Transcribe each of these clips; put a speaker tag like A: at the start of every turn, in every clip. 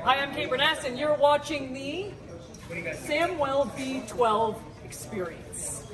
A: Hi, I'm Kate Burness, and you're watching the Samwell V12 Experience.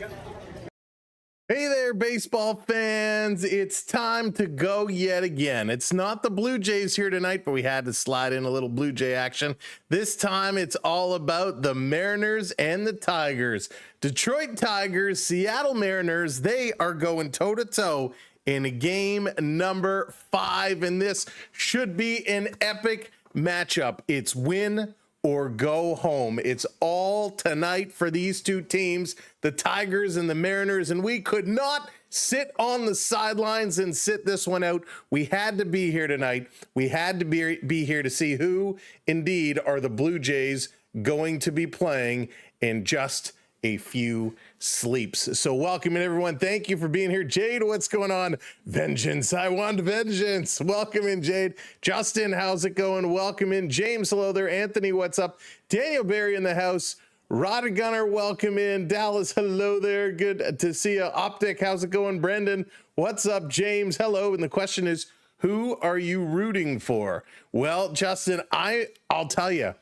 B: Hey there, baseball fans. It's time to go yet again. It's not the Blue Jays here tonight, but we had to slide in a little Blue Jay action. This time, it's all about the Mariners and the Tigers. Detroit Tigers, Seattle Mariners, they are going toe-to-toe in game number 5, and this should be an epic matchup. It's win or go home. It's all tonight for these two teams, the Tigers and the Mariners, and we could not sit on the sidelines and sit this one out. We had to be here tonight. We had to be here to see who indeed are the Blue Jays going to be playing in just a few sleeps. So welcome in, everyone. Thank you for being here. Jade, what's going on? Vengeance, I want vengeance. Welcome in, Jade. Justin, how's it going? Welcome in. James, hello there. Anthony, what's up? Daniel Barry in the house. Rod Gunner, welcome in. Dallas, hello there. Good to see you. Optic, how's it going? Brendan, what's up? James, hello. And the question is, who are you rooting for? Well, Justin, I'll tell you,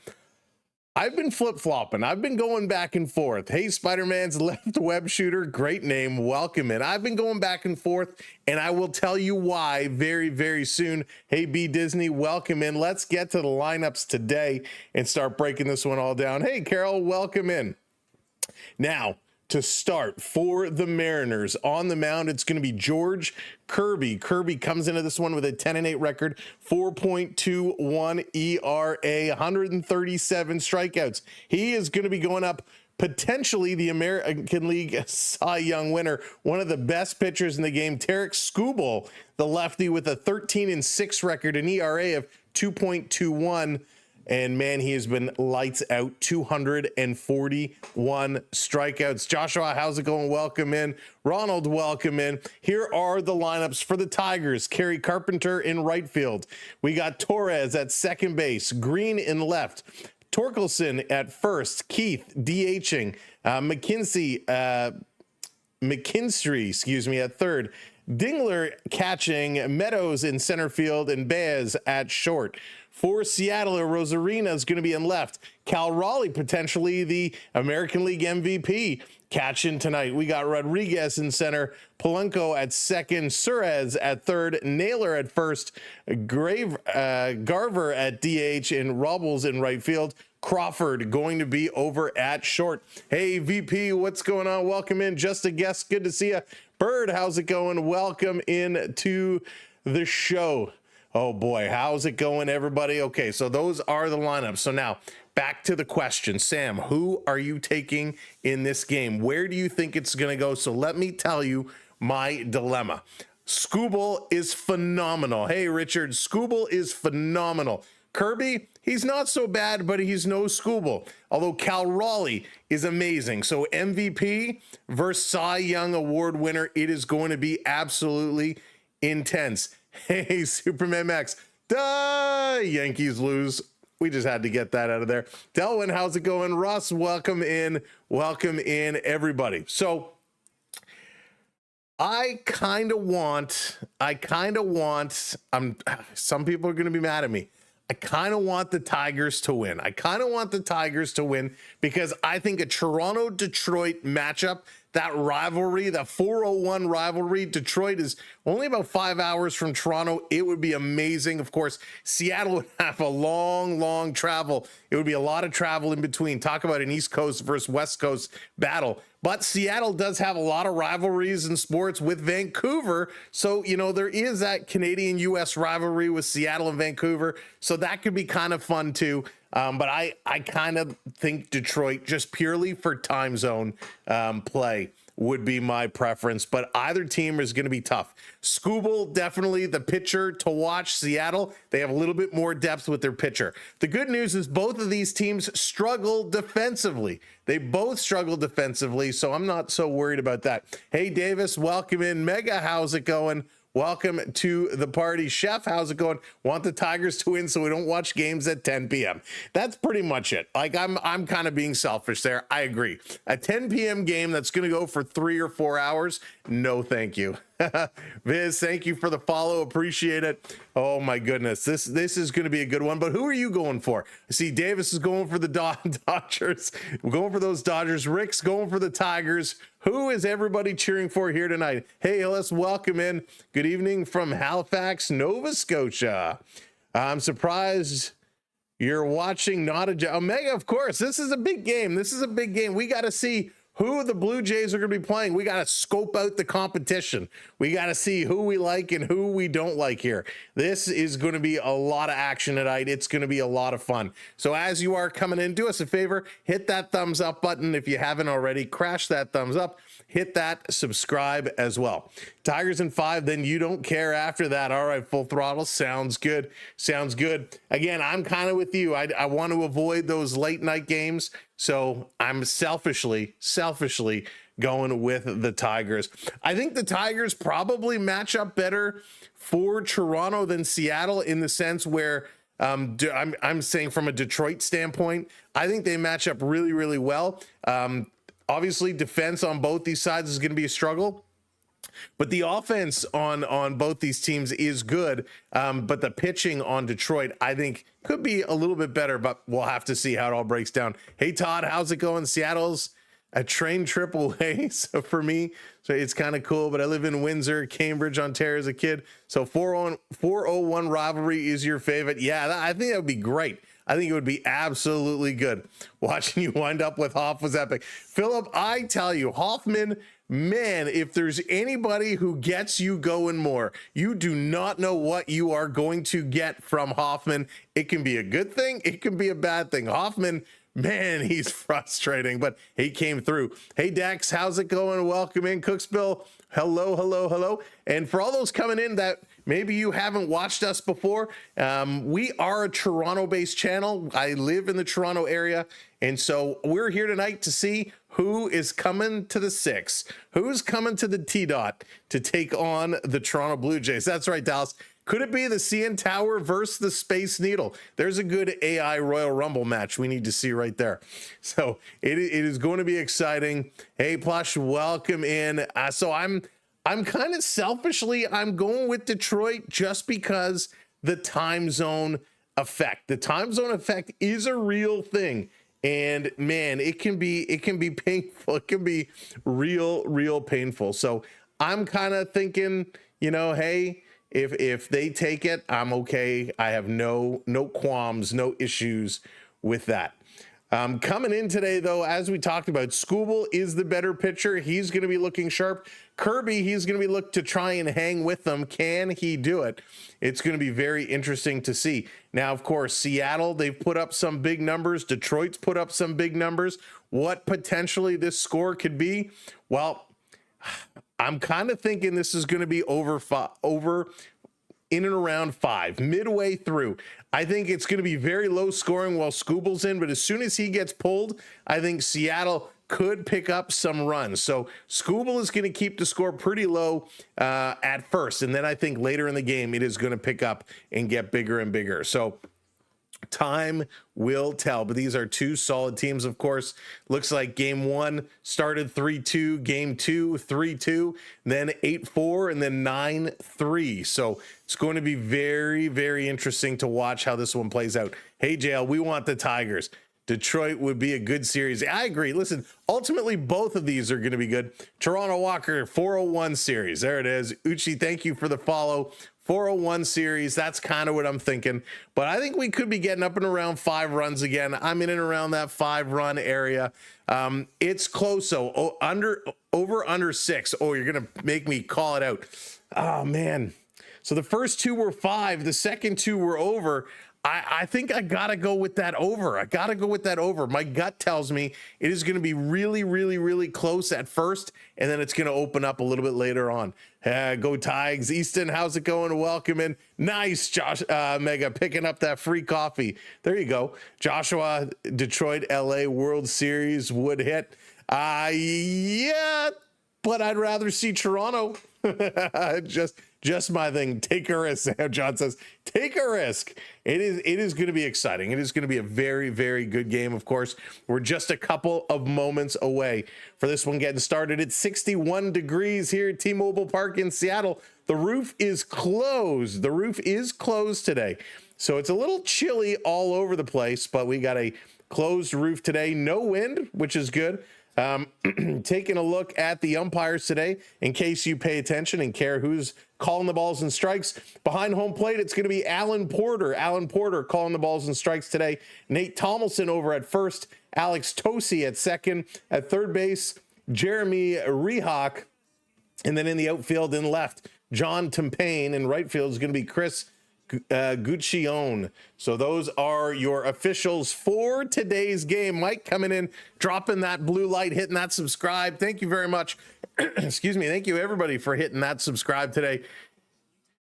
B: I've been flip-flopping. I've been going back and forth. Hey, Spider-Man's left web shooter, great name, welcome in. I've been going back and forth, and I will tell you why very, very soon. Hey, B Disney, welcome in. Let's get to the lineups today and start breaking this one all down. Hey, Carol, welcome in. Now, to start for the Mariners on the mound, it's going to be George Kirby. Kirby comes into this one with a 10-8 record, 4.21 ERA, 137 strikeouts. He is going to be going up potentially the American League Cy Young winner, one of the best pitchers in the game, Tarek Skubal, the lefty, with a 13-6 record, an ERA of 2.21. And man, he has been lights out, 241 strikeouts. Joshua, how's it going? Welcome in. Ronald, welcome in. Here are the lineups for the Tigers. Kerry Carpenter in right field. We got Torres at second base, Green in left, Torkelson at first, Keith DHing, McKinstry, at third, Dingler catching, Meadows in center field, and Baez at short. For Seattle, Rosarina is going to be in left. Cal Raleigh, potentially the American League MVP, catching tonight. We got Rodriguez in center, Polanco at second, Suarez at third, Naylor at first, Garver at DH, and Robles in right field. Crawford going to be over at short. Hey, VP, what's going on? Welcome in. Just a guest. Good to see you. Bird, how's it going? Welcome in to the show. Oh boy, how's it going, everybody? Okay, so those are the lineups. So now back to the question. Sam, who are you taking in this game? Where do you think it's going to go? So let me tell you my dilemma. Skubal is phenomenal. Hey, Richard, Skubal is phenomenal. Kirby, he's not so bad, but he's no Skubal. Although Cal Raleigh is amazing. So MVP versus Cy Young Award winner, it is going to be absolutely intense. Hey, Superman Max. Duh! Yankees lose. We just had to get that out of there. Delwyn, how's it going? Russ, welcome in. Welcome in, everybody. So I kind of want, some people are going to be mad at me. I kind of want the Tigers to win. Because I think a Toronto-Detroit matchup, that rivalry, that 401 rivalry, Detroit is only about 5 hours from Toronto. It would be amazing. Of course, Seattle would have a long travel. It would be a lot of travel in between. Talk about an East Coast versus West Coast battle. But Seattle does have a lot of rivalries in sports with Vancouver. So, you know, there is that Canadian-U.S. rivalry with Seattle and Vancouver. So that could be kind of fun too. But I kind of think Detroit, just purely for time zone play, would be my preference. But either team is going to be tough. Skubal, definitely the pitcher to watch. Seattle, they have a little bit more depth with their pitcher. The good news is both of these teams struggle defensively. They both struggle defensively, so I'm not so worried about that. Hey, Davis, welcome in. Mega, how's it going? Welcome to the party. Chef, how's it going? Want the Tigers to win so we don't watch games at 10 p.m. That's pretty much it. Like, I'm kind of being selfish there. I agree. A 10 p.m. game that's going to go for 3 or 4 hours, no thank you. Viz, thank you for the follow. Appreciate it. Oh my goodness. This is going to be a good one, but who are you going for? I see Davis is going for the Dodgers. We're going for those Dodgers. Rick's going for the Tigers. Who is everybody cheering for here tonight? Hey, let's welcome in. Good evening from Halifax, Nova Scotia. I'm surprised you're watching not a Omega. Of course, this is a big game. This is a big game. We got to see who the Blue Jays are going to be playing. We got to scope out the competition. We got to see who we like and who we don't like here. This is going to be a lot of action tonight. It's going to be a lot of fun. So as you are coming in, do us a favor, hit that thumbs up button. If you haven't already, crash that thumbs up, hit that subscribe as well. Tigers in 5, then you don't care after that. All right, full throttle. Sounds good. Sounds good. Again, I'm kind of with you. I want to avoid those late night games. So I'm selfishly going with the Tigers. I think the Tigers probably match up better for Toronto than Seattle in the sense where I'm saying from a Detroit standpoint, I think they match up really, really well. Obviously, defense on both these sides is going to be a struggle. But the offense on both these teams is good. But the pitching on Detroit, I think, could be a little bit better, but we'll have to see how it all breaks down. Hey, Todd, how's it going? Seattle's a train trip away. So for me, so it's kind of cool, but I live in Windsor, Cambridge, Ontario as a kid. So 401 rivalry is your favorite. Yeah, I think that would be great. I think it would be absolutely good. Watching you wind up with Hoff was epic. Philip, I tell you, Hoffman, man, if there's anybody who gets you going more, you do not know what you are going to get from Hoffman. It can be a good thing. It can be a bad thing. Hoffman, man, he's frustrating, but he came through. Hey, Dex, how's it going? Welcome in. Cooksville, hello, hello, hello. And for all those coming in that maybe you haven't watched us before, we are a Toronto-based channel. I live in the Toronto area, and so we're here tonight to see who is coming to the 6, who's coming to the T-Dot to take on the Toronto Blue Jays. That's right, Dallas. Could it be the CN Tower versus the Space Needle? There's a good AI Royal Rumble match we need to see right there. So it is going to be exciting. Hey, Plush, welcome in. So I'm kind of selfishly, I'm going with Detroit just because the time zone effect. The time zone effect is a real thing. And man, it can be painful. It can be real painful. So I'm kind of thinking, hey, if they take it, I'm okay. I have no qualms, no issues with that. Coming in today, though, as we talked about, Skubal is the better pitcher. He's going to be looking sharp. Kirby, he's going to be looking to try and hang with them. Can he do it? It's going to be very interesting to see. Now, of course, Seattle, they've put up some big numbers. Detroit's put up some big numbers. What potentially this score could be? Well, I'm kind of thinking this is going to be over in and around 5, midway through. I think it's going to be very low scoring while Skubal's in, but as soon as he gets pulled, I think Seattle could pick up some runs. So Skubal is going to keep the score pretty low at first, and then I think later in the game it is going to pick up and get bigger and bigger. So time will tell, but these are two solid teams. Of course, looks like game 1 started 3-2, game 2 3-2, then 8-4, and then 9-3. So it's going to be very, very interesting to watch how this one plays out. Hey, JL, we want the Tigers. Detroit would be a good series. I agree. Listen, ultimately, both of these are going to be good. Toronto Walker, 401 series. There it is. Uchi, thank you for the follow. 401 series. That's kind of what I'm thinking. But I think we could be getting up and around 5 runs again. I'm in and around that 5-run area. It's close, so over under 6. Oh, you're going to make me call it out. Oh, man. So the first 2 were 5. The second 2 were over. I think I got to go with that over. I got to go with that over. My gut tells me it is going to be really, really, really close at first, and then it's going to open up a little bit later on. Go Tigers. Easton, how's it going? Welcome in. Nice, Josh Mega, picking up that free coffee. There you go. Joshua, Detroit, LA World Series would hit. Yeah, but I'd rather see Toronto. just my thing. Take a risk. John says, take a risk. It is going to be exciting. It is going to be a very, very good game. Of course, we're just a couple of moments away for this one getting started. It's 61 degrees here at T-Mobile Park in Seattle. The roof is closed. The roof is closed today. So it's a little chilly all over the place, but we got a closed roof today. No wind, which is good. Taking a look at the umpires today, in case you pay attention and care who's calling the balls and strikes. Behind home plate, it's going to be Alan Porter. Alan Porter calling the balls and strikes today. Nate Tomlinson over at first. Alex Tosi at second. At third base, Jeremy Rehawk. And then in the outfield and left, John Tempane. In right field is going to be Chris Guccione. So those are your officials for today's game. Mike coming in, dropping that blue light, hitting that subscribe. Thank you very much. Excuse me. Thank you everybody for hitting that subscribe today.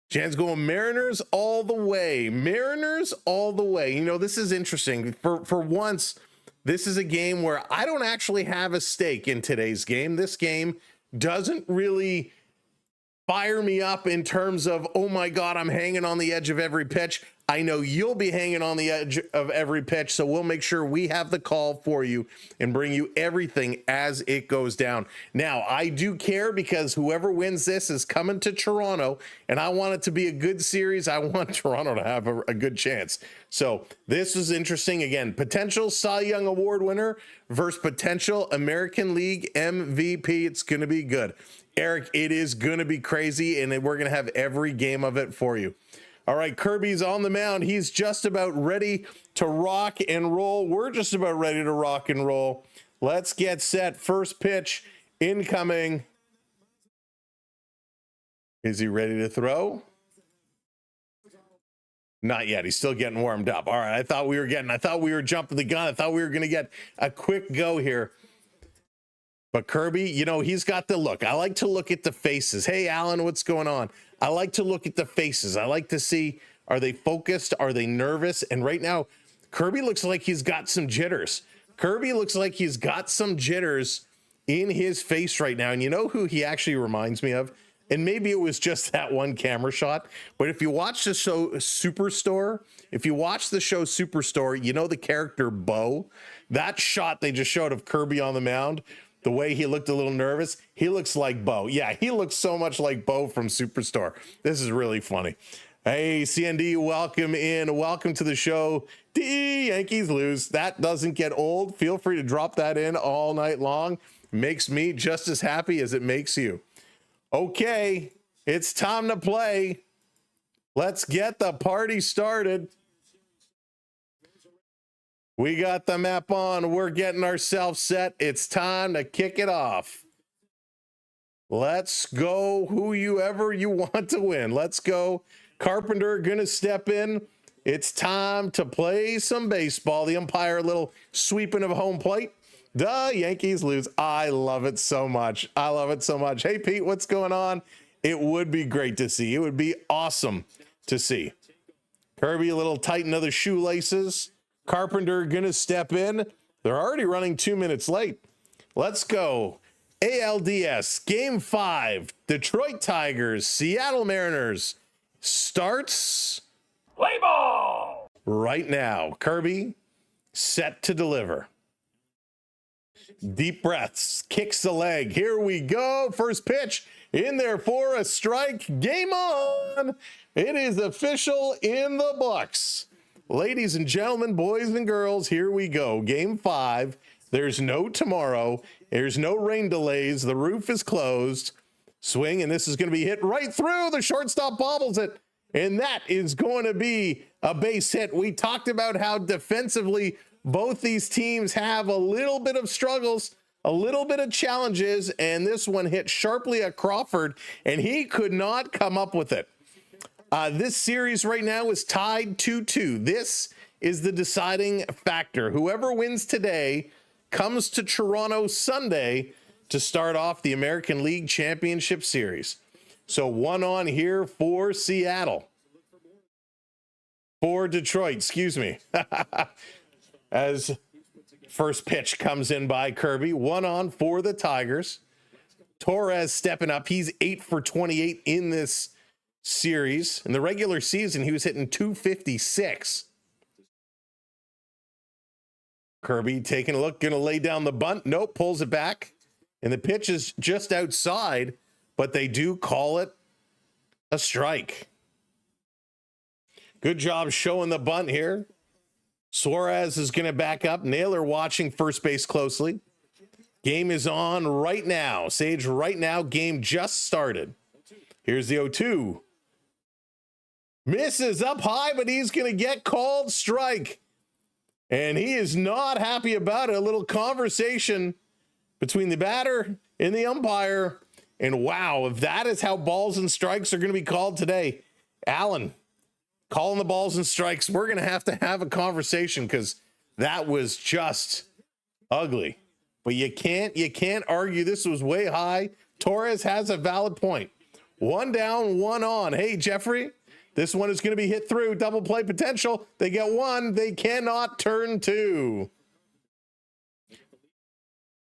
B: Jan's going Mariners all the way. Mariners all the way. You know, this is interesting. For once, this is a game where I don't actually have a stake in today's game. This game doesn't really fire me up in terms of, oh my God, I'm hanging on the edge of every pitch. I know you'll be hanging on the edge of every pitch, so we'll make sure we have the call for you and bring you everything as it goes down. Now, I do care because whoever wins this is coming to Toronto, and I want it to be a good series. I want Toronto to have a good chance. So this is interesting. Again, potential Cy Young Award winner versus potential American League MVP. It's going to be good. Eric, it is going to be crazy, and we're going to have every game of it for you. All right, Kirby's on the mound. He's just about ready to rock and roll. We're just about ready to rock and roll. Let's get set. First pitch incoming. Is he ready to throw? Not yet. He's still getting warmed up. All right, I thought we were jumping the gun. I thought we were going to get a quick go here. But Kirby, you know, he's got the look. I like to look at the faces. Hey, Alan, what's going on? I like to look at the faces. I like to see, are they focused? Are they nervous? And right now, Kirby looks like he's got some jitters. Kirby looks like he's got some jitters in his face right now. And you know who he actually reminds me of? And maybe it was just that one camera shot. But if you watch the show Superstore, you know the character Bo? That shot they just showed of Kirby on the mound, the way he looked a little nervous, he looks like Bo. Yeah, he looks so much like Bo from Superstore. This is really funny. Hey, CND, welcome in. Welcome to the show. D Yankees lose. That doesn't get old. Feel free to drop that in all night long. Makes me just as happy as it makes you. Okay, it's time to play. Let's get the party started. We got the map on. We're getting ourselves set. It's time to kick it off. Let's go, whoever you want to win. Let's go. Carpenter gonna step in. It's time to play some baseball. The umpire, a little sweeping of home plate. The Yankees lose. I love it so much. I love it so much. Hey, Pete, what's going on? It would be great to see. It would be awesome to see. Kirby, a little tighten of the shoelaces. Carpenter gonna step in. They're already running 2 minutes late. Let's go. ALDS Game 5. Detroit Tigers, Seattle Mariners starts.
A: Play ball!
B: Right now. Kirby set to deliver. Deep breaths. Kicks the leg. Here we go. First pitch in there for a strike. Game on. It is official in the books. Ladies and gentlemen, boys and girls, here we go. Game 5. There's no tomorrow. There's no rain delays. The roof is closed. Swing, and this is going to be hit right through. The shortstop bobbles it, and that is going to be a base hit. We talked about how defensively both these teams have a little bit of struggles, a little bit of challenges, and this one hit sharply at Crawford, and he could not come up with it. This series right now is tied 2-2. This is the deciding factor. Whoever wins today comes to Toronto Sunday to start off the American League Championship Series. So one on here for Seattle. For Detroit, excuse me. As first pitch comes in by Kirby. One on for the Tigers. Torres stepping up. He's 8 for 28 in this series. In the regular season, he was hitting 256. Kirby taking a look, going to lay down the bunt. Nope, pulls it back. And the pitch is just outside, but they do call it a strike. Good job showing the bunt here. Suarez is going to back up. Naylor watching first base closely. Game is on right now. Sage, right now, game just started. Here's the 0-2. Misses up high, but he's going to get called strike. And he is not happy about it. A little conversation between the batter and the umpire. And wow, if that is how balls and strikes are going to be called today, Allen, calling the balls and strikes, we're going to have a conversation because that was just ugly. But you can't argue this was way high. Torres has a valid point. One down, one on. Hey, Jeffrey, this one is going to be hit through. Double play potential. They get one. They cannot turn two.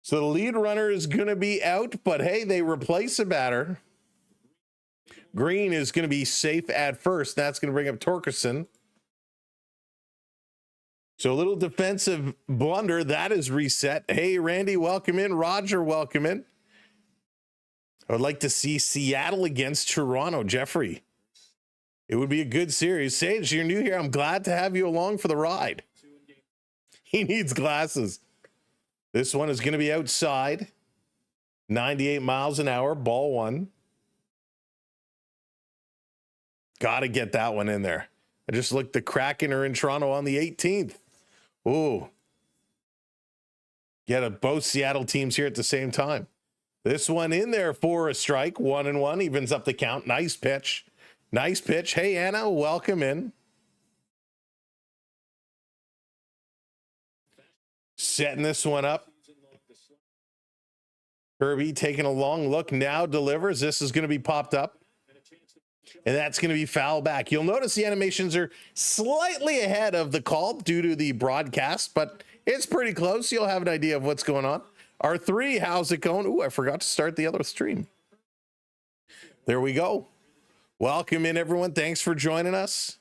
B: So the lead runner is going to be out, but hey, they replace a batter. Green is going to be safe at first. That's going to bring up Torkelson. So a little defensive blunder. That is reset. Hey, Randy, welcome in. Roger, welcome in. I would like to see Seattle against Toronto. Jeffrey, it would be a good series. Sage, you're new here. I'm glad to have you along for the ride. He needs glasses. This one is going to be outside. 98 miles an hour. Ball one. Got to get that one in there. I just looked. The Kraken are in Toronto on the 18th. Ooh. Get both Seattle teams here at the same time. This one in there for a strike. 1-1. Evens up the count. Nice pitch. Nice pitch. Hey, Anna, welcome in. Setting this one up. Kirby taking a long look. Now delivers. This is going to be popped up. And that's going to be foul back. You'll notice the animations are slightly ahead of the call due to the broadcast, but it's pretty close. You'll have an idea of what's going on. R3, how's it going? Ooh, I forgot to start the other stream. There we go. Welcome in, everyone. Thanks for joining us.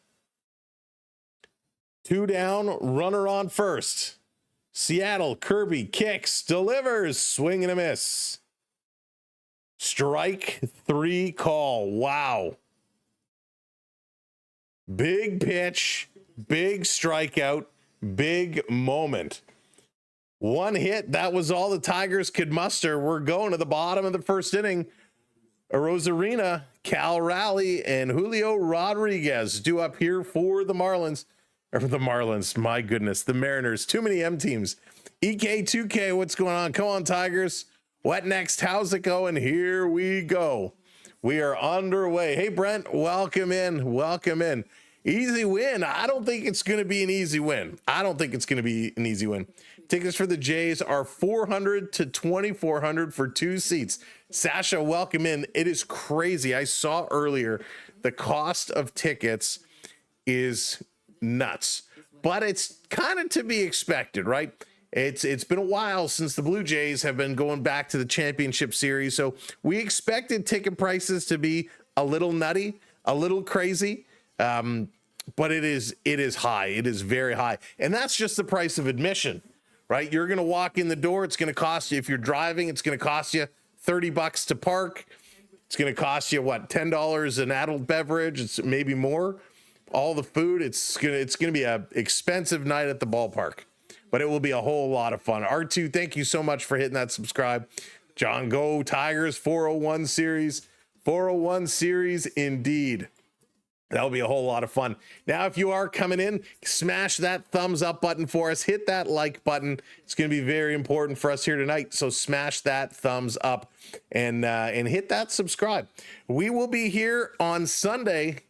B: 2 down, runner on first. Seattle, Kirby kicks, delivers, swing and a miss. Strike 3 call. Wow. Big pitch, big strikeout, big moment. One hit, that was all the Tigers could muster. We're going to the bottom of the first inning. Rosarina, Cal Raleigh, and Julio Rodriguez due up here for the Marlins. Or the Marlins, my goodness, the Mariners. Too many M teams. EK2K, what's going on? Come on, Tigers. What next? How's it going? Here we go. We are underway. Hey, Brent, welcome in. Welcome in. Easy win. I don't think it's going to be an easy win. Tickets for the Jays are $400 to $2,400 for 2 seats. Sasha, welcome in. It is crazy. I saw earlier the cost of tickets is nuts, but it's kind of to be expected, right? It's been a while since the Blue Jays have been going back to the championship series, so we expected ticket prices to be a little nutty, a little crazy, but it is high. It is very high, and that's just the price of admission, right? You're going to walk in the door. It's going to cost you, if you're driving, it's going to cost you $30 to park. It's going to cost you what, $10 an adult beverage. It's maybe more. All the food. It's gonna be a expensive night at the ballpark, but it will be a whole lot of fun. R2, thank you so much for hitting that subscribe. John, go Tigers. 401 series. 401 series indeed. That'll be a whole lot of fun. Now, if you are coming in, smash that thumbs up button for us. Hit that like button. It's going to be very important for us here tonight. So smash that thumbs up and hit that subscribe. We will be here on Sunday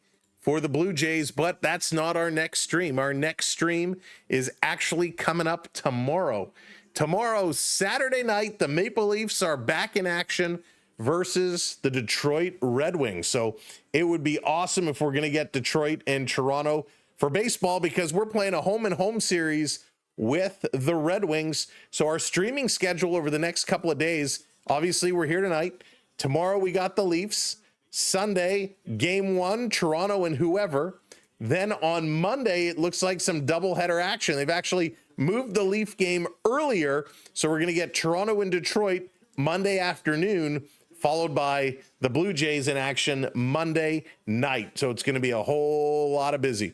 B: for the Blue Jays, but that's not our next stream. Our next stream is actually coming up tomorrow. Tomorrow, Saturday night, the Maple Leafs are back in action versus the Detroit Red Wings. So it would be awesome if we're going to get Detroit and Toronto for baseball, because we're playing a home and home series with the Red Wings. So our streaming schedule over the next couple of days, obviously we're here tonight. Tomorrow we got the Leafs. Sunday, game 1, Toronto and whoever. Then on Monday, it looks like some doubleheader action. They've actually moved the Leaf game earlier, so we're going to get Toronto and Detroit Monday afternoon, followed by the Blue Jays in action Monday night. So it's going to be a whole lot of busy.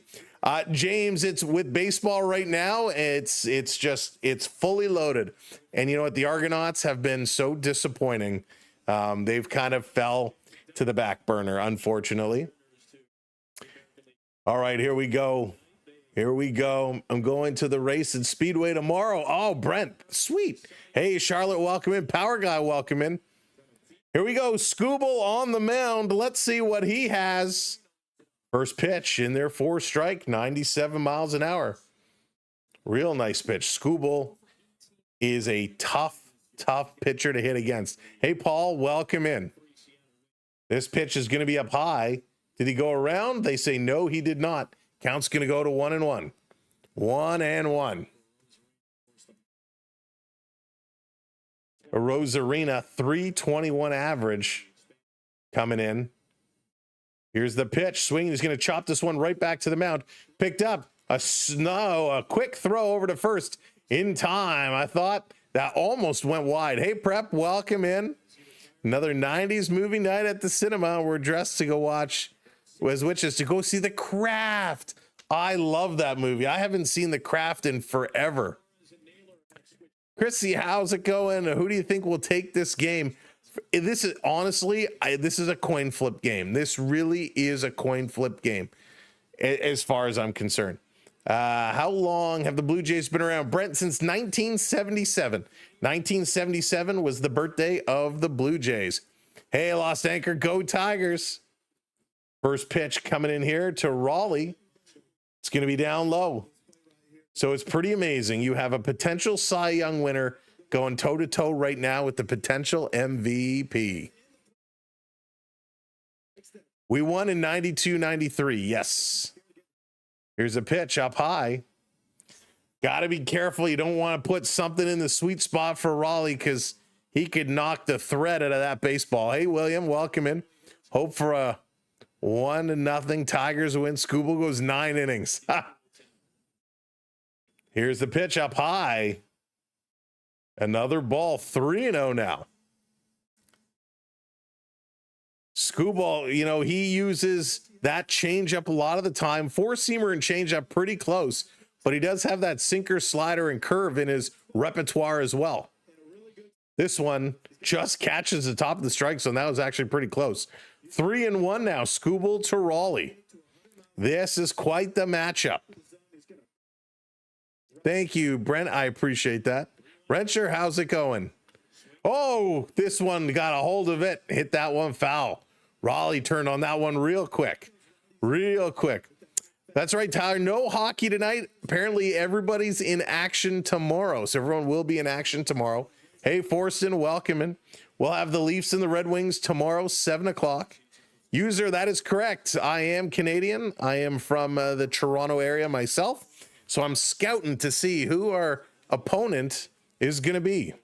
B: James, it's with baseball right now. It's fully loaded. And you know what? The Argonauts have been so disappointing. They've kind of fell to the back burner, unfortunately. All right, here we go. Here we go. I'm going to the race at Speedway tomorrow. Oh, Brent, sweet. Hey, Charlotte, welcome in. Power Guy, welcome in. Here we go. Scooble on the mound. Let's see what he has. First pitch in there, 4-strike, 97 miles an hour. Real nice pitch. Scooble is a tough pitcher to hit against. Hey, Paul, welcome in. This pitch is going to be up high. Did he go around? They say no, he did not. Count's going to go to 1-1. 1-1. A Rosarina 321 average coming in. Here's the pitch. Swing. He's going to chop this one right back to the mound. Picked up a quick throw over to first in time. I thought that almost went wide. Hey, Prep, welcome in. Another 90s movie night at the cinema. We're dressed to go watch, which is to go see The Craft. I love that movie. I haven't seen The Craft in forever. Chrissy, how's it going? Who do you think will take this game? This is honestly, this is a coin flip game. This really is a coin flip game, as far as I'm concerned. How long have the Blue Jays been around? Brent, since 1977. 1977 was the birthday of the Blue Jays. Hey, Lost Anchor, go Tigers. First pitch coming in here to Raleigh. It's going to be down low. So it's pretty amazing. You have a potential Cy Young winner going toe-to-toe right now with the potential MVP. We won in 92-93. Yes. Here's a pitch up high. Got to be careful. You don't want to put something in the sweet spot for Raleigh because he could knock the thread out of that baseball. Hey, William, welcome in. Hope for a 1-0 Tigers win. Scooble goes 9 innings. Here's the pitch up high. Another ball, 3-0 now. Scooble, you know, he uses that changeup a lot of the time. Four-seamer and changeup pretty close, but he does have that sinker, slider, and curve in his repertoire as well. This one just catches the top of the strike zone. That was actually pretty close. 3-1 now, Scooble to Raleigh. This is quite the matchup. Thank you, Brent. I appreciate that. Wrencher, how's it going? Oh, this one got a hold of it. Hit that one foul. Raleigh turned on that one real quick. Real quick. That's right, Tyler. No hockey tonight. Apparently, everybody's in action tomorrow. So everyone will be in action tomorrow. Hey, Forston, welcome in. We'll have the Leafs and the Red Wings tomorrow, 7 o'clock. User, that is correct. I am Canadian. I am from the Toronto area myself. So I'm scouting to see who our opponent is going to be.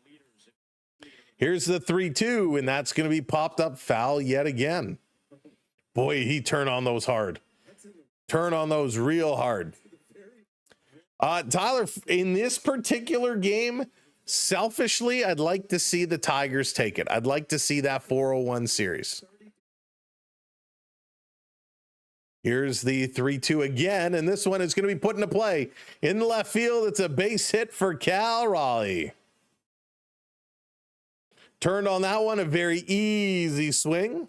B: Here's the 3-2, and that's going to be popped up foul yet again. Boy, he turned on those hard. Turn on those real hard. Tyler, in this particular game, selfishly, I'd like to see the Tigers take it. I'd like to see that 401 series. Here's the 3-2 again, and this one is going to be put into play. In the left field, it's a base hit for Cal Raleigh. Turned on that one, a very easy swing.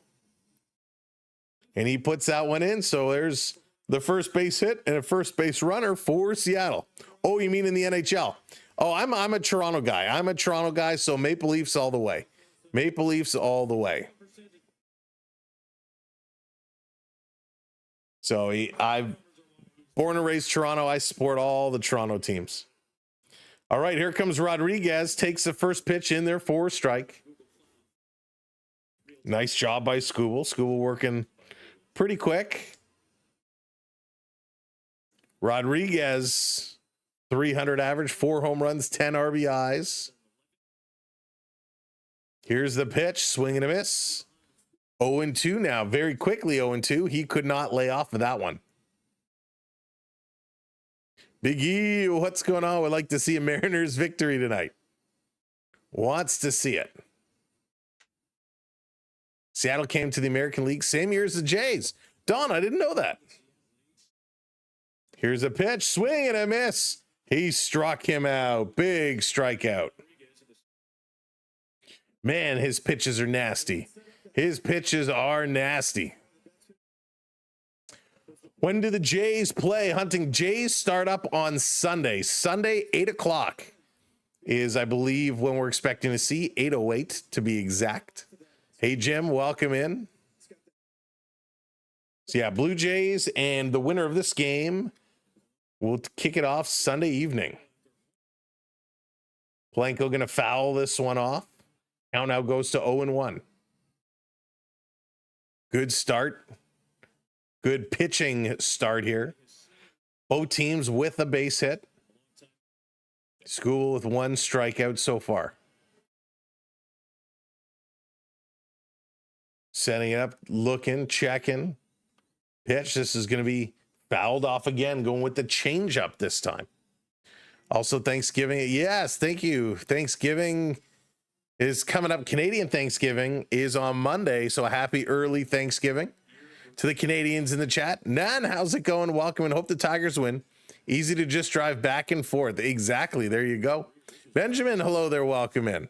B: And he puts that one in, so there's the first base hit and a first base runner for Seattle. Oh, you mean in the NHL? Oh, I'm a Toronto guy. I'm a Toronto guy, so Maple Leafs all the way. Maple Leafs all the way. So I've born and raised Toronto. I support all the Toronto teams. All right, here comes Rodriguez. Takes the first pitch in there for a strike. Nice job by Scooble. Scooble working pretty quick. Rodriguez, 300 average, 4 home runs, 10 RBIs. Here's the pitch. Swing and a miss. 0-2 now, very quickly 0-2. He could not lay off of that one. Big E, what's going on? Would like to see a Mariners victory tonight. Wants to see it. Seattle came to the American League same year as the Jays. Don, I didn't know that. Here's a pitch, swing and a miss. He struck him out. Big strikeout. Man, his pitches are nasty. His pitches are nasty. When do the Jays play? Hunting Jays start up on Sunday. Sunday, 8 o'clock is, I believe, when we're expecting to see. 8:08 to be exact. Hey, Jim, welcome in. So, yeah, Blue Jays and the winner of this game will kick it off Sunday evening. Blanco going to foul this one off. Count now goes to 0-1. Good start. Good pitching start here. Both teams with a base hit. School with one strikeout so far. Setting it up, looking, checking. Pitch. This is going to be fouled off again, going with the changeup this time. Also, Thanksgiving. Yes, thank you. Thanksgiving is coming up. Canadian Thanksgiving is on Monday, so a happy early Thanksgiving to the Canadians in the chat. Nan, how's it going? Welcome and hope the Tigers win. Easy to just drive back and forth. Exactly. There you go. Benjamin, hello there. Welcome in.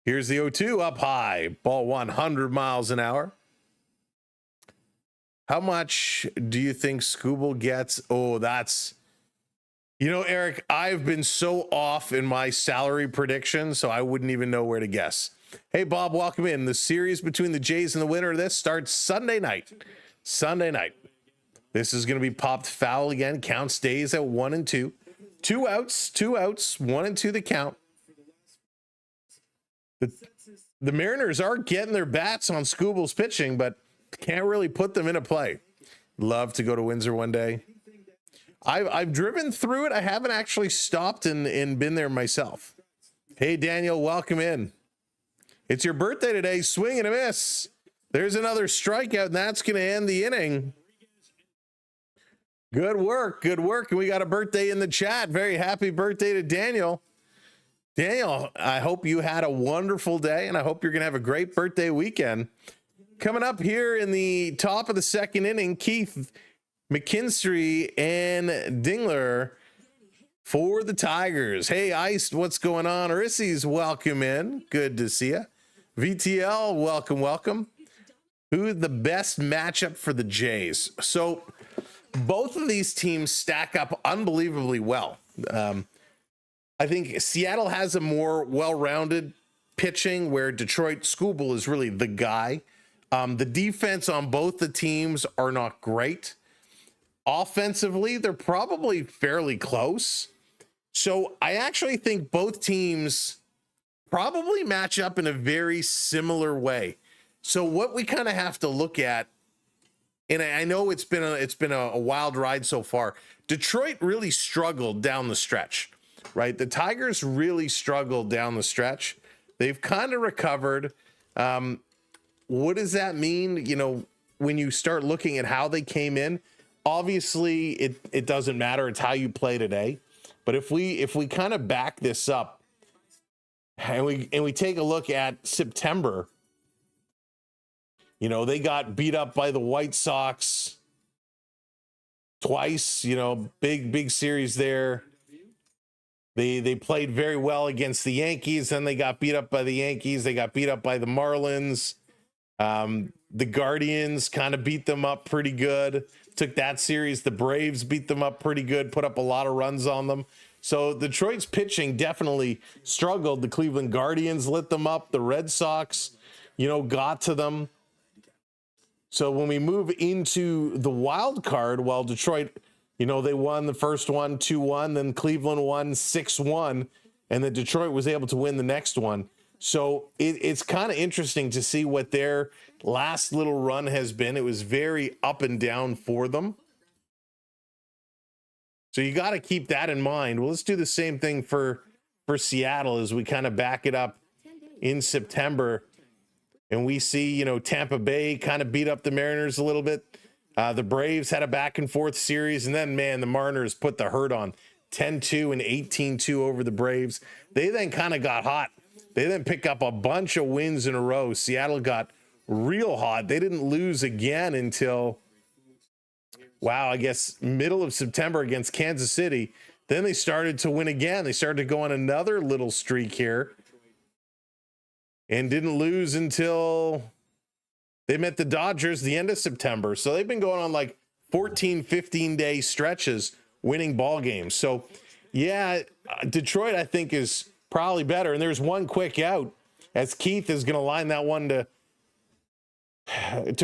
B: Here's the 0-2 up high. Ball 100 miles an hour. How much do you think Scooble gets? Oh, that's... You know, Eric, I've been so off in my salary prediction, so I wouldn't even know where to guess. Hey, Bob, welcome in. The series between the Jays and the winner of this starts Sunday night. Sunday night. This is going to be popped foul again. Count stays at 1-2. 2 outs, 1-2 the count. The Mariners are getting their bats on Scooble's pitching, but can't really put them into play. Love to go to Windsor one day. I've driven through it. I haven't actually stopped and been there myself. Hey, Daniel, welcome in. It's your birthday today. Swing and a miss. There's another strikeout, and that's going to end the inning. Good work. Good work. And we got a birthday in the chat. Very happy birthday to Daniel. Daniel, I hope you had a wonderful day, and I hope you're going to have a great birthday weekend. Coming up here in the top of the second inning, Keith McKinstry and Dingler for the Tigers. Hey, Iced, what's going on? Orissi's welcome in. Good to see you. VTL, welcome, welcome. Who's the best matchup for the Jays? So both of these teams stack up unbelievably well. I think Seattle has a more well-rounded pitching where Detroit Scooble is really the guy. The defense on both the teams are not great. Offensively, they're probably fairly close. So I actually think both teams probably match up in a very similar way. So what we kind of have to look at, and I know it's been a wild ride so far. Detroit really struggled down the stretch, right? The Tigers really struggled down the stretch. They've kind of recovered. What does that mean? You know, when you start looking at how they came in, obviously it doesn't matter. It's how you play today. But if we kind of back this up and we take a look at September, you know, they got beat up by the White Sox twice, you know, big series there. They played very well against the Yankees, then they got beat up by the Yankees. They got beat up by the Marlins. The Guardians kind of beat them up pretty good. Took that series. The Braves beat them up pretty good, put up a lot of runs on them. So Detroit's pitching definitely struggled. The Cleveland Guardians lit them up. The Red Sox, you know, got to them. So when we move into the wild card, well, Detroit, you know, they won the first one 2-1, then Cleveland won 6-1, and then Detroit was able to win the next one. So it's kind of interesting to see what their last little run has been. It was very up and down for them. So you got to keep that in mind. Well, let's do the same thing for Seattle as we kind of back it up in September, and we see, you know, Tampa Bay kind of beat up the Mariners a little bit. The Braves had a back and forth series, and then, man, the Mariners put the hurt on 10-2 and 18-2 over the Braves. They then kind of got hot. They then picked up a bunch of wins in a row. Seattle got real hot. They didn't lose again until, wow, I guess middle of September against Kansas City. Then they started to win again. They started to go on another little streak here and didn't lose until they met the Dodgers the end of September. So they've been going on like 14, 15-day stretches winning ball games. So, yeah, Detroit, I think, is probably better. And there's one quick out as Keith is going to line that one to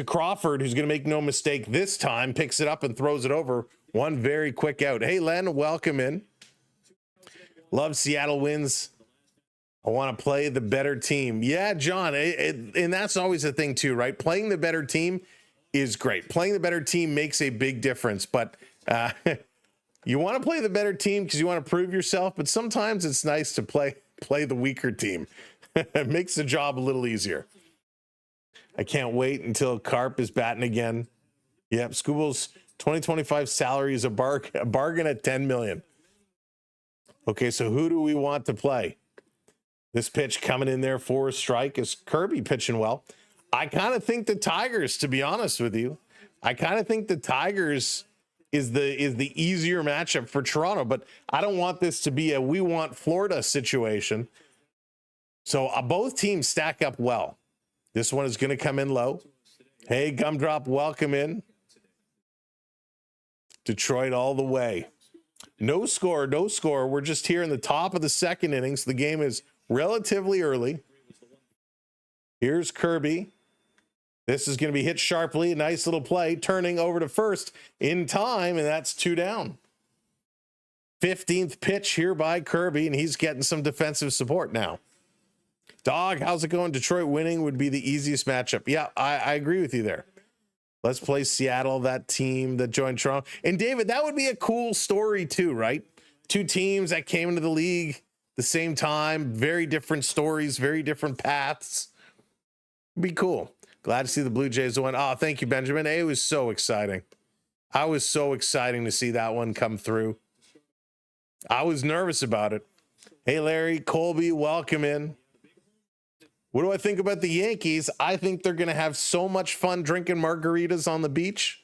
B: Crawford, who's going to make no mistake this time, picks it up and throws it over. One very quick out. Hey, Len, welcome in. Love Seattle wins. I want to play the better team. Yeah, John, and that's always the thing too, right? Playing the better team is great. Playing the better team makes a big difference, but you want to play the better team because you want to prove yourself, but sometimes it's nice to play the weaker team. It makes the job a little easier. I can't wait until Carp is batting again. Yep, Scooble's 2025 salary is a bargain at $10 million. Okay, so who do we want to play? This pitch coming in there for a strike is Kirby pitching well. I kind of think the Tigers, to be honest with you, I kind of think the Tigers is the easier matchup for Toronto, but I don't want this to be a we want Florida situation. So both teams stack up well. This one is going to come in low. Hey, Gumdrop, welcome in. Detroit all the way. No score. We're just here in the top of the second innings. The game is relatively early. Here's Kirby. This is going to be hit sharply. Nice little play. Turning over to first in time, and that's 2 down. 15th pitch here by Kirby, and he's getting some defensive support now. Dog, how's it going? Detroit winning would be the easiest matchup. Yeah, I agree with you there. Let's play Seattle, that team that joined Toronto. And David, that would be a cool story too, right? Two teams that came into the league the same time, very different stories, very different paths. Be cool. Glad to see the Blue Jays win. Oh, thank you, Benjamin. It was so exciting. I was so exciting to see that one come through. I was nervous about it. Hey, Larry, Colby, welcome in. What do I think about the Yankees? I think they're going to have so much fun drinking margaritas on the beach.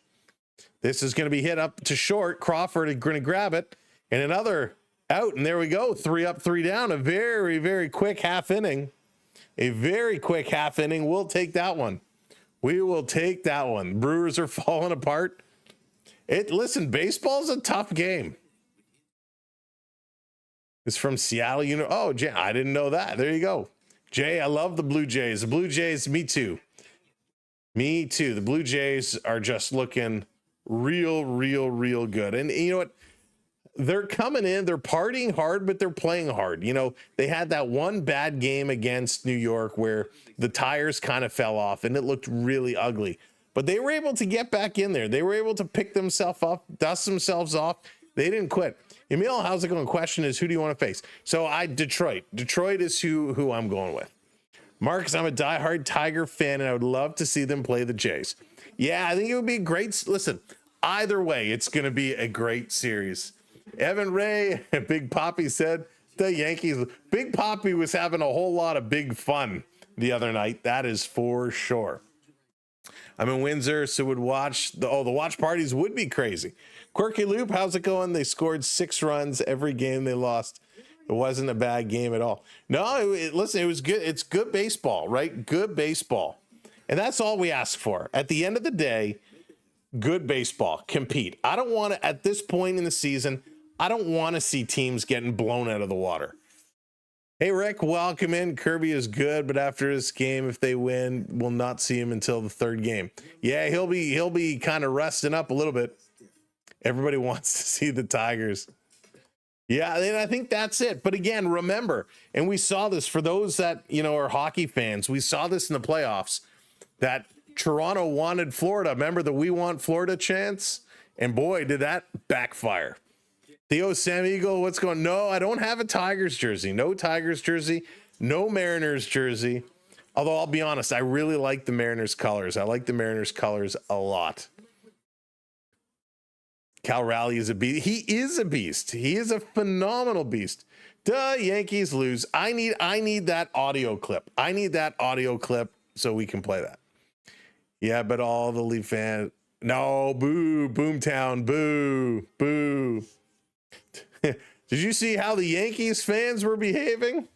B: This is going to be hit up to short. Crawford is going to grab it. And another out. And there we go. 3 up, 3 down. A very, very quick half inning. A very quick half inning. We'll take that one. We will take that one. Brewers are falling apart. Listen, baseball's a tough game. It's from Seattle. Oh, Jay, I didn't know that. There you go. Jay, I love the Blue Jays. The Blue Jays, me too. Me too. The Blue Jays are just looking real good. And you know what? They're coming in, they're partying hard, but they're playing hard. They had that one bad game against New York where the tires kind of fell off and it looked really ugly. But they were able to get back in there. They were able to pick themselves up, dust themselves off. They didn't quit. Emil, how's it going? Question is, who do you want to face? So Detroit. Detroit is who I'm going with. Marcus, I'm a diehard Tiger fan, and I would love to see them play the Jays. Yeah, I think it would be great. Listen, either way, it's going to be a great series. Evan Ray, Big Poppy said the Yankees. Big Poppy was having a whole lot of big fun the other night. That is for sure. I'm in Windsor, so would watch the watch parties would be crazy. Quirky Loop, how's it going? They scored 6 runs every game they lost. It wasn't a bad game at all. No, listen, it was good. It's good baseball, right? Good baseball. And that's all we ask for. At the end of the day, good baseball. Compete. I don't want to, at this point in the season, I don't want to see teams getting blown out of the water. Hey, Rick, welcome in. Kirby is good, but after this game, if they win, we'll not see him until the 3rd game. Yeah, he'll be kind of resting up a little bit. Everybody wants to see the Tigers. Yeah, and I think that's it. But again, remember, and we saw this for those that, are hockey fans, we saw this in the playoffs, that Toronto wanted Florida. Remember the We Want Florida chants? And boy, did that backfire. Theo Sam Eagle, what's going on? No, I don't have a Tigers jersey. No Tigers jersey. No Mariners jersey. Although I'll be honest, I really like the Mariners colors. I like the Mariners colors a lot. Cal Raleigh is a beast. He is a beast. He is a phenomenal beast. Duh, Yankees lose. I need that audio clip. I need that audio clip so we can play that. Yeah, but all the Leaf fans, no, boo, Boomtown, boo, boo. Did you see how the Yankees fans were behaving?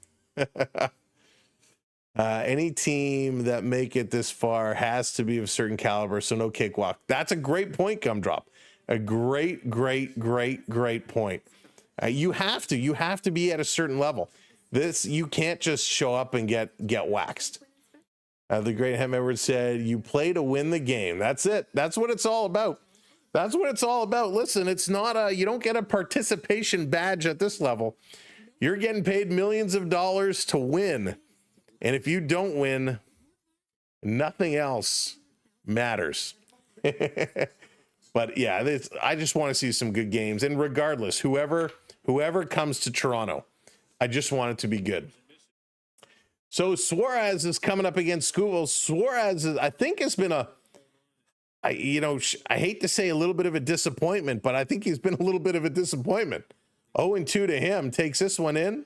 B: Any team that make it this far has to be of a certain caliber, so no cakewalk. That's a great point, Gumdrop. A great point. You have to be at a certain level. You can't just show up and get waxed. The great Hem Edwards said, you play to win the game. That's it. That's what it's all about. That's what it's all about. Listen, it's not you don't get a participation badge at this level. You're getting paid millions of dollars to win. And if you don't win, nothing else matters. But yeah, I just want to see some good games. And regardless, whoever comes to Toronto, I just want it to be good. So Suarez is coming up against Scooble. Suarez, I think, has been I hate to say a little bit of a disappointment, but I think he's been a little bit of a disappointment. 0-2 to him. Takes this one in.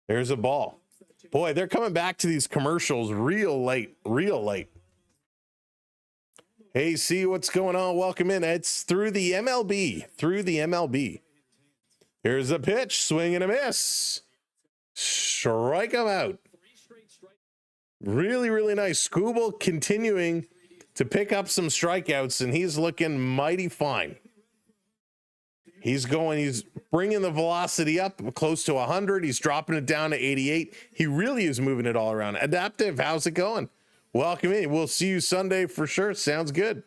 B: There's a ball. Boy, they're coming back to these commercials real late. Hey, see what's going on. Welcome in. It's through the MLB. Here's a pitch. Swing and a miss. Strike him out. Really nice. Scooble continuing to pick up some strikeouts, and he's looking mighty fine. He's bringing the velocity up close to 100. He's dropping it down to 88. He really is moving it all around. Adaptive, how's it going? Welcome in. We'll see you Sunday for sure. Sounds good.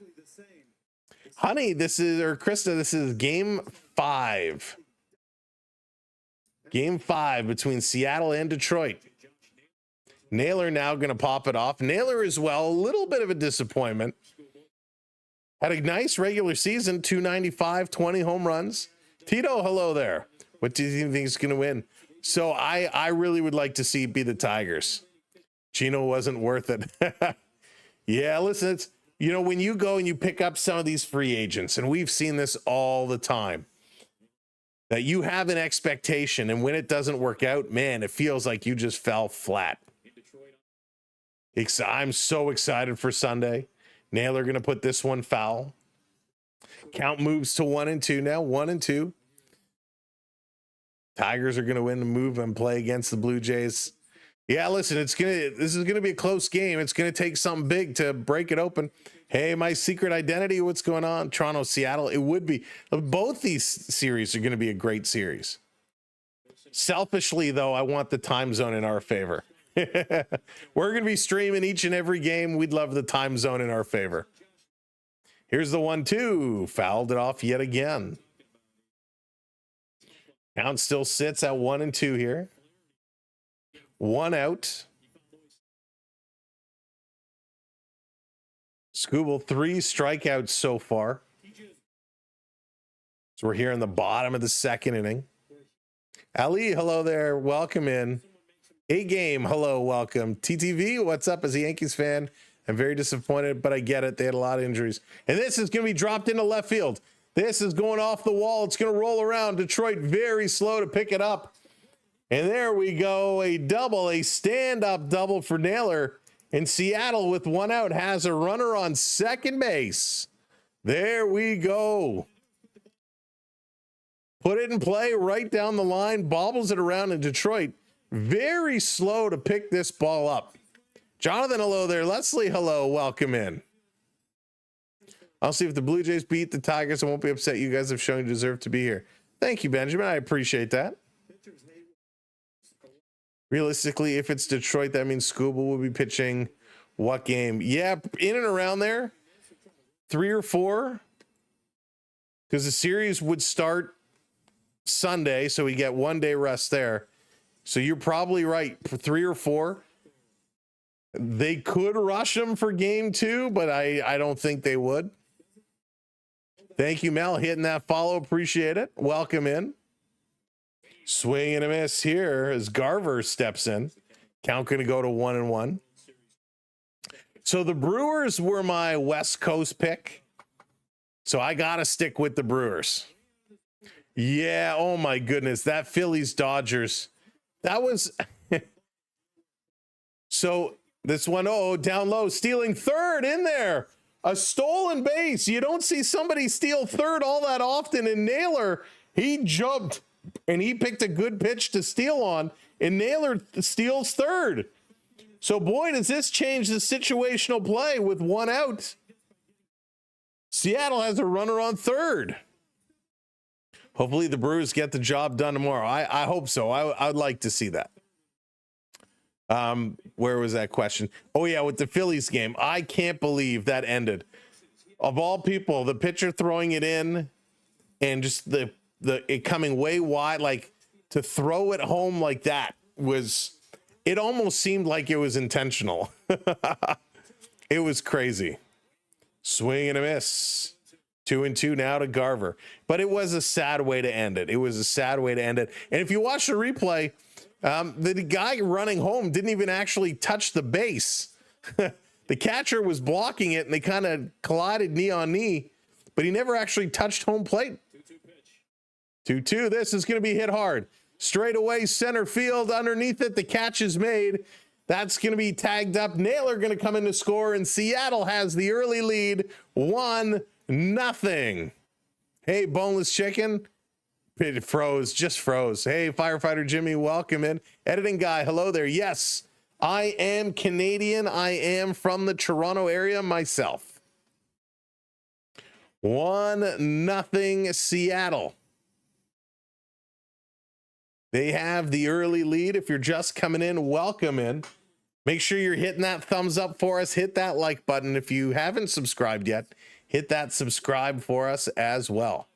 B: Honey, Krista, this is game 5. Game 5 between Seattle and Detroit. Naylor now going to pop it off. Naylor as well, a little bit of a disappointment. Had a nice regular season, 295, 20 home runs. Tito, hello there. What do you think is going to win? So I really would like to see it be the Tigers. Gino wasn't worth it. Yeah, listen, it's, when you go and you pick up some of these free agents, and we've seen this all the time, that you have an expectation, and when it doesn't work out, man, it feels like you just fell flat. I'm so excited for Sunday. Naylor going to put this one foul. Count moves to 1-2 now. 1-2. Tigers are going to win the move and play against the Blue Jays. Yeah, listen, this is going to be a close game. It's going to take something big to break it open. Hey, my secret identity, what's going on? Toronto, Seattle, it would be. Both these series are going to be a great series. Selfishly, though, I want the time zone in our favor. We're going to be streaming each and every game. We'd love the time zone in our favor. Here's the 1-2. Fouled it off yet again. Count still sits at 1-2 here. 1 out. Scooble 3 strikeouts so far. So we're here in the bottom of the second inning. Ali, hello there. Welcome in. A-Game, hello, welcome. TTV, what's up? As a Yankees fan, I'm very disappointed, but I get it. They had a lot of injuries. And this is going to be dropped into left field. This is going off the wall. It's going to roll around. Detroit very slow to pick it up. And there we go. A double, a stand-up double for Naylor. And Seattle, with 1 out, has a runner on second base. There we go. Put it in play right down the line. Bobbles it around in Detroit. Very slow to pick this ball up. Jonathan, hello there. Leslie, hello. Welcome in. I'll see if the Blue Jays beat the Tigers. I won't be upset. You guys have shown you deserve to be here. Thank you, Benjamin. I appreciate that. Realistically, if it's Detroit, that means Scooble will be pitching what game? Yeah, in and around there. 3 or 4. Because the series would start Sunday, so we get 1 day rest there. So you're probably right. For 3 or 4. They could rush them for game 2, but I don't think they would. Thank you, Mel, hitting that follow. Appreciate it. Welcome in. Swing and a miss here as Garver steps in. Count going to go to 1-1. So the Brewers were my West Coast pick. So I got to stick with the Brewers. Yeah, oh my goodness. That Phillies Dodgers. That was... So this one, down low, stealing third in there. A stolen base. You don't see somebody steal third all that often. And Naylor, he jumped and he picked a good pitch to steal on. And Naylor steals third. So boy, does this change the situational play with one out. Seattle has a runner on third. Hopefully the Brewers get the job done tomorrow. I hope so. I'd like to see that. Where was that question? Oh yeah, with the Phillies game. I can't believe that ended. Of all people, the pitcher throwing it in and just it coming way wide, like to throw it home like that it almost seemed like it was intentional. It was crazy. Swing and a miss. 2-2 now to Garver. But it was a sad way to end it. And if you watch the replay, the guy running home didn't even actually touch the base. The catcher was blocking it and they kind of collided knee on knee, but he never actually touched home plate. 2-2. This is going to be hit hard. Straight away, center field underneath it. The catch is made. That's going to be tagged up. Naylor going to come in to score, and Seattle has the early lead, 1-0. Hey, boneless chicken. It froze, just froze. Hey, firefighter Jimmy, welcome in. Editing guy, hello there. Yes, I am Canadian. I am from the Toronto area myself. 1-0 Seattle. They have the early lead. If you're just coming in, welcome in. Make sure you're hitting that thumbs up for us. Hit that like button. If you haven't subscribed yet, hit that subscribe for us as well.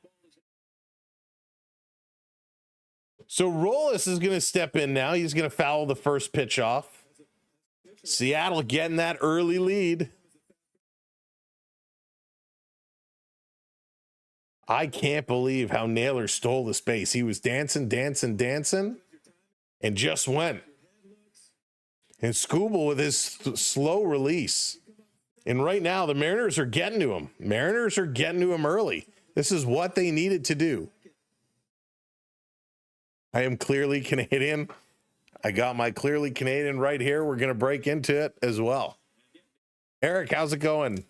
B: So Rollis is going to step in now. He's going to foul the first pitch off. Seattle getting that early lead. I can't believe how Naylor stole the space. He was dancing, and just went. And Skubal with his slow release. And right now, the Mariners are getting to him. Mariners are getting to him early. This is what they needed to do. I am clearly Canadian. I got my clearly Canadian right here. We're going to break into it as well. Eric, how's it going?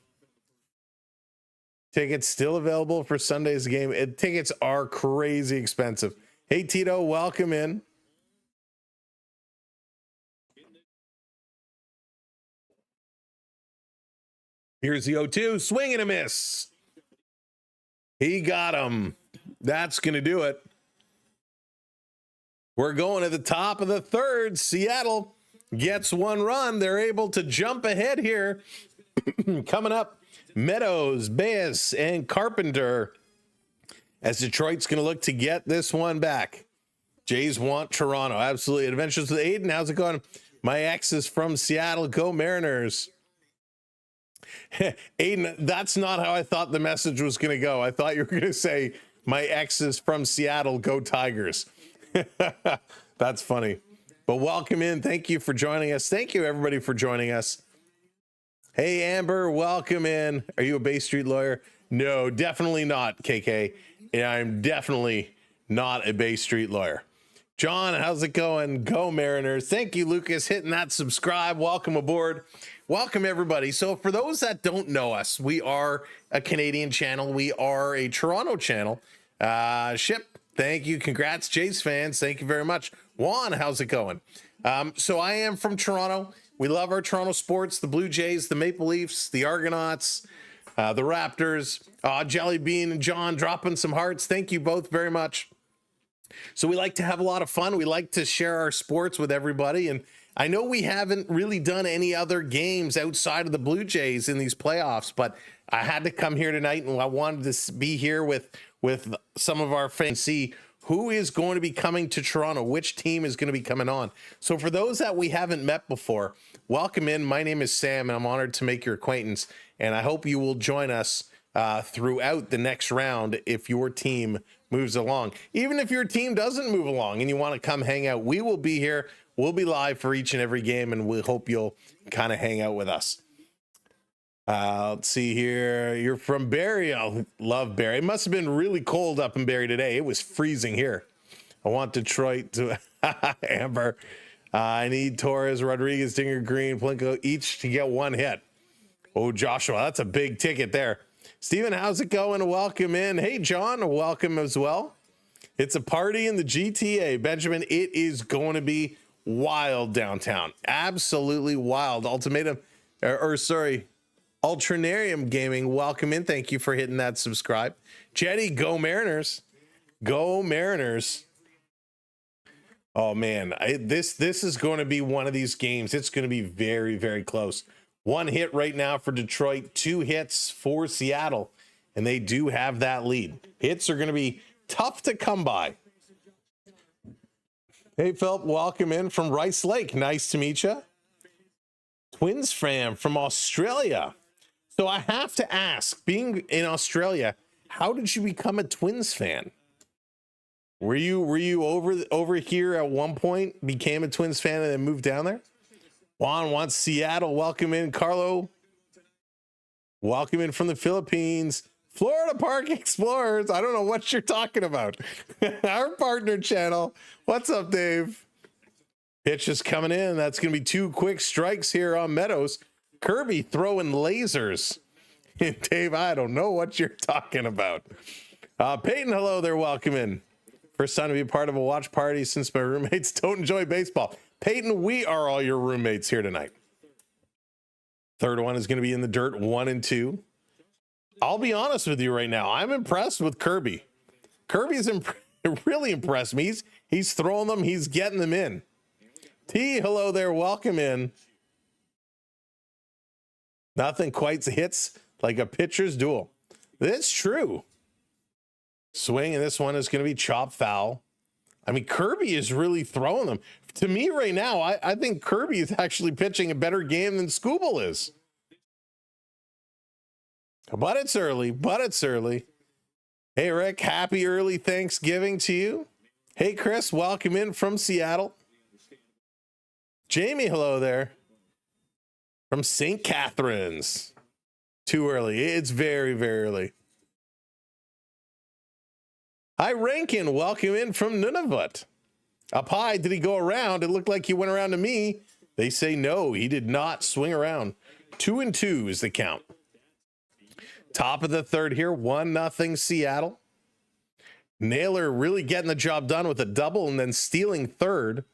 B: Tickets still available for Sunday's game. Tickets are crazy expensive. Hey, Tito, welcome in. Here's the 0-2. Swing and a miss. He got him. That's going to do it. We're going to the top of the third. Seattle gets one run. They're able to jump ahead here. Coming up, Meadows, Baez, and Carpenter. As Detroit's going to look to get this one back. Jays want Toronto. Absolutely. Adventures with Aiden. How's it going? My ex is from Seattle. Go Mariners. Aiden, that's not how I thought the message was going to go. I thought you were going to say, my ex is from Seattle. Go Tigers. That's funny. But welcome in. Thank you for joining us. Thank you, everybody, for joining us. Hey, Amber, welcome in. Are you a Bay Street lawyer? No, definitely not, KK. Yeah, I'm definitely not a Bay Street lawyer. John, how's it going? Go Mariners. Thank you, Lucas, hitting that subscribe. Welcome aboard. Welcome, everybody. So for those that don't know us, we are a Canadian channel. We are a Toronto channel. Ship, thank you. Congrats, Jays fans. Thank you very much. Juan, how's it going? So I am from Toronto. We love our Toronto sports, the Blue Jays, the Maple Leafs, the Argonauts, the Raptors. Jelly Bean and John dropping some hearts. Thank you both very much. So we like to have a lot of fun. We like to share our sports with everybody. And I know we haven't really done any other games outside of the Blue Jays in these playoffs, but I had to come here tonight and I wanted to be here with some of our fans, see who is going to be coming to Toronto, which team is going to be coming on. So for those that we haven't met before, welcome in. My name is Sam, and I'm honored to make your acquaintance. And I hope you will join us throughout the next round if your team moves along. Even if your team doesn't move along and you want to come hang out, we will be here. We'll be live for each and every game, and we hope you'll kind of hang out with us. Let's see here. You're from Barrie. I love Barrie. It must have been really cold up in Barrie today. It was freezing here. I want Detroit to Amber. I need Torres, Rodriguez, Dinger, Green, Plinko each to get one hit. Oh, Joshua, that's a big ticket there. Steven, how's it going? Welcome in. Hey, John, welcome as well. It's a party in the GTA. Benjamin, it is going to be wild downtown. Absolutely wild. Alternarium Gaming, welcome in. Thank you for hitting that subscribe. Jetty, go Mariners. Go Mariners. Oh, man, this is going to be one of these games. It's going to be very, very close. One hit right now for Detroit, 2 hits for Seattle, and they do have that lead. Hits are going to be tough to come by. Hey, Philip, welcome in from Rice Lake. Nice to meet you. Twins fan from Australia. So I have to ask, being in Australia, how did you become a Twins fan? Were you over here at one point, became a Twins fan, and then moved down there? Juan wants Seattle. Welcome in, Carlo. Welcome in from the Philippines. Florida Park Explorers. I don't know what you're talking about. Our partner channel. What's up, Dave? Pitch is coming in. That's going to be 2 quick strikes here on Meadows. Kirby throwing lasers. Dave, I don't know what you're talking about. Peyton, hello there. Welcome in. First time to be a part of a watch party since my roommates don't enjoy baseball. Peyton, we are all your roommates here tonight. Third one is going to be in the dirt, 1 and 2. I'll be honest with you right now. I'm impressed with Kirby. Kirby's really impressed me. He's throwing them. He's getting them in. T, hello there. Welcome in. Nothing quite hits like a pitcher's duel. That's true. Swing, and this one is going to be chop foul. I mean, Kirby is really throwing them. To me right now, I think Kirby is actually pitching a better game than Scooble is. But it's early. Hey, Rick, happy early Thanksgiving to you. Hey, Chris, welcome in from Seattle. Jamie, hello there. From St. Catharines. Too early. It's very, very early. Hi, Rankin. Welcome in from Nunavut. Up high, did he go around? It looked like he went around to me. They say no, he did not swing around. 2 and 2 is the count. Top of the third here, 1-0 Seattle. Naylor really getting the job done with a double and then stealing third.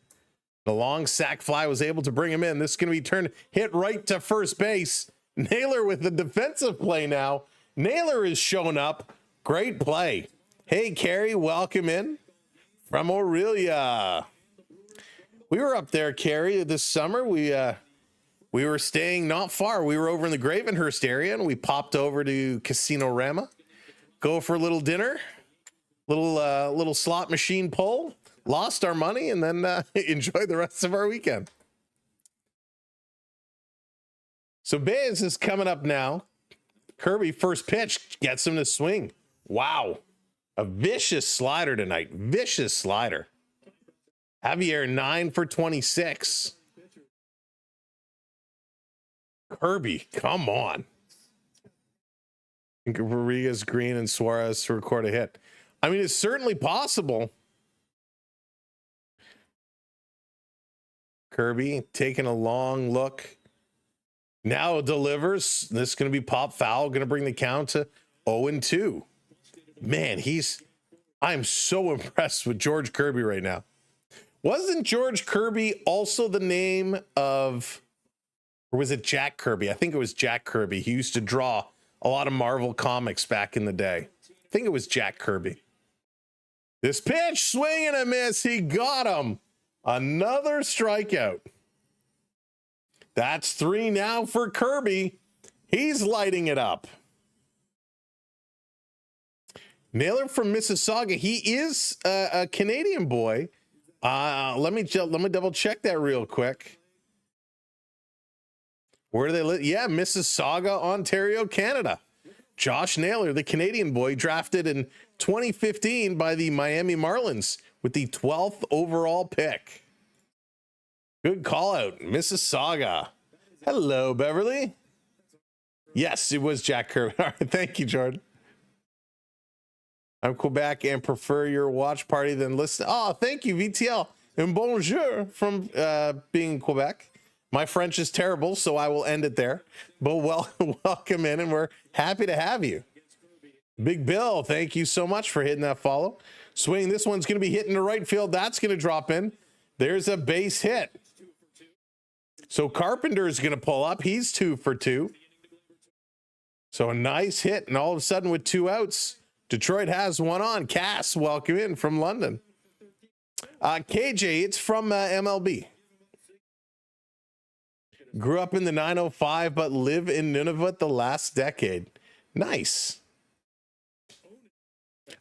B: The long sac fly was able to bring him in. This is going to be hit right to first base. Naylor with the defensive play now. Naylor is showing up. Great play. Hey, Carrie, welcome in from Aurelia. We were up there, Carrie, this summer. We were staying not far. We were over in the Gravenhurst area, and we popped over to Casino Rama, go for a little dinner, little slot machine pull, lost our money, and then enjoy the rest of our weekend. So Baez is coming up now. Kirby, first pitch, gets him to swing. Wow. A vicious slider tonight. Vicious slider. Javier, 9 for 26. Kirby, come on. Rodriguez, Green, and Suarez to record a hit. I mean, it's certainly possible. Kirby taking a long look. Now delivers. This is going to be pop foul. Going to bring the count to 0-2. Man, I'm so impressed with George Kirby right now. Wasn't George Kirby also the name of, or was it Jack Kirby? I think it was Jack Kirby. He used to draw a lot of Marvel comics back in the day. I think it was Jack Kirby. This pitch, swing and a miss. He got him. Another strikeout. That's 3 now for Kirby. He's lighting it up. Naylor from Mississauga. He is a Canadian boy. Let me double check that real quick. Where do they live? Yeah, Mississauga, Ontario, Canada. Josh Naylor, the Canadian boy, drafted in 2015 by the Miami Marlins with the 12th overall pick. Good call out, Mississauga. Hello, Beverly. Yes, it was Jack Kirby. All right, thank you, Jordan. I'm Quebec and prefer your watch party than listen. Oh, thank you, VTL. And bonjour from being Quebec. My French is terrible, so I will end it there. But welcome in, and we're happy to have you. Big Bill, thank you so much for hitting that follow. Swing, this one's going to be hitting the right field. That's going to drop in. There's a base hit. So Carpenter is going to pull up. He's 2 for 2. So a nice hit, and all of a sudden with 2 outs, Detroit has one on. Cass, welcome in from London. KJ, it's from MLB. Grew up in the 905, but live in Nunavut the last decade. Nice.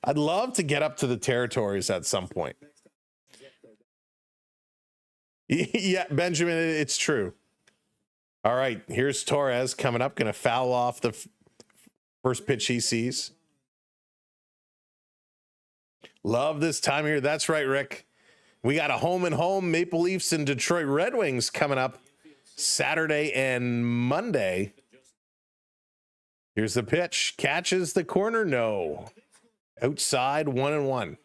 B: I'd love to get up to the territories at some point. Yeah, Benjamin, it's true. All right, here's Torres coming up, going to foul off the first pitch he sees. Love this time here. That's right, Rick. We got a home and home Maple Leafs and Detroit Red Wings coming up Saturday and Monday. Here's the pitch. Catches the corner. No. Outside, 1-1.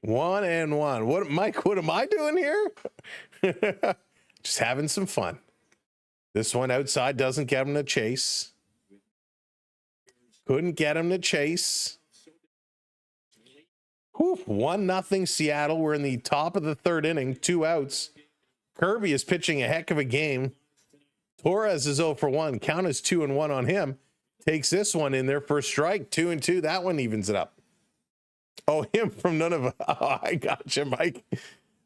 B: One and one. What, Mike, what am I doing here? Just having some fun. This one outside doesn't get him to chase. Couldn't get him to chase. 1-0 Seattle. We're in the top of the 3rd inning. 2 outs. Kirby is pitching a heck of a game. Torres is 0 for 1. Count is 2-1 on him. Takes this one in there for a strike. 2-2. That one evens it up. Oh, him from Nunavut. Oh, I got you, Mike.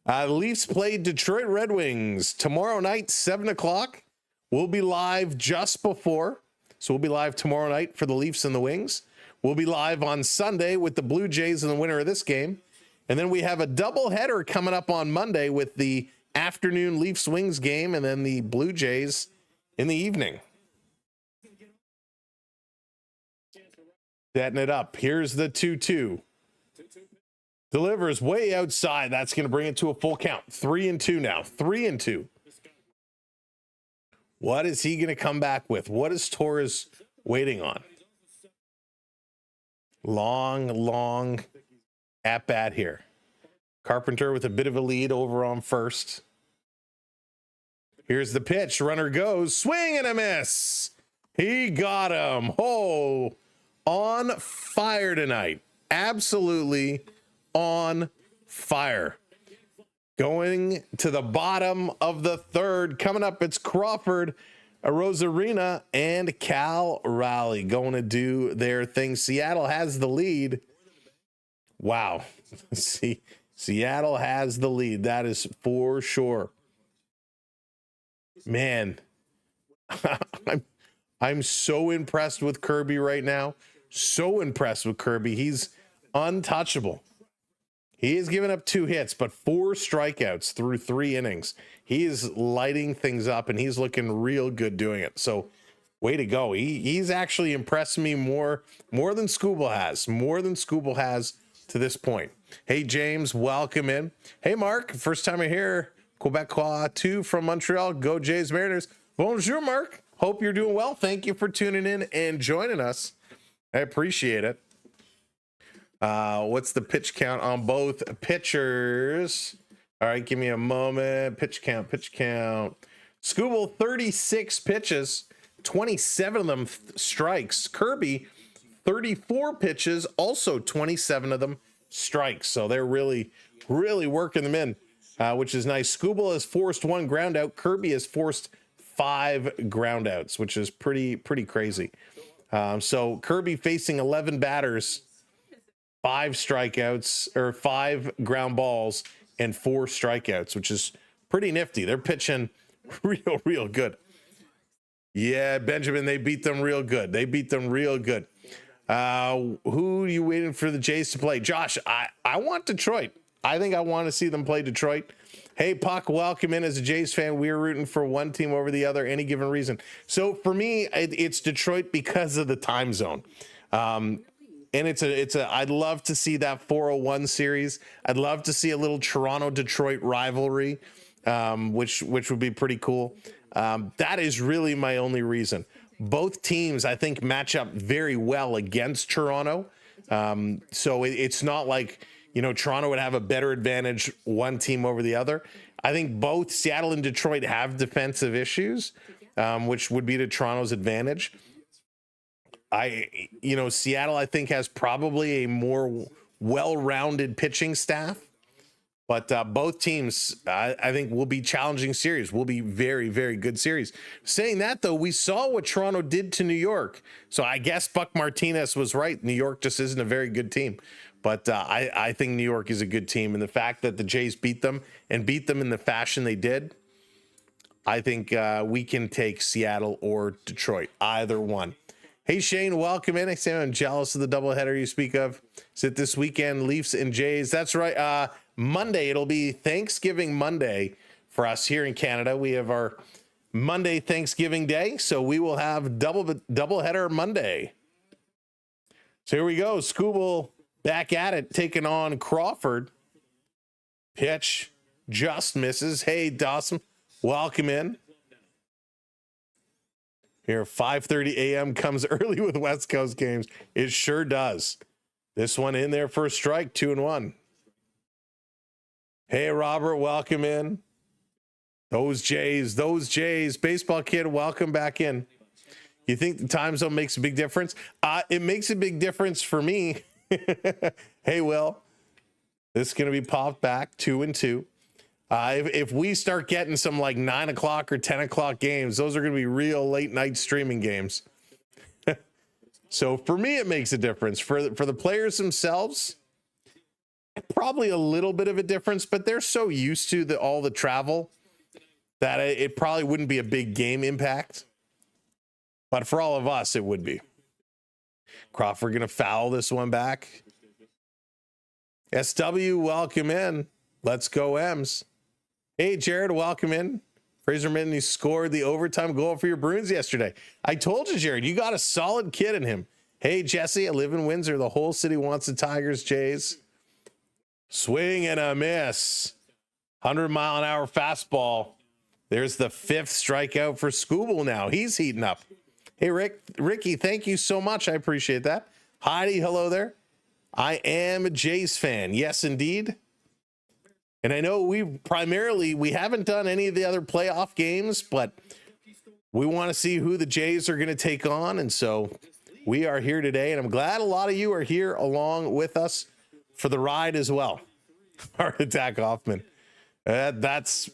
B: Leafs play Detroit Red Wings tomorrow night, 7 o'clock. We'll be live just before. So we'll be live tomorrow night for the Leafs and the Wings. We'll be live on Sunday with the Blue Jays and the winner of this game. And then we have a doubleheader coming up on Monday with the afternoon Leafs Wings game and then the Blue Jays in the evening. Setting it up. Here's the 2-2. Delivers way outside. That's going to bring it to a full count. 3-2 now. 3-2. What is he going to come back with? What is Torres waiting on? Long at bat here. Carpenter with a bit of a lead over on first. Here's the pitch. Runner goes. Swing and a miss. He got him. Oh, on fire tonight. Absolutely on fire. Going to the bottom of the 3rd. Coming up, it's Crawford, Rosarina, and Cal Raleigh going to do their thing. Seattle has the lead. Wow. See, Seattle has the lead. That is for sure. Man, I'm so impressed with Kirby right now. So impressed with Kirby. He's untouchable. He has given up 2 hits, but 4 strikeouts through 3 innings. He is lighting things up, and he's looking real good doing it. So, way to go. He's actually impressed me more than Scooble has. More than Scooble has to this point. Hey, James, welcome in. Hey, Mark, first time I hear Quebecois 2 from Montreal. Go Jays Mariners. Bonjour, Mark. Hope you're doing well. Thank you for tuning in and joining us. I appreciate it. What's the pitch count on both pitchers? All right, give me a moment. Pitch count. Scooble, 36 pitches, 27 of them strikes. Kirby, 34 pitches, also 27 of them strikes. So they're really working them in, which is nice. Scooble has forced 1 ground out. Kirby has forced 5 ground outs, which is pretty crazy. So Kirby facing 11 batters, 5 strikeouts or 5 ground balls and 4 strikeouts, which is pretty nifty. They're pitching real good. Yeah, Benjamin, they beat them real good. Who are you waiting for the Jays to play? Josh, I want Detroit. I think I want to see them play Detroit. Hey, Puck, welcome in. As a Jays fan, we're rooting for one team over the other, any given reason. So for me, it's Detroit because of the time zone. And I'd love to see that 401 series. I'd love to see a little Toronto-Detroit rivalry, which would be pretty cool. That is really my only reason. Both teams, I think, match up very well against Toronto. So it's not like, Toronto would have a better advantage one team over the other. I think both Seattle and Detroit have defensive issues, which would be to Toronto's advantage. Seattle, I think, has probably a more well-rounded pitching staff, but both teams, I think, will be challenging series. Will be very, very good series. Saying that, though, we saw what Toronto did to New York. So I guess Buck Martinez was right. New York just isn't a very good team. But I think New York is a good team. And the fact that the Jays beat them in the fashion they did, I think we can take Seattle or Detroit, either one. Hey, Shane, welcome in. I say I'm jealous of the doubleheader you speak of. Is it this weekend, Leafs and Jays? That's right. Monday, it'll be Thanksgiving Monday for us here in Canada. We have our Monday Thanksgiving Day, so we will have doubleheader Monday. So here we go. Scooble back at it, taking on Crawford. Pitch just misses. Hey, Dawson, welcome in. Here, 5:30 a.m. comes early with West Coast games. It sure does. This one in there for a strike, 2-1. Hey, Robert, welcome in. Those Jays. Baseball kid, welcome back in. You think the time zone makes a big difference? It makes a big difference for me. Hey, Will, this is going to be popped back 2-2. If we start getting some like 9 o'clock or 10 o'clock games, those are going to be real late night streaming games. So for me, it makes a difference. For the players themselves, probably a little bit of a difference, but they're so used to all the travel that it probably wouldn't be a big game impact. But for all of us, it would be. Crawford going to foul this one back. SW, welcome in. Let's go, M's. Hey, Jared, welcome in. Fraser Minton, he scored the overtime goal for your Bruins yesterday. I told you, Jared, you got a solid kid in him. Hey, Jesse, I live in Windsor. The whole city wants the Tigers, Jays. Swing and a miss. 100-mile-an-hour fastball. There's the 5th strikeout for Scooble now. He's heating up. Hey, Ricky, thank you so much. I appreciate that. Heidi, hello there. I am a Jays fan. Yes, indeed. And I know we haven't done any of the other playoff games, but we want to see who the Jays are going to take on. And so we are here today, and I'm glad a lot of you are here along with us for the ride as well. Heart attack Hoffman. That's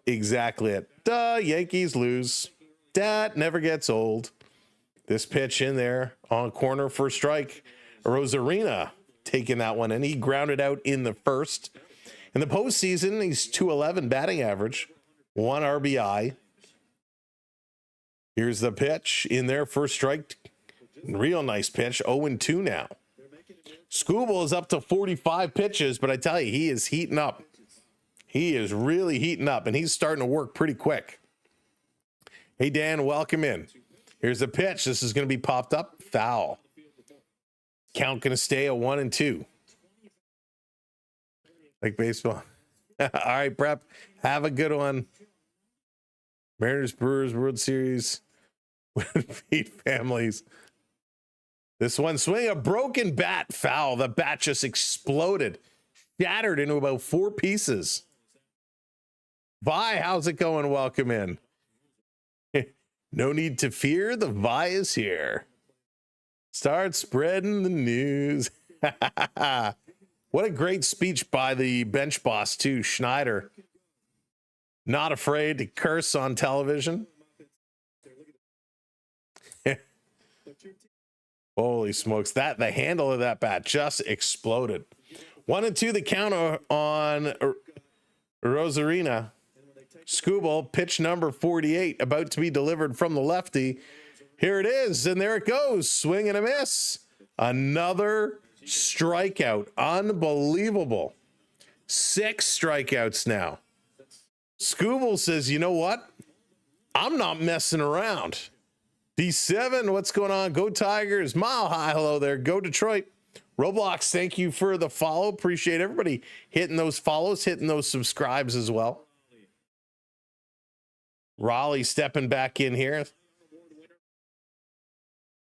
B: exactly it. Yankees lose. That never gets old. This pitch in there on corner for a strike. Rosarina taking that one, and he grounded out in the first. In the postseason, he's 211 batting average, 1 RBI. Here's the pitch in there, first strike. Real nice pitch, 0-2 now. Scooble is up to 45 pitches, but I tell you, he is heating up. He is really heating up, and he's starting to work pretty quick. Hey, Dan, welcome in. Here's the pitch. This is going to be popped up. Foul. Count going to stay at 1-2. Like baseball. All right, Prep. Have a good one. Mariners, Brewers, World Series. Feed families. This one swing, a broken bat, foul. The bat just exploded. Shattered into about 4 pieces. Vi, how's it going? Welcome in. No need to fear. The Vi is here. Start spreading the news. What a great speech by the bench boss, too, Schneider. Not afraid to curse on television. Holy smokes. The handle of that bat just exploded. 1-2 the count on Rosarina. Scooble, pitch number 48, about to be delivered from the lefty. Here it is, and there it goes. Swing and a miss. Another strikeout. Unbelievable. 6 strikeouts now. Scooble says, you know what? I'm not messing around. D7, what's going on? Go Tigers. Mile High, hello there. Go Detroit. Roblox, thank you for the follow. Appreciate everybody hitting those follows, hitting those subscribes as well. Raleigh stepping back in here.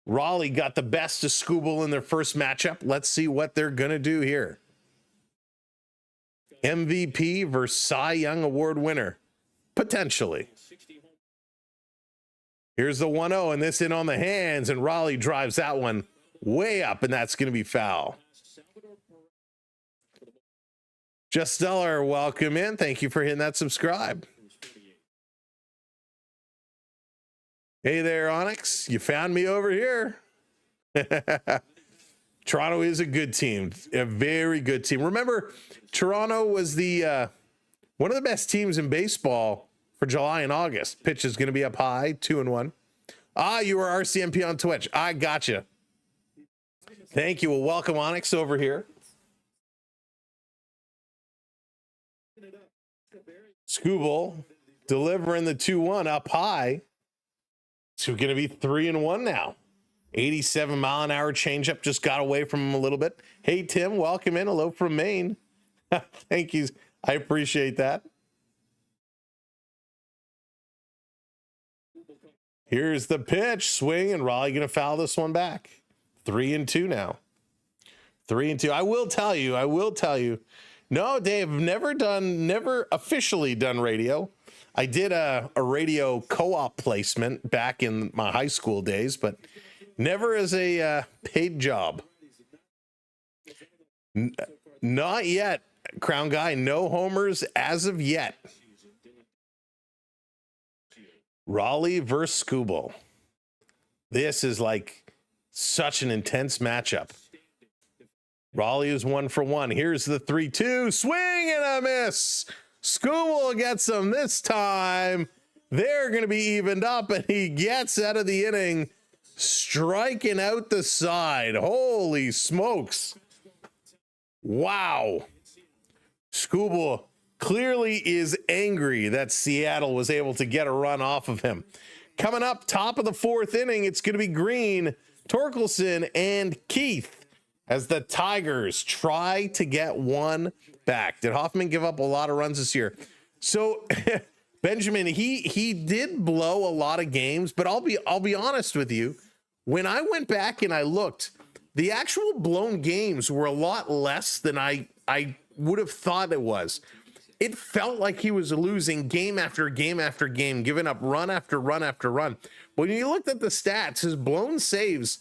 B: Raleigh got the best of Scooble in their first matchup. Let's see what they're going to do here. MVP versus Cy Young Award winner. Potentially. Here's the 1-0, and this in on the hands, and Raleigh drives that one way up, and that's going to be foul. Just Stellar, welcome in. Thank you for hitting that subscribe. Hey there, Onyx. You found me over here. Toronto is a good team, a very good team. Remember, Toronto was the one of the best teams in baseball for July and August. Pitch is going to be up high, 2-1. Ah, you were RCMP on Twitch. I gotcha. Thank you. Well, welcome Onyx over here. Scooble delivering the 2-1 up high. So going to be 3-1 now. 87 mile an hour changeup just got away from him a little bit. Hey, Tim, welcome in. Hello from Maine. Thank you. I appreciate that. Here's the pitch. Swing, and Raleigh going to foul this one back. 3-2 now. 3-2. I will tell you. No, Dave, never officially done radio. I did a radio co-op placement back in my high school days, but never as a paid job. Not yet, Crown Guy. No homers as of yet. Raleigh versus Scooble. This is like such an intense matchup. Raleigh is 1-for-1. Here's the 3-2. Swing and a miss. Scooble gets him this time. They're going to be evened up, and he gets out of the inning, striking out the side. Holy smokes. Wow. Scooble clearly is angry that Seattle was able to get a run off of him. Coming up, top of the fourth inning, it's going to be Green, Torkelson, and Keith as the Tigers try to get one back. Did Hoffman give up a lot of runs this year? So Benjamin, he did blow a lot of games, but I'll be honest with you. When I went back and I looked, the actual blown games were a lot less than I would have thought it was. It felt like he was losing game after game after game, giving up run after run after run. When you looked at the stats, his blown saves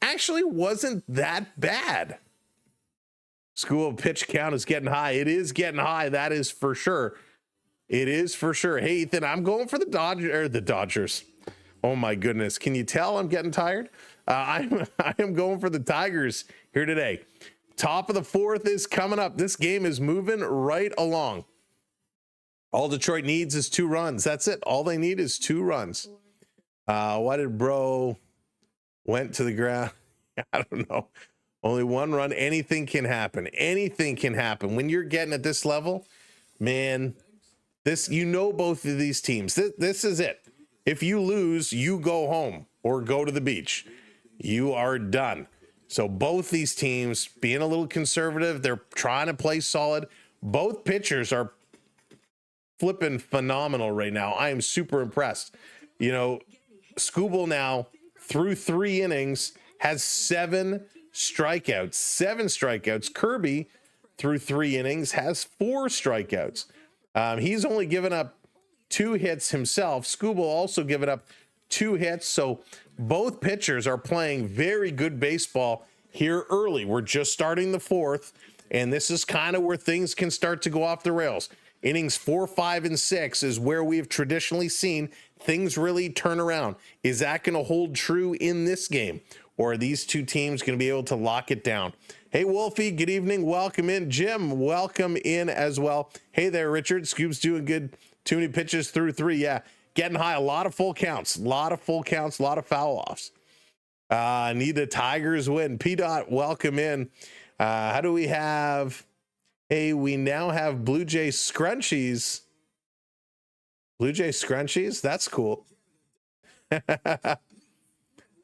B: actually wasn't that bad. School pitch count is getting high. It is getting high. That is for sure. It is for sure. Hey, Ethan, I'm going for the Dodgers. Oh my goodness. Can you tell I'm getting tired? I am going for the Tigers here today. Top of the fourth is coming up. This game is moving right along. All Detroit needs is 2 runs. That's it. All they need is 2 runs. Why did bro went to the ground? I don't know. Only 1 run. Anything can happen. Anything can happen. When you're getting at this level, man, both of these teams. This is it. If you lose, you go home or go to the beach. You are done. So both these teams being a little conservative, they're trying to play solid. Both pitchers are flipping phenomenal right now. I am super impressed. You know, Scooble now through 3 innings has 7 strikeouts. Kirby through 3 innings has 4 strikeouts. He's only given up 2 hits himself. Scooble also given up 2 hits. So both pitchers are playing very good baseball here early. We're just starting the 4th, and this is kind of where things can start to go off the rails. Innings 4, 5, and 6 is where we've traditionally seen things really turn around. Is that going to hold true in this game? Or are these 2 teams going to be able to lock it down? Hey, Wolfie, good evening. Welcome in. Jim, welcome in as well. Hey there, Richard. Scoop's doing good. Too many pitches through 3. Yeah, getting high. A lot of full counts. A lot of foul offs. Need the Tigers win. P-Dot, welcome in. How do we have... Hey, we now have Blue Jay scrunchies. Blue Jay scrunchies? That's cool.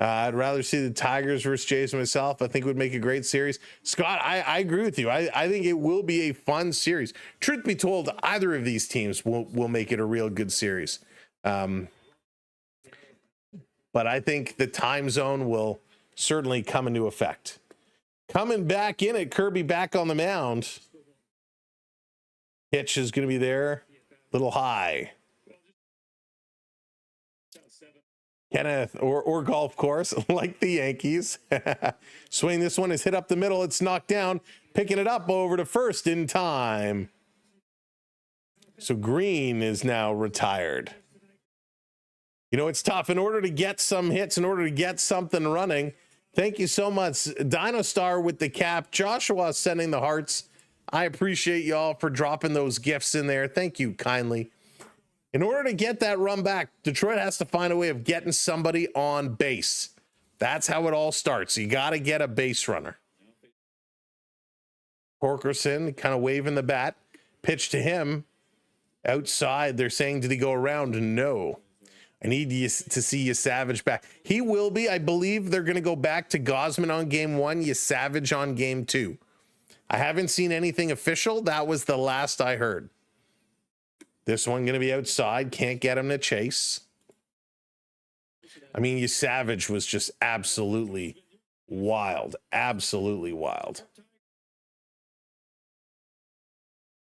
B: I'd rather see the Tigers versus Jays myself. I think it would make a great series. Scott, I agree with you. I think it will be a fun series. Truth be told, either of these teams will make it a real good series. But I think the time zone will certainly come into effect. Coming back in it, Kirby back on the mound. Pitch is going to be there. Little high. Kenneth or golf course, like the Yankees. Swing, this one is hit up the middle. It's knocked down. Picking it up over to first in time. So Green is now retired. You know, it's tough. In order to get some hits, in order to get something running, thank you so much. Dino Star with the cap. Joshua sending the hearts. I appreciate y'all for dropping those gifts in there. Thank you kindly. In order to get that run back, Detroit has to find a way of getting somebody on base. That's how it all starts. You got to get a base runner. Torkelson kind of waving the bat. Pitch to him. Outside, they're saying, did he go around? No. I need to see Savage back. He will be. I believe they're going to go back to Gosman on game 1, Savage on game 2. I haven't seen anything official. That was the last I heard. This one going to be outside. Can't get him to chase. I mean, Savage was just absolutely wild. Absolutely wild.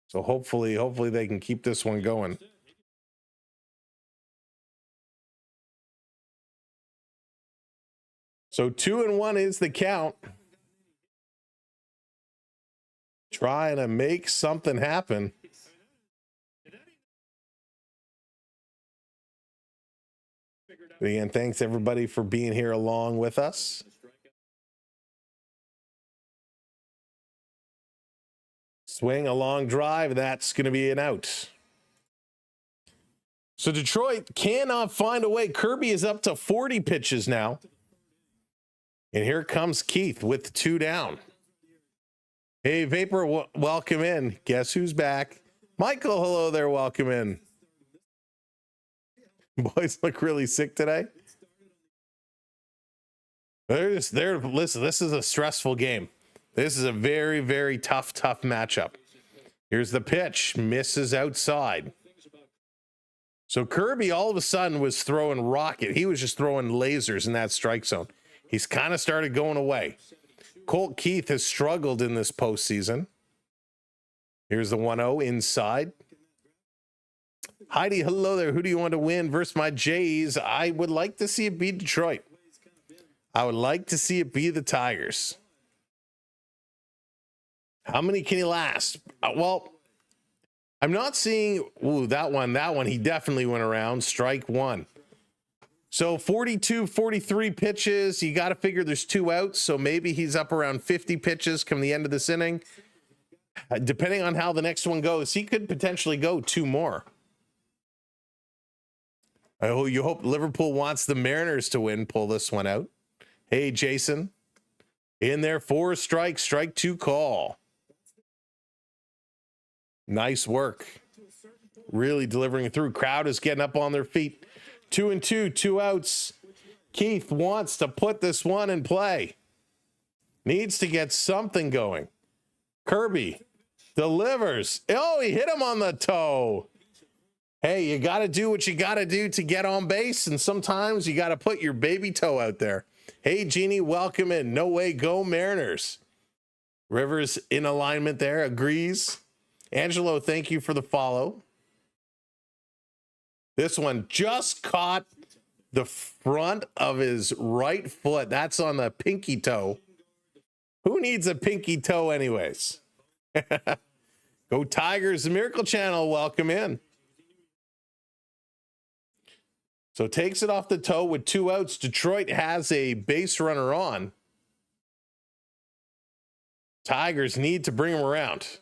B: So hopefully they can keep this one going. So 2-1 is the count. Trying to make something happen. But again, thanks everybody for being here along with us. Swing, a long drive. That's going to be an out. So Detroit cannot find a way. Kirby is up to 40 pitches now. And here comes Keith with 2 down. Hey, Vapor, welcome in. Guess who's back? Michael, hello there. Welcome in. Boys look really sick today. Listen, this is a stressful game. This is a very, very tough matchup. Here's the pitch. Misses outside. So Kirby all of a sudden was throwing rocket. He was just throwing lasers in that strike zone. He's kind of started going away. Colt Keith has struggled in this postseason. Here's the 1-0 inside. Heidi, hello there. Who do you want to win versus my Jays? I would like to see it be Detroit. I would like to see it be the Tigers. How many can he last? Well, I'm not seeing. Ooh, that one. He definitely went around. Strike 1. So 42, 43 pitches. You got to figure there's 2 outs. So maybe he's up around 50 pitches come the end of this inning. Depending on how the next one goes, he could potentially go 2 more. You hope Liverpool wants the Mariners to win. Pull this one out. Hey, Jason. In there, 4 strikes, strike 2 call. Nice work. Really delivering it through. Crowd is getting up on their feet. 2-2, 2 outs. Keith wants to put this one in play. Needs to get something going. Kirby delivers. Oh, he hit him on the toe. Hey, you got to do what you got to do to get on base, and sometimes you got to put your baby toe out there. Hey, Jeannie, welcome in. No way, go Mariners. Rivers in alignment there, agrees. Angelo, thank you for the follow. This one just caught the front of his right foot. That's on the pinky toe. Who needs a pinky toe anyways? Go Tigers, the Miracle Channel, welcome in. So takes it off the toe with 2 outs. Detroit has a base runner on. Tigers need to bring him around.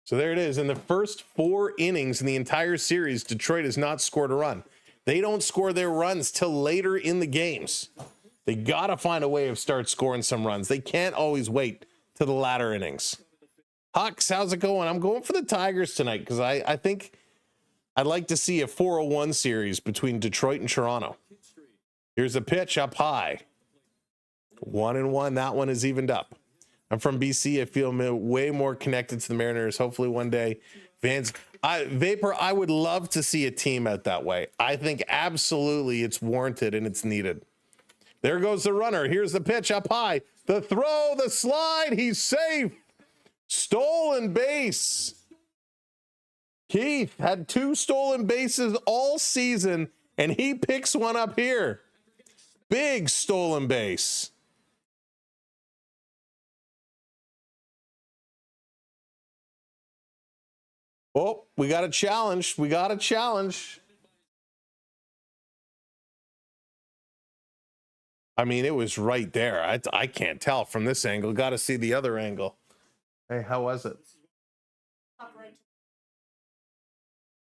B: So there it is. In the first 4 innings in the entire series, Detroit has not scored a run. They don't score their runs till later in the games. They got to find a way of start scoring some runs. They can't always wait to the latter innings. Hux, how's it going? I'm going for the Tigers tonight because I think I'd like to see a 401 series between Detroit and Toronto. Here's a pitch up high. 1-1. That one is evened up. I'm from BC. I feel way more connected to the Mariners. Hopefully one day, fans. Vapor, I would love to see a team out that way. I think absolutely it's warranted and it's needed. There goes the runner. Here's the pitch up high. The throw, the slide. He's safe. Stolen base. Keith had 2 stolen bases all season, and he picks one up here. Big stolen base. Oh, we got a challenge. We got a challenge. I mean, it was right there. I can't tell from this angle. Got to see the other angle. Hey, how was it?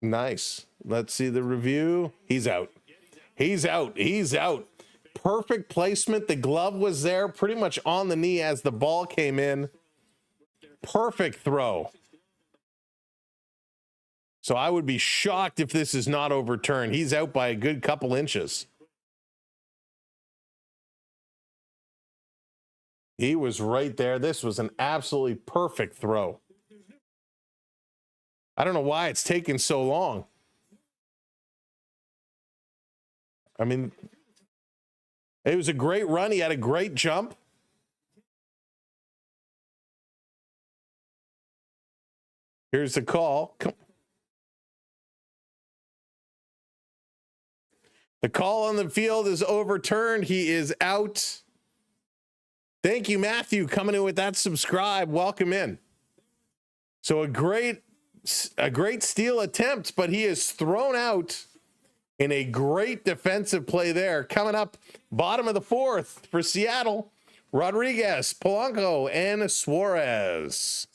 B: Nice. Let's see the review. He's out. He's out. He's out. Perfect placement. The glove was there pretty much on the knee as the ball came in. Perfect throw. So I would be shocked if this is not overturned. He's out by a good couple inches. He was right there. This was an absolutely perfect throw. I don't know why it's taken so long. I mean, it was a great run. He had a great jump. Here's the call. The call on the field is overturned. He is out. Thank you, Matthew, coming in with that subscribe. Welcome in. So a great steal attempt, but he is thrown out in a great defensive play there. Coming up, bottom of the 4th for Seattle, Rodriguez, Polanco, and Suarez.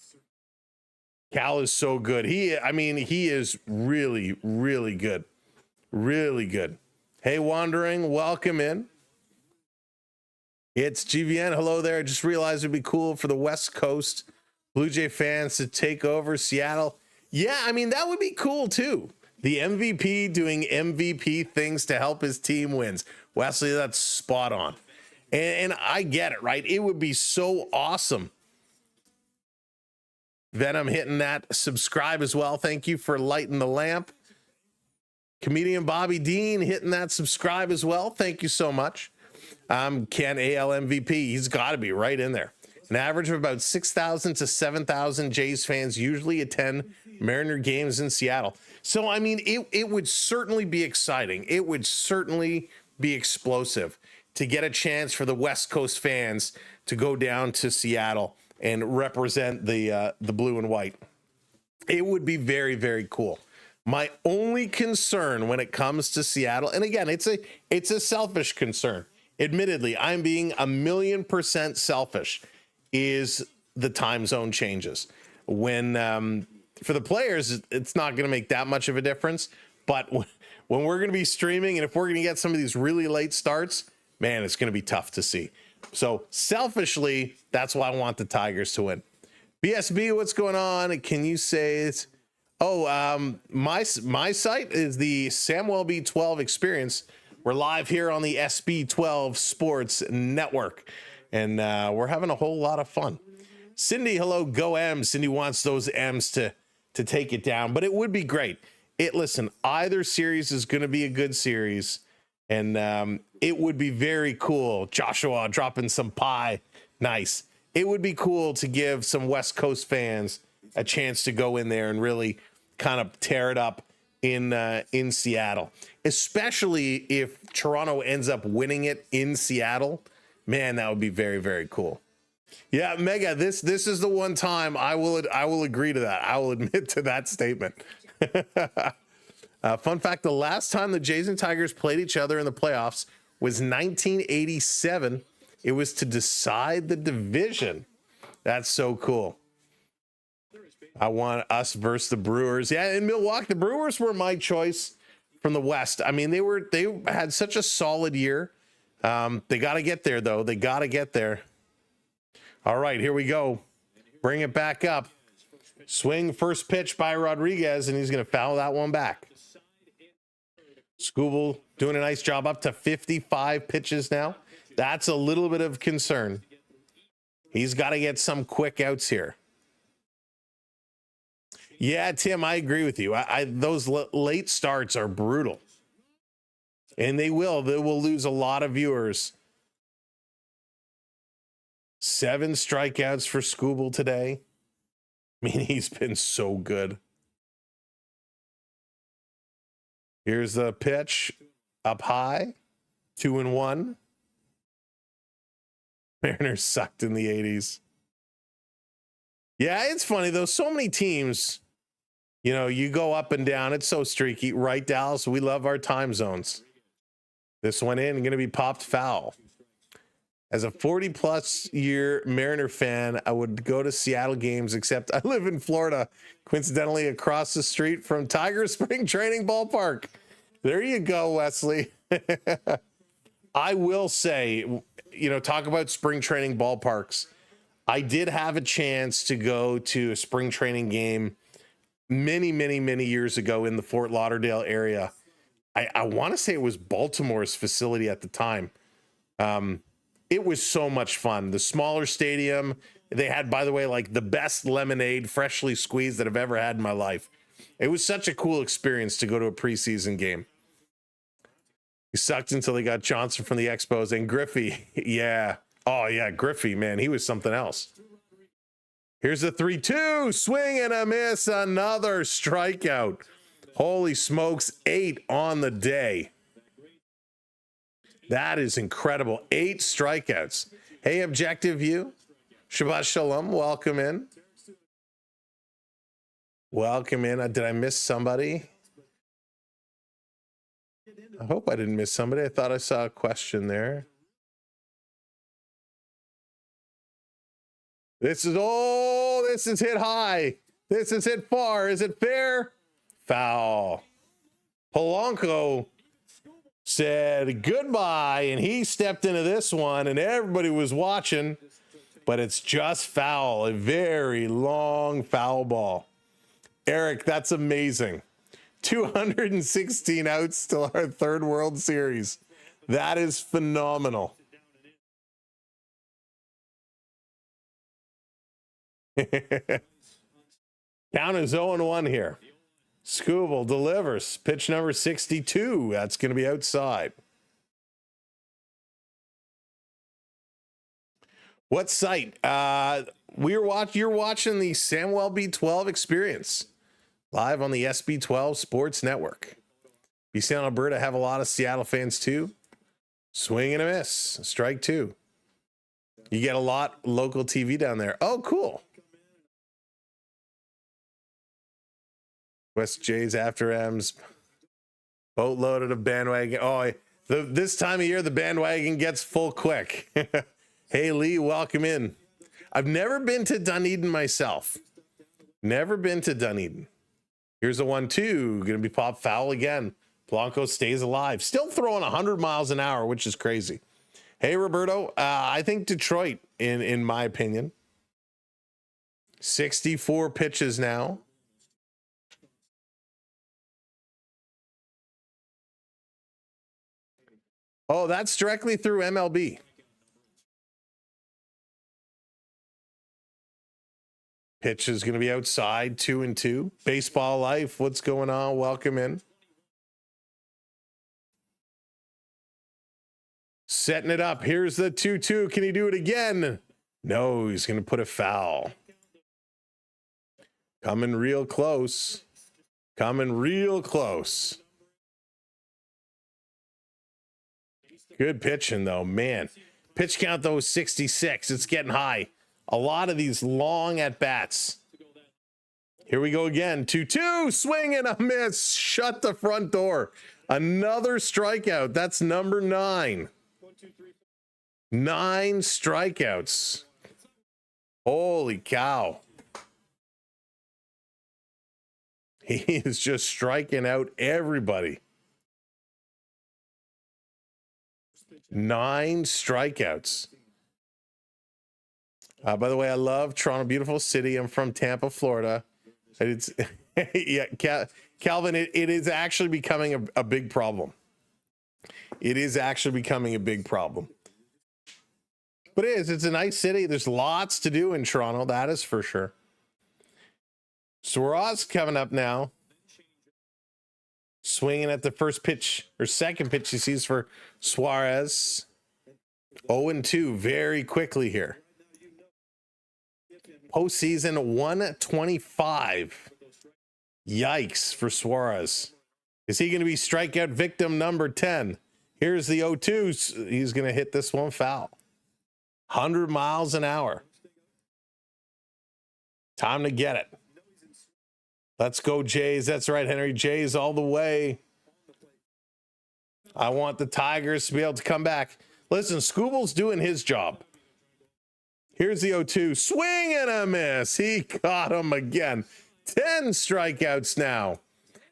B: Cal is so good. He is really, really good. Really good. Hey, Wandering, welcome in. It's GVN. Hello there. Just realized it'd be cool for the West Coast Blue Jay fans to take over Seattle. Yeah, I mean, that would be cool too. The MVP doing MVP things to help his team wins. Wesley, that's spot on. And I get it, right? It would be so awesome. Venom hitting that subscribe as well. Thank you for lighting the lamp. Comedian Bobby Dean hitting that subscribe as well. Thank you so much. Ken AL MVP. He's got to be right in there. An average of about 6,000 to 7,000 Jays fans usually attend Mariner games in Seattle. So, I mean, it would certainly be exciting. It would certainly be explosive to get a chance for the West Coast fans to go down to Seattle and represent the blue and white. It would be very, very cool. My only concern when it comes to Seattle, and again, it's a selfish concern. Admittedly, I'm being 1,000,000% selfish, is the time zone changes. When for the players, it's not going to make that much of a difference. But when we're going to be streaming, and if we're going to get some of these really late starts, man, it's going to be tough to see. So selfishly, that's why I want the Tigers to win. BSB, what's going on? Can you say it's... Oh, my site is the SamWellB 12 Experience. We're live here on the SB12 Sports Network, and we're having a whole lot of fun. Cindy, hello, go M's. Cindy wants those M's to take it down, but it would be great. Listen, either series is going to be a good series, and it would be very cool. Joshua dropping some pie, nice. It would be cool to give some West Coast fans a chance to go in there and really kind of tear it up in Seattle, especially if Toronto ends up winning it in Seattle. Man, that would be very, very cool. Yeah, Mega, this is the one time I will agree to that. I will admit to that statement. Fun fact, the last time the Jays and Tigers played each other in the playoffs was 1987. It was to decide the division. That's so cool. I want us versus the Brewers. Yeah, in Milwaukee, the Brewers were my choice from the West. I mean, they had such a solid year. They got to get there, though. They got to get there. All right, here we go. Bring it back up. Swing, first pitch by Rodriguez, and he's going to foul that one back. Skubal doing a nice job, up to 55 pitches now. That's a little bit of concern. He's got to get some quick outs here. Yeah, Tim, I agree with you. Those late starts are brutal. And they will lose a lot of viewers. 7 strikeouts for Skubal today. I mean, he's been so good. Here's the pitch up high, 2-1. Mariners sucked in the 80s. Yeah, it's funny though. So many teams, you know, you go up and down. It's so streaky, right, Dallas? We love our time zones. This one in, going to be popped foul. As a 40-plus year Mariner fan, I would go to Seattle games, except I live in Florida, coincidentally across the street from Tiger Spring Training Ballpark. There you go, Wesley. I will say, you know, talk about spring training ballparks. I did have a chance to go to a spring training game many, many, many years ago in the Fort Lauderdale area. I want to say it was Baltimore's facility at the time. It was so much fun. The smaller stadium, they had, by the way, like the best lemonade, freshly squeezed, that I've ever had in my life. It was such a cool experience to go to a preseason game. He sucked until he got Johnson from the Expos, and Griffey. Yeah. Oh, yeah. Griffey, man, he was something else. Here's a 3-2 swing and a miss. Another strikeout. Holy smokes. 8 on the day. That is incredible. 8 strikeouts. Hey, Objective View. Shabbat Shalom. Welcome in. Welcome in. Did I miss somebody? I hope I didn't miss somebody. I thought I saw a question there. This is hit high. This is hit far. Is it fair? Foul. Polanco said goodbye, and he stepped into this one, and everybody was watching, but it's just foul. A very long foul ball. Eric, that's amazing. 216 outs till our 3rd World Series. That is phenomenal. Count is 0-1 here. Skubal delivers. Pitch number 62. That's going to be outside. What site? You're watching the Samuel B12 experience live on the SB12 Sports Network. BC and Alberta have a lot of Seattle fans too. Swing and a miss. Strike 2. You get a lot local TV down there. Oh, cool. West Jays after M's. Boatloaded of bandwagon. Oh, this time of year, the bandwagon gets full quick. Hey, Lee, welcome in. I've never been to Dunedin myself. Never been to Dunedin. Here's a 1-2. Going to be popped foul again. Blanco stays alive. Still throwing 100 miles an hour, which is crazy. Hey, Roberto. I think Detroit, in my opinion. 64 pitches now. Oh, that's directly through MLB. Pitch is going to be outside, 2-2. Baseball life, what's going on? Welcome in. Setting it up. Here's the 2-2. Can he do it again? No, he's going to put a foul. Coming real close. Coming real close. Good pitching, though, man. Pitch count, though, is 66. It's getting high. A lot of these long at-bats. Here we go again. 2-2. Swing and a miss. Shut the front door. Another strikeout. That's number 9. 9 strikeouts. Holy cow. He is just striking out everybody. 9 strikeouts. By the way, I love Toronto, beautiful city. I'm from Tampa, Florida. It's yeah, Calvin, it is actually becoming a big problem. It is actually becoming a big problem. But it is. It's a nice city. There's lots to do in Toronto. That is for sure. Suarez coming up now. Swinging at the first pitch or second pitch he sees for Suarez. 0-2 very quickly here. Postseason 125. Yikes for Suarez. Is he going to be strikeout victim number 10? Here's the 0-2. He's going to hit this one foul. 100 miles an hour. Time to get it. Let's go, Jays. That's right, Henry. Jays all the way. I want the Tigers to be able to come back. Listen, Scooble's doing his job. Here's the 0-2. Swing and a miss. He caught him again. 10 strikeouts now.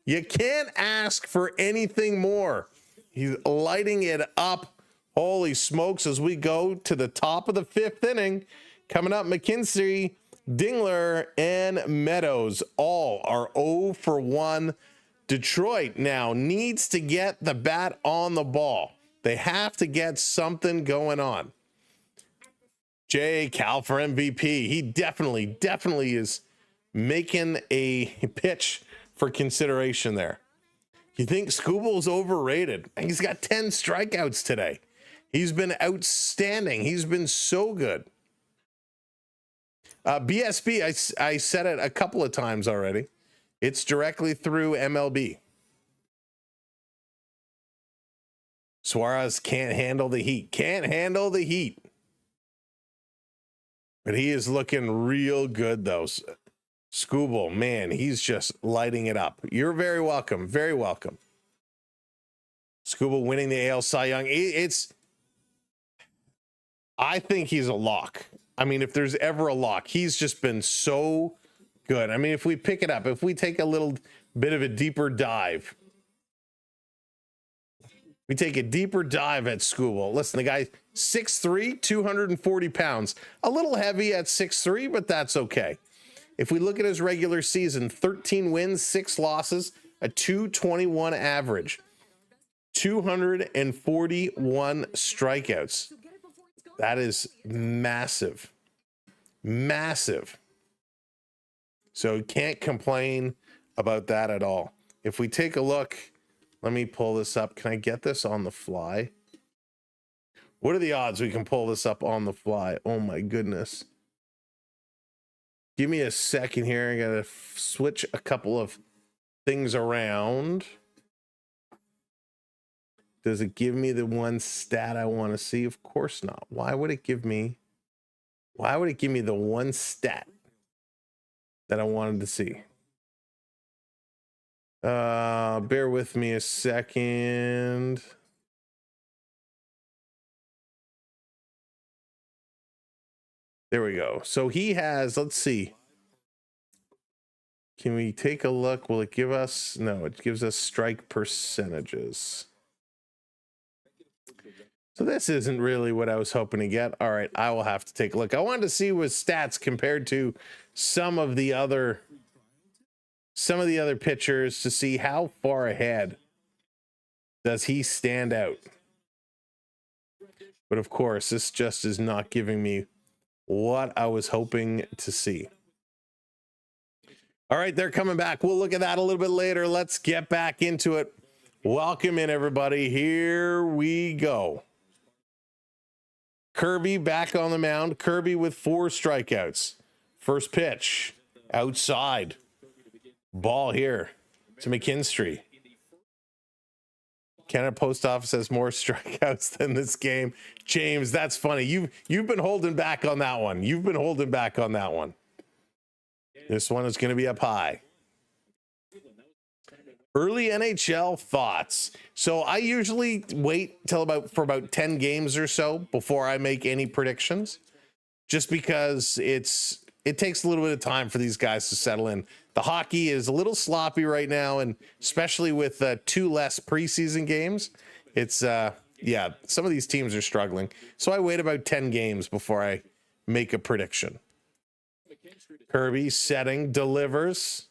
B: You can't ask for anything more. He's lighting it up. Holy smokes, as we go to the top of the 5th inning. Coming up, McKinstry, Dingler, and Meadows all are 0 for 1. Detroit now needs to get the bat on the ball. They have to get something going on. Cal for MVP. He definitely is making a pitch for consideration there. You think Scooble's overrated? He's got 10 strikeouts today. He's been outstanding. He's been so good. BSB, I said it a couple of times already. It's directly through MLB. Suarez can't handle the heat. Can't handle the heat. But he is looking real good, though. Scooble, man, he's just lighting it up. You're very welcome. Very welcome. Scooble winning the AL Cy Young. I think he's a lock. I mean, if there's ever a lock, he's just been so good. I mean, if we pick it up, if we take a little bit of a deeper dive, we take a deeper dive at Scooble. Listen, the guy 6'3", 240 pounds, a little heavy at 6'3", but that's okay. If we look at his regular season, 13 wins, 6 losses, a 221 average, 241 strikeouts. That is massive. Massive. So can't complain about that at all. If we take a look, let me pull this up. Can I get this on the fly? What are the odds we can pull this up on the fly? Oh my goodness. Give me a second here. I gotta switch a couple of things around. Does it give me the one stat I want to see? Of course not. Why would it give me the one stat that I wanted to see? Bear with me a second. There we go. So he has, let's see. Can we take a look? Will it give us? No, it gives us strike percentages. So this isn't really what I was hoping to get. All right, I will have to take a look. I wanted to see what stats compared to some of the other pitchers to see how far ahead does he stand out. But of course, this just is not giving me what I was hoping to see. All right, they're coming back. We'll look at that a little bit later. Let's get back into it. Welcome in, everybody. Here we go. Kirby back on the mound. Kirby with 4 strikeouts. First pitch, outside. Ball here to McKinstry. Canada Post Office has more strikeouts than this game. James, that's funny. You've been holding back on that one. You've been holding back on that one. This one is going to be up high. Early NHL thoughts. So I usually wait till for about 10 games or so before I make any predictions, just because it takes a little bit of time for these guys to settle in. The hockey is a little sloppy right now, and especially with 2 less preseason games, it's yeah, some of these teams are struggling. So I wait about 10 games before I make a prediction. Kirby setting, delivers.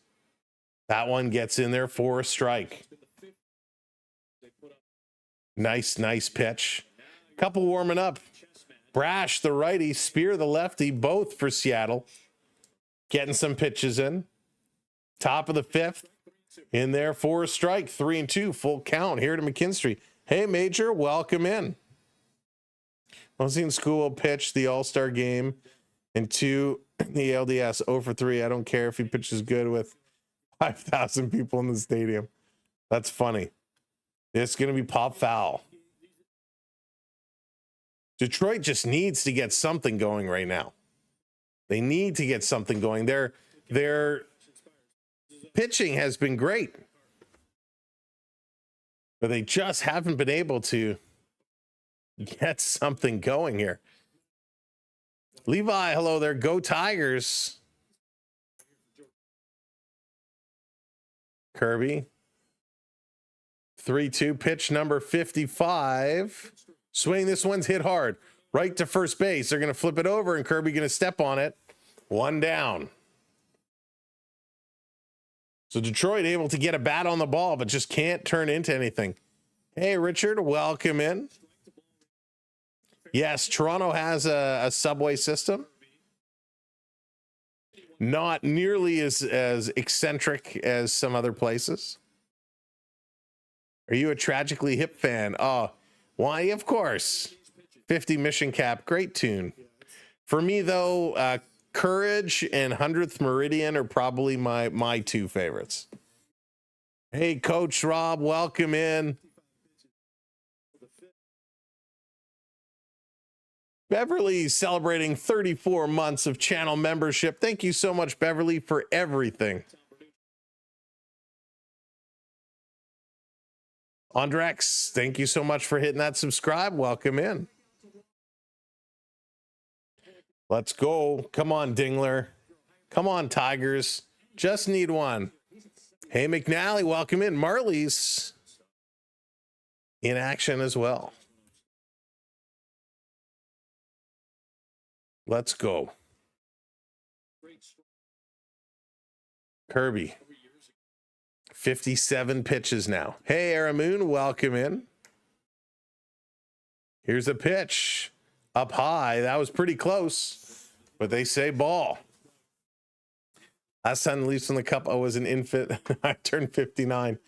B: That one gets in there for a strike. Nice pitch. Couple warming up. Brash, the righty, Spear, the lefty, both for Seattle. Getting some pitches in. Top of the fifth. In there for a strike. 3-2, full count here to McKinstry. Hey, Major, welcome in. Mostly in school pitch the All-Star game. And 2, the ALDS 0 for 3. I don't care if he pitches good with 5,000 people in the stadium. That's funny. It's going to be pop foul. Detroit just needs to get something going right now. They need to get something going. Their pitching has been great, but they just haven't been able to get something going here. Levi, hello there. Go Tigers. Kirby. 3-2, pitch number 55. Swing, this one's hit hard. Right to first base. They're going to flip it over, and Kirby going to step on it. One down. So Detroit able to get a bat on the ball, but just can't turn into anything. Hey, Richard, welcome in. Yes, Toronto has a subway system. Not nearly as eccentric as some other places. Are you a Tragically Hip fan? Oh, why, of course. 50 Mission Cap, great tune. For me, though, Courage and 100th Meridian are probably my two favorites. Hey, Coach Rob, welcome in. Beverly celebrating 34 months of channel membership. Thank you so much, Beverly, for everything. Andrex, thank you so much for hitting that subscribe. Welcome in. Let's go. Come on, Dingler. Come on, Tigers. Just need one. Hey, McNally, welcome in. Marley's in action as well. Let's go. Kirby. 57 pitches now. Hey, Aramoon, welcome in. Here's a pitch. Up high. That was pretty close, but they say ball. Last time the Leafs in the Cup, I was an infant. I turned 59.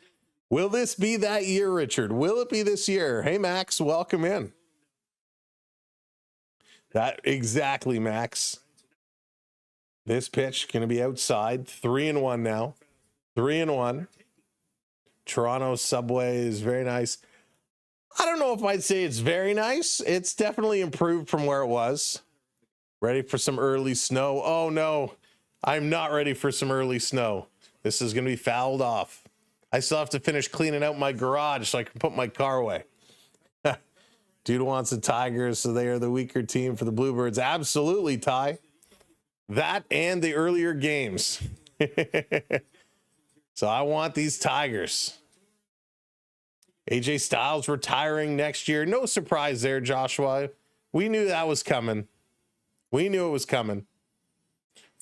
B: Will this be that year, Richard? Will it be this year? Hey, Max, welcome in. That exactly, Max. This pitch going to be outside. 3-1 now. 3-1. Toronto subway is very nice. I don't know if I'd say it's very nice. It's definitely improved from where it was. Ready for some early snow? Oh, no. I'm not ready for some early snow. This is going to be fouled off. I still have to finish cleaning out my garage so I can put my car away. Dude wants the Tigers, so they are the weaker team for the Bluebirds. Absolutely, Ty. That and the earlier games. So I want these Tigers. AJ Styles retiring next year. No surprise there, Joshua. We knew that was coming. We knew it was coming.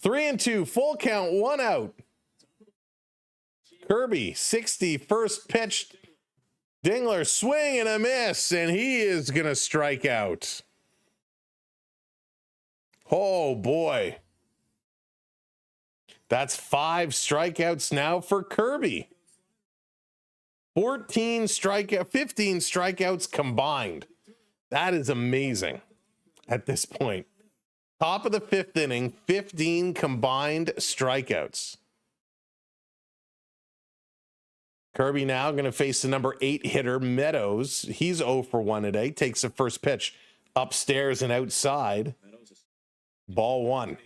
B: 3-2, full count, 1 out. Kirby, 60, first pitch. Dingler, swing and a miss, and he is going to strike out. Oh, boy. That's 5 strikeouts now for Kirby. 15 strikeouts combined. That is amazing at this point. Top of the 5th inning, 15 combined strikeouts. Kirby now going to face the number 8 hitter, Meadows. He's 0 for 1 today. Takes the first pitch upstairs and outside. Ball 1.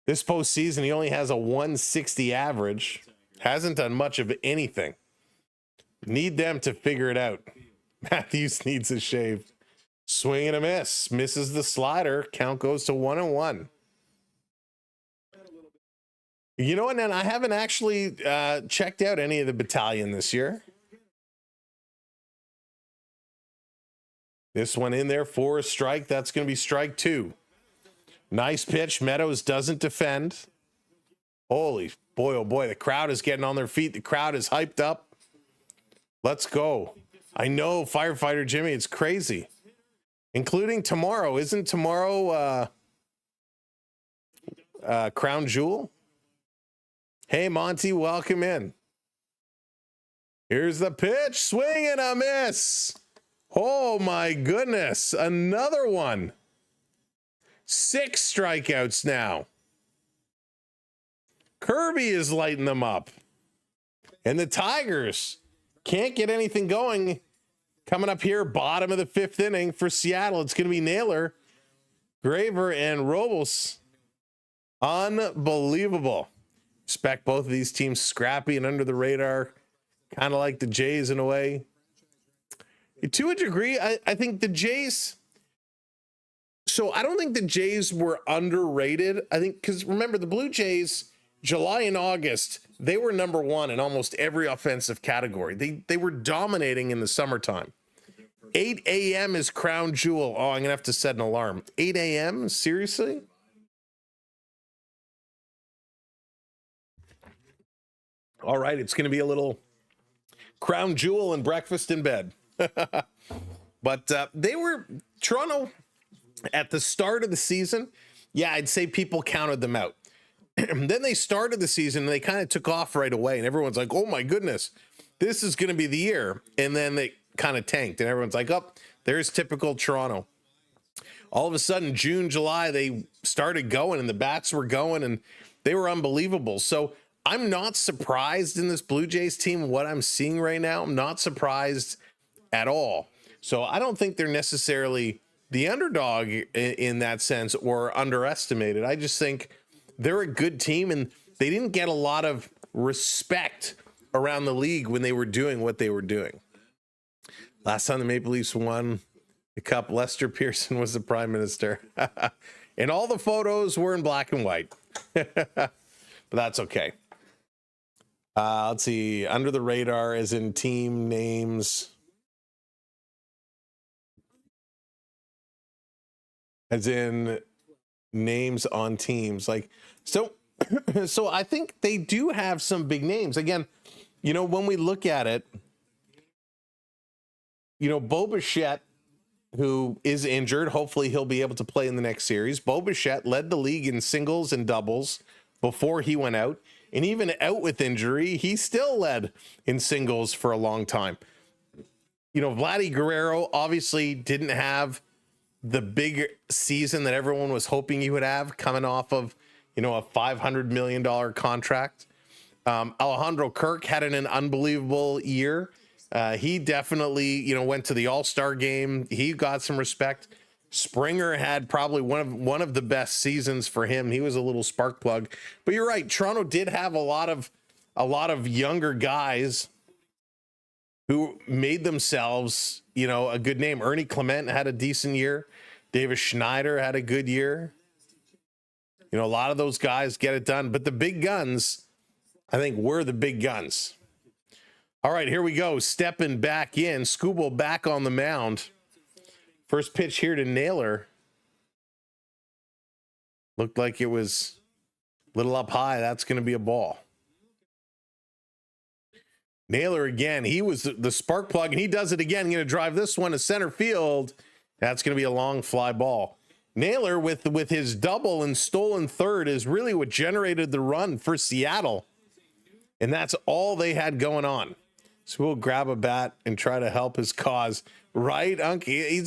B: This postseason, he only has a 160 average. Hasn't done much of anything. Need them to figure it out. Matthews needs a shave. Swing and a miss. Misses the slider. Count goes to 1-1. You know what, and I haven't actually checked out any of the battalion this year. This one in there for a strike. That's going to be strike 2. Nice pitch. Meadows doesn't defend. Holy boy, oh boy, the crowd is getting on their feet. The crowd is hyped up. Let's go. I know, Firefighter Jimmy, it's crazy. Including tomorrow. Isn't tomorrow Crown Jewel? Hey, Monty, welcome in. Here's the pitch. Swing and a miss. Oh, my goodness. Another one. 6 strikeouts now. Kirby is lighting them up. And the Tigers can't get anything going. Coming up here, bottom of the 5th inning for Seattle. It's going to be Naylor, Graver, and Robles. Unbelievable. Expect both of these teams scrappy and under the radar, kind of like the Jays in a way. To a degree, I think the Jays. So I don't think the Jays were underrated. I think because remember the Blue Jays, July and August, they were number 1 in almost every offensive category. They were dominating in the summertime. 8 a.m. is Crown Jewel. Oh, I'm gonna have to set an alarm. 8 a.m. Seriously? All right, it's gonna be a little Crown Jewel and breakfast in bed. But they were Toronto at the start of the season. Yeah, I'd say people counted them out. Then they started the season and they kind of took off right away. And everyone's like, oh my goodness, this is going to be the year. And then they kind of tanked and everyone's like, oh, there's typical Toronto. All of a sudden, June, July, they started going and the bats were going and they were unbelievable. So I'm not surprised in this Blue Jays team, what I'm seeing right now. I'm not surprised at all. So I don't think they're necessarily the underdog in that sense or underestimated. I just think they're a good team and they didn't get a lot of respect around the league when they were doing what they were doing. Last time the Maple Leafs won the Cup, Lester Pearson was the prime minister. And all the photos were in black and white. But that's okay. Let's see. Under the radar as in team names. As in names on teams. Like, so I think they do have some big names. Again, you know, when we look at it, you know, Bo Bichette, who is injured, hopefully he'll be able to play in the next series. Bo Bichette led the league in singles and doubles before he went out. And even out with injury, he still led in singles for a long time. You know, Vladdy Guerrero obviously didn't have the big season that everyone was hoping he would have coming off of, you know, a $500 million contract. Alejandro Kirk had an unbelievable year. He definitely, you know, went to the All-Star game. He got some respect. Springer had probably one of the best seasons for him. He was a little spark plug. But you're right, Toronto did have a lot of younger guys who made themselves, you know, a good name. Ernie Clement had a decent year. Davis Schneider had a good year. You know, a lot of those guys get it done. But the big guns, I think, were the big guns. All right, here we go. Stepping back in. Skubal back on the mound. First pitch here to Naylor. Looked like it was a little up high. That's going to be a ball. Naylor again. He was the spark plug, and he does it again. Going to drive this one to center field. That's going to be a long fly ball. Naylor with his double and stolen third is really what generated the run for Seattle. And that's all they had going on. So we'll grab a bat and try to help his cause. Right, Unc? He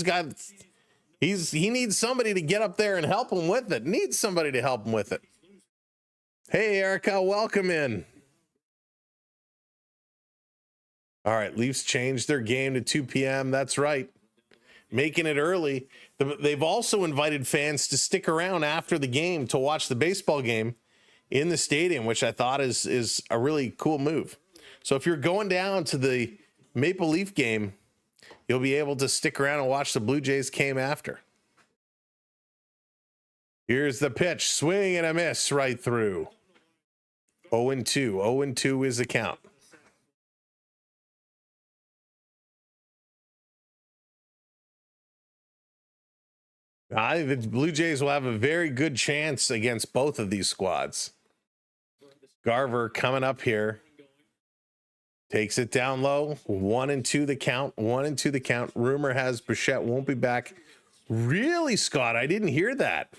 B: needs somebody to get up there and help him with it. Needs somebody to help him with it. Hey, Erica, welcome in. All right, Leafs changed their game to 2 p.m. That's right. Making it early. They've also invited fans to stick around after the game to watch the baseball game in the stadium, which I thought is a really cool move. So if you're going down to the Maple Leaf game, you'll be able to stick around and watch the Blue Jays game after. Here's the pitch. Swing and a miss right through. 0-2. 0-2 is the count. I think the Blue Jays will have a very good chance against both of these squads. Garver coming up here. Takes it down low. 1-2 the count. 1-2 the count. Rumor has Bichette won't be back. Really, Scott? I didn't hear that.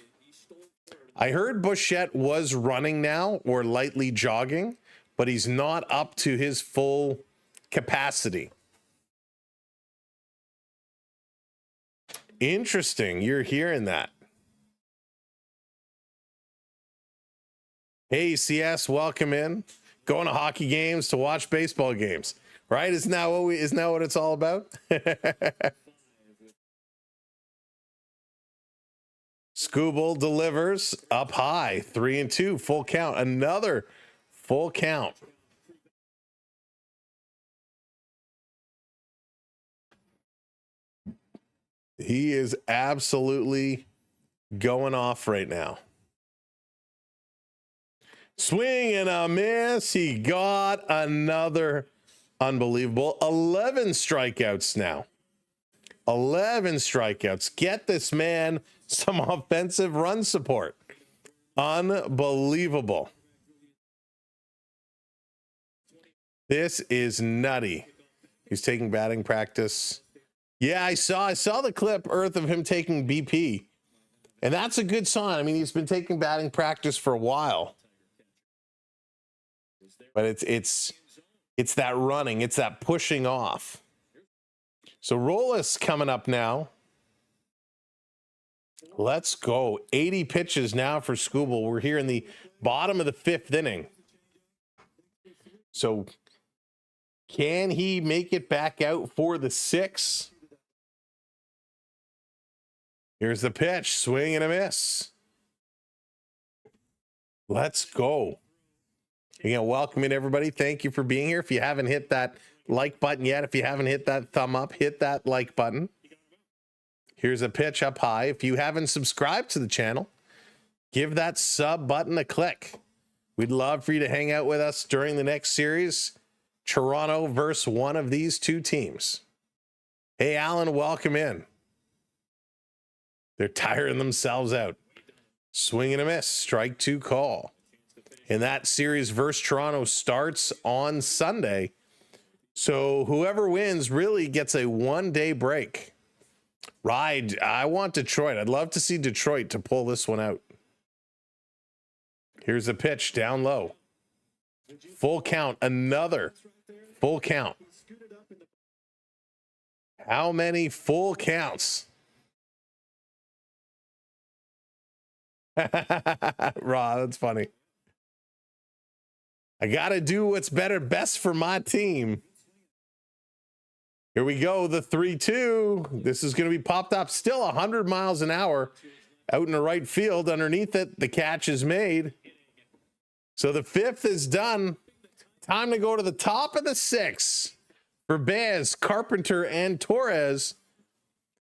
B: I heard Bichette was running now or lightly jogging, but he's not up to his full capacity. Interesting. You're hearing that. Hey, CS, welcome in. Going to hockey games to watch baseball games, right? Isn't that what it's all about? Scooble delivers up high, 3-2, full count. Another full count. He is absolutely going off right now. Swing and a miss. He got another unbelievable 11 strikeouts now. 11 strikeouts. Get this man some offensive run support. Unbelievable. This is nutty. He's taking batting practice. Yeah, I saw the clip, Earth, of him taking BP. And that's a good sign. I mean, he's been taking batting practice for a while. But it's that running, it's that pushing off. So Rollis coming up now. Let's go. 80 pitches now for Scooble. We're here in the bottom of the 5th inning. So can he make it back out for the 6th? Here's the pitch. Swing and a miss. Let's go. Again, welcome in, everybody. Thank you for being here. If you haven't hit that like button yet, if you haven't hit that thumb up, hit that like button. Here's a pitch up high. If you haven't subscribed to the channel, give that sub button a click. We'd love for you to hang out with us during the next series. Toronto versus one of these two teams. Hey, Alan, welcome in. They're tiring themselves out. Swing and a miss. Strike 2 call. And that series versus Toronto starts on Sunday. So whoever wins really gets a 1-day break. Ride. I want Detroit. I'd love to see Detroit to pull this one out. Here's a pitch down low. Full count. Another full count. How many full counts? Raw, that's funny. I got to do what's best for my team. Here we go, the 3-2. This is going to be popped up. Still 100 miles an hour out in the right field. Underneath it, the catch is made. So the 5th is done. Time to go to the top of the 6th for Baez, Carpenter, and Torres.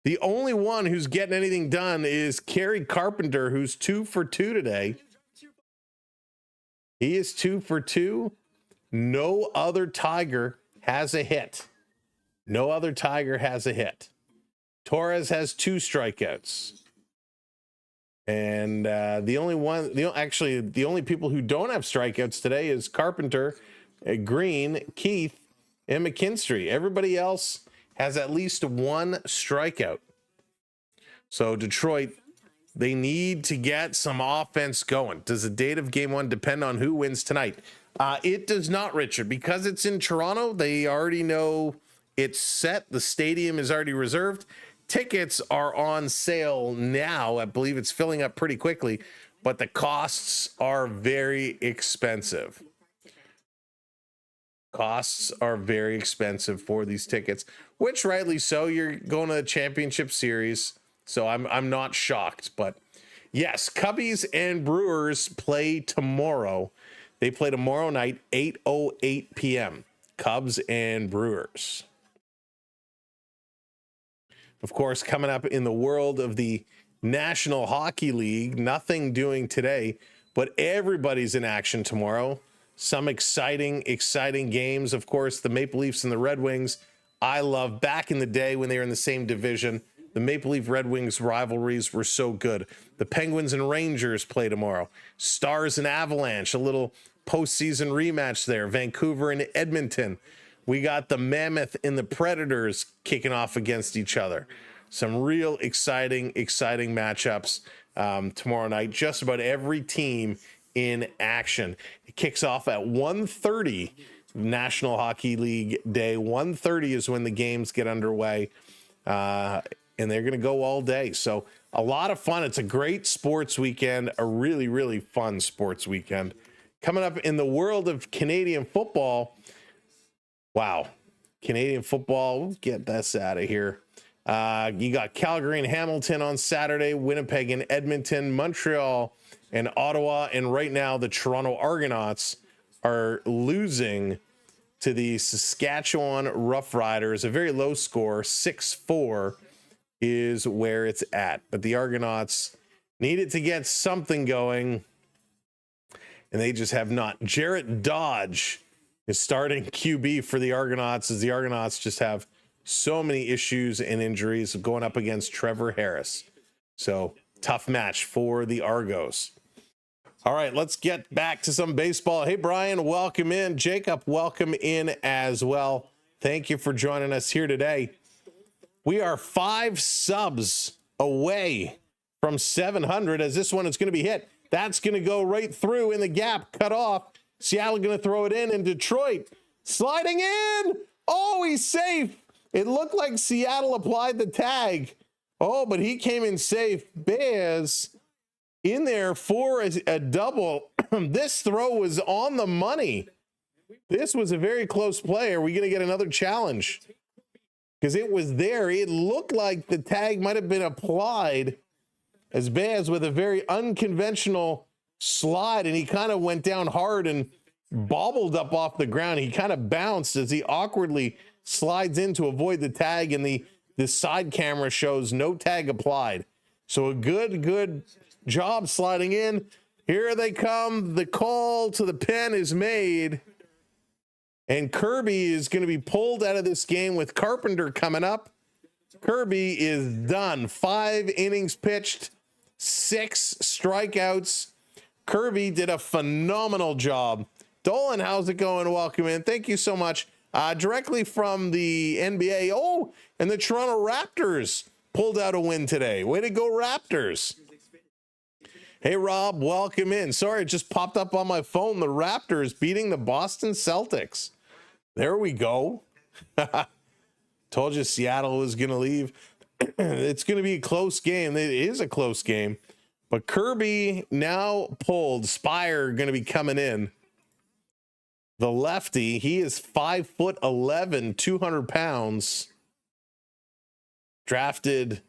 B: The only one who's getting anything done is Kerry Carpenter, who's 2 for 2 today. He is 2 for 2. No other Tiger has a hit. No other Tiger has a hit. Torres has 2 strikeouts. And the only people who don't have strikeouts today is Carpenter, Green, Keith, and McKinstry. Everybody else has at least 1 strikeout. So Detroit, they need to get some offense going. Does the date of game 1 depend on who wins tonight? It does not, Richard, because it's in Toronto. They already know it's set. The stadium is already reserved. Tickets are on sale now. I believe it's filling up pretty quickly, but the costs are very expensive. Costs are very expensive for these tickets, which rightly so. You're going to the championship series, so I'm not shocked. But yes, Cubbies and Brewers play tomorrow. They play tomorrow night, 8:08 p.m. Cubs and Brewers. Of course, coming up in the world of the National Hockey League, nothing doing today, but everybody's in action tomorrow. Some exciting games. Of course, the Maple Leafs and the Red Wings. I love back in the day when they were in the same division. The Maple Leaf Red Wings rivalries were so good. The Penguins and Rangers play tomorrow. Stars and Avalanche, a little postseason rematch there. Vancouver and Edmonton. We got the Mammoth and the Predators kicking off against each other. Some real exciting matchups tomorrow night. Just about every team in action. It kicks off at 1:30 National Hockey League Day. 1:30 is when the games get underway, and they're going to go all day. So a lot of fun. It's a great sports weekend, a really fun sports weekend. Coming up in the world of Canadian football, wow, Canadian football, we'll get this out of here. You got Calgary and Hamilton on Saturday, Winnipeg and Edmonton, Montreal and Ottawa, and right now the Toronto Argonauts are losing to the Saskatchewan Roughriders. A very low score, 6-4 is where it's at. But the Argonauts needed to get something going, and they just have not. Jarrett Dodge is starting QB for the Argonauts, as the Argonauts just have so many issues and injuries going up against Trevor Harris. So tough match for the Argos. All right, let's get back to some baseball. Hey, Brian, welcome in. Jacob, welcome in as well. Thank you for joining us here today. We are 5 subs away from 700, as this one is going to be hit. That's going to go right through in the gap, cut off. Seattle going to throw it in, and Detroit sliding in. Oh, he's safe. It looked like Seattle applied the tag. Oh, but he came in safe. Bears in there for a double. This throw was on the money. This was a very close play. Are we going to get another challenge? Because it was there. It looked like the tag might have been applied, as Bears with a very unconventional slide, and he kind of went down hard and bobbled up off the ground. He kind of bounced as he awkwardly slides in to avoid the tag, and the side camera shows no tag applied. So a good job sliding in. Here they come. The call to the pen is made, and Kirby is going to be pulled out of this game with Carpenter coming up. Kirby is done. 5 innings pitched, 6 strikeouts. Kirby did a phenomenal job. Dolan, how's it going? Welcome in. Thank you so much. Directly from the NBA. Oh, and the Toronto Raptors pulled out a win today. Way to go, Raptors. Hey, Rob, welcome in. Sorry, it just popped up on my phone. The Raptors beating the Boston Celtics. There we go. Told you Seattle was going to leave. It's going to be a close game. It is a close game. But Kirby now pulled. Spire going to be coming in. The lefty, he is 5'11", 200 pounds. Drafted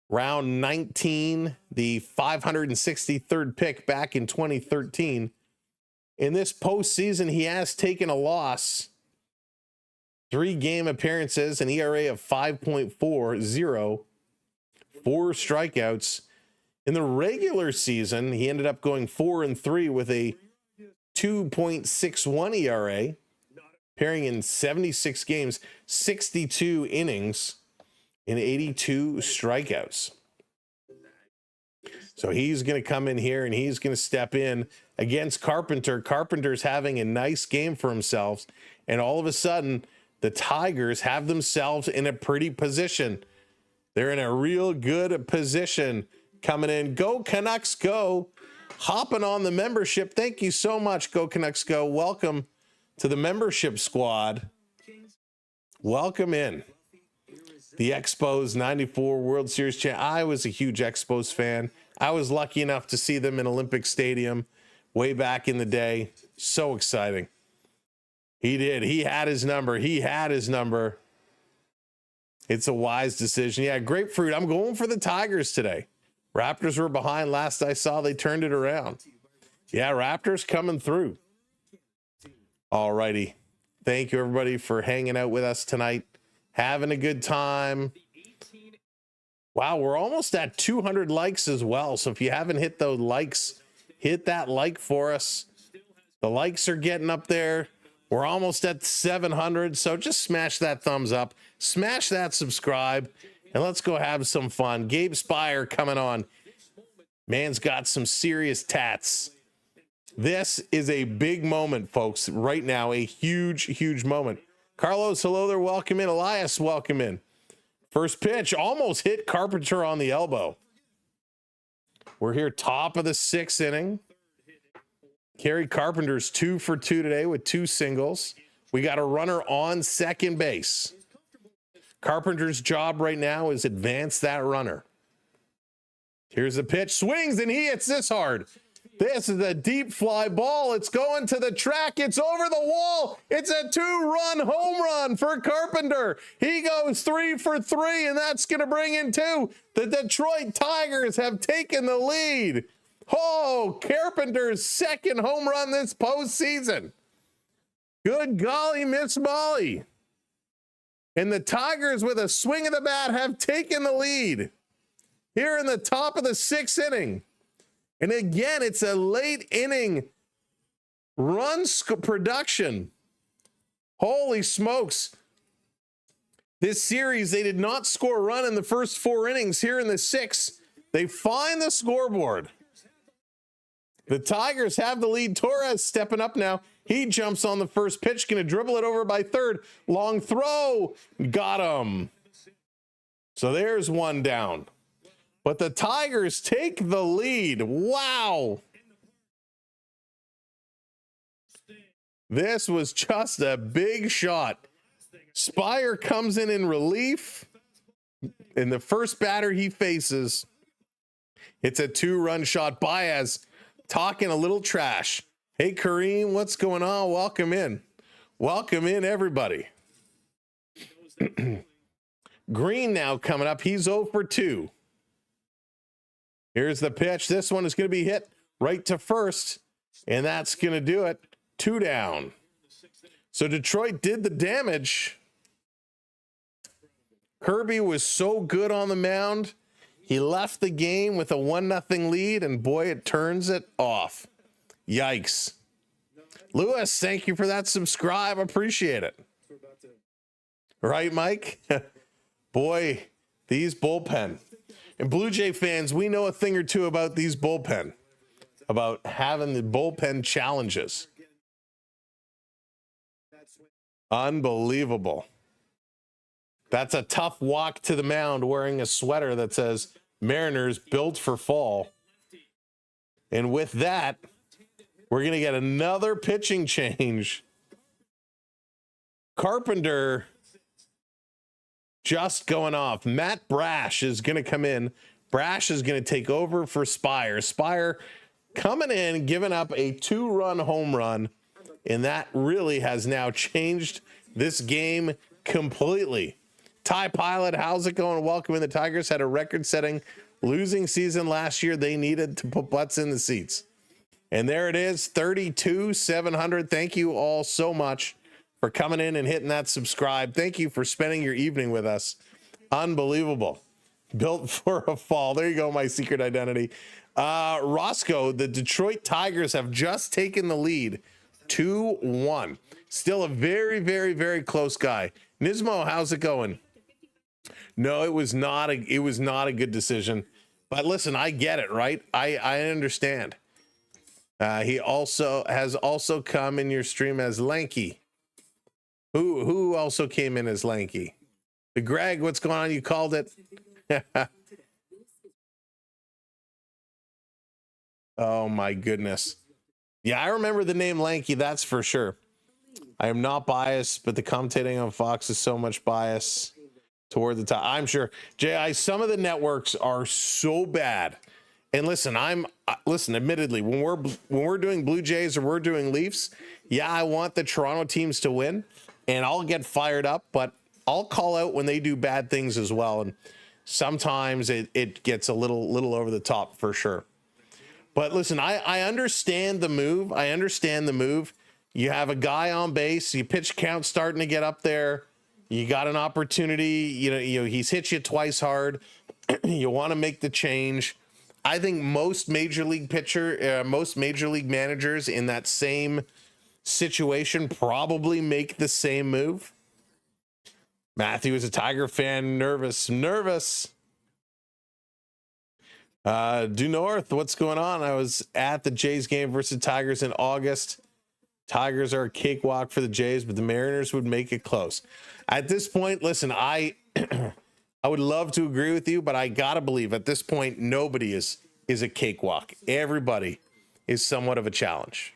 B: round 19, the 563rd pick back in 2013. In this postseason, he has taken a loss. 3 game appearances, an ERA of 5.40, 4 strikeouts. In the regular season, he ended up going 4-3 with a 2.61 ERA, appearing in 76 games, 62 innings, and 82 strikeouts. So he's going to come in here and he's going to step in against Carpenter. Carpenter's having a nice game for himself, and all of a sudden, the Tigers have themselves in a pretty position. They're in a real good position coming in. Go Canucks, go. Hopping on the membership. Thank you so much, Go Canucks, go. Welcome to the membership squad. Welcome in. The Expos 94 World Series champ. I was a huge Expos fan. I was lucky enough to see them in Olympic Stadium way back in the day. So exciting. He did. He had his number. It's a wise decision. Yeah, grapefruit. I'm going for the Tigers today. Raptors were behind last I saw. They turned it around. Yeah, Raptors coming through. All righty. Thank you, everybody, for hanging out with us tonight. Having a good time. Wow, we're almost at 200 likes as well. So if you haven't hit those likes, hit that like for us. The likes are getting up there. We're almost at 700. So just smash that thumbs up. Smash that subscribe. And let's go have some fun. Gabe Spire coming on. Man's got some serious tats. This is a big moment, folks. Right now, a huge moment. Carlos, hello there. Welcome in. Elias, welcome in. First pitch almost hit Carpenter on the elbow. We're here top of the 6th inning. Kerry Carpenter's 2 for 2 today with 2 singles. We got a runner on second base. Carpenter's job right now is advance that runner. Here's the pitch, swings, and he hits this hard. This is a deep fly ball. It's going to the track. It's over the wall. It's a 2-run home run for Carpenter. He goes 3 for 3, and that's going to bring in 2. The Detroit Tigers have taken the lead. Oh, Carpenter's 2nd home run this postseason. Good golly, Miss Molly. And the Tigers, with a swing of the bat, have taken the lead here in the top of the 6th inning. And again, it's a late inning run production. Holy smokes. This series, they did not score a run in the first 4 innings. Here in the 6th, they find the scoreboard. The Tigers have the lead. Torres stepping up now. He jumps on the first pitch, going to dribble it over by third. Long throw. Got him. So there's 1 down. But the Tigers take the lead. Wow. This was just a big shot. Spire comes in relief. And the first batter he faces, it's a 2-run shot. Baez talking a little trash. Hey, Kareem, what's going on? Welcome in. Welcome in, everybody. Green now coming up. He's 0 for 2. Here's the pitch. This one is going to be hit right to first, and that's going to do it. 2 down. So Detroit did the damage. Kirby was so good on the mound. He left the game with a 1-0 lead, and boy, it turns it off. Yikes. Lewis, thank you for that subscribe. Appreciate it. Right, Mike? Boy, these bullpen. And Blue Jay fans, we know a thing or two about these bullpen, about having the bullpen challenges. Unbelievable. That's a tough walk to the mound wearing a sweater that says Mariners built for fall. And with that, we're going to get another pitching change. Carpenter just going off. Matt Brash is going to come in. Brash is going to take over for Spire. Spire coming in, giving up a 2-run home run, and that really has now changed this game completely. Ty Pilot, how's it going? Welcome in. The Tigers had a record-setting losing season last year. They needed to put butts in the seats. And there it is, 32,700. Thank you all so much for coming in and hitting that subscribe. Thank you for spending your evening with us. Unbelievable. Built for a fall. There you go, my secret identity. Roscoe, the Detroit Tigers have just taken the lead 2-1. Still a very close guy. Nismo, how's it going? No, it was not a good decision. But listen, I get it, right? I understand. He has also come in your stream as Lanky. Who also came in as Lanky? The Greg, what's going on? You called it. Oh my goodness. Yeah, I remember the name Lanky, that's for sure. I am not biased, but the commentating on Fox is so much bias toward the top. I'm sure. J.I., some of the networks are so bad. And listen, admittedly, when we're doing Blue Jays or we're doing Leafs, yeah, I want the Toronto teams to win. And I'll get fired up, but I'll call out when they do bad things as well. And sometimes it gets a little over the top for sure. But listen, I understand the move. You have a guy on base, your pitch count starting to get up there. You got an opportunity, you know, he's hit you twice hard. You want to make the change. I think most major league managers in that same situation probably make the same move. Matthew is a Tiger fan, nervous. Due North, what's going on? I was at the Jays game versus Tigers in August. Tigers are a cakewalk for the Jays, but the Mariners would make it close. At this point, listen, I would love to agree with you, but I gotta believe at this point nobody is a cakewalk. Everybody is somewhat of a challenge.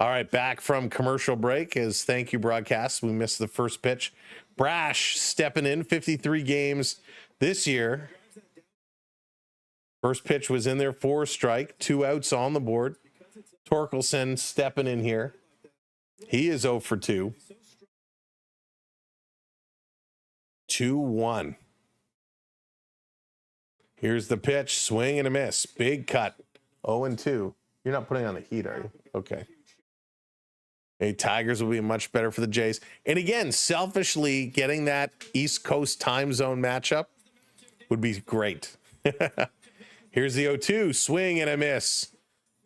B: All right, back from commercial break as thank you broadcast. We missed the first pitch. Brash stepping in, 53 games this year. First pitch was in there for a strike, 2 outs on the board. Torkelson stepping in here. He is 0 for 2. 2-1. Here's the pitch, swing and a miss. Big cut. 0-2. You're not putting on the heat, are you? Okay. Hey, Tigers will be much better for the Jays. And again, selfishly, getting that East Coast time zone matchup would be great. Here's the 0-2. Swing and a miss.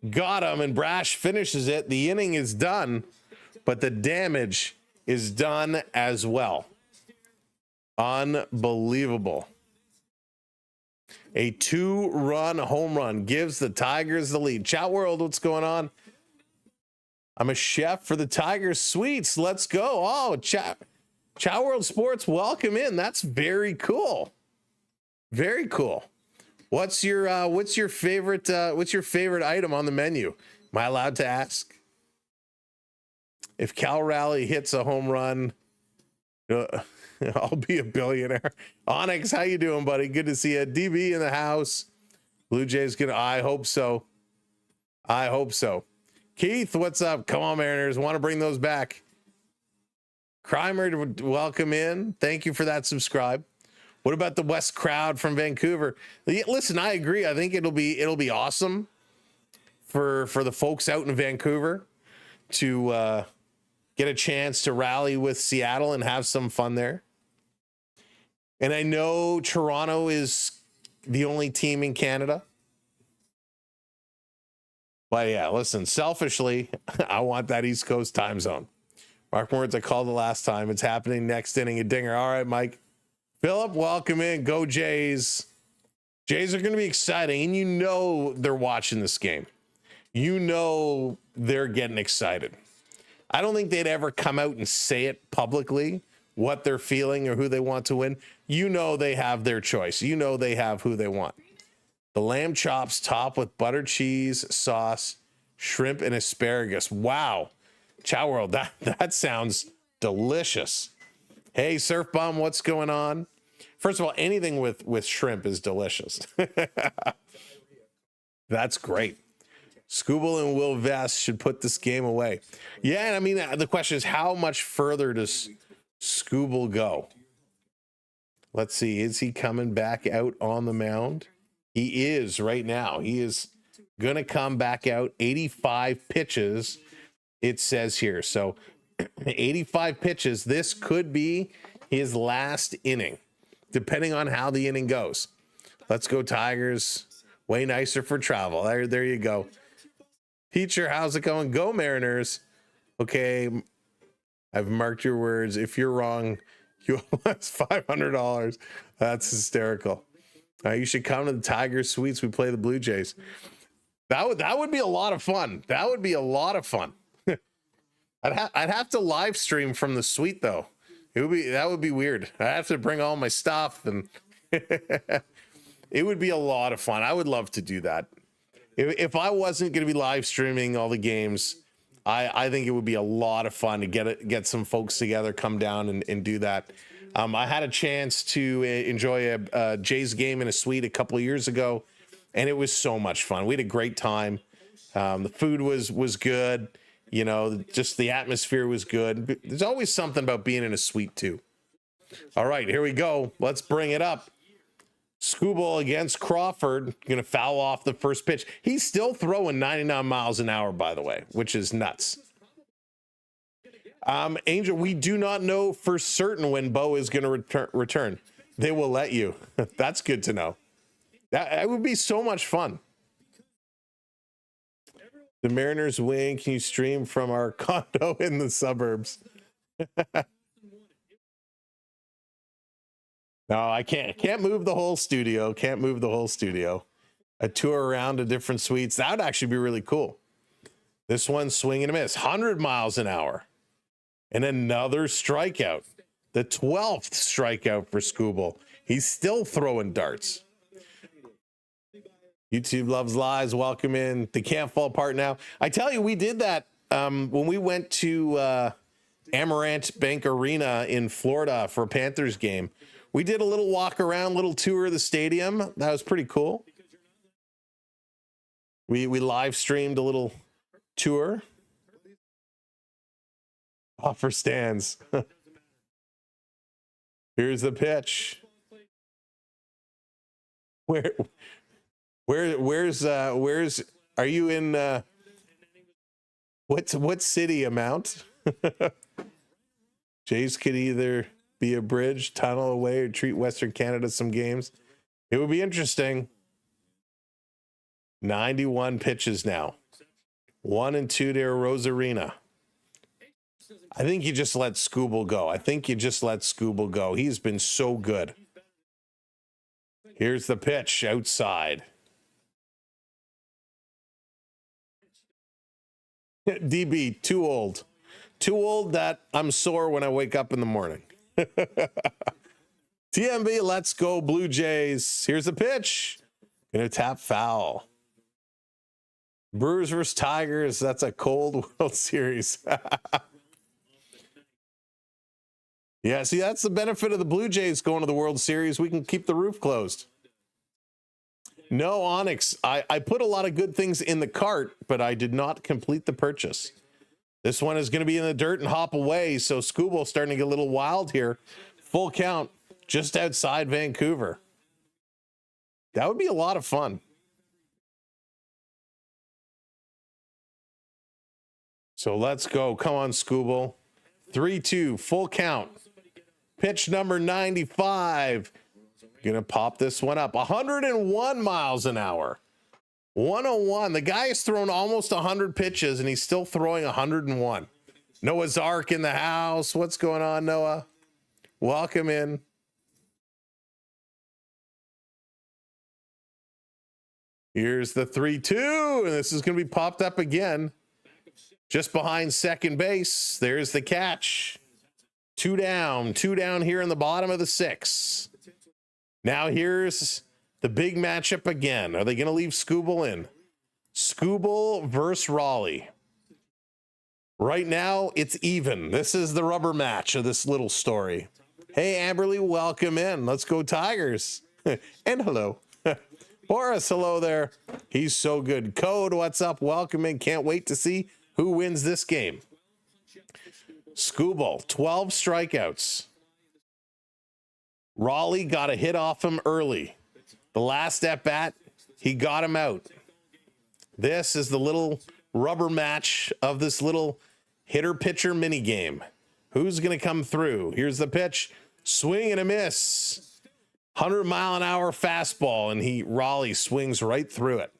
B: Got him, and Brash finishes it. The inning is done, but the damage is done as well. Unbelievable. A 2-run home run gives the Tigers the lead. Chat World, what's going on? I'm a chef for the Tigers Sweets. Let's go. Oh, Chat World Sports, welcome in. That's very cool. Very cool. What's your favorite item on the menu? Am I allowed to ask? If Cal Raleigh hits a home run, I'll be a billionaire. Onyx, how you doing, buddy? Good to see you. DB in the house. Blue Jays gonna. I hope so. I hope so. Keith, what's up? Come on, Mariners. Want to bring those back. Crimer, welcome in. Thank you for that subscribe. What about the West crowd from Vancouver? Listen, I agree. I think it'll be awesome for the folks out in Vancouver to get a chance to rally with Seattle and have some fun there. And I know Toronto is the only team in Canada. But yeah, listen, selfishly, I want that East Coast time zone. Mark Moritz, I called the last time. It's happening next inning, a dinger. All right, Mike. Philip, welcome in. Go Jays. Jays are going to be exciting, and you know they're watching this game. You know they're getting excited. I don't think they'd ever come out and say it publicly, what they're feeling or who they want to win. You know they have their choice. You know they have who they want. The lamb chops topped with butter cheese, sauce, shrimp, and asparagus. Wow. Chow World, that sounds delicious. Hey, Surf Bomb, what's going on? First of all, anything with shrimp is delicious. That's great. Scooble and Will Vest should put this game away. Yeah, and I mean, the question is, how much further does Scooble go? Let's see. Is he coming back out on the mound? He is right now. He is going to come back out. 85 pitches, it says here. So 85 pitches. This could be his last inning, depending on how the inning goes. Let's go Tigers. Way nicer for travel. There you go. Teacher, how's it going? Go Mariners. Okay, I've marked your words. If you're wrong, you owe us $500. That's hysterical. You should come to the Tigers Suites. We play the Blue Jays. That would be a lot of fun. That would be a lot of fun. I'd have to live stream from the suite though. That would be weird. I have to bring all my stuff, and it would be a lot of fun. I would love to do that. If I wasn't going to be live streaming all the games, I think it would be a lot of fun to get some folks together, come down and do that. I had a chance to enjoy a Jays game in a suite a couple of years ago, and it was so much fun. We had a great time. The food was good. You know, just the atmosphere was good. There's always something about being in a suite too. All right, here we go. Let's bring it up. Scooble against Crawford, going to foul off the first pitch. He's still throwing 99 miles an hour, by the way, which is nuts. Angel, we do not know for certain when Bo is going to return. They will let you. That's good to know. That would be so much fun. The Mariners win. Can you stream from our condo in the suburbs? No, I can't move the whole studio. Can't move the whole studio. a tour around to different suites. That would actually be really cool. This one, swing and a miss, 100 miles an hour. And another strikeout. The 12th strikeout for Scooble. He's still throwing darts. YouTube loves lies. Welcome in. They can't fall apart now. I tell you, we did that when we went to Amarant Bank Arena in Florida for a Panthers game. We did a little walk around, little tour of the stadium. That was pretty cool. We live streamed a little tour. Offer stands. Here's the pitch. Where's are you in what city amount? Jays could either be a bridge, tunnel away, or treat Western Canada some games. It would be interesting. 91 pitches now. 1 and 2 to Rosarina. I think you just let Scooble go. He's been so good. Here's the pitch outside. DB, too old. Too old that I'm sore when I wake up in the morning. TMB, let's go Blue Jays. Here's the pitch. Gonna tap foul. Brewers versus Tigers. That's a cold World Series. Yeah, see, that's the benefit of the Blue Jays going to the World Series. We can keep the roof closed. No, Onyx. I put a lot of good things in the cart, but I did not complete the purchase. This one is going to be in the dirt and hop away, so Scooble's starting to get a little wild here. Full count just outside Vancouver. That would be a lot of fun. So let's go. Come on, Scooble. 3-2, full count. Pitch number 95. Gonna pop this one up. 101 miles an hour. 101. The guy has thrown almost 100 pitches, and he's still throwing 101. Noah's Ark in the house. What's going on, Noah? Welcome in. Here's the 3-2, and this is going to be popped up again. Just behind second base. There's the catch. Two down here in the bottom of the 6th. Now here's the big matchup again. Are they going to leave Scooble in? Scooble versus Raleigh. Right now, it's even. This is the rubber match of this little story. Hey, Amberly, welcome in. Let's go Tigers. And hello. Boris, hello there. He's so good. Code, what's up? Welcome in. Can't wait to see who wins this game. Scooble, 12 strikeouts. Raleigh got a hit off him early. The last at bat, he got him out. This is the little rubber match of this little hitter-pitcher mini game. Who's going to come through? Here's the pitch. Swing and a miss. 100-mile-an-hour fastball, and Raleigh swings right through it.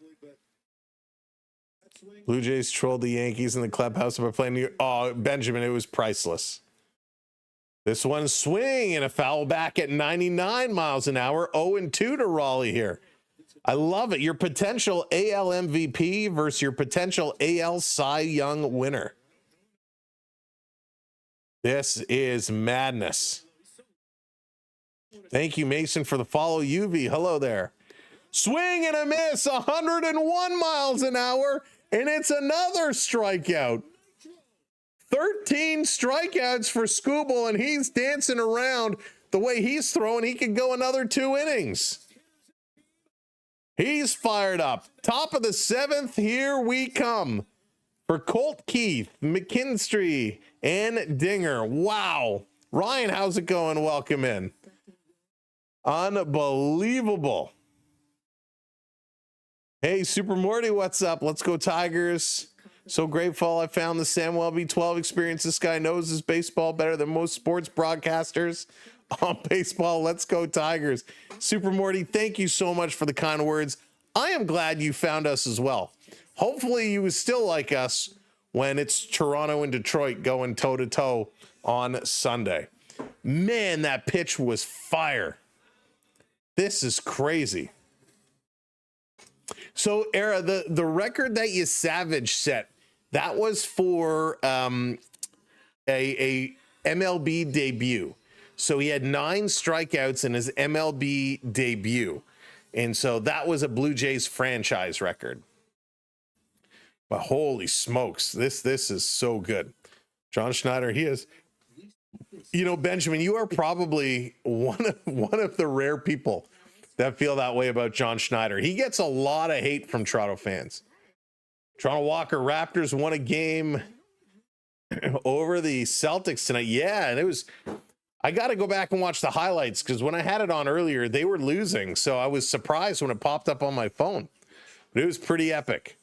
B: Blue Jays trolled the Yankees in the clubhouse by playing. Oh, Benjamin, it was priceless. This one, swing and a foul back at 99 miles an hour. 0-2 to Raleigh here. I love it. Your potential AL MVP versus your potential AL Cy Young winner. This is madness. Thank you, Mason, for the follow. UV, hello there. Swing and a miss, 101 miles an hour. And it's another strikeout. 13 strikeouts for Scooble, and he's dancing around. The way he's throwing, he could go another 2 innings. He's fired up. Top of the 7th, here we come. For Colt Keith, McKinstry, and Dinger. Wow. Ryan, how's it going? Welcome in. Unbelievable. Hey, Super Morty, what's up? Let's go Tigers. So grateful I found the Samuel B12 experience. This guy knows his baseball better than most sports broadcasters on baseball. Let's go Tigers. Super Morty, thank you so much for the kind words. I am glad you found us as well. Hopefully you still like us when it's Toronto and Detroit going toe-to-toe on Sunday. Man, that pitch was fire. This is crazy. So, Era, the record that you Savage set, that was for a MLB debut. So he had 9 strikeouts in his MLB debut. And so that was a Blue Jays franchise record. But holy smokes, this is so good. John Schneider, he is, you know, Benjamin, you are probably one of the rare people that feel that way about John Schneider. He gets a lot of hate from Toronto fans. Toronto Walker Raptors won a game over the Celtics tonight. Yeah, and it was, I got to go back and watch the highlights because when I had it on earlier, they were losing. So I was surprised when it popped up on my phone. But it was pretty epic.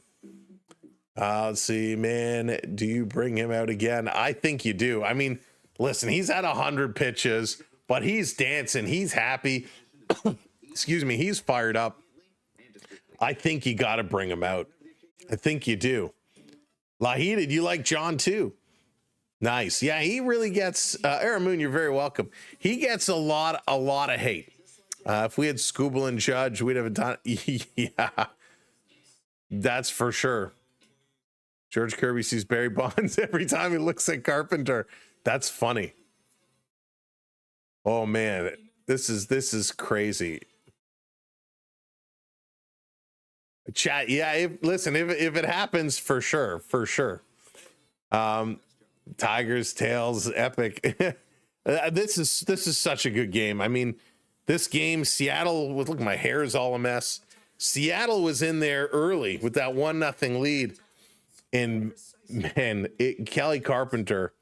B: Let's see, man, do you bring him out again? I think you do. I mean, listen, he's had 100 pitches, but he's dancing. He's happy. Excuse me. He's fired up. I think you got to bring him out. I think you do. Lahid, you like John too? Nice. Yeah, he really gets, Aaron Moon, you're very welcome. He gets a lot of hate. If we had Scooble and Judge, we'd have done, yeah, that's for sure. George Kirby sees Barry Bonds every time he looks at Carpenter. That's funny. Oh man, this is crazy. Chat, yeah. Listen, if it happens, for sure. Tigers, Tails, epic. This is such a good game. I mean, this game, Seattle. Look, my hair is all a mess. Seattle was in there early with that 1-0 lead. And man, Kelly Carpenter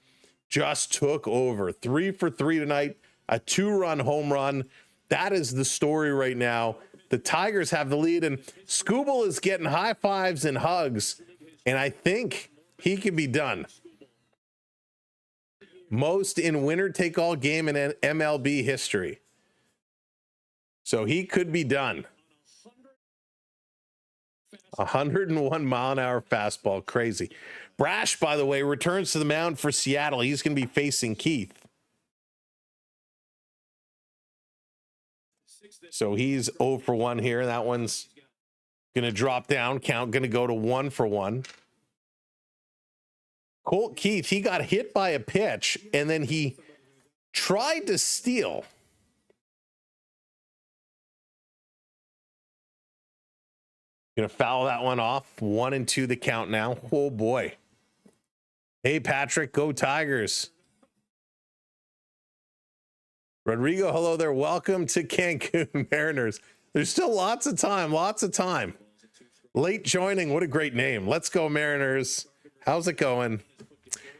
B: just took over. 3 for 3 tonight, a 2-run home run. That is the story right now. The Tigers have the lead, and Scooble is getting high fives and hugs, and I think he can be done. Most in winner take all game in MLB history. So he could be done. 101 mile an hour fastball. Crazy. Brash, by the way, returns to the mound for Seattle. He's going to be facing Keith. So he's 0 for 1 here. That one's going to drop down. Count going to go to 1 for 1. Colt Keith, he got hit by a pitch and then he tried to steal. Gonna foul that one off. 1-2 the count now. Oh boy. Hey Patrick, go Tigers. Rodrigo, hello there. Welcome to Cancun Mariners. There's still lots of time. Late joining, what a great name. Let's go Mariners. How's it going?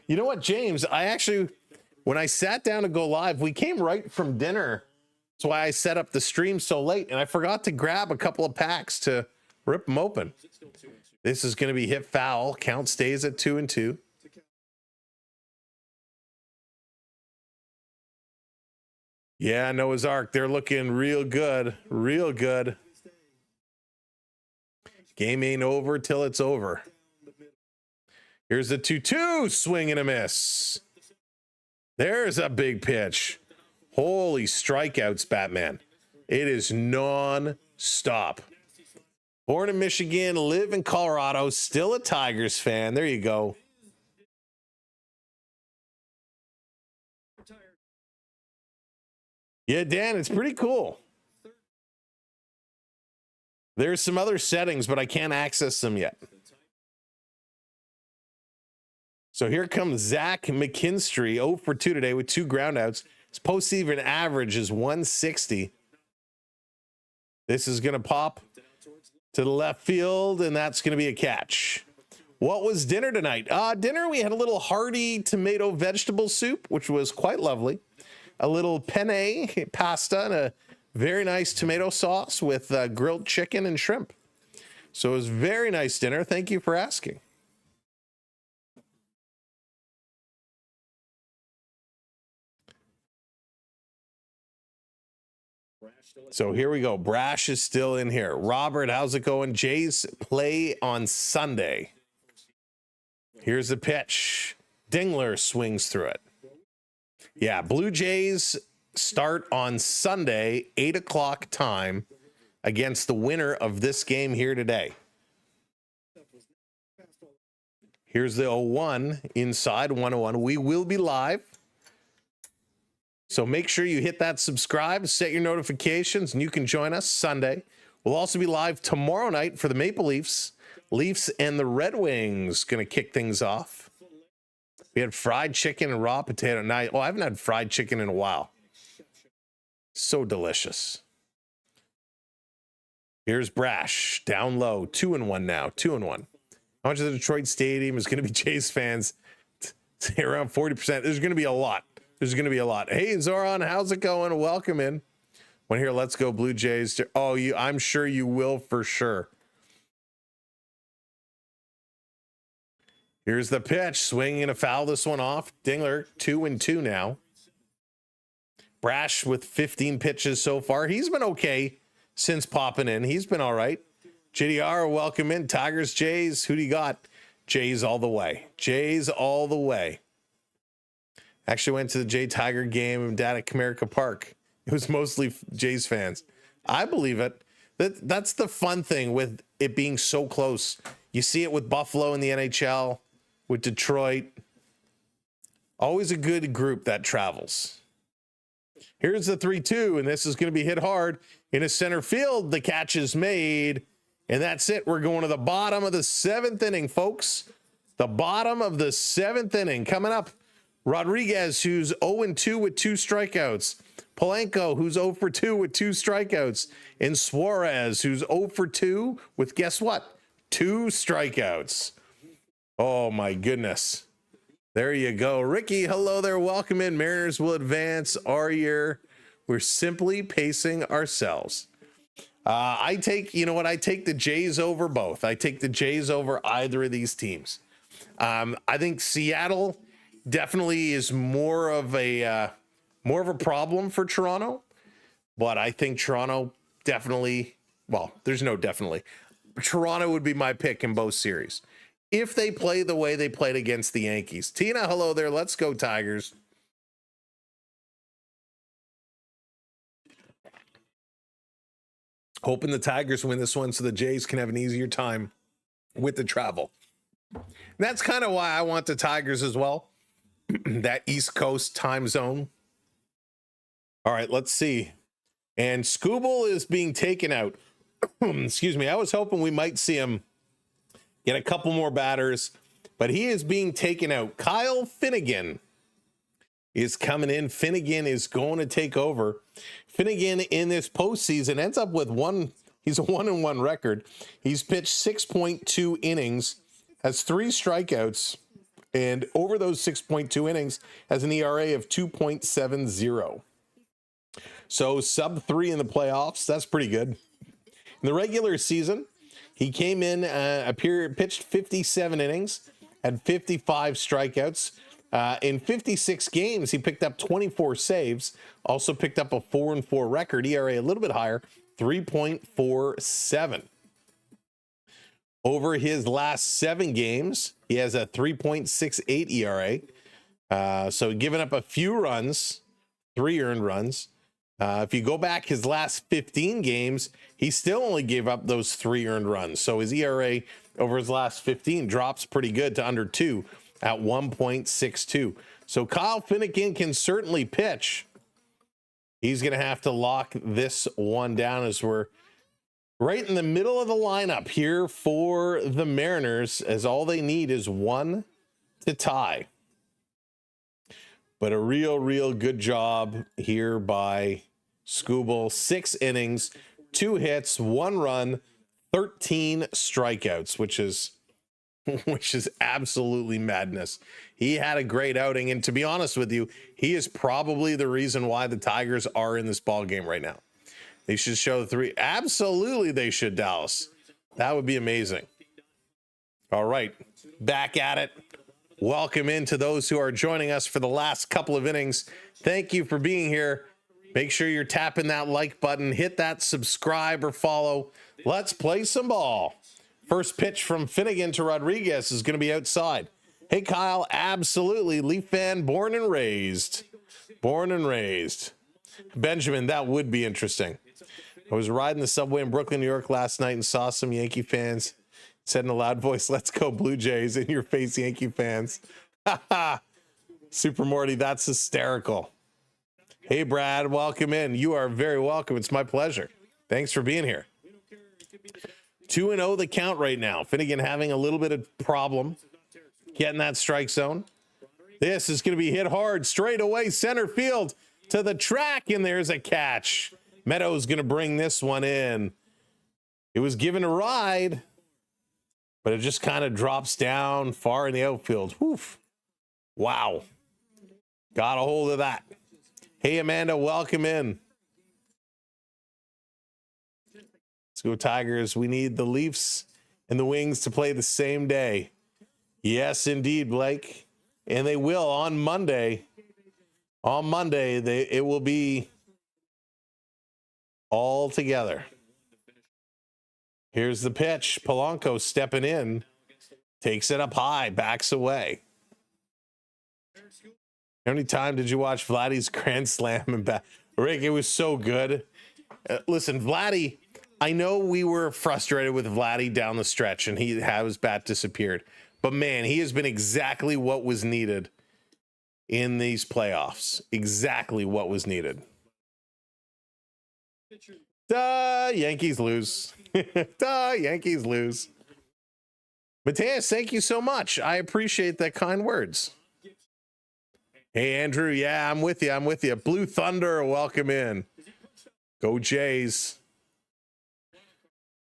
B: You know what, James? I actually, when I sat down to go live, we came right from dinner. That's why I set up the stream so late, and I forgot to grab a couple of packs to rip them open. This is going to be hit foul. Count stays at 2-2. Yeah, Noah's Ark. They're looking real good. Real good. Game ain't over till it's over. Here's the 2-2. Swing and a miss. There's a big pitch. Holy strikeouts, Batman. It is non-stop. Born in Michigan, live in Colorado, still a Tigers fan. There you go. Yeah, Dan, it's pretty cool. There's some other settings, but I can't access them yet. So here comes Zach McKinstry, 0 for 2 today with 2 groundouts. His postseason average is 160. This is going to pop to the left field, and that's going to be a catch. What was dinner tonight? Dinner, we had a little hearty tomato vegetable soup, which was quite lovely. A little penne pasta and a very nice tomato sauce with grilled chicken and shrimp. So it was very nice dinner. Thank you for asking. So here we go. Brash is still in here. Robert, how's it going? Jays play on Sunday. Here's the pitch. Dingler swings through it. Yeah, Blue Jays start on Sunday, 8 o'clock time. against the winner of this game here today. Here's the 0-1 inside 101. We will be live. So make sure you hit that subscribe, set your notifications, and you can join us Sunday. We'll also be live tomorrow night for the Maple Leafs. Leafs and the Red Wings going to kick things off. We had fried chicken and raw potato night. Oh, I haven't had fried chicken in a while. So delicious. Here's Brash down low, 2-1 now, 2-1. How much of the Detroit Stadium is going to be Jays fans? Say around 40%. There's going to be a lot. There's going to be a lot. Hey, Zoran, how's it going? Welcome in. When here, let's go Blue Jays. Oh, I'm sure you will for sure. Here's the pitch. Swinging and a foul this one off. Dingler, 2-2 now. Brash with 15 pitches so far. He's been okay since popping in. He's been all right. JDR, welcome in. Tigers, Jays. Who do you got? Jays all the way. Jays all the way. Actually went to the Jay Tiger game down at Comerica Park. It was mostly Jays fans. I believe it. That's the fun thing with it being so close. You see it with Buffalo in the NHL, with Detroit. Always a good group that travels. Here's the 3-2, and this is going to be hit hard into center field. The catch is made, and that's it. We're going to the bottom of the 7th inning, folks. The bottom of the 7th inning. Coming up, Rodriguez, who's 0-2 with 2 strikeouts. Polanco, who's 0-2 with 2 strikeouts. And Suarez, who's 0-2 with, guess what? 2 strikeouts. Oh, my goodness. There you go. Ricky, hello there. Welcome in. Mariners will advance our year. We're simply pacing ourselves. I take the Jays over both. I take the Jays over either of these teams. I think Seattle definitely is more of a problem for Toronto, but I think Toronto definitely, well, there's no definitely. Toronto would be my pick in both series if they play the way they played against the Yankees. Tina, hello there. Let's go Tigers. Hoping the Tigers win this one so the Jays can have an easier time with the travel. And that's kind of why I want the Tigers as well. That East Coast time zone. All right, let's see. And Skubal is being taken out. Excuse me. I was hoping we might see him get a couple more batters, but he is being taken out. Kyle Finnegan is coming in. Finnegan is going to take over. Finnegan in this postseason ends up with he's a 1-1 record. He's pitched 6.2 innings, has 3 strikeouts, and over those 6.2 innings has an ERA of 2.70. So sub 3 in the playoffs. That's pretty good. In the regular season, he came in, pitched 57 innings, had 55 strikeouts. In 56 games, he picked up 24 saves, also picked up a 4-4 record, ERA a little bit higher, 3.47. Over his last 7 games, he has a 3.68 ERA. So giving up a few runs, 3 earned runs. If you go back his last 15 games, he still only gave up those 3 earned runs. So his ERA over his last 15 drops pretty good to under 2 at 1.62. So Kyle Finnegan can certainly pitch. He's going to have to lock this one down as we're right in the middle of the lineup here for the Mariners, as all they need is 1 to tie. But a real good job here by Skubal. 6 innings, 2 hits, 1 run, 13 strikeouts, which is absolutely madness. He had a great outing, and to be honest with you, he is probably the reason why the Tigers are in this ball game right now. They should show 3. Absolutely, they should, Dallas. That would be amazing. All right, back at it. Welcome in to those who are joining us for the last couple of innings. Thank you for being here. Make sure you're tapping that like button. Hit that subscribe or follow. Let's play some ball. First pitch from Finnegan to Rodriguez is going to be outside. Hey, Kyle, absolutely. Leaf fan, born and raised. Born and raised. Benjamin, that would be interesting. I was riding the subway in Brooklyn, New York last night and saw some Yankee fans said in a loud voice, "Let's go Blue Jays," in your face, Yankee fans. Super Morty, that's hysterical. Hey, Brad, welcome in. You are very welcome. It's my pleasure. Thanks for being here. 2-0 the count right now. Finnegan having a little bit of problem getting that strike zone. This is going to be hit hard straight away center field to the track, and there's a catch. Meadows going to bring this one in. It was given a ride, but it just kind of drops down far in the outfield. Woof. Wow. Got a hold of that. Hey, Amanda, welcome in. Let's go Tigers. We need the Leafs and the Wings to play the same day. Yes, indeed, Blake. And they will on Monday. On Monday, it will be all together. Here's the pitch. Polanco stepping in. Takes it up high. Backs away. How many times did you watch Vladdy's Grand Slam and back? Rick, it was so good. Listen, Vladdy, I know we were frustrated with Vladdy down the stretch and he had his bat disappeared. But man, he has been exactly what was needed in these playoffs. Exactly what was needed. Duh, Yankees lose. Duh, Yankees lose. Mateus, thank you so much. I appreciate that kind words. Hey, Andrew. Yeah, I'm with you. I'm with you. Blue Thunder, welcome in. Go Jays.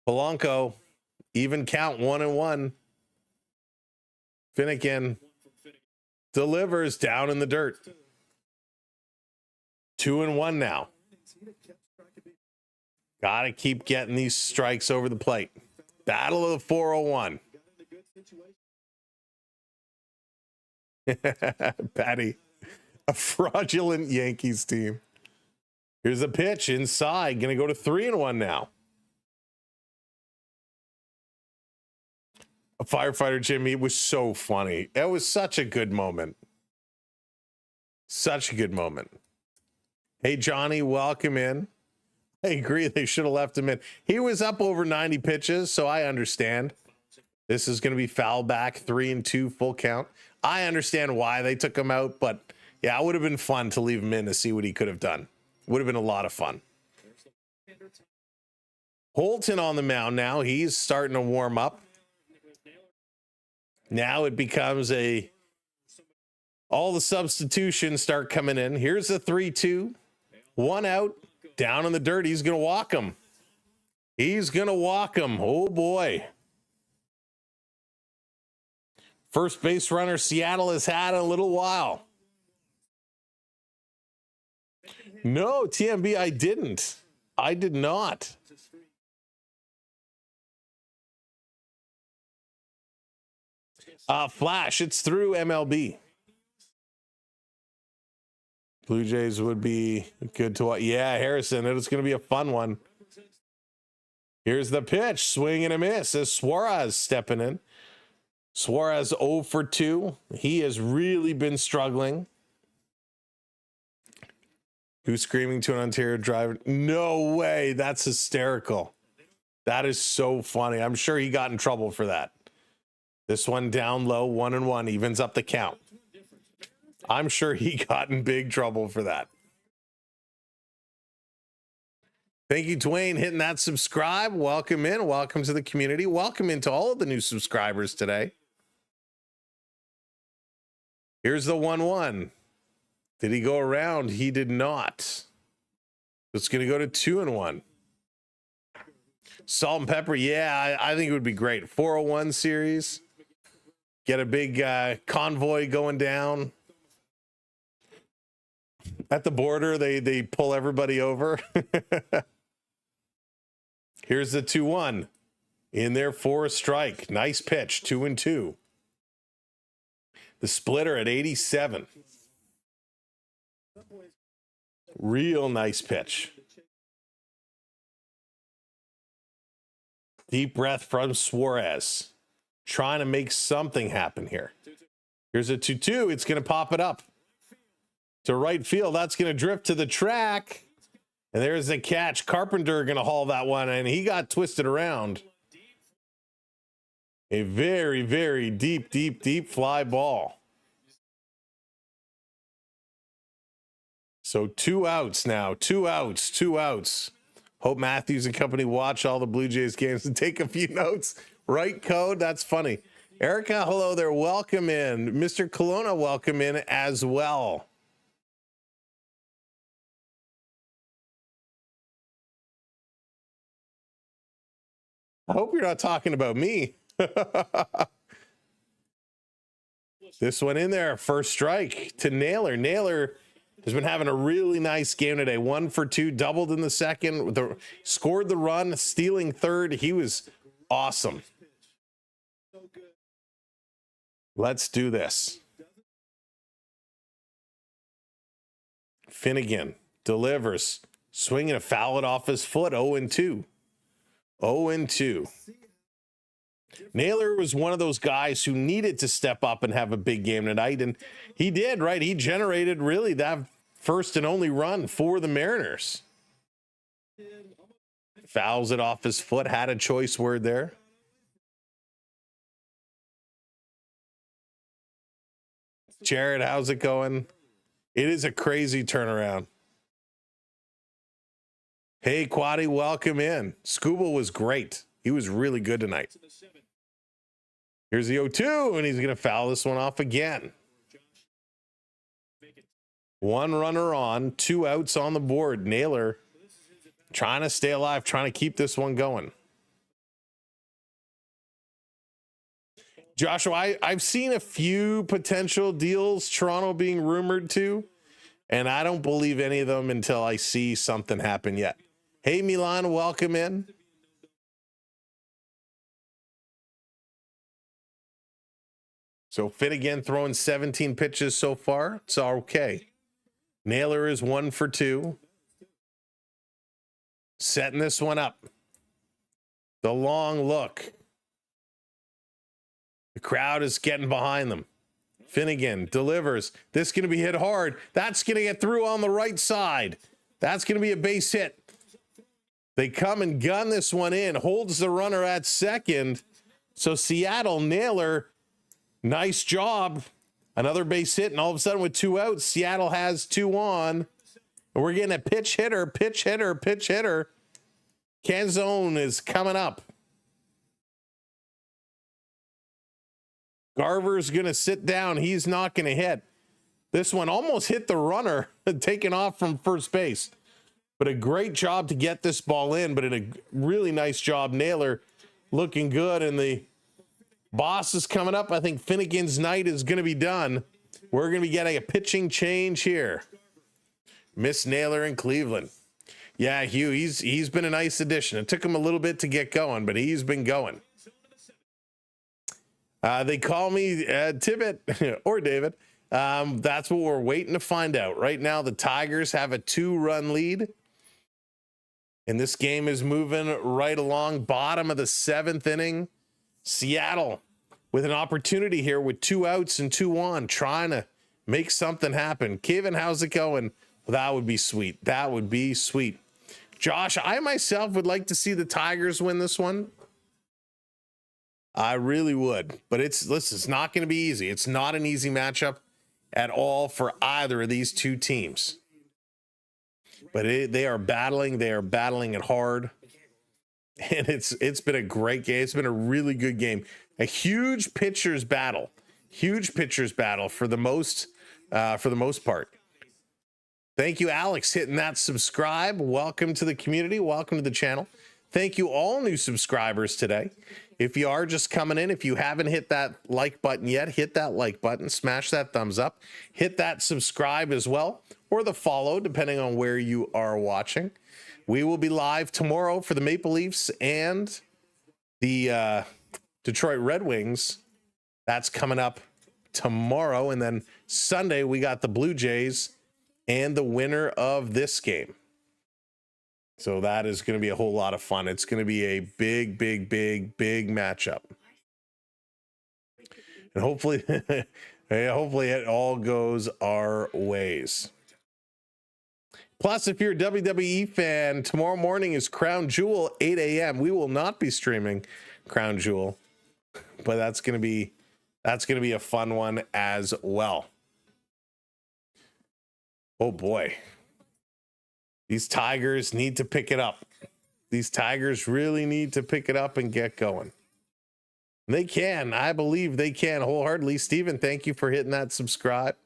B: Polanco, even count 1-1. Finnegan delivers down in the dirt. 2-1 now. Got to keep getting these strikes over the plate. Battle of the 401. Patty, a fraudulent Yankees team. Here's a pitch inside. Going to go to 3-1 now. A firefighter Jimmy, was so funny. It was such a good moment. Such a good moment. Hey, Johnny, welcome in. I agree. They should have left him in. He was up over 90 pitches, so I understand. This is going to be foul back, 3-2 full count. I understand why they took him out, but yeah, it would have been fun to leave him in to see what he could have done. Would have been a lot of fun. Holton on the mound now. He's starting to warm up. Now it becomes all the substitutions start coming in. Here's the 3-2. One out. Down in the dirt. He's going to walk him. He's going to walk him. Oh, boy. First base runner Seattle has had in a little while. No, TMB, I didn't. I did not. Flash, it's through MLB. Blue Jays would be good to watch. Yeah, Harrison, it's going to be a fun one. Here's the pitch. Swing and a miss as Suarez stepping in. Suarez 0 for 2. He has really been struggling. Who's screaming to an Ontario driver? No way. That's hysterical. That is so funny. I'm sure he got in trouble for that. This one down low, 1-1, evens up the count. I'm sure he got in big trouble for that. Thank you, Dwayne, hitting that subscribe. Welcome in. Welcome to the community. Welcome into all of the new subscribers today. Here's the 1-1. Did he go around? He did not. It's going to go to 2-1. Salt and pepper. Yeah, I think it would be great. 401 series. Get a big convoy going down. At the border, they pull everybody over. Here's the 2-1. In there for a strike. Nice pitch. 2-2. The splitter at 87. Real nice pitch. Deep breath from Suarez. Trying to make something happen here. Here's a 2-2. It's going to pop it up to right field. That's going to drift to the track. And there's the catch. Carpenter going to haul that one, and he got twisted around. A very, very deep fly ball. So 2 outs now. 2 outs. Hope Matthews and company watch all the Blue Jays games and take a few notes. Right, Code? That's funny. Erica, hello there. Welcome in. Mr. Colonna, welcome in as well. I hope you're not talking about me. This one in there. First strike to Naylor. Naylor has been having a really nice game today. 1 for 2, doubled in the second, scored the run, stealing third. He was awesome. Let's do this. Finnegan delivers, swinging a foul it off his foot. 0-2. 0-2. Naylor was one of those guys who needed to step up and have a big game tonight, and he did, right? He generated really that first and only run for the Mariners. Fouls it off his foot, had a choice word there. Jared, how's it going? It is a crazy turnaround. Hey, Quaddy, welcome in. Scuba was great. He was really good tonight. Here's the 0-2, and he's going to foul this one off again. 1 runner on, 2 outs on the board. Naylor trying to stay alive, trying to keep this one going. Joshua, I've seen a few potential deals, Toronto being rumored to, and I don't believe any of them until I see something happen yet. Hey, Milan, welcome in. So Finnegan throwing 17 pitches so far. It's all okay. Naylor is 1 for 2. Setting this one up. The long look. The crowd is getting behind them. Finnegan delivers. This is going to be hit hard. That's going to get through on the right side. That's going to be a base hit. They come and gun this one in. Holds the runner at second. So Seattle, Naylor, nice job. Another base hit, and all of a sudden with 2 outs, Seattle has 2 on. And we're getting a pitch hitter. Canzone is coming up. Garver's going to sit down. He's not going to hit. This one almost hit the runner, taken off from first base. But a great job to get this ball in, but a really nice job. Naylor looking good, and the boss is coming up. I think Finnegan's night is going to be done. We're going to be getting a pitching change here. Miss Naylor in Cleveland. Yeah, Hugh, he's been a nice addition. It took him a little bit to get going, but he's been going. They call me Tibbet or David. That's what we're waiting to find out. Right now, the Tigers have a 2-run lead. And this game is moving right along. Bottom of the 7th inning. Seattle with an opportunity here with 2 outs and 2 on, trying to make something happen. Kevin, how's it going? Well, that would be sweet. That would be sweet. Josh, I myself would like to see the Tigers win this one. I really would. But it's not going to be easy. It's not an easy matchup at all for either of these two teams. But they are battling. They are battling it hard. And it's been a great game. It's been a really good game. A huge pitcher's battle. Huge pitcher's battle for the most part. Thank you, Alex, hitting that subscribe. Welcome to the community. Welcome to the channel. Thank you, all new subscribers today. If you are just coming in, if you haven't hit that like button yet, hit that like button, smash that thumbs up, hit that subscribe as well, or the follow, depending on where you are watching. We will be live tomorrow for the Maple Leafs and the Detroit Red Wings. That's coming up tomorrow. And then Sunday, we got the Blue Jays and the winner of this game. So that is going to be a whole lot of fun. It's going to be a big matchup. And hopefully, hopefully it all goes our ways. Plus, if you're a WWE fan, tomorrow morning is Crown Jewel, 8 a.m. We will not be streaming Crown Jewel, but that's gonna be a fun one as well. Oh boy, these Tigers need to pick it up. These Tigers really need to pick it up and get going. They can. I believe they can wholeheartedly. Steven, thank you for hitting that subscribe.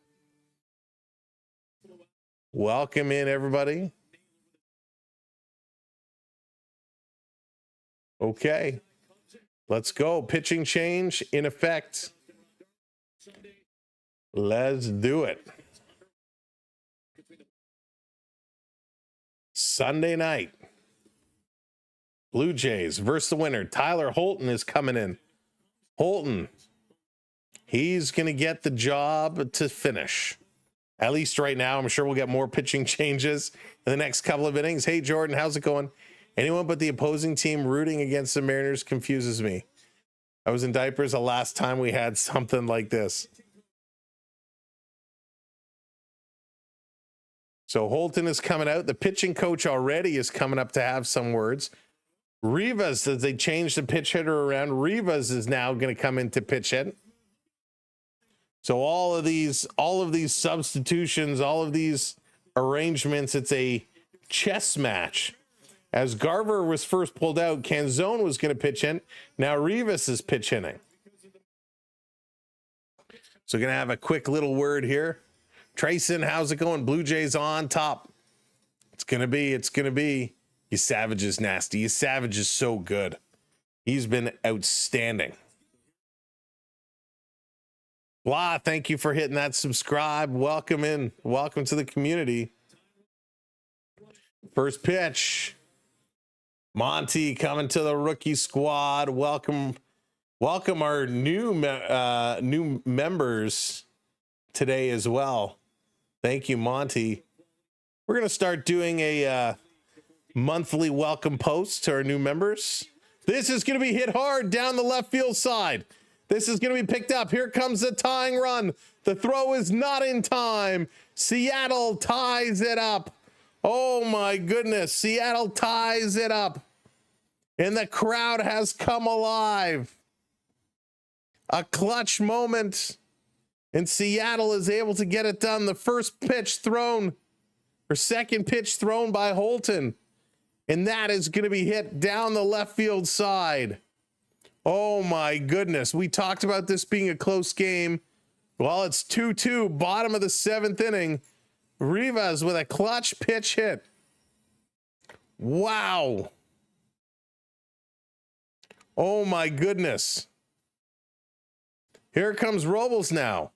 B: Welcome in, everybody. Okay, let's go. Pitching change in effect. Let's do it. Sunday night. Blue Jays versus the winner. Tyler Holton is coming in. Holton, he's going to get the job to finish. At least right now. I'm sure we'll get more pitching changes in the next couple of innings. Hey, Jordan, how's it going? Anyone but the opposing team rooting against the Mariners confuses me. I was in diapers the last time we had something like this. So Holton is coming out. The pitching coach already is coming up to have some words. Rivas, as they change the pitch hitter around, Rivas is now going to come into pitch hit. So all of these substitutions, all of these arrangements, it's a chess match. As Garver was first pulled out, Canzone was going to pitch in. Now Rivas is pitch hitting. So going to have a quick little word here. Trayson, how's it going? Blue Jays on top. It's going to be. You Savage is nasty. You Savage is so good. He's been outstanding. Blah, thank you for hitting that subscribe. Welcome in. Welcome to the community. First pitch. Monty coming to the rookie squad. Welcome our new members today as well. Thank you, Monty. We're going to start doing a monthly welcome post to our new members. This is going to be hit hard down the left field side. This is going to be picked up. Here comes the tying run. The throw is not in time. Seattle ties it up. Oh my goodness. Seattle ties it up. And the crowd has come alive. A clutch moment. And Seattle is able to get it done. The first pitch thrown, or second pitch thrown by Holton. And that is going to be hit down the left field side. Oh my goodness. We talked about this being a close game. Well, it's 2-2, bottom of the seventh inning. Rivas with a clutch pitch hit. Wow. Oh my goodness. Here comes Robles now.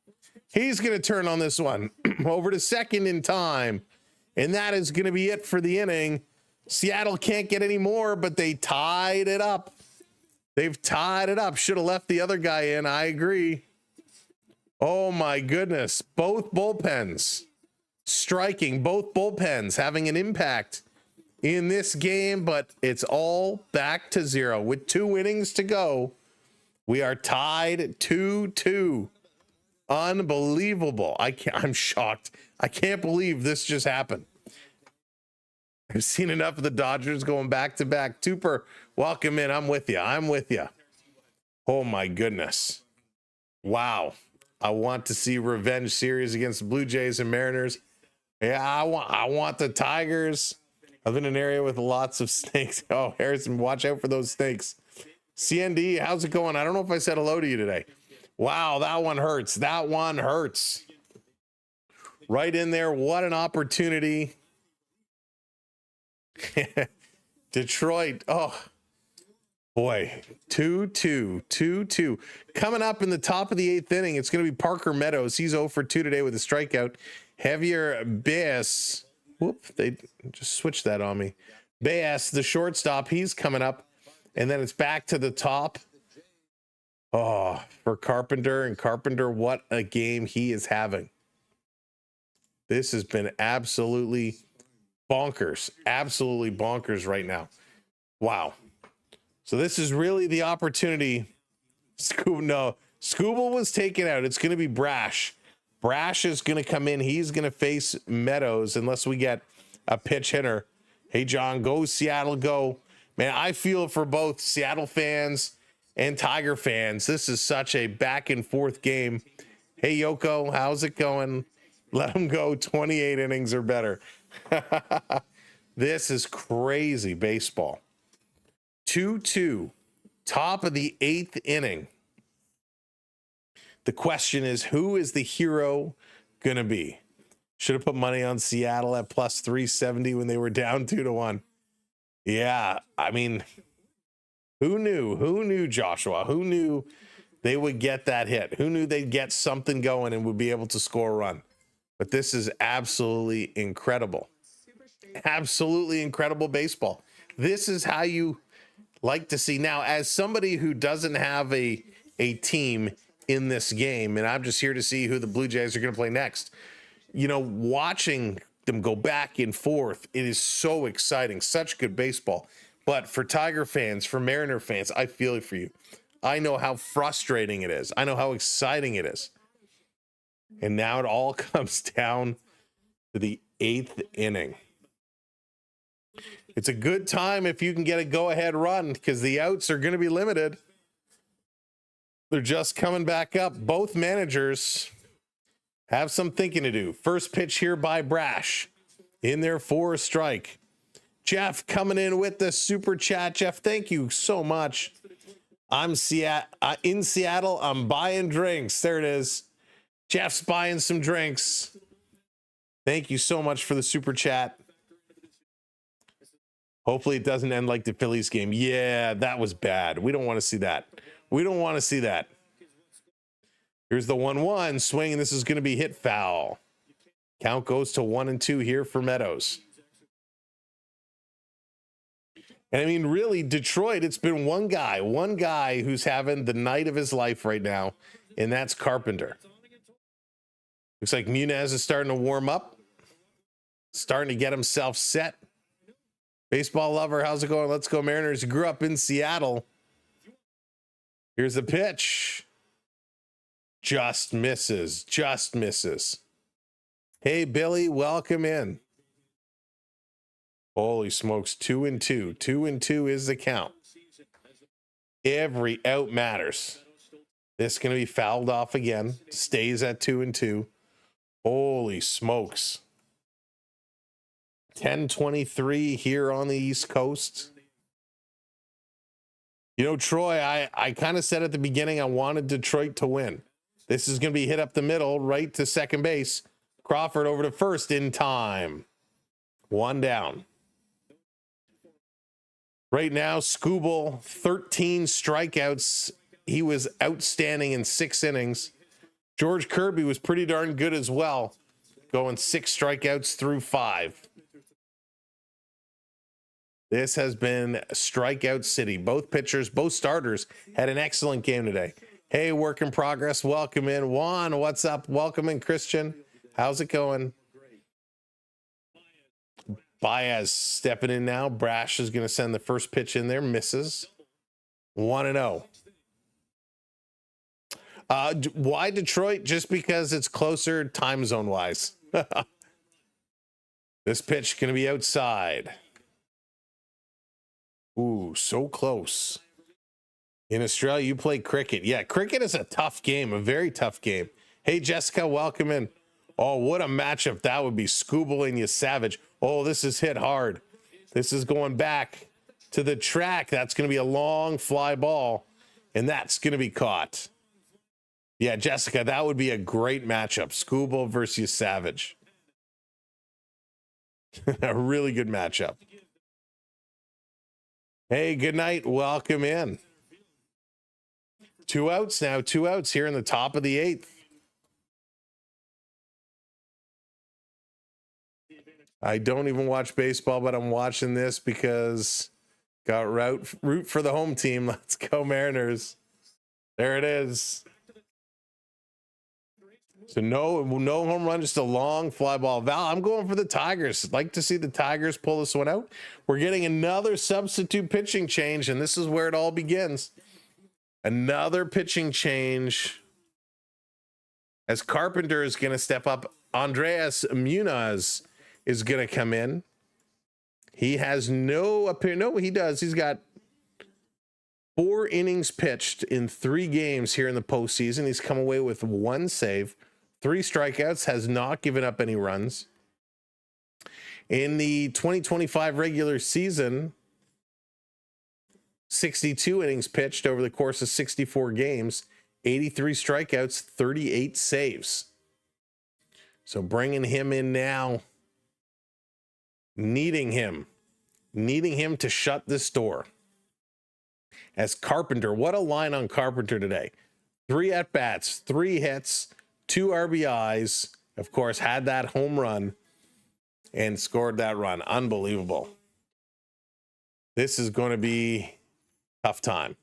B: He's going to turn on this one. Over to second in time. And that is going to be it for the inning. Seattle can't get any more, but they tied it up. They've tied it up. Should have left the other guy in. I agree. Oh my goodness. Both bullpens striking, both bullpens having an impact in this game, but it's all back to zero. With 2 innings to go, we are tied 2-2. Unbelievable. I'm shocked. I can't believe this just happened. I've seen enough of the Dodgers going back to back. Tupper, welcome in. I'm with you. Oh my goodness. Wow. I want to see revenge series against the Blue Jays and Mariners. Yeah, I want the Tigers. I live in an area with lots of snakes. Oh, Harrison, watch out for those snakes. CND, how's it going? I don't know if I said hello to you today. Wow, that one hurts. That one hurts. Right in there. What an opportunity. Detroit. Oh, boy. 2-2. Coming up in the top of the 8th inning, it's going to be Parker Meadows. He's 0 for 2 today with a strikeout. Javier Baez. Whoop, they just switched that on me. Baez, the shortstop, he's coming up. And then it's back to the top. Oh, for Carpenter. And Carpenter, what a game he is having. This has been absolutely bonkers. Absolutely bonkers right now. Wow. So this is really the opportunity. Skubal was taken out. It's going to be Brash. Brash is going to come in. He's going to face Meadows unless we get a pitch hitter. Hey, John, go Seattle, go. Man, I feel for both Seattle fans and Tiger fans. This is such a back and forth game. Hey, Yoko, how's it going? Let them go 28 innings or better. This is crazy baseball. 2-2, top of the 8th inning. The question is, who is the hero going to be? Should have put money on Seattle at plus 370 when they were down 2-1. Yeah, I mean, who knew? Who knew, Joshua? Who knew they would get that hit? Who knew they'd get something going and would be able to score a run? But this is absolutely incredible. Absolutely incredible baseball. This is how you like to see. Now, as somebody who doesn't have a team in this game, and I'm just here to see who the Blue Jays are going to play next, you know, watching them go back and forth, it is so exciting. Such good baseball. But for Tiger fans, for Mariner fans, I feel it for you. I know how frustrating it is. I know how exciting it is. And now it all comes down to the 8th inning. It's a good time if you can get a go-ahead run because the outs are going to be limited. They're just coming back up. Both managers have some thinking to do. First pitch here by Brash in there for a strike. Jeff coming in with the super chat. Jeff, thank you so much. I'm in Seattle. I'm buying drinks. There it is. Jeff's buying some drinks. Thank you so much for the super chat. Hopefully it doesn't end like the Phillies game. Yeah, that was bad. We don't want to see that. We don't want to see that. Here's the 1-1 swing, and this is going to be hit foul. Count goes to 1-2 here for Meadows. And I mean, really, Detroit, it's been one guy who's having the night of his life right now, and that's Carpenter. Looks like Munez is starting to warm up, starting to get himself set. Baseball lover, how's it going? Let's go Mariners. Grew up in Seattle. Here's the pitch. Just misses. Just misses. Hey, Billy, welcome in. Holy smokes, 2-2. 2-2 is the count. Every out matters. This is going to be fouled off again. Stays at 2-2. Holy smokes. 10:23 here on the East Coast. You know, Troy, I kind of said at the beginning I wanted Detroit to win. This is going to be hit up the middle, right to second base. Crawford over to first in time. One down. Right now, Skubal, 13 strikeouts. He was outstanding in 6 innings. George Kirby was pretty darn good as well, going 6 strikeouts through 5. This has been strikeout city. Both pitchers, both starters had an excellent game today. Hey, work in progress. Welcome in. Juan, what's up? Welcome in, Christian. How's it going? Baez stepping in now. Brash is going to send the first pitch in there. Misses. 1-0. Why Detroit? Just because it's closer time zone wise. This pitch going to be outside. Ooh, so close. In Australia, you play cricket. Yeah, cricket is a tough game, a very tough game. Hey, Jessica, welcome in. Oh, what a matchup that would be. Skubal and Savage. Oh, this is hit hard. This is going back to the track. That's going to be a long fly ball, and that's going to be caught. Yeah, Jessica, that would be a great matchup. Skubal versus Savage. A really good matchup. Hey, good night. Welcome in. 2 outs now. 2 outs here in the top of the 8th. I don't even watch baseball, but I'm watching this because got root for the home team. Let's go Mariners. There it is. So no home run, just a long fly ball. Val, I'm going for the Tigers. I'd like to see the Tigers pull this one out. We're getting another substitute pitching change, and this is where it all begins. Another pitching change as Carpenter is going to step up. Andreas Munez is going to come in. He has no he does. He's got 4 innings pitched in 3 games here in the postseason. He's come away with 1 save, 3 strikeouts, has not given up any runs. In the 2025 regular season, 62 innings pitched over the course of 64 games, 83 strikeouts, 38 saves. So bringing him in now, needing him to shut this door. As Carpenter, what a line on Carpenter today. 3 at-bats, 3 hits, 2 RBIs, of course, had that home run and scored that run. Unbelievable. This is going to be tough time.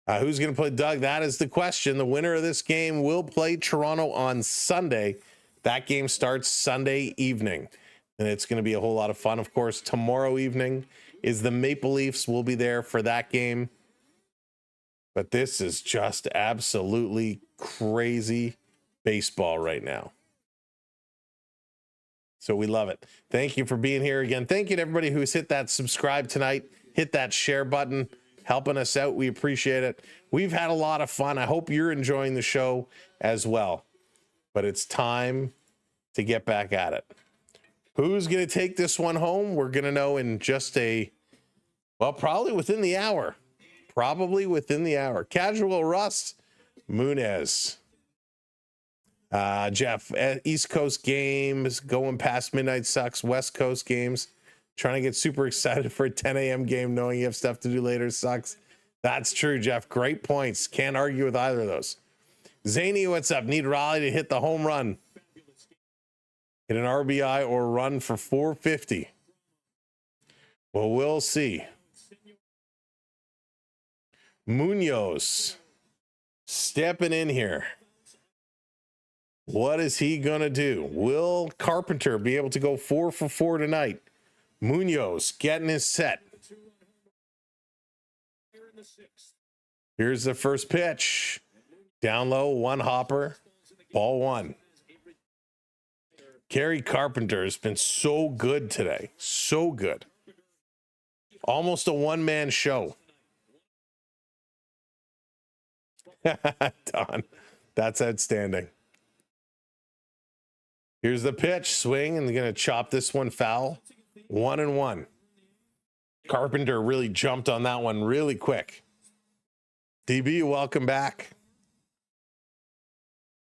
B: Who's going to play Doug? That is the question. The winner of this game will play Toronto on Sunday. That game starts Sunday evening, and it's going to be a whole lot of fun. Of course, tomorrow evening is the Maple Leafs. Will be there for that game. But this is just absolutely crazy baseball right now. So we love it. Thank you for being here again. Thank you to everybody who's hit that subscribe tonight. Hit that share button, helping us out. We appreciate it. We've had a lot of fun. I hope you're enjoying the show as well. But it's time to get back at it. Who's going to take this one home? We're going to know in just probably within the hour. Casual Rust, Munez. Jeff, East Coast games going past midnight sucks. West Coast games, trying to get super excited for a 10 a.m. game knowing you have stuff to do later sucks. That's true, Jeff. Great points. Can't argue with either of those. Zany, what's up? Need Raleigh to hit the home run. Hit an RBI or run for 450. Well, we'll see. Munoz stepping in here. What is he going to do? Will Carpenter be able to go 4 for 4 tonight? Munoz getting his set. Here's the first pitch. Down low, 1 hopper, ball 1. Gary Carpenter has been so good today. So good. Almost a one-man show. Don, that's outstanding. Here's the pitch, swing, and they're going to chop this one foul. 1-1. Carpenter really jumped on that one really quick. DB, welcome back.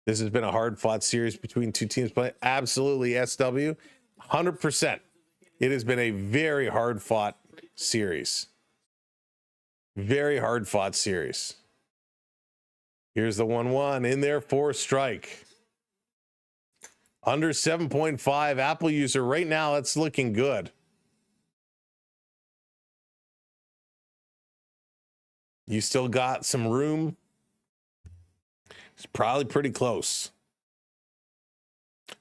B: This has been a hard-fought series between 2 teams playing. Absolutely, SW, 100%. It has been a very hard-fought series. Very hard-fought series. Here's the 1-1 in there for strike. Under 7.5 Apple user right now. That's looking good. You still got some room. It's probably pretty close.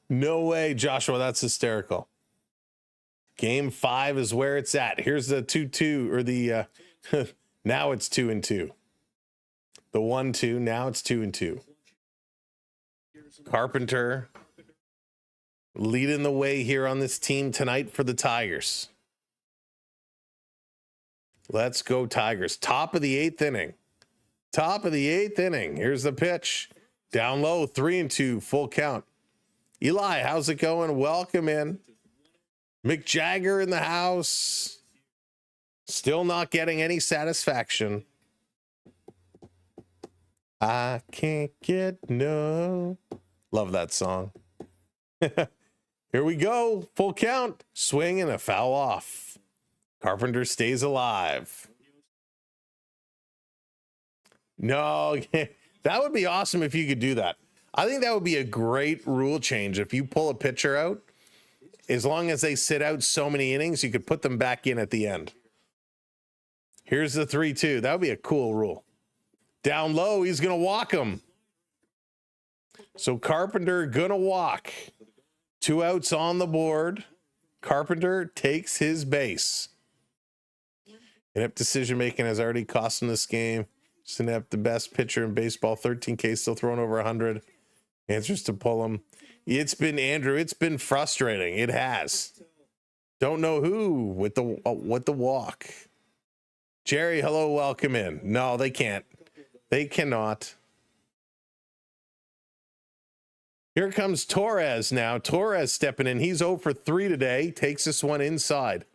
B: No way, Joshua. That's hysterical. Game 5 is where it's at. Here's the 2-2 or the now it's 2-2. The 1-2, now it's 2-2. Carpenter leading the way here on this team tonight for the Tigers. Let's go Tigers. Top of the 8th inning. Top of the 8th inning. Here's the pitch. Down low, 3-2, full count. Eli, how's it going? Welcome in. Mick Jagger in the house. Still not getting any satisfaction. I can't get no. Love that song. Here we go. Full count. Swing and a foul off. Carpenter stays alive. No, that would be awesome if you could do that. I think that would be a great rule change. If you pull a pitcher out, as long as they sit out so many innings, you could put them back in at the end. Here's the 3-2. That would be a cool rule. Down low, he's going to walk him. So Carpenter going to walk. 2 outs on the board. Carpenter takes his base. Inept decision making has already cost him this game. Just inept, the best pitcher in baseball. 13K, still throwing over 100. Answers to pull him. It's been, Andrew, it's been frustrating. It has. Don't know who with the walk. Jerry, hello, welcome in. No, they can't. They cannot. Here comes Torres now. Torres stepping in. He's 0 for 3 today. Takes this one inside.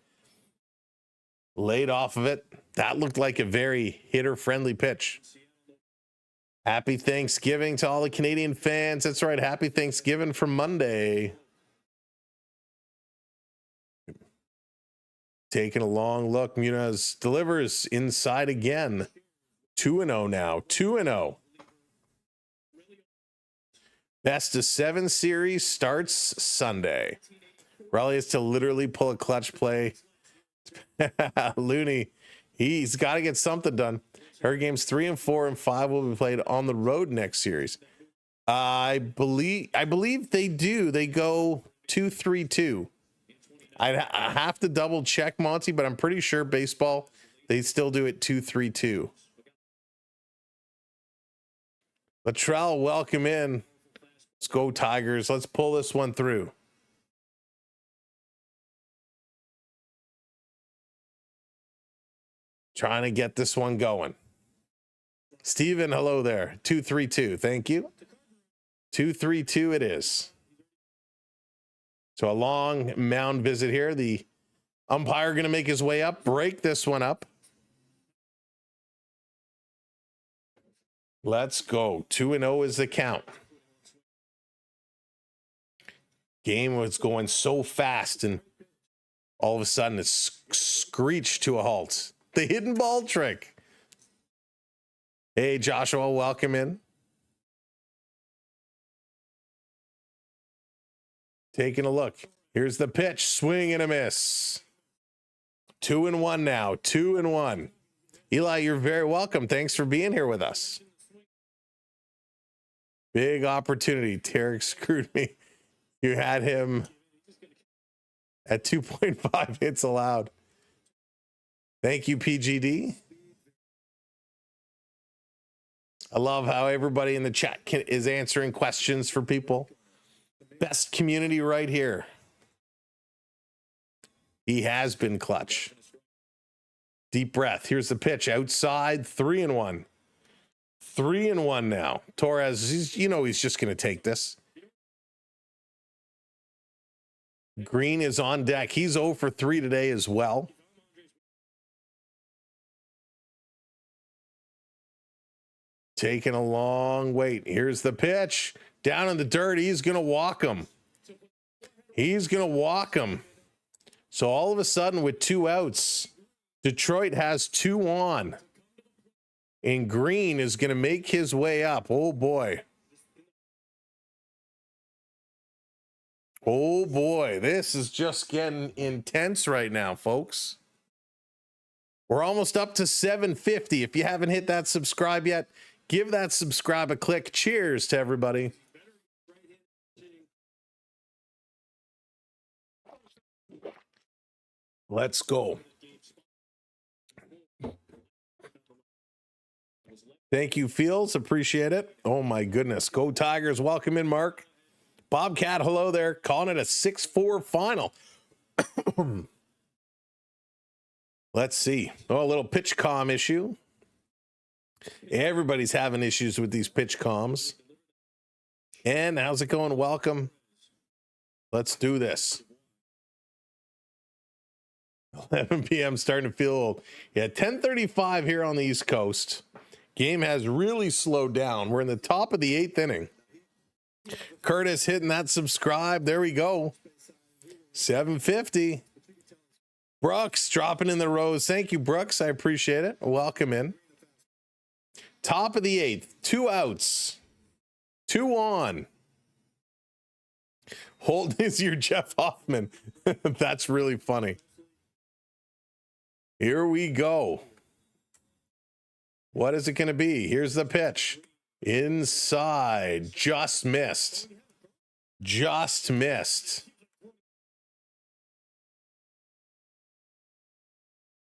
B: Laid off of it. That looked like a very hitter-friendly pitch. Happy Thanksgiving to all the Canadian fans. That's right. Happy Thanksgiving for Monday. Taking a long look. Muniz delivers inside again. 2-0 now. 2-0. Best of 7 series starts Sunday. Raleigh has to literally pull a clutch play. Looney, he's got to get something done. Her games 3 and 4 and 5 will be played on the road next series. I believe they do. They go 2-3-2. I have to double check, Monty, but I'm pretty sure baseball, they still do it 2-3-2. Latrell, welcome in. Let's go Tigers. Let's pull this one through. Trying to get this one going. Steven, hello there. 2-3-2. Thank you. 2-3-2 it is. So a long mound visit here. The umpire going to make his way up, break this one up. Let's go. 2-0 is the count. Game was going so fast, and all of a sudden it's screeched to a halt. The hidden ball trick. Hey, Joshua, welcome in. Taking a look. Here's the pitch. Swing and a miss. 2-1 now. 2-1. Eli, you're very welcome. Thanks for being here with us. Big opportunity. Tarek screwed me. You had him at 2.5 hits allowed. Thank you, PGD. I love how everybody in the chat is answering questions for people. Best community right here. He has been clutch. Deep breath. Here's the pitch. Outside. 3-1. 3-1 now. Torres, he's just going to take this. Green is on deck. He's 0 for 3 today as well. Taking a long wait. Here's the pitch. Down in the dirt. He's going to walk him. He's going to walk him. So all of a sudden with 2 outs, Detroit has 2 on. And Green is going to make his way up. Oh, boy. Oh, boy. This is just getting intense right now, folks. We're almost up to 750. If you haven't hit that subscribe yet, give that subscribe a click. Cheers to everybody. Let's go. Thank you, Fields. Appreciate it. Oh, my goodness. Go Tigers. Welcome in, Mark. Bobcat, hello there. Calling it a 6-4 final. Let's see. Oh, a little pitch comm issue. Everybody's having issues with these pitch comms. And how's it going? Welcome. Let's do this. 11 p.m. starting to feel old. Yeah, 10:35 here on the East Coast. Game has really slowed down. We're in the top of the 8th inning. Curtis hitting that subscribe. There we go. 750. Brooks dropping in the rows. Thank you, Brooks. I appreciate it. Welcome in. Top of the 8th. 2 outs. 2 on. Holden is your Jeff Hoffman. That's really funny. Here we go. What is it going to be? Here's the pitch. Inside. Just missed. Just missed.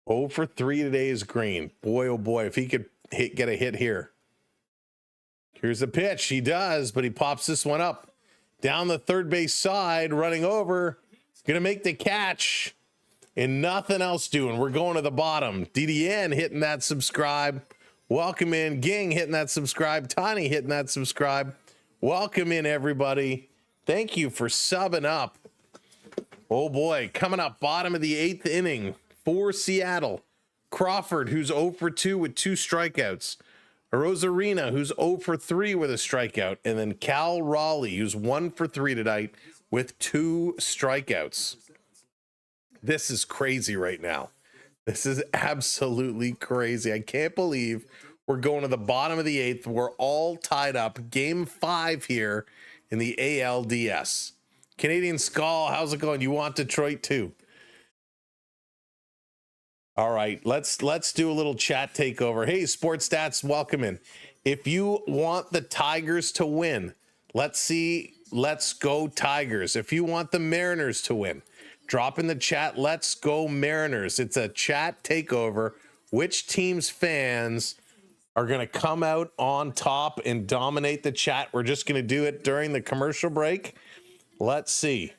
B: 0 for 3 today is Green. Boy, oh boy, if he could get a hit here. Here's the pitch. He does, but he pops this one up. Down the third base side, running over. Going to make the catch. and nothing else doing. We're going to the bottom. DDN hitting that subscribe. Welcome in. Ging hitting that subscribe. Tiny hitting that subscribe. Welcome in, everybody. Thank you for subbing up. Oh boy, coming up bottom of the 8th inning for Seattle. Crawford, who's 0 for 2 with 2 strikeouts. Rosarina, who's 0 for 3 with a strikeout. And then Cal Raleigh, who's 1 for 3 tonight with 2 strikeouts. This is crazy right now. This is absolutely crazy. I can't believe we're going to the bottom of the 8th. We're all tied up. Game 5 here in the ALDS. Canadian Skull, how's it going? You want Detroit too? All right, let's do a little chat takeover. Hey, Sports Stats, welcome in. If you want the Tigers to win, let's go Tigers. If you want the Mariners to win, drop in the chat, let's go Mariners. It's a chat takeover. Which team's fans are going to come out on top and dominate the chat? We're just going to do it during the commercial break. Let's see.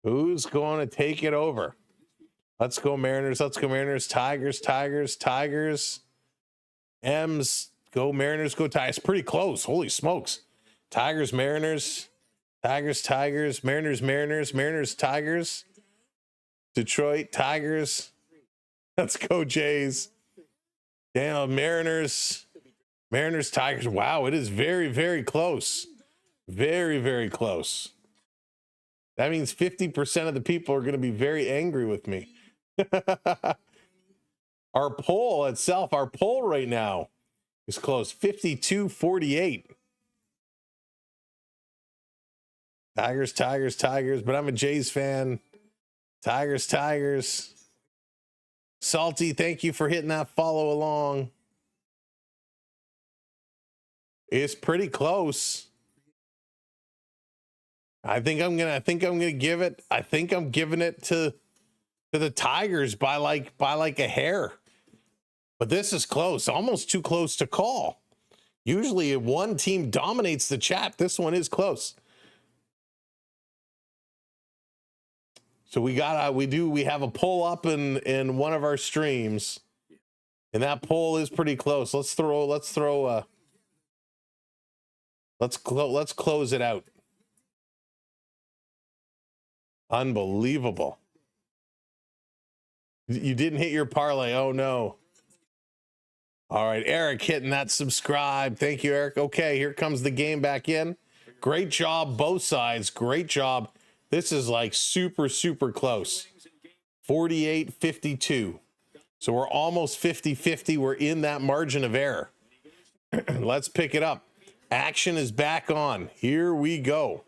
B: Who's going to take it over? Let's go Mariners. Let's go Mariners. Tigers, Tigers, Tigers. M's, go Mariners, go Tigers. Pretty close. Holy smokes. Tigers, Mariners. Tigers, Tigers. Mariners, Mariners. Mariners, Tigers. Detroit, Tigers. Let's go Jays. Damn, Mariners. Mariners, Tigers. Wow, it is very, very close. Very, very close. That means 50% of the people are going to be very angry with me. Our poll itself, our poll right now is close. 52-48. Tigers, Tigers, Tigers. But I'm a Jays fan. Tigers, Tigers. Salty, thank you for hitting that follow along. It's pretty close. I'm giving it to the Tigers by like a hair. But this is close, almost too close to call. Usually if one team dominates the chat, this one is close. So we have a poll up in one of our streams, and that poll is pretty close. Let's close it out. Unbelievable. You didn't hit your parlay. Oh no. All right, Eric hitting that subscribe. Thank you, Eric. Okay, here comes the game back in. Great job, both sides. Great job. This is like super, super close. 48-52. So we're almost 50-50. We're in that margin of error. Let's pick it up. Action is back on. Here we go.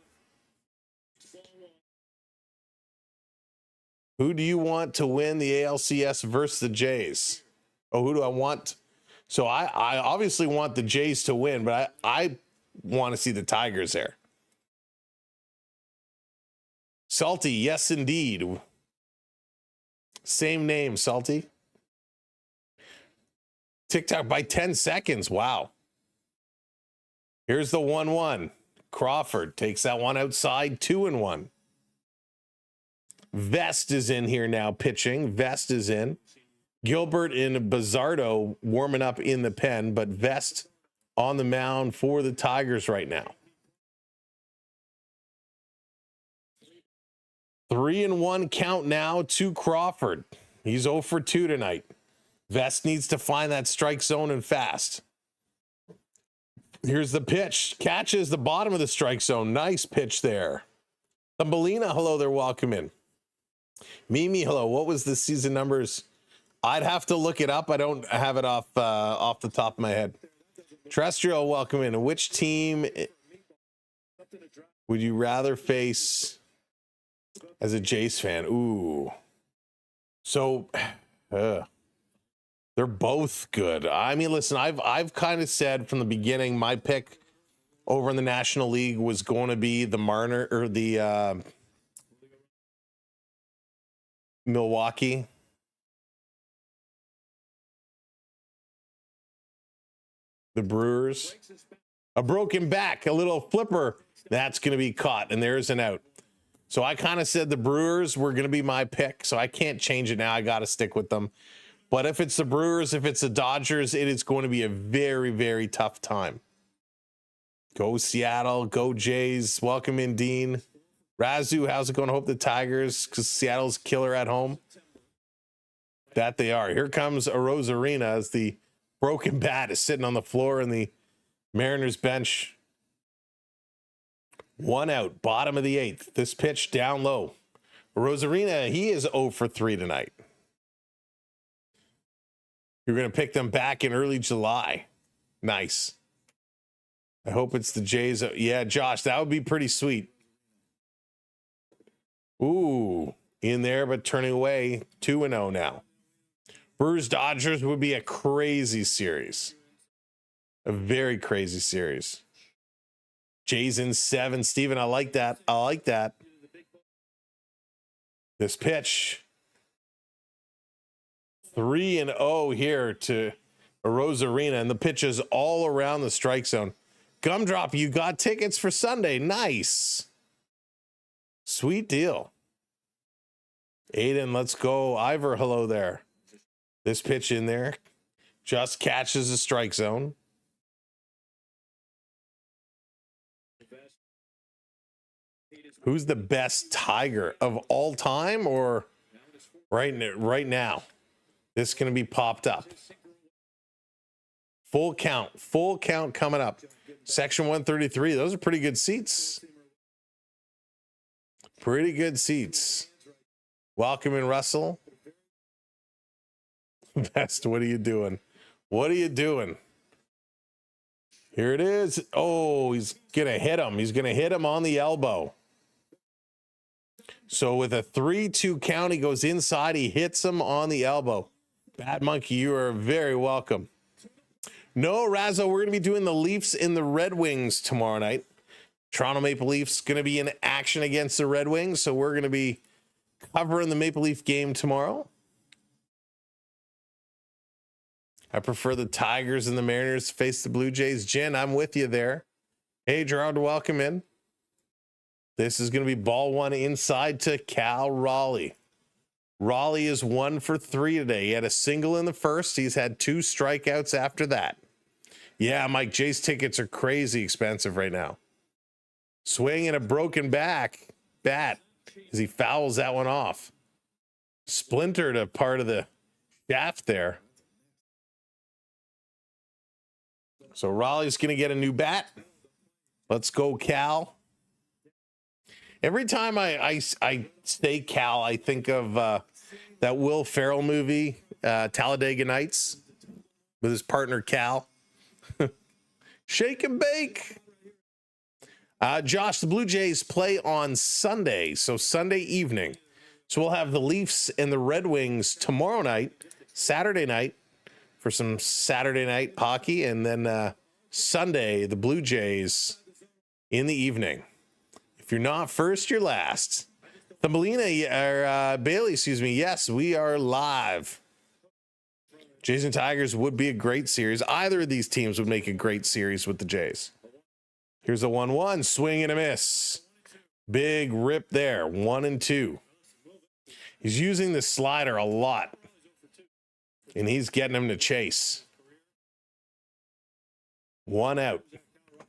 B: Who do you want to win the ALCS versus the Jays? Oh, who do I want? So I obviously want the Jays to win, but I want to see the Tigers there. Salty, yes, indeed. Same name, Salty. TikTok by 10 seconds. Wow. Here's the 1-1. Crawford takes that one outside, 2-1. Vest is in here now pitching. Vest is in. Gilbert and Bizzardo warming up in the pen, but Vest on the mound for the Tigers right now. 3-1 count now to Crawford. He's 0 for 2 tonight. Vest needs to find that strike zone and fast. Here's the pitch. Catches the bottom of the strike zone. Nice pitch there. Thumbelina, hello there. Welcome in. Mimi, hello. What was the season numbers? I'd have to look it up. I don't have it off the top of my head. Terrestrial, welcome in. Which team would you rather face as a Jays fan? Ooh. So they're both good. I mean, listen, I've kind of said from the beginning my pick over in the National League was going to be the Marner or the Milwaukee. The Brewers. A broken back, a little flipper. That's going to be caught, and there's an out. So I kind of said the Brewers were going to be my pick, so I can't change it now. I got to stick with them. But if it's the Brewers, if it's the Dodgers, it is going to be a very, very tough time. Go Seattle, go Jays. Welcome in, Dean. Razu, how's it going? I hope the Tigers, because Seattle's killer at home. That they are. Here comes Arozarena as the broken bat is sitting on the floor in the Mariners bench. 1 out, bottom of the 8th. This pitch down low. Arozarena, he is 0 for 3 tonight. You're going to pick them back in early July. Nice. I hope it's the Jays. Yeah, Josh, that would be pretty sweet. Ooh, in there, but turning away. 2-0 now. Brewers Dodgers would be a crazy series. A very crazy series. Jays in 7. Steven, I like that. I like that. This pitch. 3-0 here to Arozarena, and the pitch is all around the strike zone. Gumdrop, you got tickets for Sunday. Nice. Sweet deal. Aiden, let's go. Ivor, hello there. This pitch in there just catches the strike zone. Who's the best Tiger of all time or right now? This is going to be popped up. Full count coming up. Section 133. Those are pretty good seats. Pretty good seats. Welcome in, Russell. Best, what are you doing? What are you doing? Here it is. Oh, he's going to hit him. He's going to hit him on the elbow. So with a 3-2 count, he goes inside. He hits him on the elbow. Bad Monkey, you are very welcome. No, Razzo, we're going to be doing the Leafs and the Red Wings tomorrow night. Toronto Maple Leafs going to be in action against the Red Wings, so we're going to be covering the Maple Leaf game tomorrow. I prefer the Tigers and the Mariners to face the Blue Jays. Jen, I'm with you there. Hey, Gerard, welcome in. This is going to be ball 1 inside to Cal Raleigh. Raleigh is 1 for 3 today. He had a single in the first. He's had 2 strikeouts after that. Yeah, Mike, Jay's tickets are crazy expensive right now. Swing and a broken bat as he fouls that one off. Splintered a part of the shaft there. So Raleigh's going to get a new bat. Let's go, Cal. Every time I say Cal, I think of that Will Ferrell movie, Talladega Nights, with his partner Cal. Shake and bake. Josh, the Blue Jays play on Sunday, so Sunday evening. So we'll have the Leafs and the Red Wings tomorrow night, Saturday night, for some Saturday night hockey, and then Sunday, the Blue Jays in the evening. If you're not first, you're last. Thumbelina, or Bailey, excuse me. Yes, we are live. Jays and Tigers would be a great series. Either of these teams would make a great series with the Jays. Here's a 1-1, swing and a miss. Big rip there, 1-2. He's using the slider a lot, and he's getting him to chase. 1 out.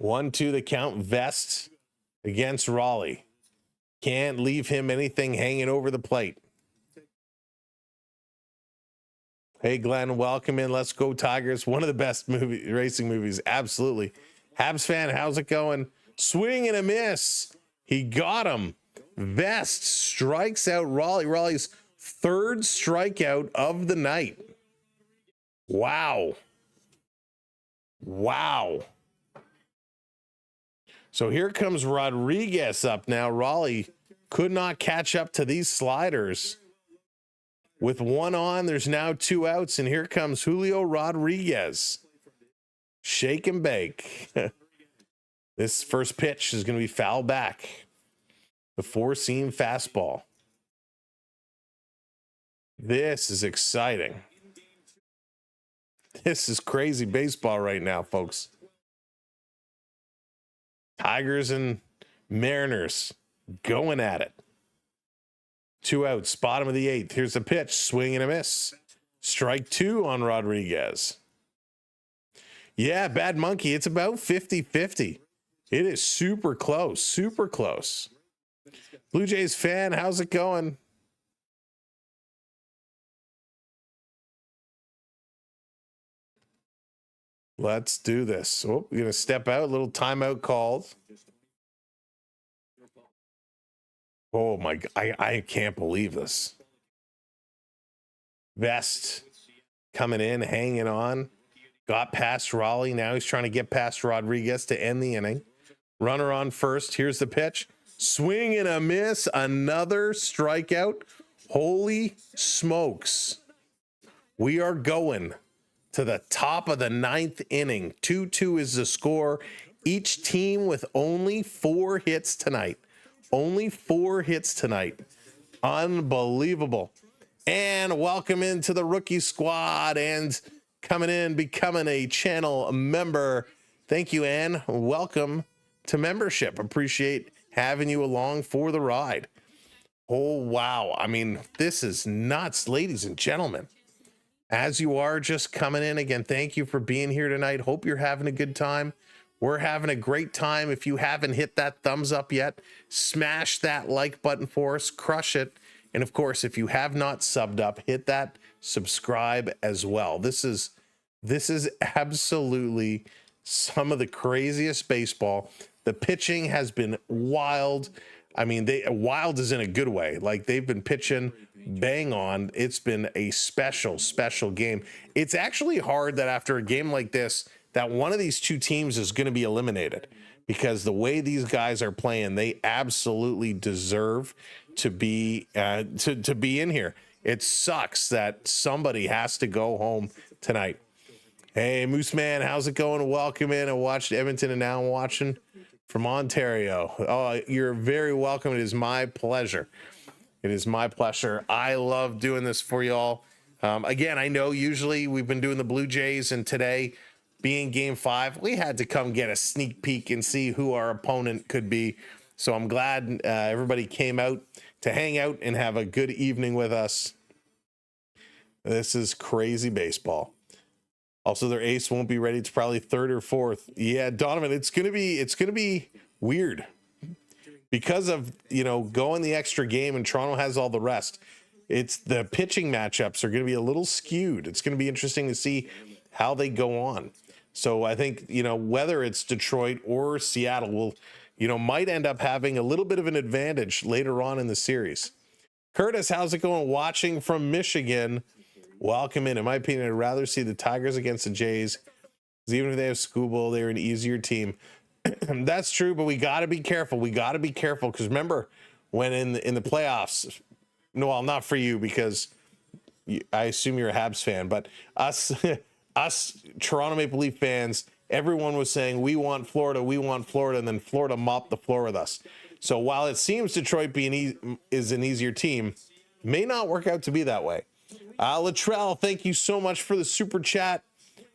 B: 1-2 the count. Vest against Raleigh. Can't leave him anything hanging over the plate. Hey, Glenn, welcome in. Let's go Tigers. One of the best racing movies. Absolutely. Habs fan, how's it going? Swing and a miss. He got him. Vest strikes out Raleigh. Raleigh's 3rd strikeout of the night. Wow. Wow. So here comes Rodriguez up now. Raleigh could not catch up to these sliders. With 1 on, there's now 2 outs, and here comes Julio Rodriguez. Shake and bake. This first pitch is going to be foul back. The 4-seam fastball. This is exciting. This is crazy baseball right now, folks. Tigers and Mariners going at it. 2 outs, bottom of the 8th. Here's the pitch, swing and a miss. Strike 2 on Rodriguez. Yeah, Bad Monkey, it's about 50-50. It is super close, super close. Blue Jays fan, how's it going? Let's do this. Oh, we're going to step out, a little timeout called. Oh my God, I can't believe this. Vest coming in, hanging on. Got past Raleigh. Now he's trying to get past Rodriguez to end the inning. Runner on first. Here's the pitch. Swing and a miss. Another strikeout. Holy smokes. We are going to the top of the 9th inning. 2-2 is the score. Each team with only 4 hits tonight. Only 4 hits tonight. Unbelievable. And welcome into the rookie squad and coming in, becoming a channel member. Thank you, Ann. Welcome to membership. Appreciate having you along for the ride. Oh, wow. I mean, this is nuts, ladies and gentlemen. As you are just coming in, again, thank you for being here tonight. Hope you're having a good time. We're having a great time. If you haven't hit that thumbs up yet, smash that like button for us, crush it. And of course, if you have not subbed up, hit that subscribe as well. This is absolutely some of the craziest baseball. The pitching has been wild. I mean, wild is in a good way. Like, they've been pitching bang on. It's been a special game. It's actually hard that after a game like this, that one of these two teams is going to be eliminated, because the way these guys are playing, they absolutely deserve to be to be in here. It sucks that somebody has to go home tonight. Hey, Moose Man, how's it going? Welcome in. I watched Edmonton and now I'm watching from Ontario. Oh, you're very welcome. It is my pleasure. It is my pleasure. I love doing this for y'all. Again, I know usually we've been doing the Blue Jays, and today being game 5, we had to come get a sneak peek and see who our opponent could be. So I'm glad everybody came out to hang out and have a good evening with us. This is crazy baseball. Also, their ace won't be ready to probably 3rd or 4th. Yeah, Donovan, it's gonna be weird because of, going the extra game, and Toronto has all the rest. It's the pitching matchups are gonna be a little skewed. It's gonna be interesting to see how they go on. So I think, whether it's Detroit or Seattle will, might end up having a little bit of an advantage later on in the series. Curtis, how's it going? Watching from Michigan. Welcome in. In my opinion, I'd rather see the Tigers against the Jays, because even if they have Scooble, they're an easier team. That's true, but we got to be careful. We got to be careful, because remember when in the playoffs, no, well, not for you, because I assume you're a Habs fan, but us Toronto Maple Leaf fans, everyone was saying, we want Florida, and then Florida mopped the floor with us. So while it seems Detroit is an easier team, may not work out to be that way. Latrell, thank you so much for the super chat.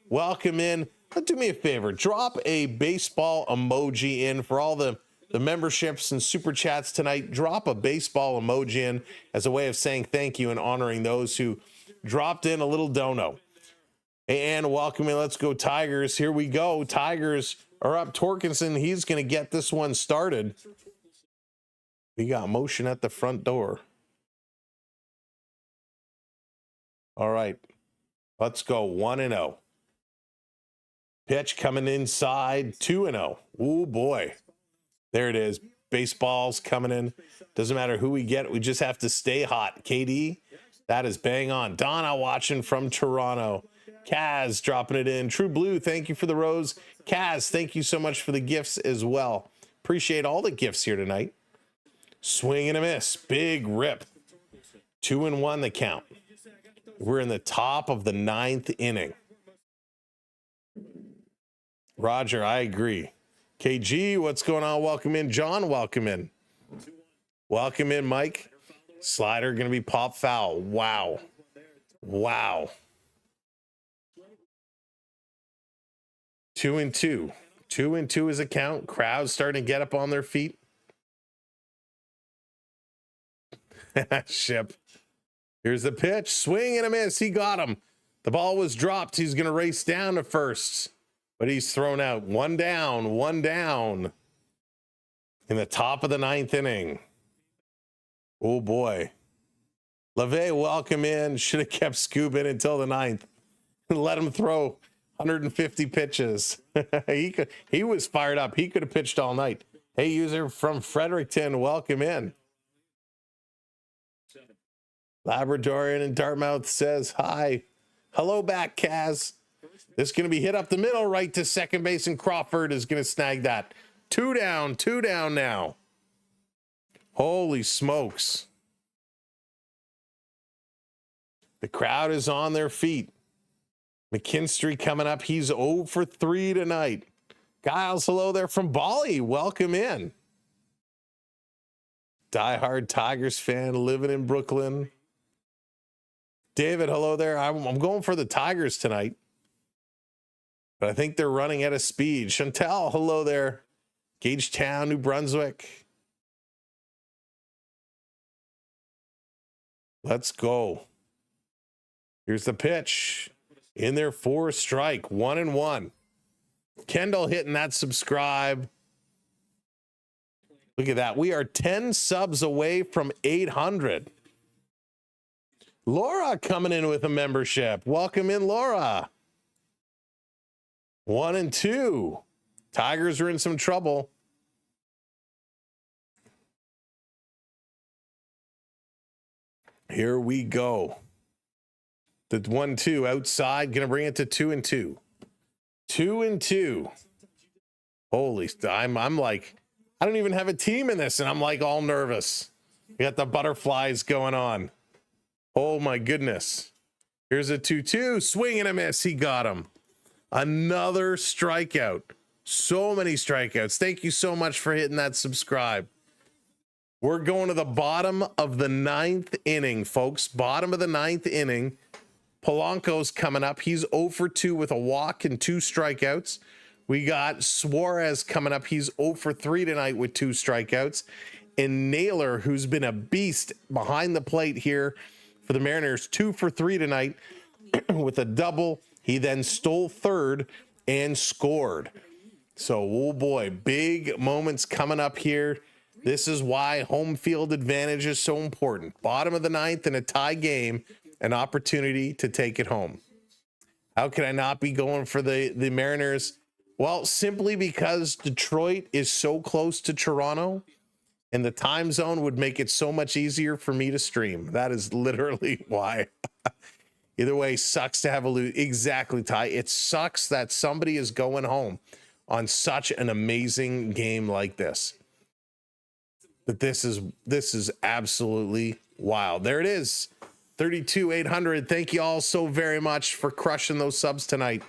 B: Welcome in. Do me a favor, drop a baseball emoji in for all the memberships and super chats tonight. Drop a baseball emoji in as a way of saying thank you and honoring those who dropped in a little dono. And welcome in. Let's go Tigers. Here we go. Tigers are up. Torkinson, he's going to get this one started. We got motion at the front door. All right, let's go 1-0. Pitch coming inside, 2-0. Oh boy, there it is. Baseball's coming in. Doesn't matter who we get, we just have to stay hot. KD, that is bang on. Donna watching from Toronto. Kaz dropping it in. True Blue, thank you for the rose. Kaz, thank you so much for the gifts as well. Appreciate all the gifts here tonight. Swing and a miss. Big rip. 2-1 the count. We're in the top of the 9th inning. Roger, I agree. KG, what's going on? Welcome in. John, welcome in. Welcome in, Mike. Slider going to be pop foul. Wow. 2-2. 2-2 is a count. Crowd's starting to get up on their feet. Ship. Here's the pitch. Swing and a miss. He got him. The ball was dropped. He's going to race down to first, but he's thrown out. One down in the top of the 9th inning. Oh boy. LeVay, welcome in. Should have kept Scoob in until the 9th and let him throw 150 pitches. He was fired up. He could have pitched all night. Hey, user from Fredericton, welcome in. Labradorian in Dartmouth says hi. Hello back, Kaz. This is going to be hit up the middle, right to second base, and Crawford is going to snag that. Two down now. Holy smokes. The crowd is on their feet. McKinstry coming up. He's 0 for 3 tonight. Giles, hello there from Bali. Welcome in. Diehard Tigers fan living in Brooklyn. David, hello there. I'm going for the Tigers tonight, but I think they're running at a speed. Chantel, hello there. Gagetown, New Brunswick. Let's go. Here's the pitch. In there for a strike. 1-1. Kendall hitting that subscribe. Look at that. We are 10 subs away from 800. Laura coming in with a membership. Welcome in, Laura. 1-2. Tigers are in some trouble. Here we go. The 1-2 outside, gonna bring it to 2-2. 2-2. Holy, I'm like, I don't even have a team in this, and I'm like all nervous. We got the butterflies going on. Oh my goodness. Here's a 2-2. Swing and a miss. He got him. Another strikeout. So many strikeouts. Thank you so much for hitting that subscribe. We're going to the bottom of the 9th inning, folks. Bottom of the 9th inning. Polanco's coming up. He's 0 for 2 with a walk and 2 strikeouts. We got Suarez coming up. He's 0 for 3 tonight with 2 strikeouts. And Naylor, who's been a beast behind the plate here for the Mariners, 2 for 3 tonight with a double. He then stole third and scored. So, oh boy, big moments coming up here. This is why home field advantage is so important. Bottom of the 9th in a tie game, an opportunity to take it home. How can I not be going for the Mariners? Well, simply because Detroit is so close to Toronto, and the time zone would make it so much easier for me to stream. That is literally why. Either way, sucks to have a lose. Exactly, Ty. It sucks that somebody is going home on such an amazing game like this. But this is absolutely wild. There it is. 32,800. Thank you all so very much for crushing those subs tonight.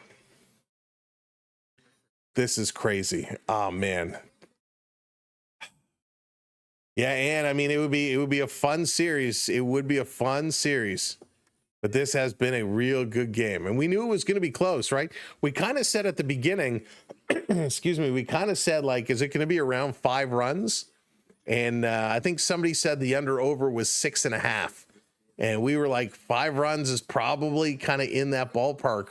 B: This is crazy. Oh man. Yeah, and I mean it would be a fun series. It would be a fun series. But this has been a real good game. And we knew it was going to be close, right? We kind of said at the beginning, excuse me, we kind of said, like, is it going to be around 5 runs? And I think somebody said the under over was 6.5. And we were like, 5 runs is probably kind of in that ballpark,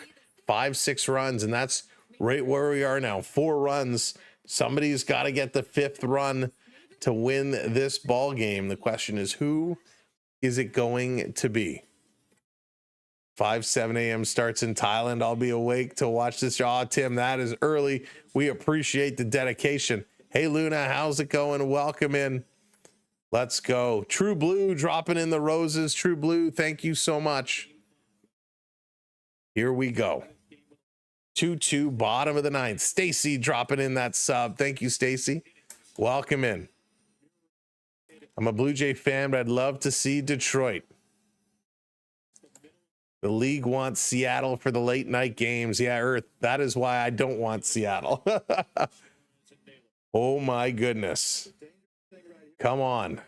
B: 5-6 runs. And that's right where we are now. 4 runs. Somebody's got to get the 5th run to win this ball game. The question is, who is it going to be? 7 a.m. starts in Thailand. I'll be awake to watch this. Oh, Tim, that is early. We appreciate the dedication. Hey, Luna, how's it going? Welcome in. Let's go. True Blue dropping in the roses. True Blue, thank you so much. Here we go. 2-2, bottom of the 9th. Stacy dropping in that sub. Thank you, Stacy. Welcome in. I'm a Blue Jay fan, but I'd love to see Detroit. The league wants Seattle for the late night games. Yeah, Earth. That is why I don't want Seattle. Oh my goodness. Come on.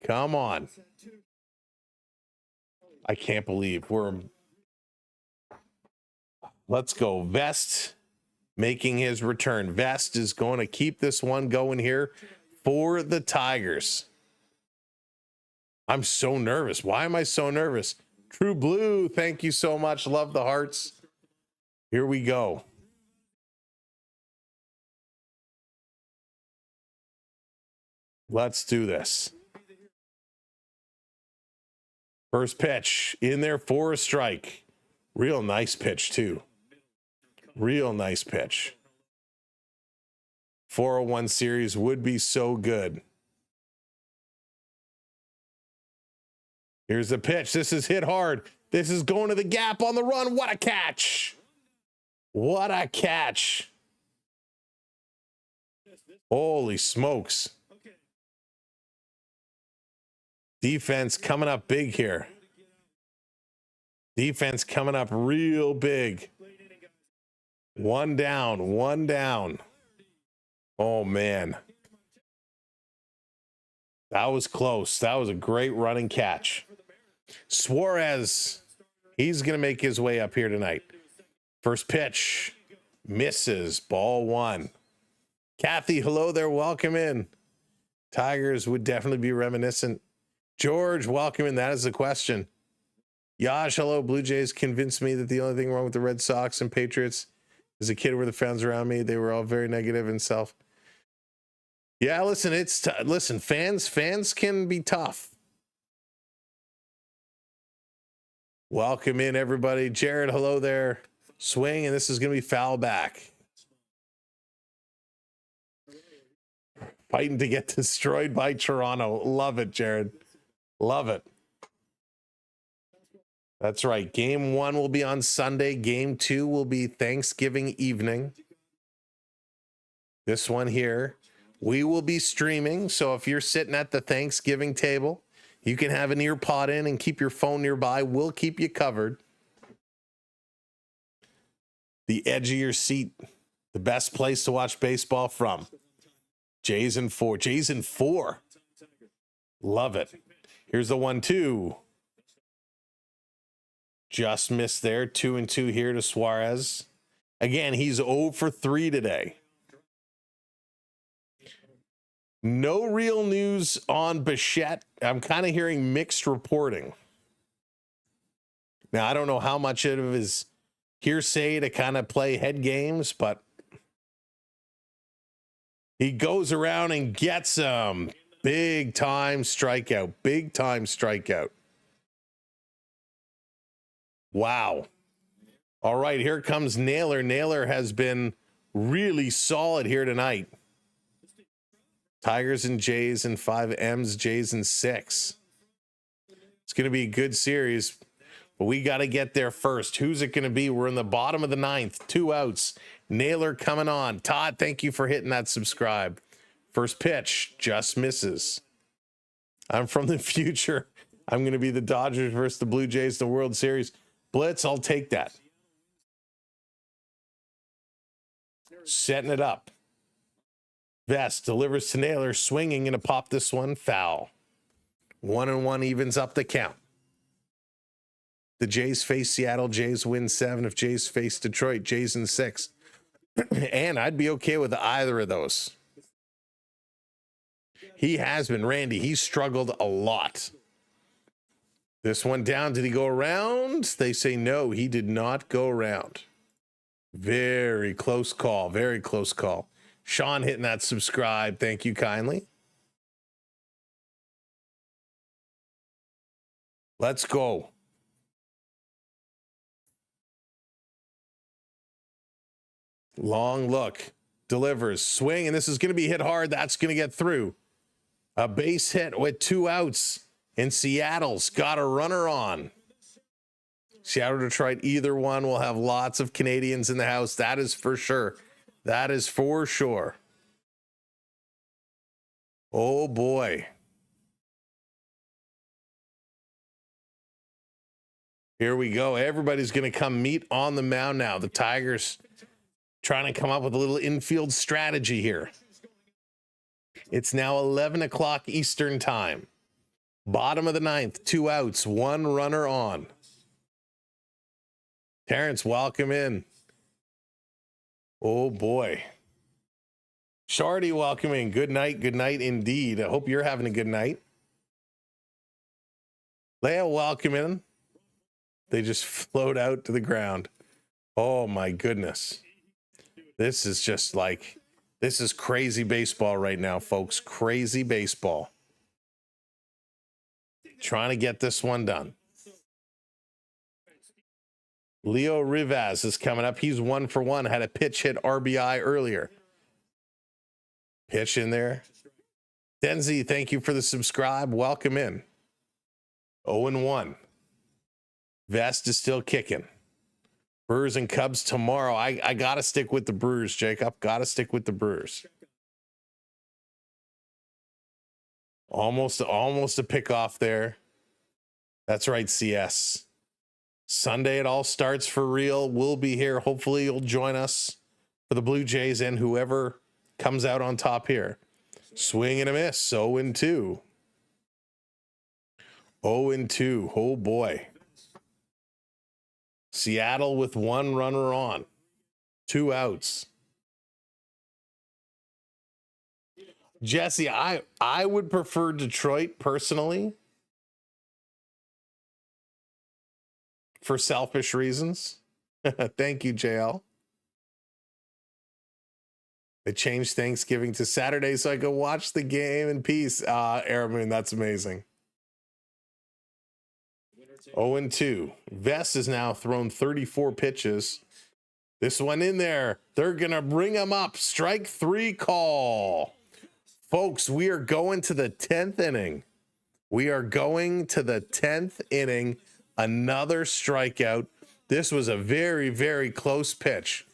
B: Come on. I can't believe we're... Let's go. Vest making his return. Vest is going to keep this one going here for the Tigers. I'm so nervous. Why am I so nervous? True Blue, thank you so much. Love the hearts. Here we go. Let's do this. First pitch in there for a strike. Real nice pitch, too. Real nice pitch. 401 series would be so good. Here's the pitch. This is hit hard. This is going to the gap on the run. What a catch. What a catch. Holy smokes. Defense coming up big here. Defense coming up real big. One down, one down. Oh, man. That was close. That was a great running catch. Suarez, he's going to make his way up here tonight. First pitch, misses, ball one. Kathy, hello there, welcome in. Tigers would definitely be reminiscent. George, welcome in, that is the question. Yash, hello, Blue Jays convinced me that the only thing wrong with the Red Sox and Patriots as a kid were the fans around me. They were all very negative and self. Yeah, listen, listen, fans can be tough. Welcome in, everybody. Jared, hello there. Swing, and this is going to be foul back. Fighting to get destroyed by Toronto. Love it, Jared. Love it. That's right. Game 1 will be on Sunday. Game 2 will be Thanksgiving evening. This one here, we will be streaming. So if you're sitting at the Thanksgiving table, you can have an ear pod in and keep your phone nearby. We'll keep you covered. The edge of your seat, the best place to watch baseball from. Jays in 4. Jays in 4. Love it. Here's the 1-2. Just missed there. 2-2 here to Suarez. Again, he's 0 for 3 today. No real news on Bichette. I'm kind of hearing mixed reporting. Now, I don't know how much of it is hearsay to kind of play head games, but he goes around and gets him. Big time strikeout. Big time strikeout. Wow. All right, here comes Naylor. Naylor has been really solid here tonight. Tigers and Jays in 5, M's, Jays in 6. It's going to be a good series, but we got to get there first. Who's it going to be? We're in the bottom of the 9th, 2 outs. Naylor coming on. Todd, thank you for hitting that subscribe. First pitch, just misses. I'm from the future. I'm going to be the Dodgers versus the Blue Jays in the World Series. Blitz, I'll take that. Setting it up. Vest delivers to Naylor, swinging and to pop this one foul. 1-1 evens up the count. The Jays face Seattle. Jays win 7. If Jays face Detroit, Jays in 6. And I'd be okay with either of those. He has been, Randy. He's struggled a lot. This one down. Did he go around? They say no, he did not go around. Very close call. Very close call. Sean hitting that subscribe. Thank you kindly. Let's go. Long look. Delivers. Swing, and this is going to be hit hard. That's going to get through. A base hit with 2 outs. And Seattle's got a runner on. Seattle, Detroit, either one will have lots of Canadians in the house. That is for sure. That is for sure. Oh, boy. Here we go. Everybody's going to come meet on the mound now. The Tigers trying to come up with a little infield strategy here. It's now 11 o'clock Eastern time. Bottom of the 9th, 2 outs, 1 runner on. Terrence, welcome in. Oh, boy. Shardy, welcome in. Good night indeed. I hope you're having a good night. Leia, welcome in. They just float out to the ground. Oh my goodness. This is just like, this is crazy baseball right now, folks. Crazy baseball. Trying to get this one done. Leo Rivas is coming up. He's 1 for 1. Had a pitch hit RBI earlier. Pitch in there. Denzi, thank you for the subscribe. Welcome in. 0-1. Vest is still kicking. Brewers and Cubs tomorrow. I got to stick with the Brewers, Jacob. Got to stick with the Brewers. Almost a pickoff there. That's right, CS. Sunday it all starts for real. We'll be here. Hopefully you'll join us for the Blue Jays and whoever comes out on top here. Swing and a miss. 0-2. 0-2. Oh boy. Seattle with 1 runner on. 2 outs. Jesse, I would prefer Detroit personally for selfish reasons. Thank you, JL. They changed Thanksgiving to Saturday so I could watch the game in peace. Airmoon, that's amazing. 0-2. Vest has now thrown 34 pitches. This one in there. They're going to bring him up. Strike 3 call. Folks, we are going to the 10th inning. We are going to the 10th inning. Another strikeout. This was a very, very close pitch.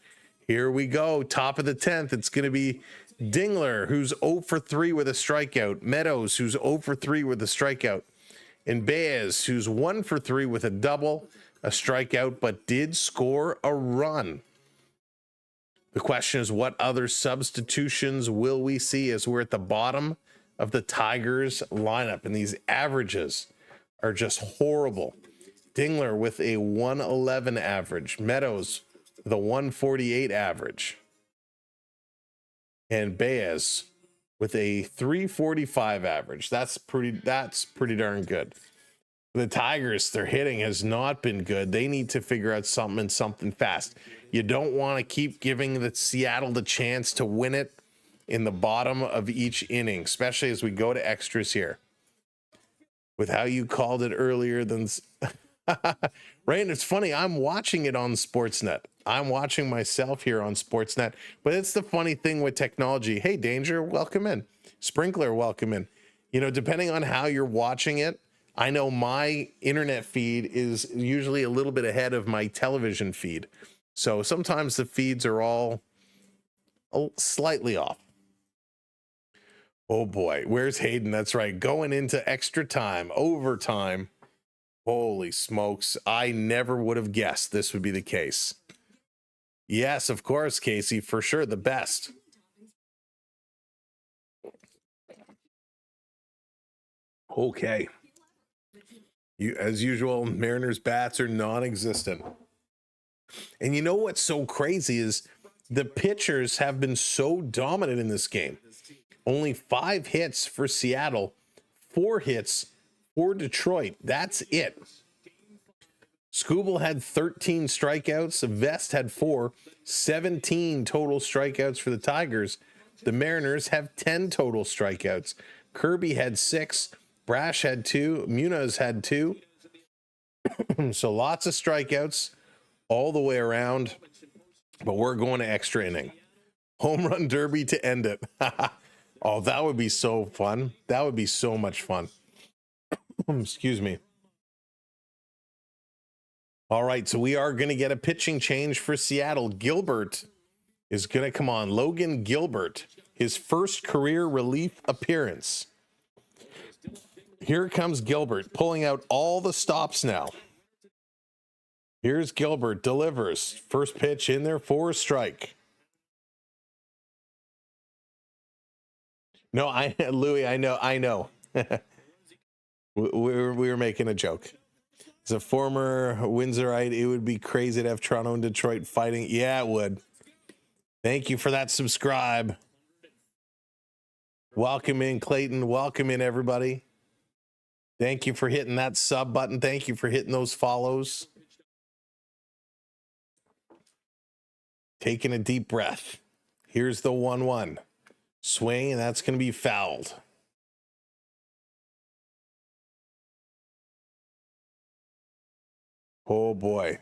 B: Here we go. Top of the 10th. It's going to be Dingler, who's 0 for 3 with a strikeout. Meadows, who's 0 for 3 with a strikeout. And Baez, who's 1 for 3 with a double, a strikeout, but did score a run. The question is, what other substitutions will we see as we're at the bottom of the Tigers lineup? And these averages are just horrible. Dingler with a 111 average. Meadows with a 148 average. And Baez with a 345 average. That's pretty darn good. The Tigers, their hitting has not been good. They need to figure out something fast. You don't want to keep giving the Seattle the chance to win it in the bottom of each inning, especially as we go to extras here. With how you called it earlier than right, and it's funny, I'm watching it on Sportsnet. I'm watching myself here on Sportsnet, but it's the funny thing with technology. Hey, Danger, welcome in. Sprinkler, welcome in. You know, depending on how you're watching it, I know my internet feed is usually a little bit ahead of my television feed. So sometimes the feeds are all slightly off. Oh boy, where's Hayden? That's right, going into extra time, overtime. Holy smokes, I never would have guessed this would be the case. Yes, of course, Casey, for sure, the best. Okay. As usual, Mariners bats are non-existent. And you know what's so crazy is the pitchers have been so dominant in this game. Only 5 hits for Seattle, 4 hits for Detroit. That's it. Skubal had 13 strikeouts. Vest had 4, 17 total strikeouts for the Tigers. The Mariners have 10 total strikeouts. Kirby had 6. Brash had 2. Muniz had 2. So lots of strikeouts all the way around. But we're going to extra inning. Home run derby to end it. Oh, that would be so fun. That would be so much fun. Excuse me. All right, so we are going to get a pitching change for Seattle. Gilbert is going to come on. Logan Gilbert, his first career relief appearance. Here comes Gilbert, pulling out all the stops now. Here's Gilbert, delivers. First pitch in there for a strike. No, Louis, I know. we were making a joke. As a former Windsorite, it would be crazy to have Toronto and Detroit fighting. Yeah, it would. Thank you for that subscribe. Welcome in, Clayton. Welcome in, everybody. Thank you for hitting that sub button. Thank you for hitting those follows. Taking a deep breath. Here's the 1-1. Swing, and that's going to be fouled. Oh, boy.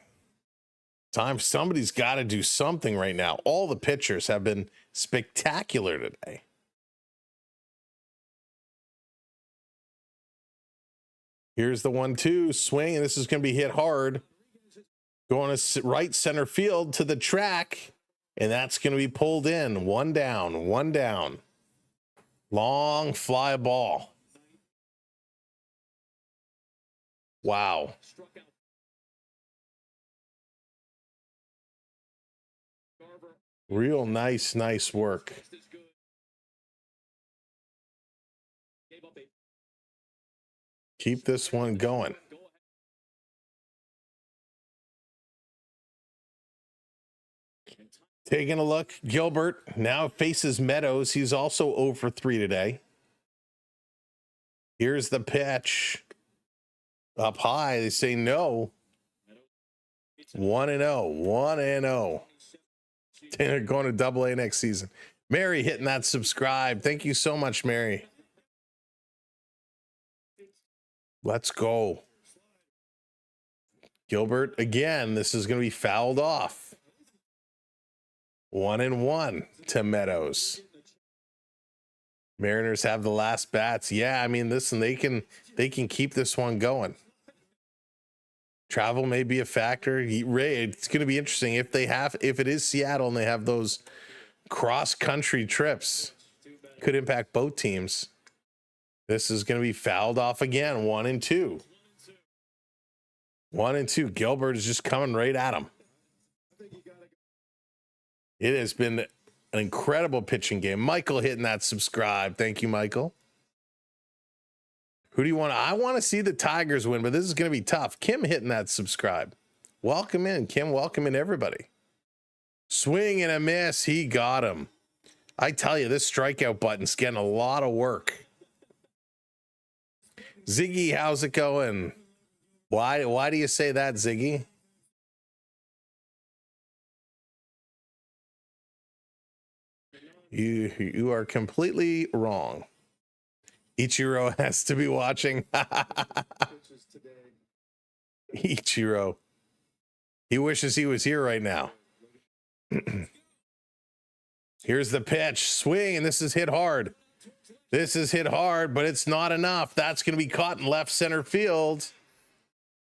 B: Somebody's got to do something right now. All the pitchers have been spectacular today. Here's the 1-2 swing, and this is going to be hit hard. Going to right center field to the track, and that's going to be pulled in. One down, one down. Long fly ball. Wow. Real nice work. Keep this one going. Taking a look, Gilbert now faces Meadows. He's also 0 for 3 today. Here's the pitch. Up high, they say no. 1-0, 1-0. They're going to Double-A next season. Mary hitting that subscribe. Thank you so much, Mary. Let's go. Gilbert again. This is going to be fouled off. 1-1 to Meadows. Mariners have the last bats. Yeah, I mean, listen, they can keep this one going. Travel may be a factor. Ray, it's going to be interesting if it is Seattle and they have those cross-country trips. Could impact both teams. This is going to be fouled off again. 1-2. 1-2. Gilbert is just coming right at him. It has been an incredible pitching game. Michael hitting that subscribe. Thank you, Michael. Who do you want? I want to see the Tigers win, but this is going to be tough. Kim hitting that subscribe. Welcome in, Kim. Welcome in, everybody. Swing and a miss. He got him. I tell you, this strikeout button's getting a lot of work. Ziggy, how's it going? Why do you say that, Ziggy? You are completely wrong. Ichiro has to be watching. Ichiro. He wishes he was here right now. Here's the pitch. Swing, and this is hit hard. This is hit hard, but it's not enough. That's going to be caught in left center field.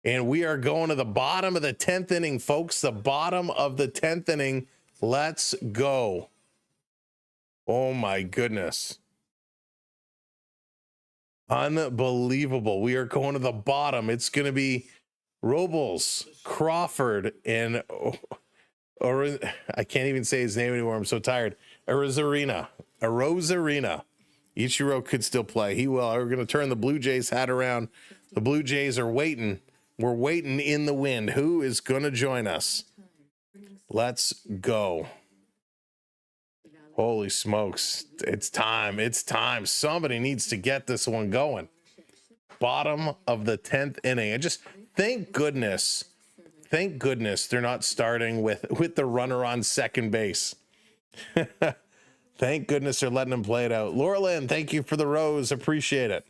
B: And we are going to the bottom of the 10th inning, folks. The bottom of the 10th inning. Let's go. Oh, my goodness. Unbelievable. We are going to the bottom. It's going to be Robles, Crawford, and I can't even say his name anymore. I'm so tired. Arozarena. Ichiro could still play. He will. We're going to turn the Blue Jays hat around. The Blue Jays are waiting. We're waiting in the wind. Who is going to join us? Let's go. Holy smokes. It's time. It's time. Somebody needs to get this one going. Bottom of the 10th inning. And just thank goodness they're not starting with the runner on second base. Thank goodness they're letting him play it out. Laura Lynn, thank you for the rose. Appreciate it.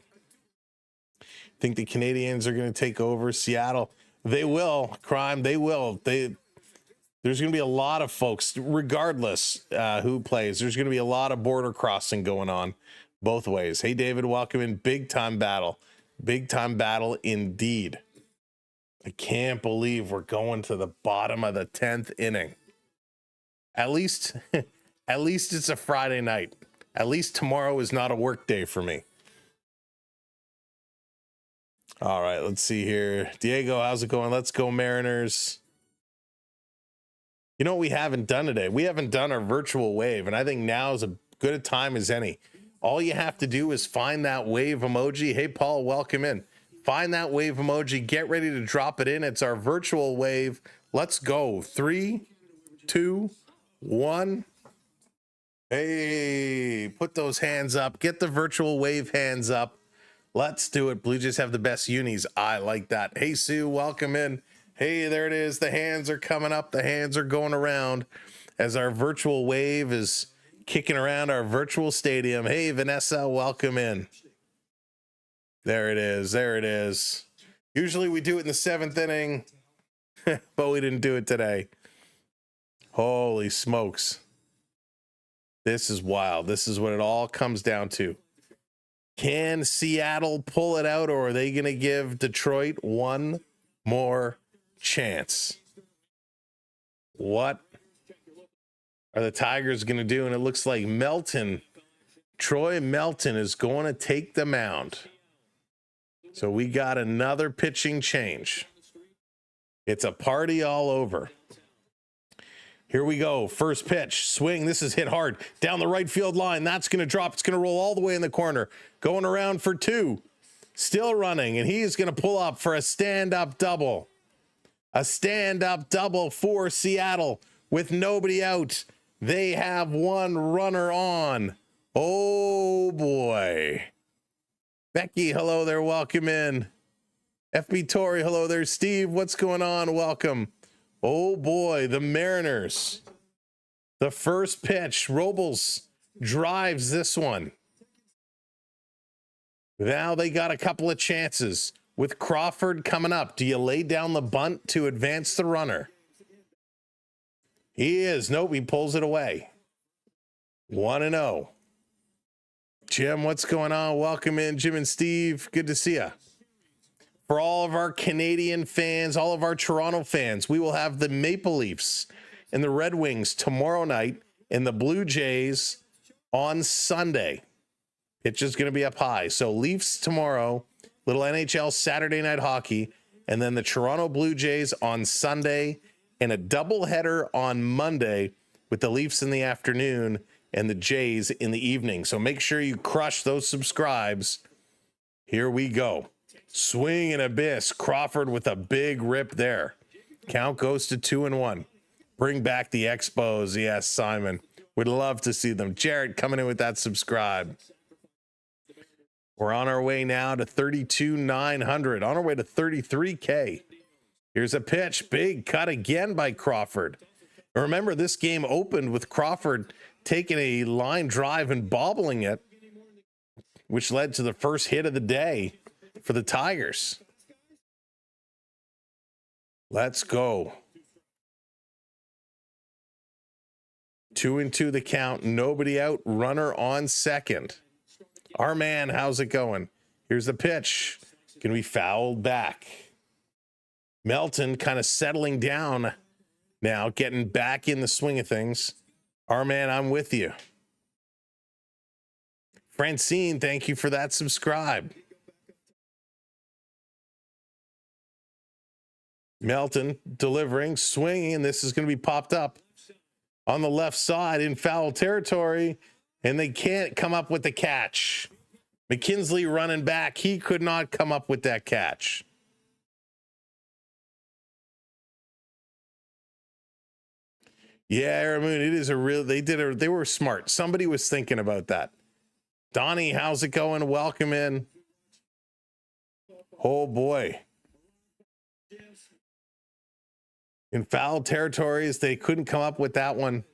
B: Think the Canadians are going to take over Seattle. They will. Crime, they will. There's going to be a lot of folks, regardless who plays. There's going to be a lot of border crossing going on both ways. Hey, David, welcome in. Big time battle. Big time battle indeed. I can't believe we're going to the bottom of the 10th inning. At least it's a Friday night. At least tomorrow is not a work day for me. All right, let's see here. Diego, how's it going? Let's go, Mariners. You know what we haven't done today? We haven't done our virtual wave, and I think now is as good a time as any. All you have to do is find that wave emoji. Hey, Paul, welcome in. Find that wave emoji. Get ready to drop it in. It's our virtual wave. Let's go. 3, 2, 1. Hey, put those hands up. Get the virtual wave hands up. Let's do it. Blue Jays have the best unis. I like that. Hey, Sue, welcome in. Hey, there it is. The hands are coming up. The hands are going around as our virtual wave is kicking around our virtual stadium. Hey, Vanessa, welcome in. There it is. There it is. Usually we do it in the 7th inning, but we didn't do it today. Holy smokes. This is wild. This is what it all comes down to. Can Seattle pull it out, or are they going to give Detroit one more chance? What are the Tigers going to do? And it looks like Troy Melton is going to take the mound. So we got another pitching change. It's a party all over. Here we go. First pitch. Swing. This is hit hard. Down the right field line. That's going to drop. It's going to roll all the way in the corner. Going around for 2. Still running. And he's going to pull up for a stand-up double. A stand-up double for Seattle with nobody out. They have one runner on. Oh, boy. Becky, hello there. Welcome in. FB Torrey, hello there. Steve, what's going on? Welcome. Oh boy, the Mariners. The first pitch, Robles drives this one. Now they got a couple of chances with Crawford coming up. Do you lay down the bunt to advance the runner? He is. Nope, he pulls it away. 1-0. Jim, what's going on? Welcome in, Jim and Steve. Good to see you. For all of our Canadian fans, all of our Toronto fans, we will have the Maple Leafs and the Red Wings tomorrow night and the Blue Jays on Sunday. It's just going to be up high. So Leafs tomorrow, little NHL Saturday night hockey, and then the Toronto Blue Jays on Sunday and a doubleheader on Monday with the Leafs in the afternoon and the Jays in the evening. So make sure you crush those subscribes. Here we go. Swing and a miss. Crawford with a big rip there. Count goes to 2-1. Bring back the Expos. Yes, Simon. Would love to see them. Jared coming in with that subscribe. We're on our way now to 32,900. On our way to 33K. Here's a pitch. Big cut again by Crawford. Remember, this game opened with Crawford taking a line drive and bobbling it, which led to the first hit of the day for the Tigers. Let's go. 2-2 the count. Nobody out. Runner on second. Our man, how's it going? Here's the pitch. Can be fouled back. Melton kind of settling down now, getting back in the swing of things. Our man, I'm with you. Francine, thank you for that subscribe. Melton delivering, swinging, and this is going to be popped up on the left side in foul territory, and they can't come up with the catch. McKinsley running back. He could not come up with that catch. Yeah, Aramoon, it is a real, they were smart. Somebody was thinking about that. Donnie, how's it going? Welcome in. Oh boy. In foul territories, they couldn't come up with that one.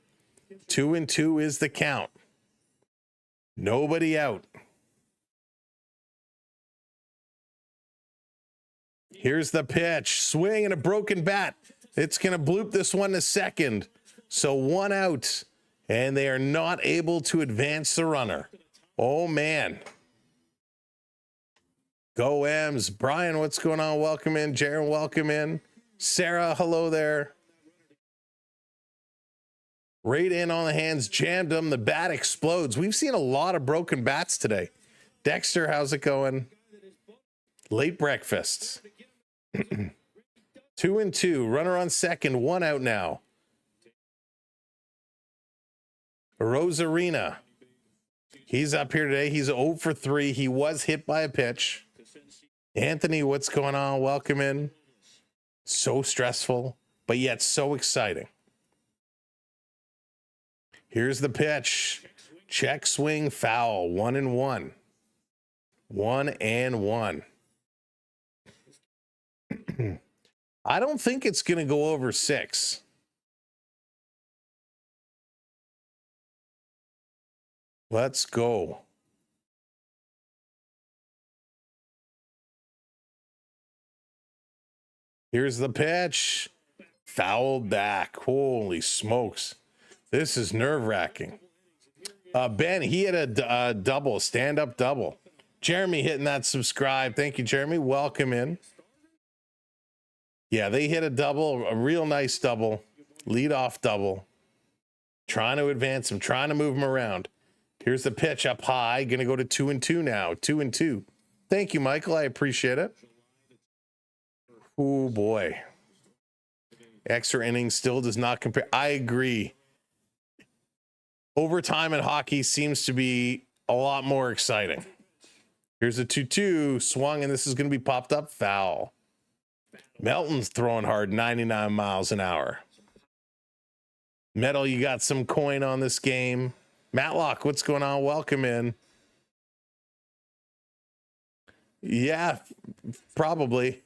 B: 2-2 is the count. Nobody out. Here's the pitch. Swing and a broken bat. It's going to bloop this one to second. So 1 out, and they are not able to advance the runner. Oh, man. Go M's. Brian, what's going on? Welcome in. Jaron, welcome in. Sarah, hello there. Right in on the hands, jammed him. The bat explodes. We've seen a lot of broken bats today. Dexter, how's it going? Late breakfast. 2-2. Runner on second. 1 out now. Rosarina. He's up here today. He's 0 for 3. He was hit by a pitch. Anthony, what's going on? Welcome in. So stressful, but yet so exciting. Here's the pitch. Check swing foul. 1-1. 1-1. I don't think it's going to go over 6. Let's go. Here's the pitch. Fouled back. Holy smokes. This is nerve-wracking. Ben, he had a double, stand-up double. Jeremy hitting that subscribe. Thank you, Jeremy. Welcome in. Yeah, they hit a double, a real nice double, lead-off double. Trying to advance him, trying to move him around. Here's the pitch up high. Going to go to 2-2 now. 2-2. Thank you, Michael. I appreciate it. Oh, boy. Extra innings still does not compare. I agree. Overtime in hockey seems to be a lot more exciting. Here's a 2-2. Swung, and this is going to be popped up. Foul. Melton's throwing hard, 99 miles an hour. Metal, you got some coin on this game. Matlock, what's going on? Welcome in. Yeah, probably.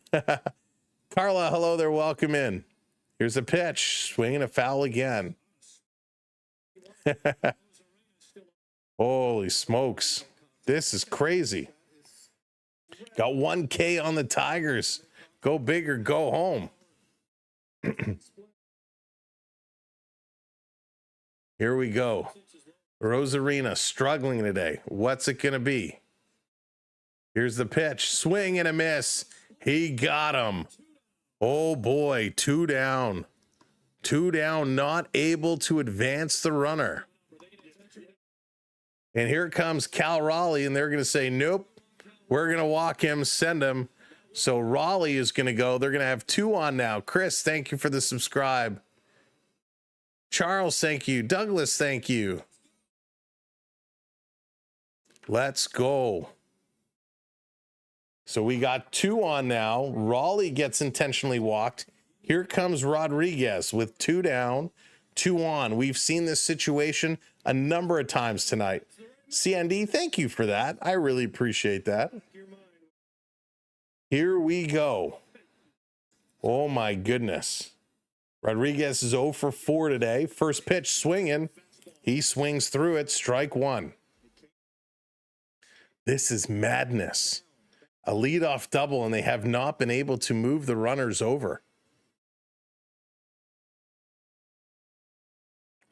B: Carla, hello there. Welcome in. Here's a pitch. Swinging a foul again. Holy smokes. This is crazy. Got 1K on the Tigers. Go big or go home. Here we go. Rosarina struggling today. What's it going to be? Here's the pitch. Swing and a miss. He got him. Oh boy, 2 down. 2 down, not able to advance the runner. And here comes Cal Raleigh, and they're going to say, nope, we're going to walk him, send him. So Raleigh is going to go. They're going to have 2 on now. Chris, thank you for the subscribe. Charles, thank you. Douglas, thank you. Let's go. So we got 2 on now. Raleigh gets intentionally walked. Here comes Rodriguez with 2 down, 2 on. We've seen this situation a number of times tonight. CND, thank you for that. I really appreciate that. Here we go. Oh my goodness. Rodriguez is 0 for 4 today. First pitch swinging. He swings through it. Strike 1. This is madness. A leadoff double, and they have not been able to move the runners over.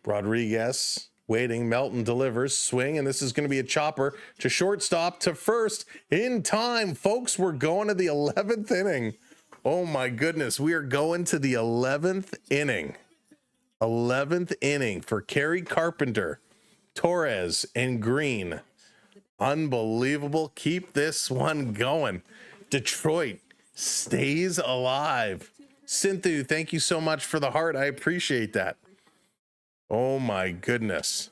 B: Rodriguez waiting. Melton delivers. Swing, and this is going to be a chopper to shortstop to first in time. Folks, we're going to the 11th inning. Oh, my goodness. We are going to the 11th inning. 11th inning for Kerry Carpenter, Torres, and Green. Unbelievable. Keep this one going. Detroit stays alive. Cinthu, thank you so much for the heart. I appreciate that. Oh my goodness.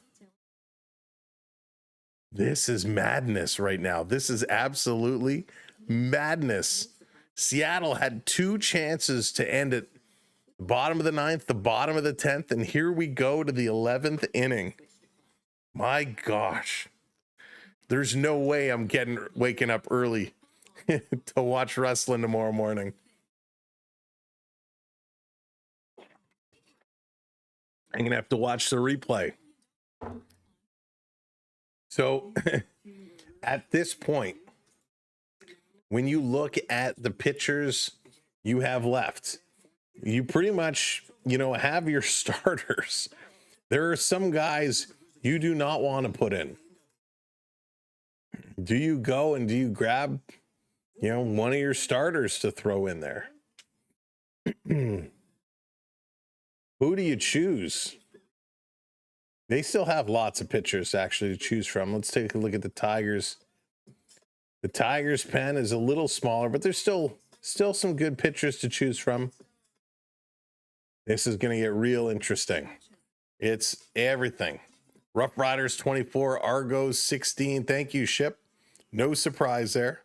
B: This is madness right now. This is absolutely madness. Seattle had 2 chances to end it. The bottom of the 9th, the bottom of the 10th, and here we go to the 11th inning. My gosh. There's no way I'm waking up early to watch wrestling tomorrow morning. I'm going to have to watch the replay. So at this point, when you look at the pitchers you have left, you pretty much, have your starters. There are some guys you do not want to put in. Do you go and do you grab, one of your starters to throw in there? Who do you choose? They still have lots of pitchers actually to choose from. Let's take a look at the Tigers. The Tigers pen is a little smaller, but there's still some good pitchers to choose from. This is going to get real interesting. It's everything. Rough Riders 24, Argos 16. Thank you, Ship. No surprise there.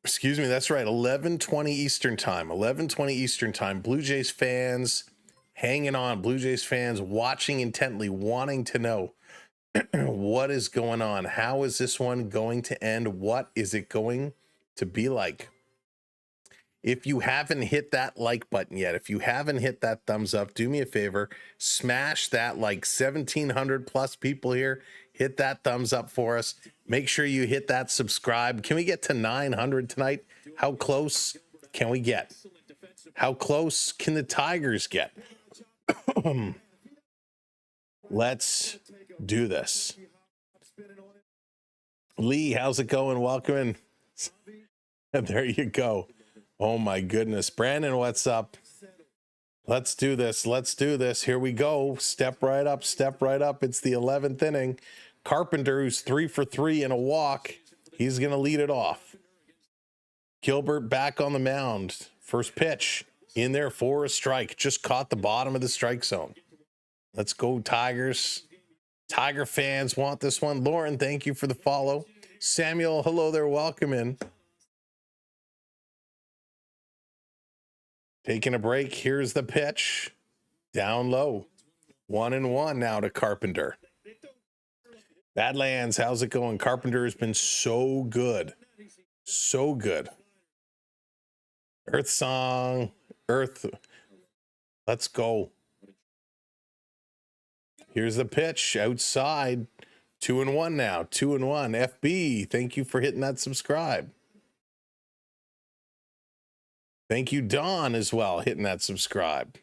B: Excuse me, that's right. 11:20 Eastern time. 11:20 Eastern time. Blue Jays fans hanging on. Blue Jays fans watching intently, wanting to know What is going on? How is this one going to end? What is it going to be like? If you haven't hit that like button yet, if you haven't hit that thumbs up, do me a favor, smash that, like 1,700 plus people here. Hit that thumbs up for us. Make sure you hit that subscribe. Can we get to 900 tonight? How close can we get? How close can the Tigers get? Let's do this. Lee, how's it going? Welcome in. And there you go. Oh my goodness. Brandon, what's up? Let's do this. Let's do this. Here we go. Step right up. Step right up. It's the 11th inning. Carpenter, who's 3 for 3 in a walk. He's going to lead it off. Gilbert back on the mound. First pitch in there for a strike. Just caught the bottom of the strike zone. Let's go, Tigers. Tiger fans want this one. Lauren, thank you for the follow. Samuel, hello there. Welcome in. Taking a break. Here's the pitch. Down low. 1-1 now to Carpenter. Badlands, how's it going? Carpenter has been so good. So good. Earth song. Earth. Let's go. Here's the pitch. Outside. 2-1 now. 2-1. FB, thank you for hitting that subscribe. Thank you, Don, as well, hitting that subscribe.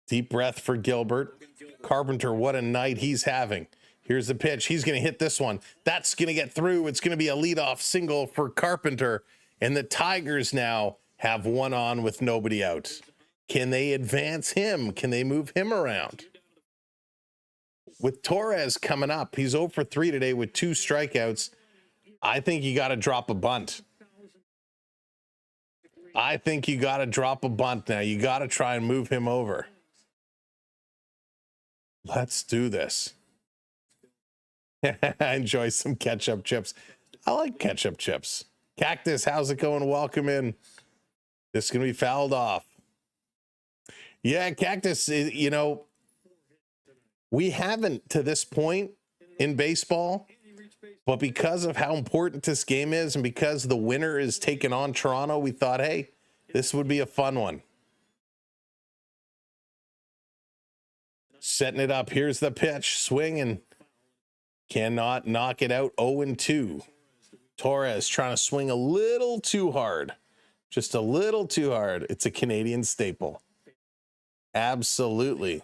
B: Deep breath for Gilbert. Carpenter, what a night he's having. Here's the pitch. He's going to hit this one. That's going to get through. It's going to be a leadoff single for Carpenter. And the Tigers now have one on with nobody out. Can they advance him? Can they move him around? With Torres coming up, he's 0 for 3 today with 2 strikeouts. I think you got to drop a bunt. I think you got to drop a bunt now. You got to try and move him over. Let's do this. Enjoy some ketchup chips. I like ketchup chips. Cactus, how's it going? Welcome in. This is going to be fouled off. Yeah, Cactus, you know, we haven't to this point in baseball, but because of how important this game is and because the winner is taking on Toronto, we thought, hey, this would be a fun one. Setting it up. Here's the pitch. Swinging. Cannot knock it out. 0-2. Torres trying to swing a little too hard. Just a little too hard. It's a Canadian staple. Absolutely.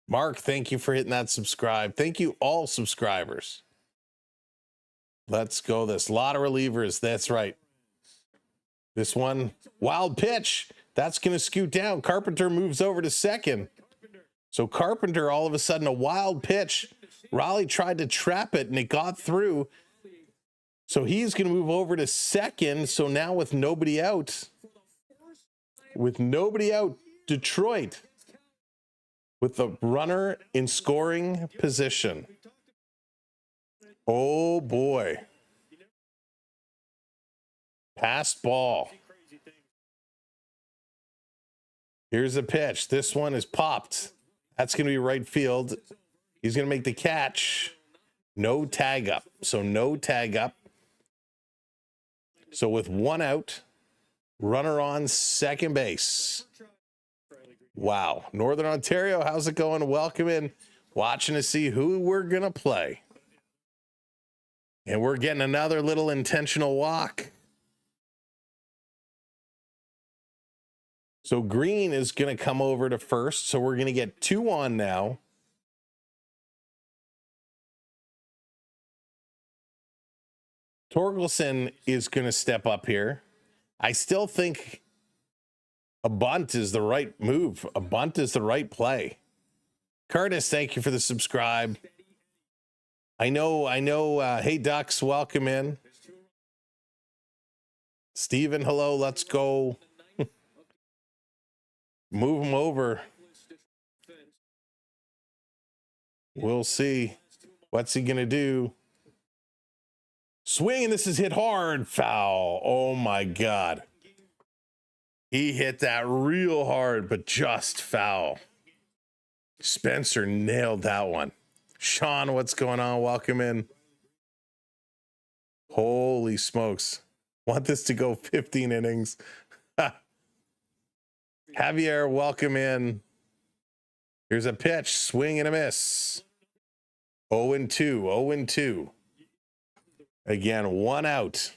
B: Mark, thank you for hitting that subscribe. Thank you, all subscribers. Let's go. This lot of relievers. That's right. This one, wild pitch. That's going to scoot down. Carpenter moves over to second. So Carpenter, all of a sudden, a wild pitch. Raleigh tried to trap it, and it got through. So he's going to move over to second. So now with nobody out, Detroit with the runner in scoring position. Oh, boy. Passed ball. Here's a pitch. This one is popped. That's going to be right field. He's going to make the catch. No tag up. So no tag up. So with one out, runner on second base. Wow. Northern Ontario, how's it going? Welcome in. Watching to see who we're going to play. And we're getting another little intentional walk. So Green is going to come over to first. So we're going to get 2 on now. Torkelson is going to step up here. I still think a bunt is the right move. A bunt is the right play. Curtis, thank you for the subscribe. I know. Hey, Ducks, welcome in. Steven, hello. Let's go. Move him over. We'll see. What's he going to do? Swing, and this is hit hard. Foul. Oh, my God. He hit that real hard, but just foul. Spencer nailed that one. Sean, what's going on? Welcome in. Holy smokes. Want this to go 15 innings. Javier, welcome in. Here's a pitch, swing and a miss. 0-2, 0-2. Again, 1 out.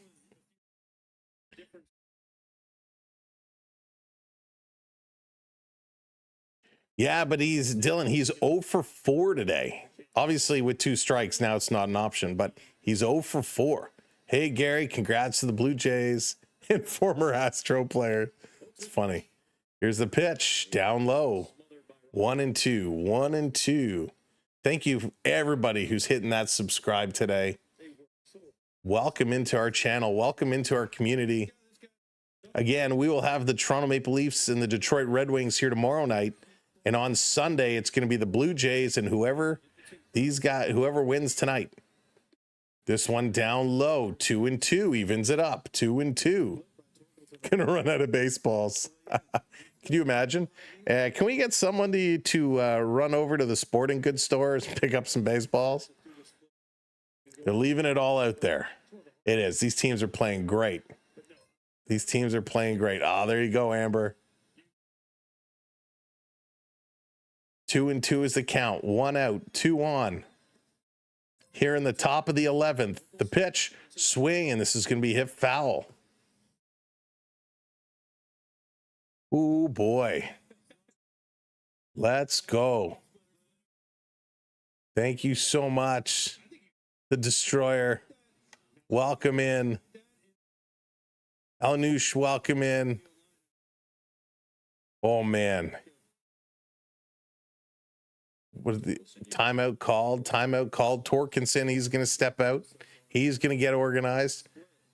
B: Yeah, but he's 0 for 4 today. Obviously, with 2 strikes, now it's not an option, but he's 0 for 4. Hey, Gary, congrats to the Blue Jays and former Astro player. It's funny. Here's the pitch, down low. 1-2, 1-2. Thank you, everybody who's hitting that subscribe today. Welcome into our channel. Welcome into our community. Again, we will have the Toronto Maple Leafs and the Detroit Red Wings here tomorrow night. And on Sunday, it's going to be the Blue Jays and whoever wins tonight. This one down low, 2-2, evens it up, 2-2. Gonna run out of baseballs. Can you imagine? Can we get someone to run over to the sporting goods stores and pick up some baseballs? They're leaving it all out there. It is. These teams are playing great. These teams are playing great. Ah, there you go, Amber. 2-2 is the count. 1 out, 2 on. Here in the top of the 11th, the pitch, swing, and this is going to be hit foul. Ooh, boy. Let's go. Thank you so much, the Destroyer. Welcome in. Alnoush, welcome in. Oh, man. What is the timeout called? Timeout called. Torkinson, he's going to step out. He's going to get organized.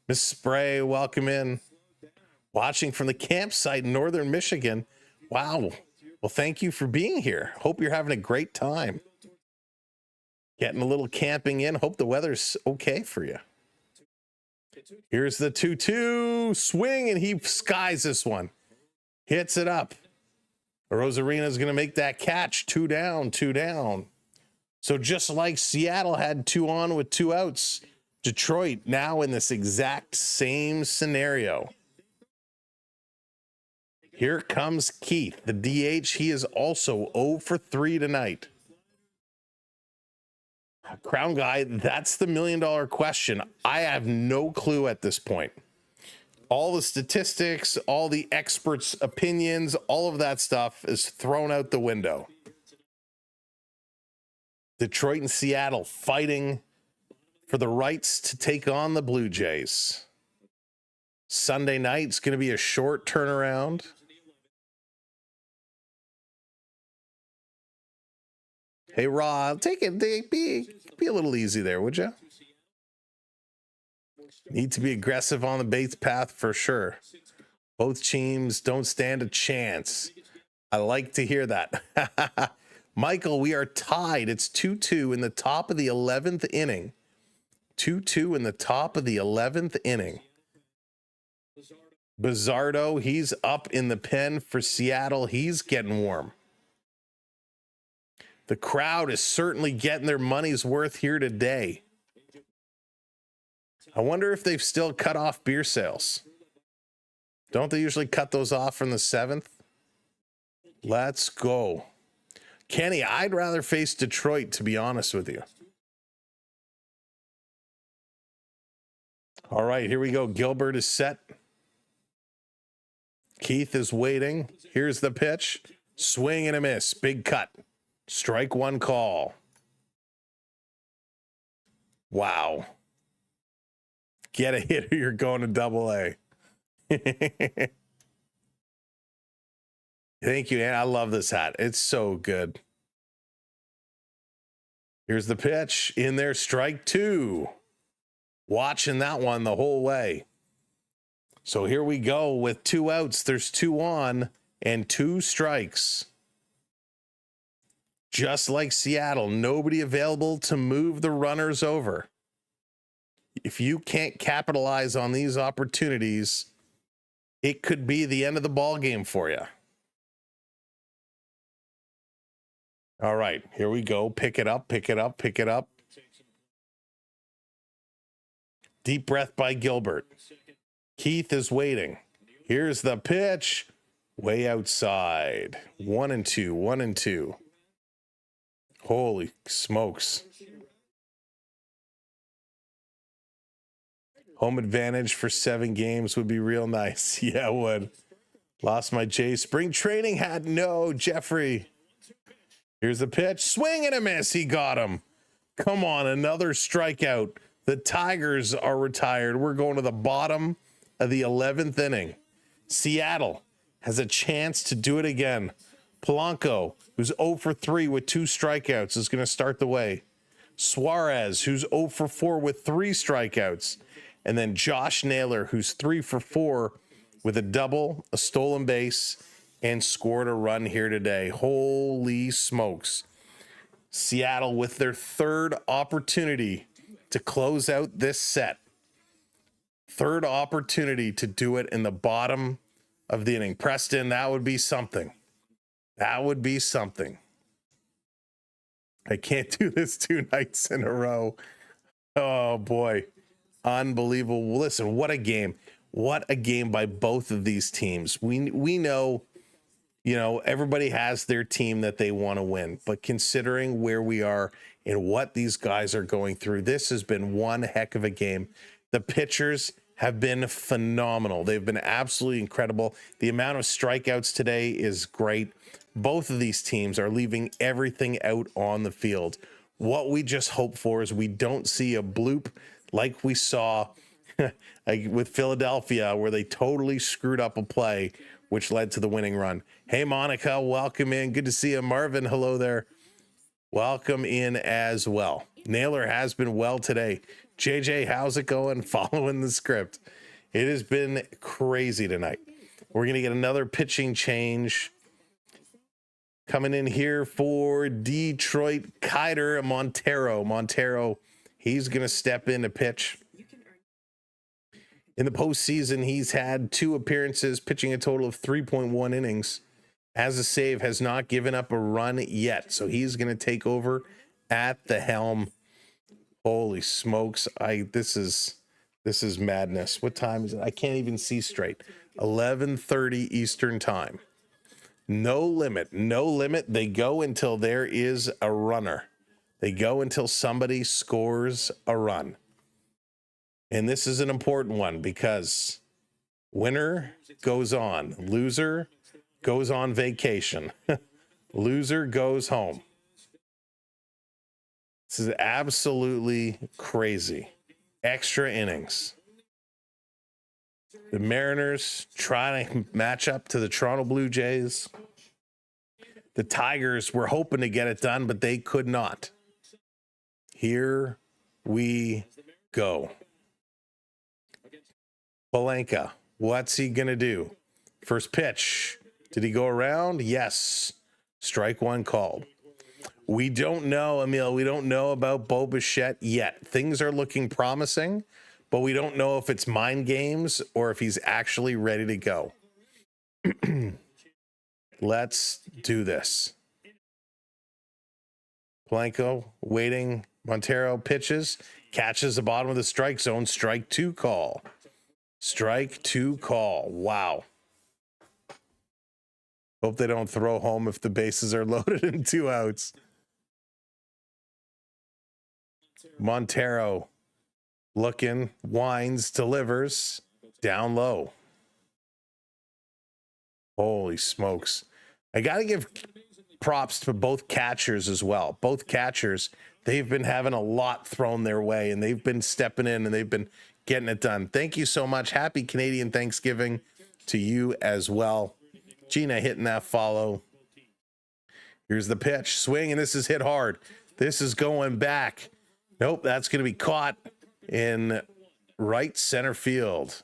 B: Miss Spray, welcome in. Watching from the campsite in northern Michigan. Wow. Well, thank you for being here. Hope you're having a great time. Getting a little camping in. Hope the weather's okay for you. Here's the 2-2 swing, and he skies this one. Hits it up. Rosarina's going to make that catch. 2 down, 2 down. So just like Seattle had 2 on with 2 outs, Detroit now in this exact same scenario. Here comes Keith, the DH. He is also 0 for 3 tonight. Crown Guy, that's the $1 million question. I have no clue at this point. All the statistics, all the experts' opinions, all of that stuff is thrown out the window. Detroit and Seattle fighting for the rights to take on the Blue Jays. Sunday night, it's going to be a short turnaround. Hey, Rod, take it. Be a little easy there, would you? Need to be aggressive on the base path for sure. Both teams don't stand a chance. I like to hear that. Michael, we are tied. It's 2-2 in the top of the 11th inning. 2-2 in the top of the 11th inning. Bizzardo, he's up in the pen for Seattle. He's getting warm. The crowd is certainly getting their money's worth here today. I wonder if they've still cut off beer sales. Don't they usually cut those off from the 7th? Let's go. Kenny, I'd rather face Detroit, to be honest with you. All right, here we go. Gilbert is set. Keith is waiting. Here's the pitch. Swing and a miss. Big cut. Strike 1 call. Wow. Get a hit or you're going to AA. Thank you, Ann. I love this hat. It's so good. Here's the pitch. In there, strike 2. Watching that one the whole way. So here we go with 2 outs. There's 2 on and 2 strikes. Just like Seattle, nobody available to move the runners over. If you can't capitalize on these opportunities, it could be the end of the ball game for you. All right, here we go. Pick it up, pick it up, pick it up. Deep breath by Gilbert. Keith is waiting. Here's the pitch. Way outside. 1-2, 1-2. Holy smokes. Home advantage for 7 games would be real nice. Yeah, it would. Lost my J spring training hat. No, Jeffrey. Here's the pitch. Swing and a miss. He got him. Come on, another strikeout. The Tigers are retired. We're going to the bottom of the 11th inning. Seattle has a chance to do it again. Polanco, who's 0 for 3 with 2 strikeouts, is going to start the way. Suarez, who's 0 for 4 with 3 strikeouts. And then Josh Naylor, who's 3 for 4 with a double, a stolen base, and scored a run here today. Holy smokes. Seattle with their 3rd opportunity to close out this set. 3rd opportunity to do it in the bottom of the inning. Preston, that would be something. That would be something. I can't do this 2 nights in a row. Oh, boy. Unbelievable. Listen, what a game. What a game by both of these teams. We know, everybody has their team that they want to win. But considering where we are and what these guys are going through, this has been one heck of a game. The pitchers have been phenomenal. They've been absolutely incredible. The amount of strikeouts today is great. Both of these teams are leaving everything out on the field. What we just hope for is we don't see a bloop like we saw with Philadelphia, where they totally screwed up a play, which led to the winning run. Hey, Monica, welcome in. Good to see you. Marvin, hello there. Welcome in as well. Naylor has been well today. JJ, how's it going? Following the script. It has been crazy tonight. We're going to get another pitching change coming in here for Detroit. Kiter Montero, he's going to step in to pitch. In the postseason, he's had 2 appearances, pitching a total of 3.1 innings. As a save, has not given up a run yet. So he's going to take over at the helm. Holy smokes. This is madness. What time is it? I can't even see straight. 11:30 Eastern time. No limit. They go until there is a runner. They go until somebody scores a run. And this is an important one because winner goes on. Loser goes on vacation. Loser goes home. This is absolutely crazy. Extra innings. The Mariners trying to match up to the Toronto Blue Jays. The Tigers were hoping to get it done, but they could not. Here we go. Polanco, what's he going to do? First pitch. Did he go around? Yes. Strike 1 called. We don't know, Emil. We don't know about Bo Bichette yet. Things are looking promising, but we don't know if it's mind games or if he's actually ready to go. Let's do this. Polanco waiting. Montero pitches, catches the bottom of the strike zone. Strike 2 call. Strike 2 call. Wow. Hope they don't throw home if the bases are loaded and 2 outs. Montero looking, winds, delivers, down low. Holy smokes. I got to give props to both catchers as well. Both catchers, they've been having a lot thrown their way, and they've been stepping in, and they've been getting it done. Thank you so much. Happy Canadian Thanksgiving to you as well. Gina hitting that follow. Here's the pitch. Swing, and this is hit hard. This is going back. Nope, that's going to be caught in right center field.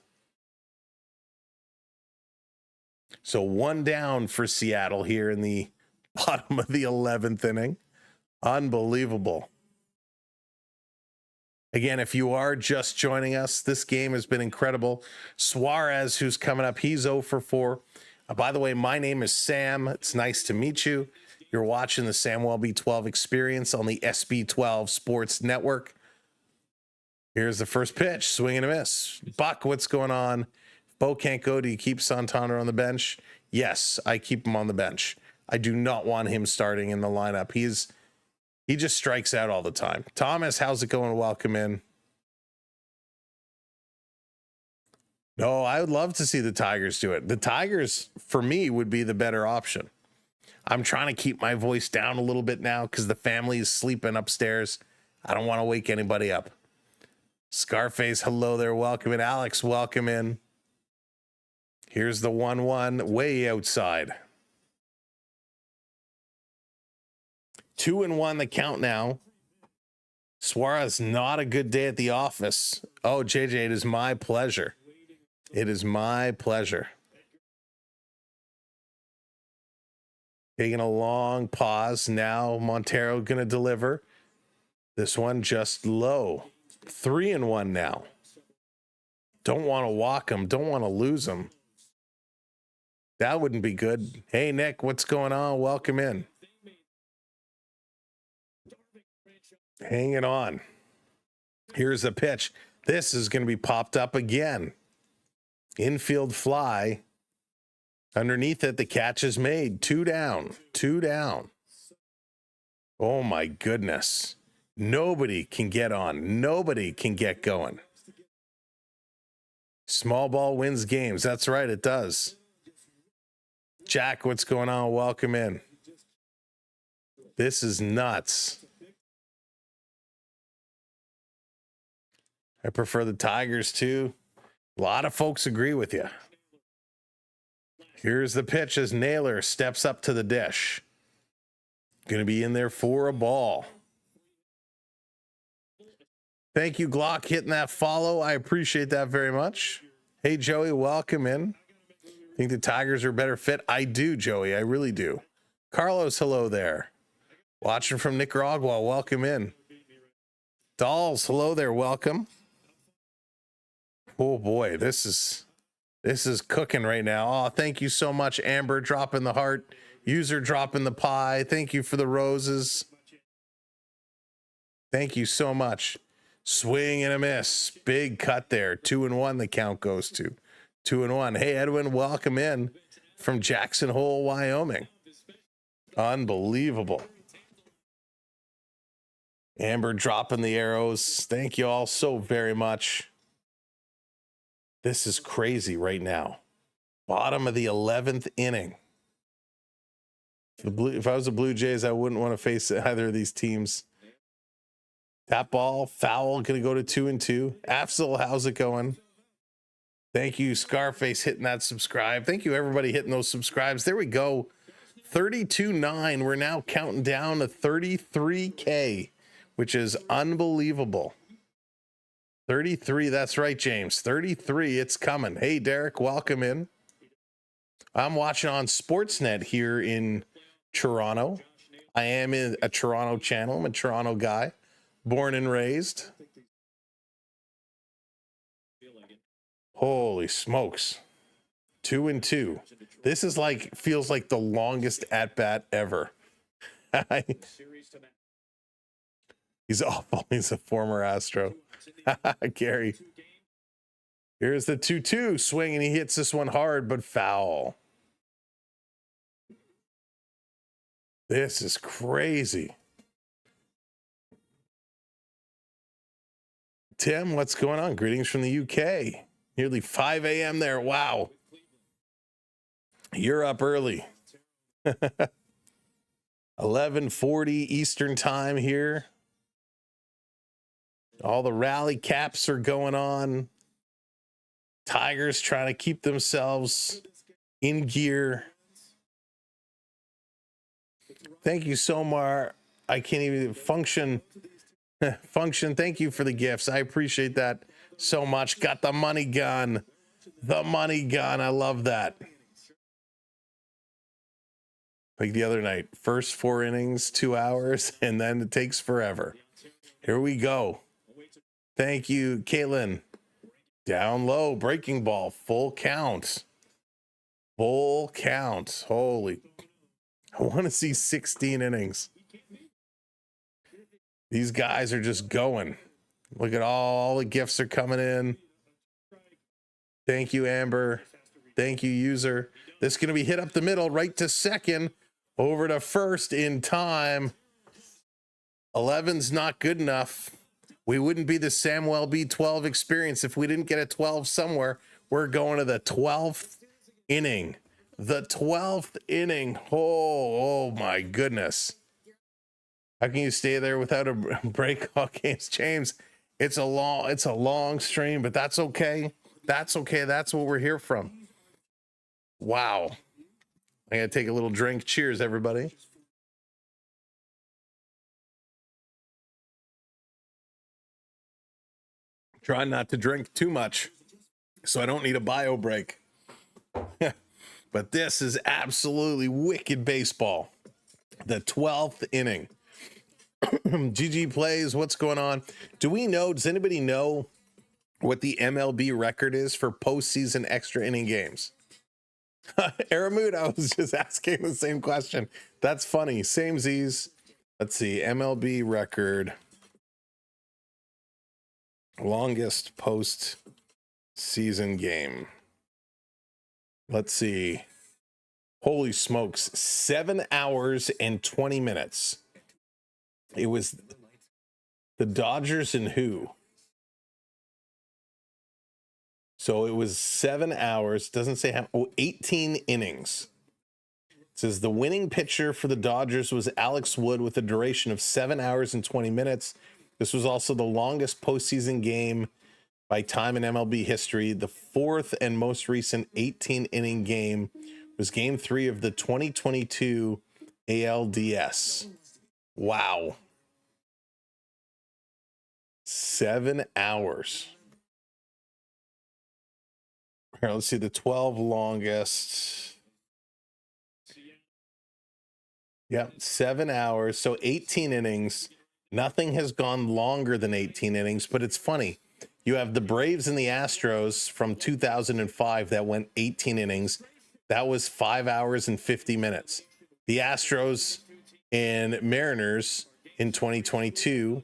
B: So 1 down for Seattle here in the bottom of the 11th inning. Unbelievable. Again, if you are just joining us, this game has been incredible. Suarez, who's coming up, he's 0 for 4. By the way, my name is Sam. It's nice to meet you. You're watching the Samwell B12 experience on the SB12 Sports Network. Here's the first pitch, swing and a miss. Buck, what's going on? If Bo can't go, do you keep Santana on the bench? Yes, I keep him on the bench. I do not want him starting in the lineup. He just strikes out all the time. Thomas, how's it going? Welcome in. No, I would love to see the Tigers do it. The Tigers, for me, would be the better option. I'm trying to keep my voice down a little bit now because the family is sleeping upstairs. I don't want to wake anybody up. Scarface, hello there. Welcome in. Alex, welcome in. Here's the 1-1 way outside. 2-1 the count now. Suarez, not a good day at the office. Oh, JJ, it is my pleasure. It is my pleasure. Taking a long pause. Now Montero going to deliver. This one just low. 3-1 now. Don't want to walk him. Don't want to lose him. That wouldn't be good. Hey, Nick, what's going on? Welcome in. Hang it on. Here's the pitch. This is going to be popped up again. Infield fly. Underneath it, the catch is made. 2 down. 2 down. Oh, my goodness. Nobody can get on. Nobody can get going. Small ball wins games. That's right, it does. Jack, what's going on? Welcome in. This is nuts. I prefer the Tigers, too. A lot of folks agree with you. Here's the pitch as Naylor steps up to the dish. Going to be in there for a ball. Thank you, Glock, hitting that follow. I appreciate that very much. Hey, Joey, welcome in. Think the Tigers are a better fit? I do, Joey. I really do. Carlos, hello there. Watching from Nicaragua. Welcome in. Dolls, hello there. Welcome. Oh boy, this is cooking right now. Oh, thank you so much, Amber, dropping the heart. User dropping the pie. Thank you for the roses. Thank you so much. Swing and a miss. Big cut there. 2-1 the count goes to. 2-1. Hey, Edwin, welcome in from Jackson Hole, Wyoming. Unbelievable. Amber dropping the arrows. Thank you all so very much. This is crazy right now. Bottom of the 11th inning. If I was the Blue Jays, I wouldn't want to face either of these teams. That ball, foul, going to go to 2-2. Afzal, how's it going? Thank you, Scarface, hitting that subscribe. Thank you, everybody, hitting those subscribes. There we go. 32.9. We're now counting down to 33K, which is unbelievable. 33, that's right, James. 33, it's coming. Hey, Derek, welcome in. I'm watching on Sportsnet here in Toronto. I am in a Toronto channel. I'm a Toronto guy, born and raised. Holy smokes. 2-2. This is like, feels like the longest at-bat ever. He's awful. He's a former Astro. Gary. Here's the 2-2 swing, and he hits this one hard, but foul. This is crazy. Tim, what's going on? Greetings from the UK. Nearly 5 a.m. there. Wow. You're up early. 11:40 Eastern time here. All the rally caps are going on. Tigers trying to keep themselves in gear. Thank you so much. I can't even function. Function. Thank you for the gifts. I appreciate that so much. Got the money gun. The money gun. I love that. Like the other night, first 4 innings, 2 hours, and then it takes forever. Here we go. Thank you, Caitlin. Down low, breaking ball, full count. Full count. Holy. I want to see 16 innings. These guys are just going. Look at all the gifts are coming in. Thank you, Amber. Thank you, user. This is going to be hit up the middle, right to second, over to first in time. 11's not good enough. We wouldn't be the Samuel B12 experience if we didn't get a 12 somewhere. We're going to the 12th inning. The 12th inning. Oh my goodness. How can you stay there without a break all games, James? It's a long stream, but that's okay. That's okay. That's what we're here from. Wow. I gotta take a little drink. Cheers, everybody. Try not to drink too much so I don't need a bio break. But this is absolutely wicked baseball. The 12th inning. GG plays. What's going on? Do we know? Does anybody know what the MLB record is for postseason extra inning games? Aramood, I was just asking the same question. That's funny. Same Z's. Let's see. MLB record. Longest postseason game. Let's see. Holy smokes. 7 hours and 20 minutes. It was the Dodgers and who? So it was 7 hours. Doesn't say how. 18 innings. It says the winning pitcher for the Dodgers was Alex Wood with a duration of 7 hours and 20 minutes. This was also the longest postseason game by time in MLB history. The fourth and most recent 18-inning game was Game 3 of the 2022 ALDS. Wow. 7 hours. Here, let's see the 12 longest. Yep, 7 hours. So 18 innings. Nothing has gone longer than 18 innings, but it's funny. You have the Braves and the Astros from 2005 that went 18 innings. That was 5 hours and 50 minutes. The Astros and Mariners in 2022,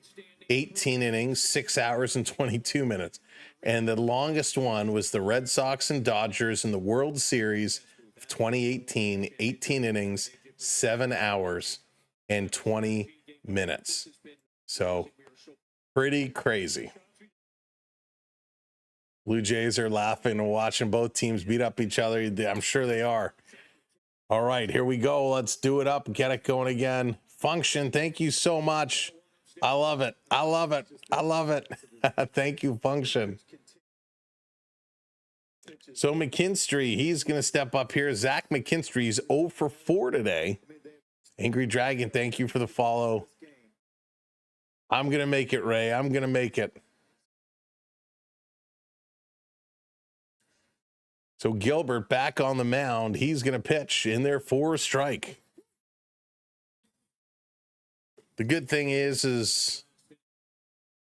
B: 18 innings, 6 hours and 22 minutes. And the longest one was the Red Sox and Dodgers in the World Series of 2018, 18 innings, 7 hours and 20 minutes. So pretty crazy. Blue Jays are laughing and watching both teams beat up each other. I'm sure they are. All right, here we go. Let's do it up. Get it going again. Function, thank you so much. I love it. I love it. I love it. Thank you, Function. So McKinstry, he's going to step up here. Zach McKinstry is 0 for 4 today. Angry Dragon, thank you for the follow. I'm going to make it, Ray. I'm going to make it. So Gilbert back on the mound. He's going to pitch in there for a strike. The good thing is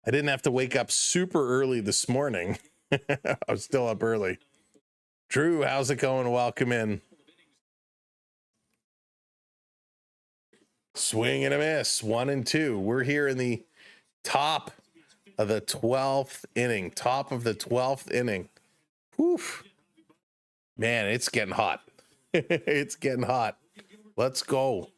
B: I didn't have to wake up super early this morning. I was still up early. Drew, how's it going? Welcome in. Swing and a miss. 1 and 2. We're here in the top of the 12th inning. Top of the 12th inning. Woof. Man, it's getting hot. It's getting hot. Let's go.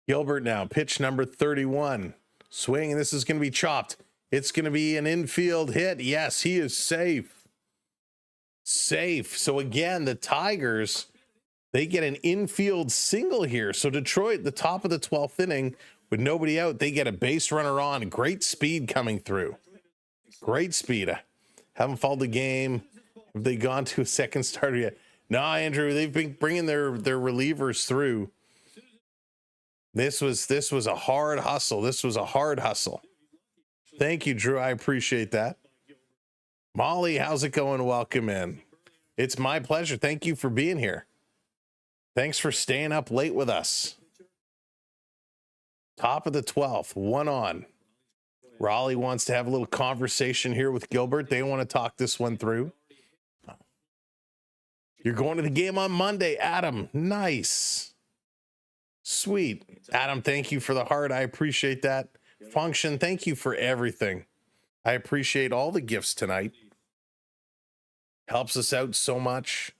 B: Gilbert now, pitch number 31. Swing, and this is going to be chopped. It's going to be an infield hit. Yes, he is safe. Safe. So again, the Tigers, they get an infield single here. So Detroit, the top of the 12th inning, with nobody out, they get a base runner on. Great speed coming through. Great speed. Haven't followed the game. Have they gone to a second starter yet? No, Andrew, they've been bringing their relievers through. This was a hard hustle. This was a hard hustle. Thank you, Drew. I appreciate that. Molly, how's it going? Welcome in. It's my pleasure. Thank you for being here. Thanks for staying up late with us. Top of the 12th, 1 on. Raleigh wants to have a little conversation here with Gilbert. They want to talk this one through. You're going to the game on Monday, Adam. Nice. Sweet. Adam, thank you for the heart. I appreciate that. Function, thank you for everything. I appreciate all the gifts tonight. Helps us out so much.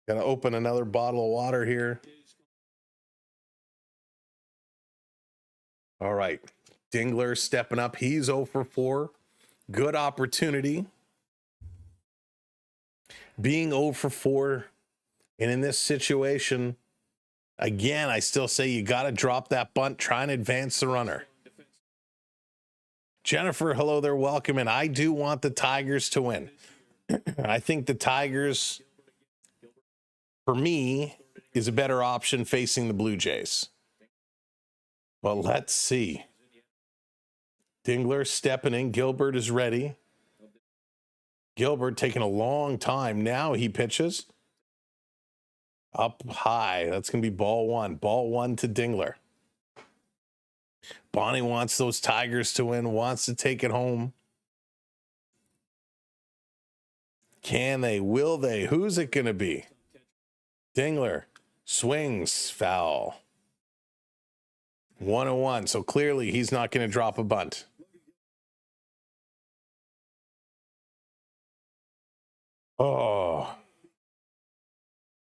B: Gonna open another bottle of water here. All right. Dingler stepping up. He's 0 for 4. Good opportunity. Being 0 for 4. And in this situation, again, I still say you got to drop that bunt, try and advance the runner. Jennifer, hello there. Welcome in. I do want the Tigers to win. I think the Tigers, for me, is a better option facing the Blue Jays. Well, let's see. Dingler stepping in. Gilbert is ready. Gilbert taking a long time. Now he pitches. Up high. That's going to be ball one. Ball one to Dingler. Bonnie wants those Tigers to win, wants to take it home. Can they? Will they? Who's it going to be? Dingler swings, foul. 1-1. So clearly he's not going to drop a bunt. Oh.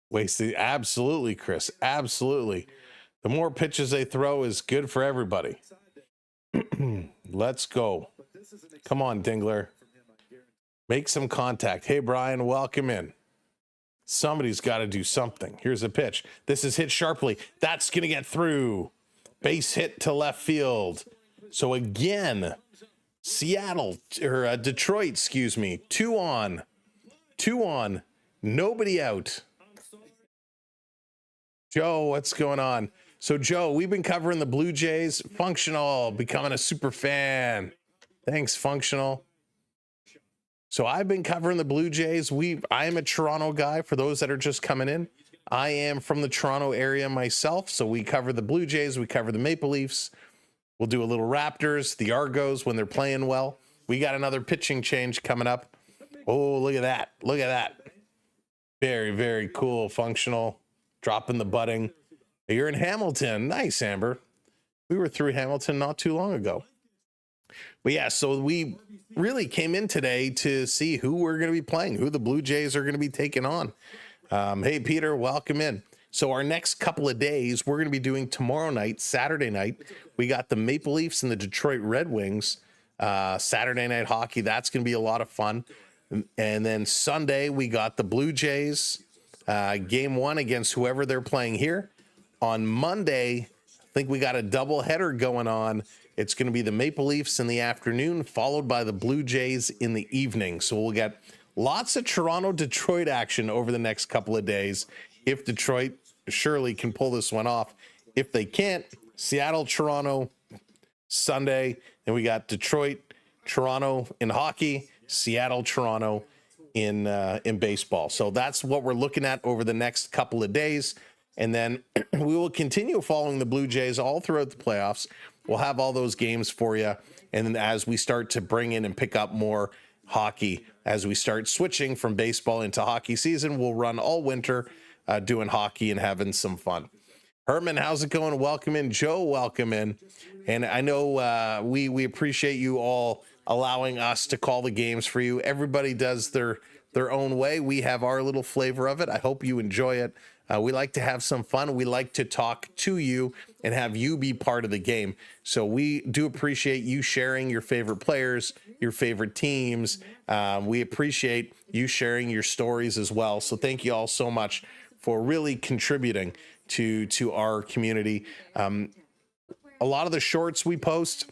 B: Wasted. Absolutely, Chris. Absolutely. The more pitches they throw is good for everybody. Let's go. Come on, Dingler. Make some contact. Hey, Brian, welcome in. Somebody's got to do something. Here's a pitch. This is hit sharply. That's going to get through. Base hit to left field. So again, Detroit, excuse me. 2 on. 2 on. Nobody out. Joe, what's going on? So, Joe, we've been covering the Blue Jays. Functional, becoming a super fan. Thanks, Functional. So I've been covering the Blue Jays. I am a Toronto guy for those that are just coming in. I am from the Toronto area myself. So we cover the Blue Jays. We cover the Maple Leafs. We'll do a little Raptors, the Argos when they're playing well. We got another pitching change coming up. Oh, look at that. Look at that. Very, very cool. Functional. Dropping the butting. You're in Hamilton. Nice, Amber. We were through Hamilton not too long ago. But yeah, so we really came in today to see who we're going to be playing, who the Blue Jays are going to be taking on. Hey, Peter, welcome in. So our next couple of days, we're going to be doing tomorrow night, Saturday night. We got the Maple Leafs and the Detroit Red Wings. Saturday night hockey. That's going to be a lot of fun. And then Sunday, we got the Blue Jays. Game 1 against whoever they're playing here. On Monday, I think we got a double header going on. It's going to be the Maple Leafs in the afternoon, followed by the Blue Jays in the evening. So we'll get lots of Toronto-Detroit action over the next couple of days. If Detroit surely can pull this one off. If they can't, Seattle-Toronto Sunday. Then we got Detroit-Toronto in hockey, Seattle-Toronto in baseball. So that's what we're looking at over the next couple of days. And then we will continue following the Blue Jays all throughout the playoffs. We'll have all those games for you. And then as we start to bring in and pick up more hockey, as we start switching from baseball into hockey season, we'll run all winter doing hockey and having some fun. Herman, how's it going? Welcome in. Joe, welcome in. And I know we appreciate you all allowing us to call the games for you. Everybody does their own way. We have our little flavor of it. I hope you enjoy it. We like to have some fun. We like to talk to you and have you be part of the game. So we do appreciate you sharing your favorite players, your favorite teams. We appreciate you sharing your stories as well. So thank you all so much for really contributing to our community. A lot of the shorts we post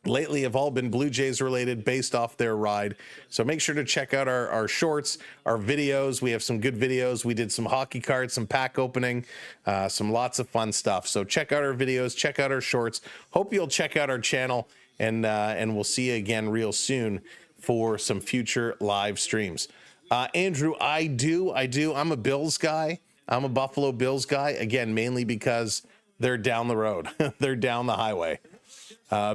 B: lately have all been Blue Jays related based off their ride. So make sure to check out our shorts, our videos. We have some good videos. We did some hockey cards, some pack opening, some lots of fun stuff. So check out our videos, check out our shorts. Hope you'll check out our channel and we'll see you again real soon for some future live streams. Andrew, I do. I'm a Bills guy. I'm a Buffalo Bills guy. Again, mainly because they're down the road. They're down the highway.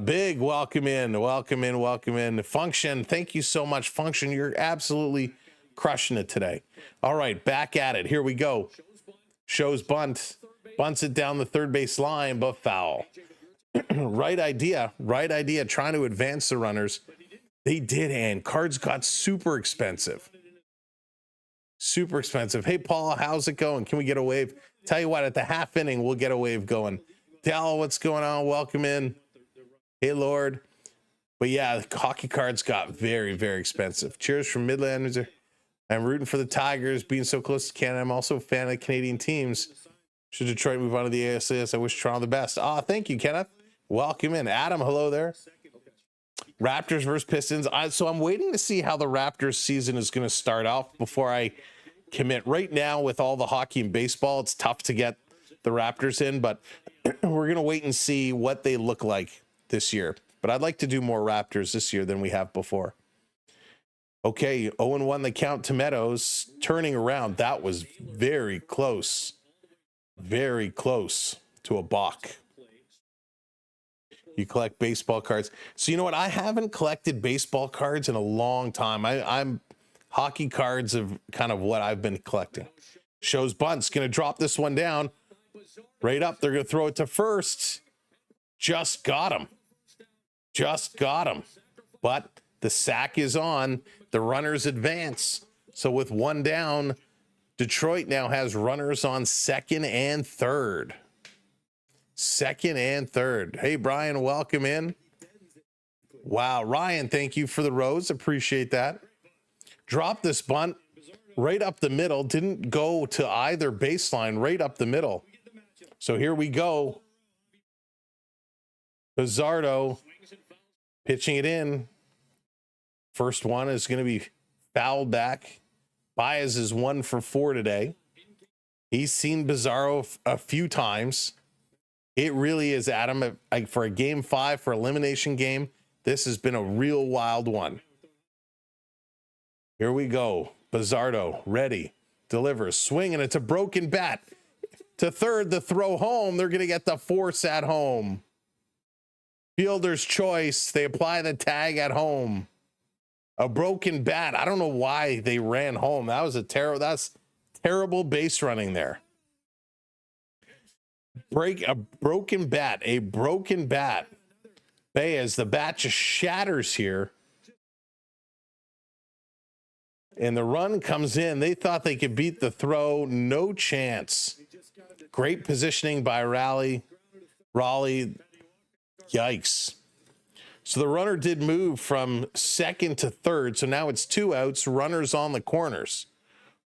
B: Big welcome in. Function, thank you so much. Function, you're absolutely crushing it today. All right, back at it. Here we go. Shows bunt. Bunts it down the third base line, but foul. Right idea. Trying to advance the runners. They did, and cards got super expensive. Super expensive. Hey, Paul, how's it going? Can we get a wave? Tell you what, at the half inning, we'll get a wave going. Dal, what's going on? Welcome in. Hey, Lord. But yeah, the hockey cards got very, very expensive. Cheers from Midlanders. I'm rooting for the Tigers being so close to Canada. I'm also a fan of Canadian teams. Should Detroit move on to the ALDS? I wish Toronto the best. Thank you, Kenneth. Welcome in. Adam, hello there. Raptors versus Pistons. So I'm waiting to see how the Raptors season is going to start off before I commit. Right now, with all the hockey and baseball, it's tough to get the Raptors in, but we're going to wait and see what they look like this year. But I'd like to do more Raptors this year than we have before. Okay, 0-1 the count to Meadows. Turning around. That was very close. Very close to a balk. You collect baseball cards. So you know what? I haven't collected baseball cards in a long time. I'm hockey cards of kind of what I've been collecting. Shows bunts. Going to drop this one down. Right up. They're going to throw it to first. Just got him. But the sack is on. The runners advance. So with one down, Detroit now has runners on second and third. Hey, Brian, welcome in. Wow, Ryan, thank you for the rose. Appreciate that. Drop this bunt right up the middle. Didn't go to either baseline, right up the middle. So here we go. Bizzardo pitching it in. First one is going to be fouled back. Baez is 1 for 4 today. He's seen Bizzarro a few times. It really is, Adam, for a game 5, for elimination game, this has been a real wild one. Here we go. Bizzardo, ready, delivers, swing, and it's a broken bat. To third, the throw home. They're going to get the force at home. Fielder's choice. They apply the tag at home. A broken bat. I don't know why they ran home. That was that's terrible base running there. A broken bat. Baez, the bat just shatters here. And the run comes in. They thought they could beat the throw. No chance. Great positioning by Raleigh. Yikes. So the runner did move from second to third. So now it's 2 outs, runners on the corners.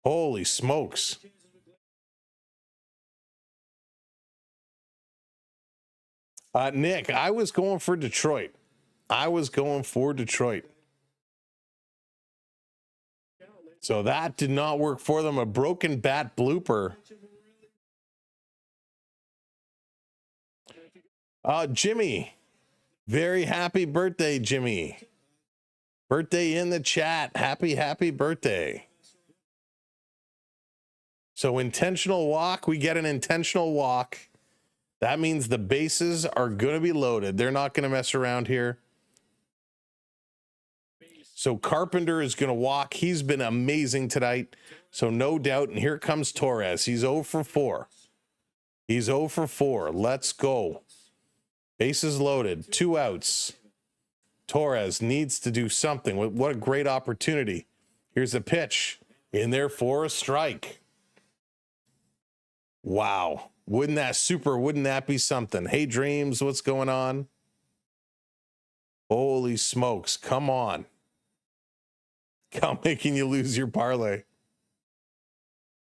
B: Holy smokes. Nick, I was going for Detroit. So that did not work for them. A broken bat blooper. Jimmy. Very happy birthday, Jimmy. Birthday in the chat. Happy birthday. So intentional walk. We get an intentional walk. That means the bases are going to be loaded. They're not going to mess around here. So Carpenter is going to walk. He's been amazing tonight. So no doubt. And here comes Torres. He's 0 for 4. Let's go. Bases loaded. 2 outs. Torres needs to do something. What a great opportunity. Here's a pitch. In there for a strike. Wow. Wouldn't that be something? Hey, Dreams, what's going on? Holy smokes. Come on. I'm making you lose your parlay.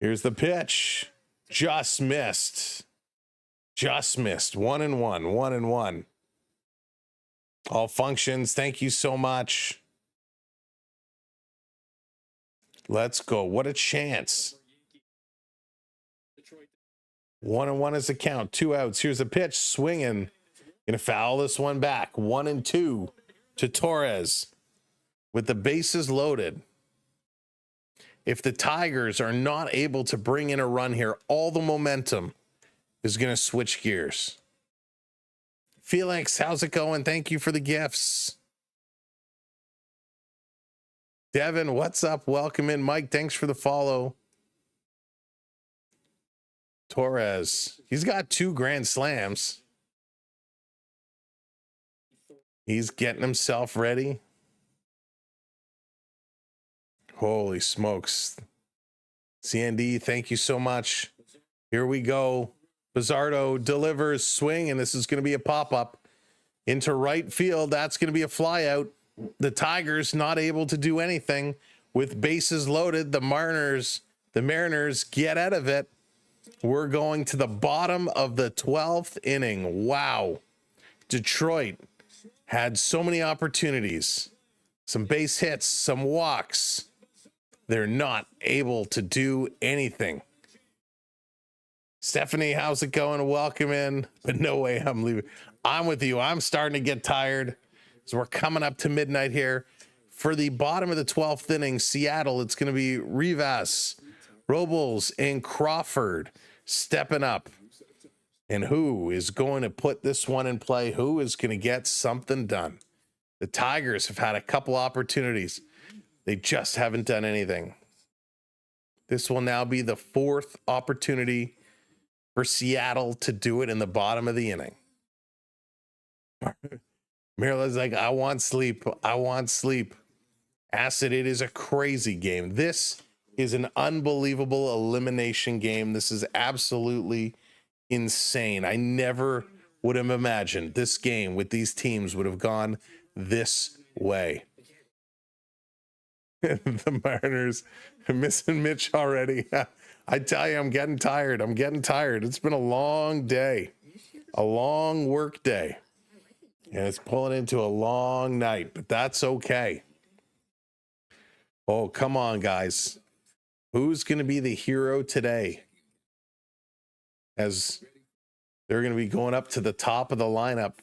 B: Here's the pitch. Just missed. 1-1. All functions. Thank you so much. Let's go. What a chance. 1-1 is the count. 2 outs. Here's a pitch. Swinging. Gonna foul this one back. 1-2 to Torres with the bases loaded. If the Tigers are not able to bring in a run here, all the momentum is going to switch gears. Felix, how's it going? Thank you for the gifts. Devin, what's up? Welcome in. Mike, thanks for the follow. Torres, he's got 2 grand slams. He's getting himself ready. Holy smokes. CND, thank you so much. Here we go. Bizzardo delivers, swing, and this is going to be a pop-up into right field. That's going to be a flyout. The Tigers not able to do anything with bases loaded. The Mariners get out of it. We're going to the bottom of the 12th inning. Wow. Detroit had so many opportunities, some base hits, some walks. They're not able to do anything. Stephanie, how's it going? Welcome in, but no way I'm leaving. I'm with you. I'm starting to get tired. So we're coming up to midnight here. For the bottom of the 12th inning, Seattle, it's going to be Rivas, Robles, and Crawford stepping up. And who is going to put this one in play? Who is going to get something done? The Tigers have had a couple opportunities. They just haven't done anything. This will now be the 4th opportunity for Seattle to do it in the bottom of the inning. Marila's like, I want sleep. I want sleep. Acid, it is a crazy game. This is an unbelievable elimination game. This is absolutely insane. I never would have imagined this game with these teams would have gone this way. The Mariners are missing Mitch already. I tell you, I'm getting tired. It's been a long day, a long work day, and it's pulling into a long night, but that's okay. Oh, come on, guys. Who's going to be the hero today? As they're going to be going up to the top of the lineup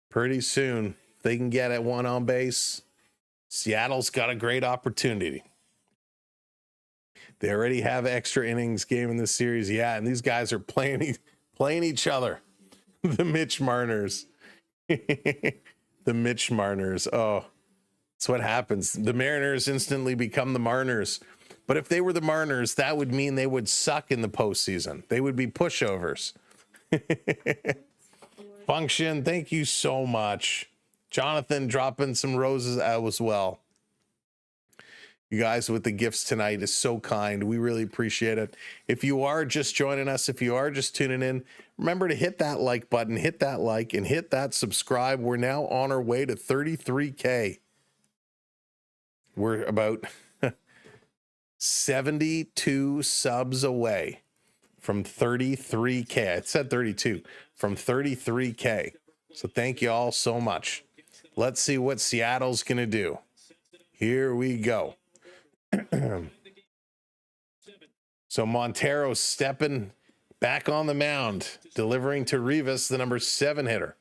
B: pretty soon. If they can get at one on base, Seattle's got a great opportunity. They already have extra innings game in this series. Yeah, and these guys are playing each other. The Mitch Mariners. The Mitch Mariners. Oh, that's what happens. The Mariners instantly become the Mariners. But if they were the Mariners, that would mean they would suck in the postseason. They would be pushovers. Function, thank you so much. Jonathan dropping some roses out as well. You guys with the gifts tonight is so kind. We really appreciate it. If you are just joining us, if you are just tuning in, remember to hit that like button, hit that like, and hit that subscribe. We're now on our way to 33K. We're about 72 subs away from 33K. I said 32, from 33K. So thank you all so much. Let's see what Seattle's going to do. Here we go. So Montero stepping back on the mound, delivering to Rivas, the number 7 hitter.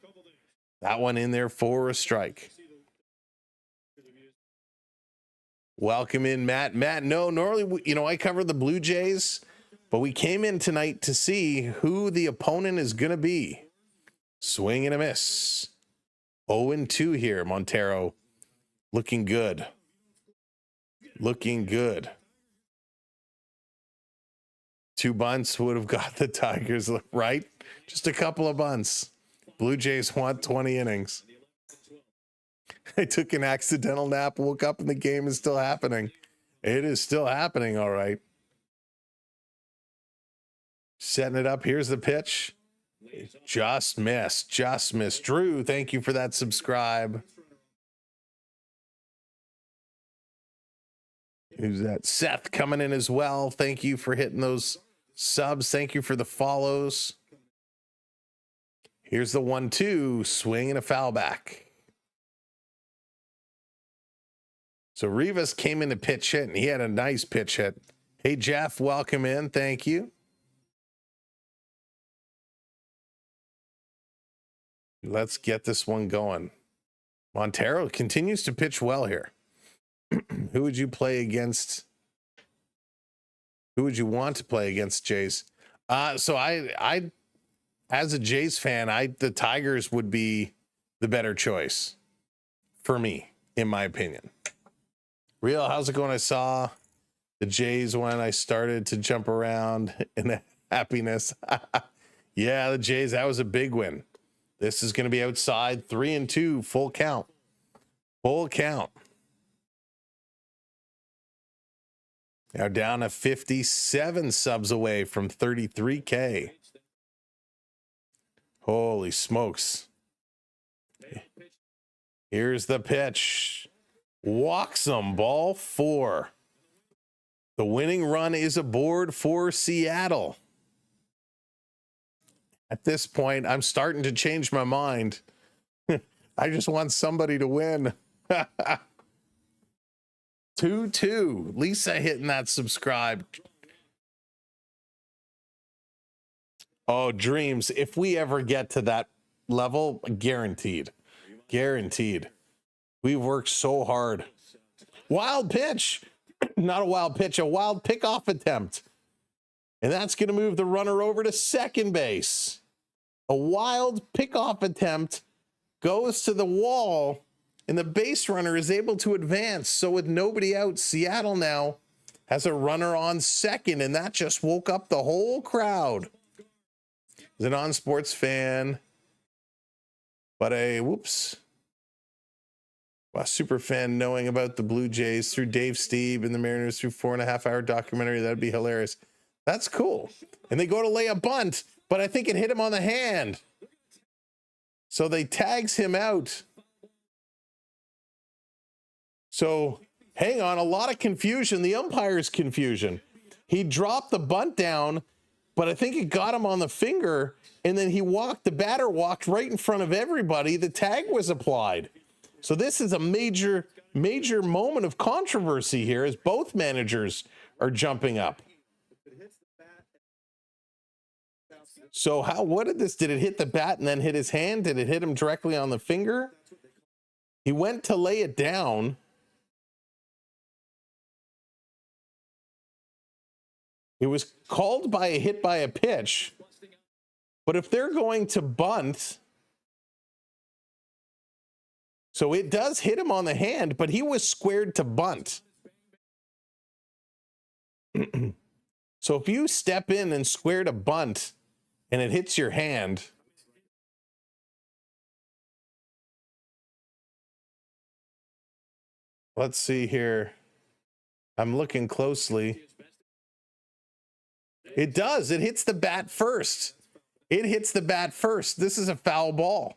B: That one in there for a strike. Welcome in, Matt. Matt, no, normally, I cover the Blue Jays, but we came in tonight to see who the opponent is going to be. Swing and a miss. 0-2 here, Montero. Looking good. Looking good. 2 bunts would have got the Tigers, right? Just a couple of bunts. Blue Jays want 20 innings. I took an accidental nap, woke up, and the game is still happening. It is still happening, all right. Setting it up. Here's the pitch. Just missed. Just missed. Drew, thank you for that subscribe. Who's that? Seth coming in as well. Thank you for hitting those subs. Thank you for the follows. Here's the 1-2. Swing and a foul back. So Rivas came in to pitch hit, and he had a nice pitch hit. Hey, Jeff, welcome in. Thank you. Let's get this one going. Montero continues to pitch well here. Who would you play against? Who would you want to play against, Jays? So I, as a Jays fan, the Tigers would be the better choice for me, in my opinion. Real, how's it going? I saw the Jays when I started to jump around in happiness. Yeah, the Jays, that was a big win. This is going to be outside 3-2, full count. Full count. Now down to 57 subs away from 33K. Holy smokes. Here's the pitch. Walks him, ball 4. The winning run is aboard for Seattle. At this point, I'm starting to change my mind. I just want somebody to win. 2-2. Lisa hitting that subscribe. Oh, dreams. If we ever get to that level, guaranteed. Guaranteed. We've worked so hard. Wild pitch. Not a wild pitch, a wild pickoff attempt. And that's going to move the runner over to second base. A wild pickoff attempt goes to the wall, and the base runner is able to advance. So with nobody out, Seattle now has a runner on second, and that just woke up the whole crowd. As a non-sports fan, but a super fan knowing about the Blue Jays through Dave Steeb and the Mariners through 4.5-hour documentary. That'd be hilarious. That's cool. And they go to lay a bunt, but I think it hit him on the hand. So they tags him out. So hang on, a lot of confusion. The umpire's confusion. He dropped the bunt down, but I think it got him on the finger. And then the batter walked right in front of everybody. The tag was applied. So this is a major moment of controversy here as both managers are jumping up. So what did it hit the bat and then hit his hand? Did it hit him directly on the finger? He went to lay it down. It was called by a hit by a pitch. But if they're going to bunt, so it does hit him on the hand, but he was squared to bunt. So if you step in and square to bunt and it hits your hand, let's see here. I'm looking closely. It does. It hits the bat first. It hits the bat first. This is a foul ball.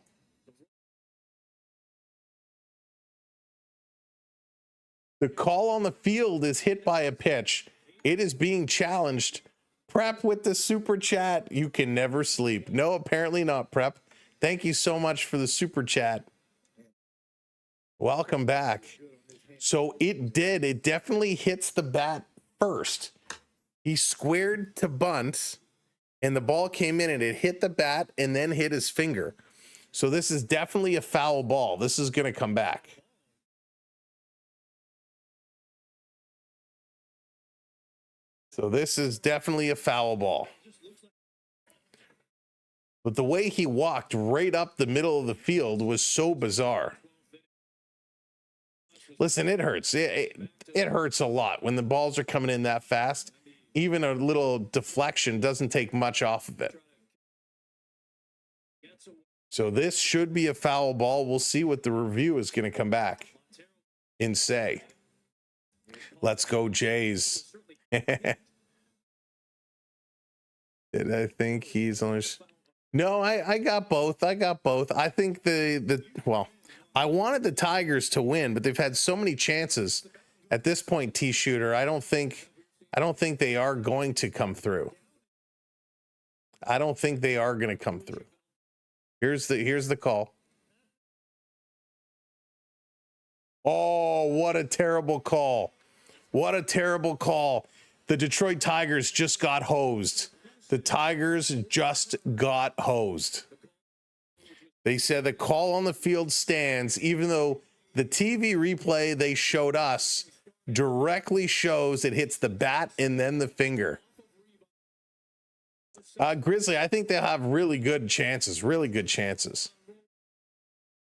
B: The call on the field is hit by a pitch. It is being challenged. Prep with the super chat. You can never sleep. No, apparently not, Prep. Thank you so much for the super chat. Welcome back. So it did. It definitely hits the bat first. He squared to bunt, and the ball came in, and it hit the bat and then hit his finger. So this is definitely a foul ball. This is going to come back. So this is definitely a foul ball. But the way he walked right up the middle of the field was so bizarre. Listen, it hurts. It hurts a lot when the balls are coming in that fast. Even a little deflection doesn't take much off of it. So this should be a foul ball. We'll see what the review is going to come back and say. Let's go, Jays. Did I think he's on? No, I got both. I got both. I think I wanted the Tigers to win, but they've had so many chances at this point. T-Shooter, I don't think they are going to come through. I don't think they are going to come through. Here's the call. Oh, what a terrible call. What a terrible call. The Detroit Tigers just got hosed. The Tigers just got hosed. They said the call on the field stands, even though the TV replay they showed us directly shows it hits the bat and then the finger. Grizzly, I think they'll have really good chances.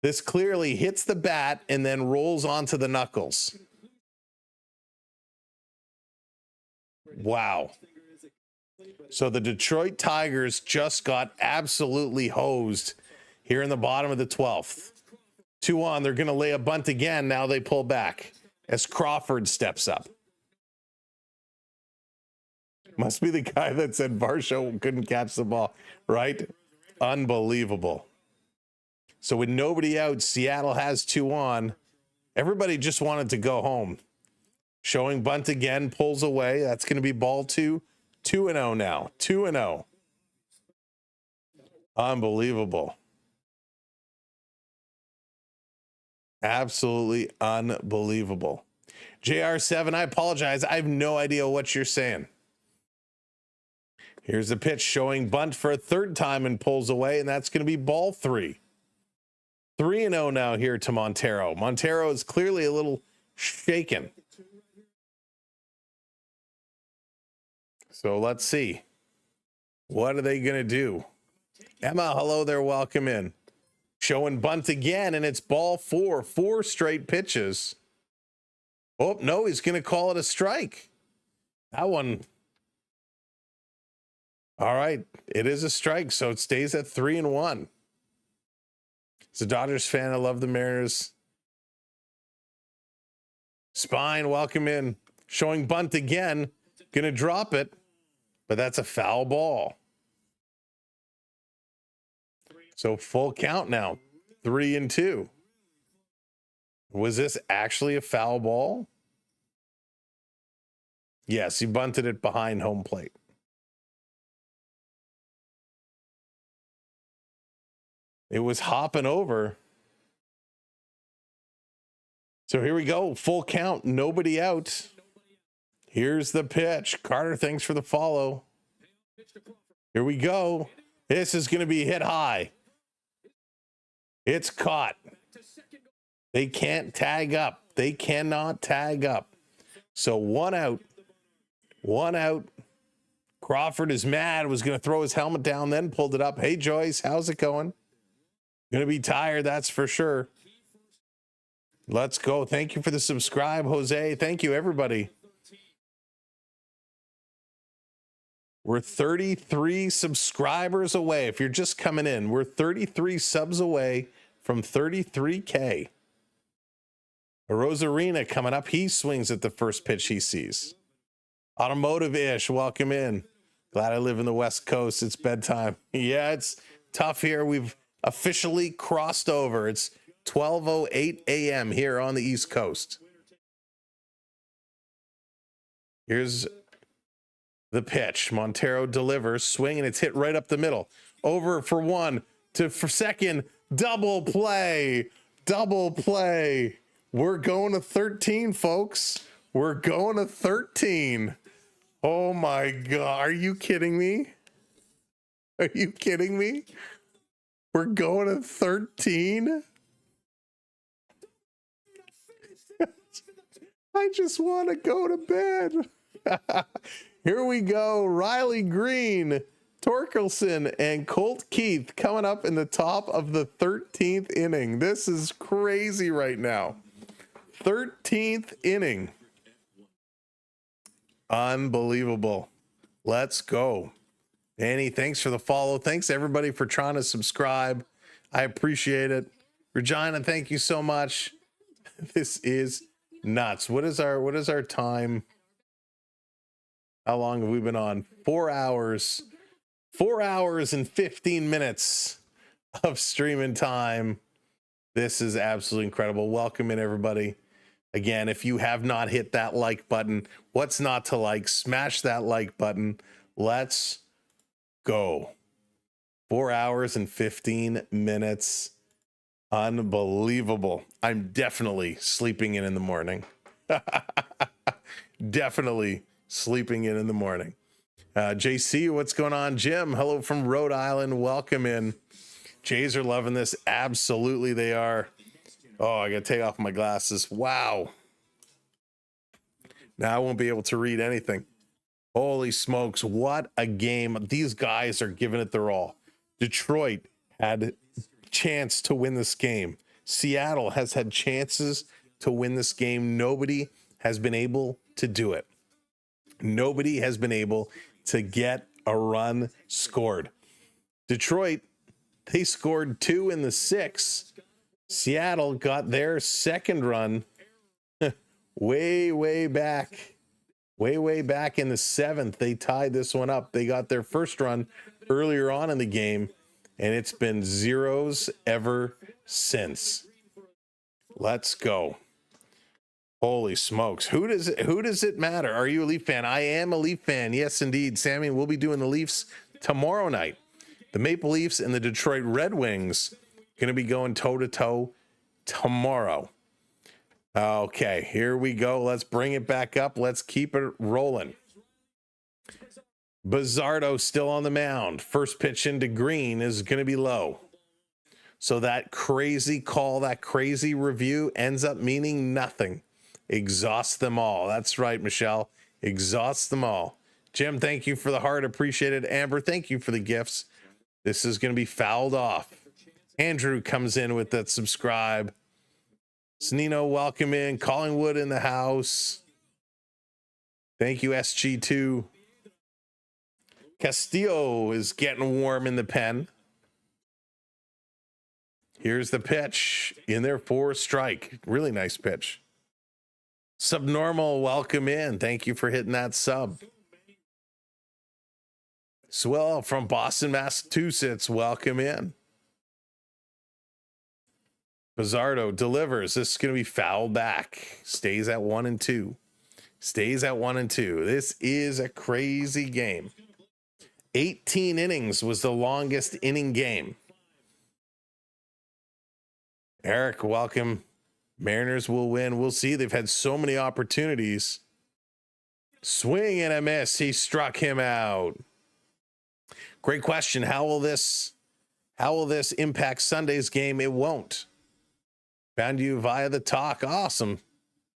B: This clearly hits the bat and then rolls onto the knuckles. Wow. So the Detroit Tigers just got absolutely hosed here in the bottom of the 12th. 2 on. They're going to lay a bunt again. Now they pull back as Crawford steps up. Must be the guy that said Varsho couldn't catch the ball, right? Unbelievable. So with nobody out, Seattle has 2 on. Everybody just wanted to go home. Showing bunt again, pulls away. That's going to be ball 2. 2-0 now. 2-0. Unbelievable. Absolutely unbelievable. JR7, I apologize. I have no idea what you're saying. Here's the pitch showing bunt for a 3rd time and pulls away, and that's going to be ball 3. 3-0 now here to Montero. Montero is clearly a little shaken. So let's see. What are they going to do? Emma, hello there. Welcome in. Showing bunt again, and it's ball 4. 4 straight pitches. Oh, no, he's going to call it a strike. That one. All right. It is a strike, so it stays at 3-1. As a Dodgers fan, I love the Mariners. Spine, welcome in. Showing bunt again. Going to drop it, but that's a foul ball. So full count now. 3-2. Was this actually a foul ball? Yes, he bunted it behind home plate. It was hopping over. So here we go. Full count. Nobody out. Here's the pitch. Carter, thanks for the follow. Here we go. This is going to be hit high. It's caught. They can't tag up. They cannot tag up. So 1 out. 1 out. Crawford is mad. Was going to throw his helmet down, then pulled it up. Hey, Joyce, how's it going? Going to be tired, that's for sure. Let's go. Thank you for the subscribe, Jose. Thank you, everybody. We're 33 subscribers away. If you're just coming in, we're 33 subs away from 33K. Rosarina coming up. He swings at the first pitch he sees. Automotive-ish, welcome in. Glad I live in the West Coast. It's bedtime. Yeah, it's tough here. We've officially crossed over. It's 12:08 a.m. here on the East Coast. Here's the pitch. Montero delivers, swing, and it's hit right up the middle. Over for 1, for second, double play. Double play. We're going to 13, folks. We're going to 13. Oh my God. Are you kidding me? Are you kidding me? We're going to 13? I just want to go to bed. Here we go. Riley Green, Torkelson, and Colt Keith coming up in the top of the 13th inning. This is crazy right now. 13th inning. Unbelievable. Let's go. Annie, thanks for the follow. Thanks everybody for trying to subscribe. I appreciate it. Regina, thank you so much. This is nuts. What is our time? How long have we been on? 4 hours. 4 hours and 15 minutes of streaming time. This is absolutely incredible. Welcome in, everybody. Again, if you have not hit that like button, what's not to like? Smash that like button. Let's go. 4 hours and 15 minutes. Unbelievable. I'm definitely sleeping in the morning. Definitely sleeping in the morning. JC, what's going on? Jim, hello from Rhode Island. Welcome in. Jays are loving this. Absolutely they are. Oh, I got to take off my glasses. Wow. Now I won't be able to read anything. Holy smokes. What a game. These guys are giving it their all. Detroit had a chance to win this game. Seattle has had chances to win this game. Nobody has been able to do it. Nobody has been able to get a run scored. Detroit, they scored 2 in the 6th. Seattle got their second run way back in the 7th. They tied this one up. They got their first run earlier on in the game, and it's been zeros ever since. Let's go. Holy smokes. Who does it matter? Are you a Leaf fan? I am a Leaf fan. Yes, indeed. Sammy, we'll be doing the Leafs tomorrow night. The Maple Leafs and the Detroit Red Wings going to be going toe-to-toe tomorrow. Okay, here we go. Let's bring it back up. Let's keep it rolling. Bizzardo still on the mound. First pitch into Green is going to be low. So that crazy call, that crazy review ends up meaning nothing. Exhaust them all. That's right, Michelle. Exhaust them all. Jim, thank you for the heart. Appreciate it. Amber, thank you for the gifts. This is going to be fouled off. Andrew comes in with that subscribe. Snino, welcome in. Collingwood in the house. Thank you, SG2. Castillo is getting warm in the pen. Here's the pitch in there for strike. Really nice pitch. Subnormal, welcome in. Thank you for hitting that sub. Swell from Boston, Massachusetts, welcome in. Bizzardo delivers. This is going to be fouled back. Stays at 1-2. Stays at 1-2. This is a crazy game. 18 innings was the longest inning game. Eric, welcome. Mariners will win. We'll see. They've had so many opportunities. Swing and a miss. He struck him out. Great question. How will this impact Sunday's game? It won't. Found you via the talk. Awesome.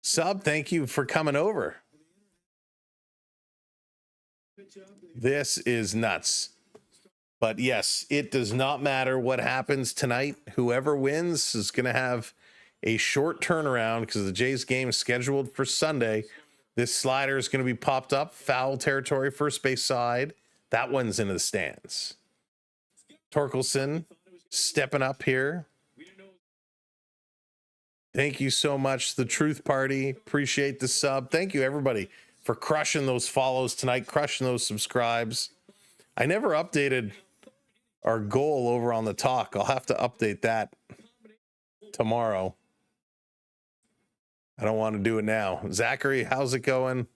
B: Sub, thank you for coming over. This is nuts. But yes, it does not matter what happens tonight. Whoever wins is going to have a short turnaround because the Jays game is scheduled for Sunday. This slider is going to be popped up. Foul territory, first base side. That one's into the stands. Torkelson stepping up here. Thank you so much, the Truth Party. Appreciate the sub. Thank you, everybody, for crushing those follows tonight, crushing those subscribes. I never updated our goal over on the talk. I'll have to update that tomorrow. I don't want to do it now. Zachary, how's it going?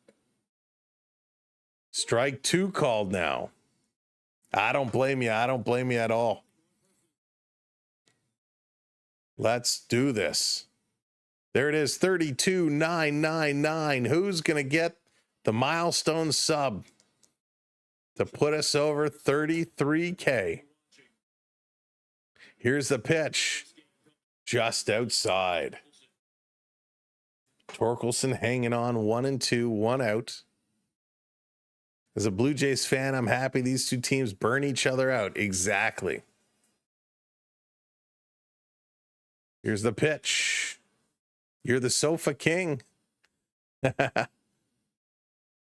B: Strike 2 called now. I don't blame you. I don't blame you at all. Let's do this. There it is, 32,999. Who's going to get the milestone sub to put us over 33K? Here's the pitch. Just outside. Torkelson hanging on 1-2, 1 out. As a Blue Jays fan, I'm happy these two teams burn each other out. Exactly. Here's the pitch. You're the sofa king.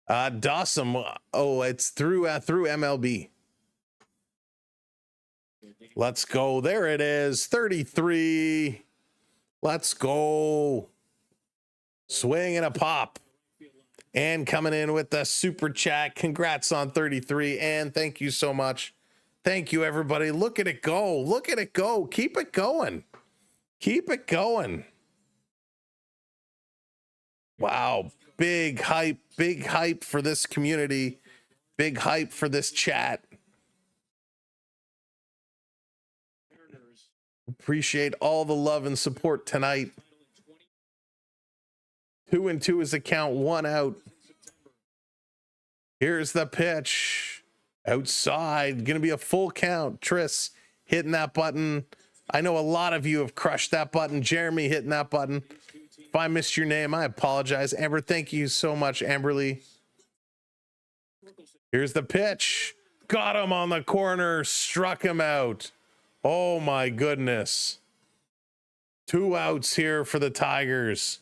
B: Dawson. Oh, it's through MLB. Let's go. There it is. 33. Let's go. Swing and a pop. And coming in with the super chat. Congrats on 33. And thank you so much. Thank you, everybody. Look at it go. Look at it go. Keep it going. Keep it going. Wow. Big hype for this community. Big hype for this chat. Appreciate all the love and support tonight. 2-2 is the count, 1 out. Here's the pitch. Outside, gonna be a full count. Tris hitting that button. I know a lot of you have crushed that button. Jeremy hitting that button. If I missed your name, I apologize. Amber, thank you so much, Amberly. Here's the pitch. Got him on the corner, struck him out. Oh my goodness. 2 outs here for the Tigers.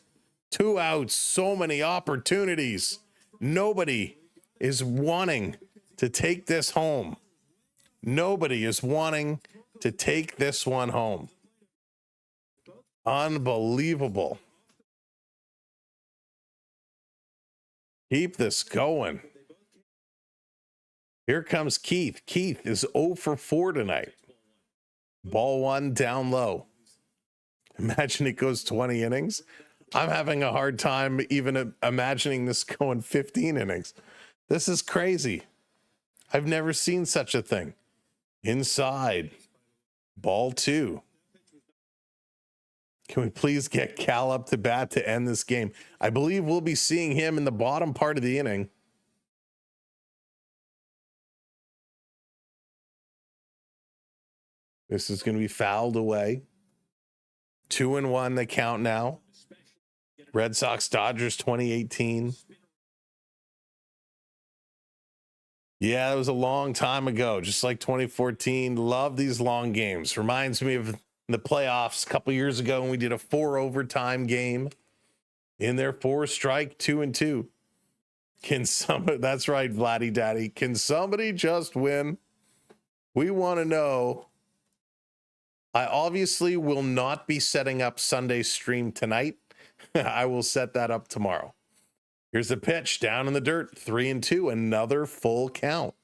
B: 2 outs, so many opportunities. Nobody is wanting to take this home. Nobody is wanting to take this one home. Unbelievable. Keep this going. Here comes Keith. Keith is 0 for 4 tonight. Ball one down low. Imagine it goes 20 innings. I'm having a hard time even imagining this going 15 innings. This is crazy. I've never seen such a thing. Inside. Ball two. Can we please get Cal up to bat to end this game? I believe we'll be seeing him in the bottom part of the inning. This is going to be fouled away. 2-1 the count now. Red Sox Dodgers 2018. Yeah, it was a long time ago, just like 2014. Love these long games. Reminds me of the playoffs a couple years ago when we did a 4 overtime game. In there, 4 strike, 2-2. Can somebody, that's right, Vladdy Daddy. Can somebody just win? We want to know. I obviously will not be setting up Sunday's stream tonight. I will set that up tomorrow. Here's the pitch down in the dirt. 3-2. Another full count.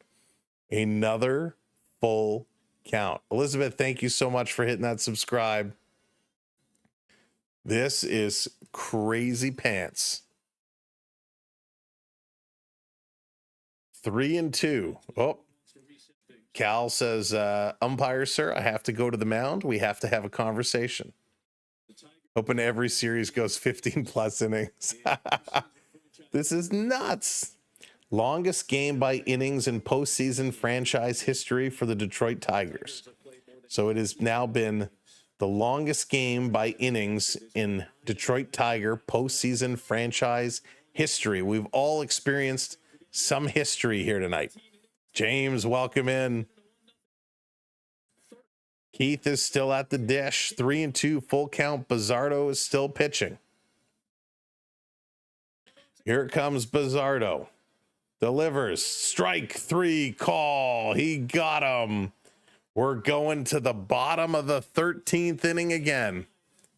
B: Another full count. Elizabeth, thank you so much for hitting that subscribe. This is crazy pants. 3-2. Oh, Cal says, umpire, sir, I have to go to the mound. We have to have a conversation. Hoping every series goes 15 plus innings. This is nuts. Longest game by innings in postseason franchise history for the Detroit Tigers. So it has now been the longest game by innings in Detroit Tiger postseason franchise history. We've all experienced some history here tonight. James, welcome in. Keith is still at the dish. 3-2, full count. Bizzardo is still pitching. Here comes Bizzardo. Delivers. Strike 3 call. He got him. We're going to the bottom of the 13th inning again.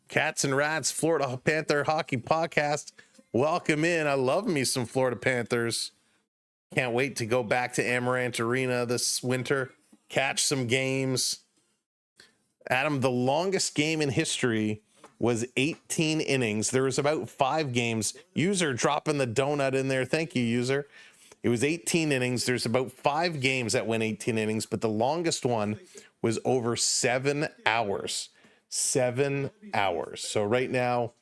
B: Cats and Rats, Florida Panther Hockey Podcast. Welcome in. I love me some Florida Panthers. Can't wait to go back to Amarant Arena this winter. Catch some games. Adam, the longest game in history was 18 innings. There was about 5 games. User dropping the donut in there. Thank you, user. It was 18 innings. There's about 5 games that went 18 innings, but the longest one was over 7 hours. 7 hours. So right now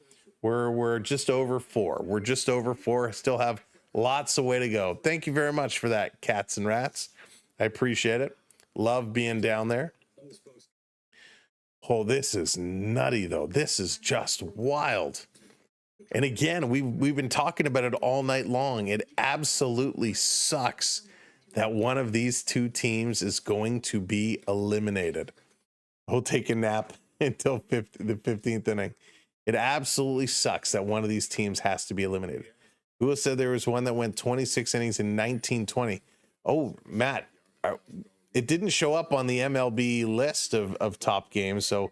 B: we're just over 4. We're just over 4. Still have lots of way to go. Thank you very much for that, Cats and Rats. I appreciate it. Love being down there. Oh, this is nutty, though. This is just wild. And again, we've been talking about it all night long. It absolutely sucks that one of these two teams is going to be eliminated. We'll take a nap until the 15th inning. It absolutely sucks that one of these teams has to be eliminated. Who said there was one that went 26 innings in 1920? Oh, Matt, it didn't show up on the MLB list of top games, so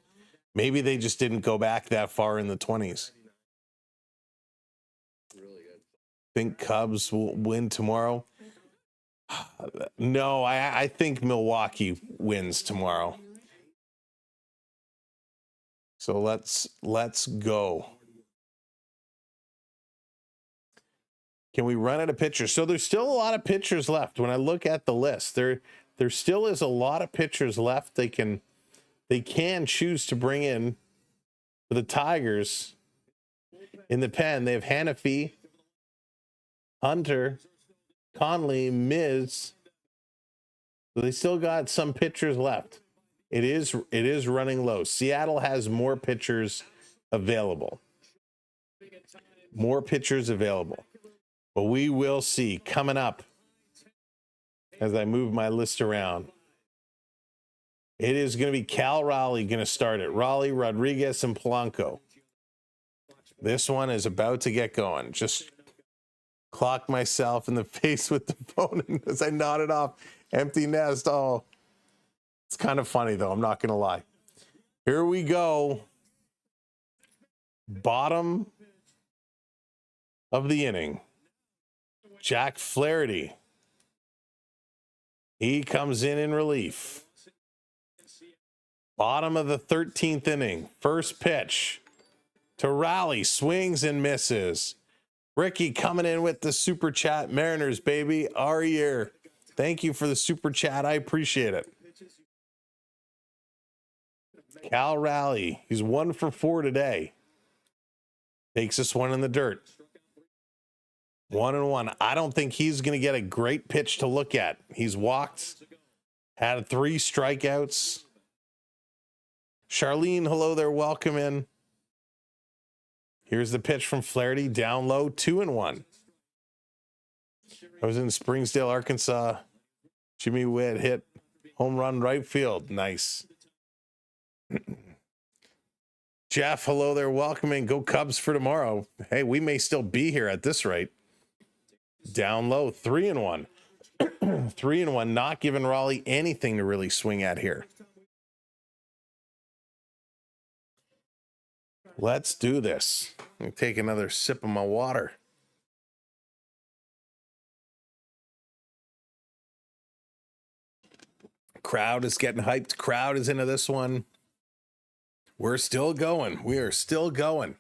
B: maybe they just didn't go back that far in the 20s. Think Cubs will win tomorrow? No, I think Milwaukee wins tomorrow. So let's go. Can we run out of pitchers? So there's still a lot of pitchers left. When I look at the list, there still is a lot of pitchers left. They can choose to bring in for the Tigers in the pen. They have Hannafy, Hunter, Conley, Miz. So they still got some pitchers left. It is running low. Seattle has more pitchers available. More pitchers available. But we will see coming up as I move my list around. It is going to be Cal Raleigh going to start it. Raleigh, Rodriguez, and Polanco. This one is about to get going. Just Clocked myself in the face with the phone as I nodded off. Empty nest. Oh, it's kind of funny, though. I'm not going to lie. Here we go. Bottom of the inning. Jack Flaherty. He comes in relief. Bottom of the 13th inning. First pitch to Raleigh. Swings and misses. Ricky coming in with the super chat. Mariners, baby. Our year. Thank you for the super chat. I appreciate it. Cal Raleigh. He's 1 for 4 today. Takes this one in the dirt. 1-1. I don't think he's going to get a great pitch to look at. He's walked, had 3 strikeouts. Charlene, hello there. Welcome in. Here's the pitch from Flaherty. Down low, 2-1. I was in Springsdale, Arkansas. Jimmy Witt hit home run right field. Nice. Jeff, hello there. Welcome in. Go Cubs for tomorrow. Hey, we may still be here at this rate. Down low, 3-1. 3-1, not giving Raleigh anything to really swing at here. Let's do this. Let me take another sip of my water. Crowd is getting hyped. Crowd is into this one. We're still going. We are still going.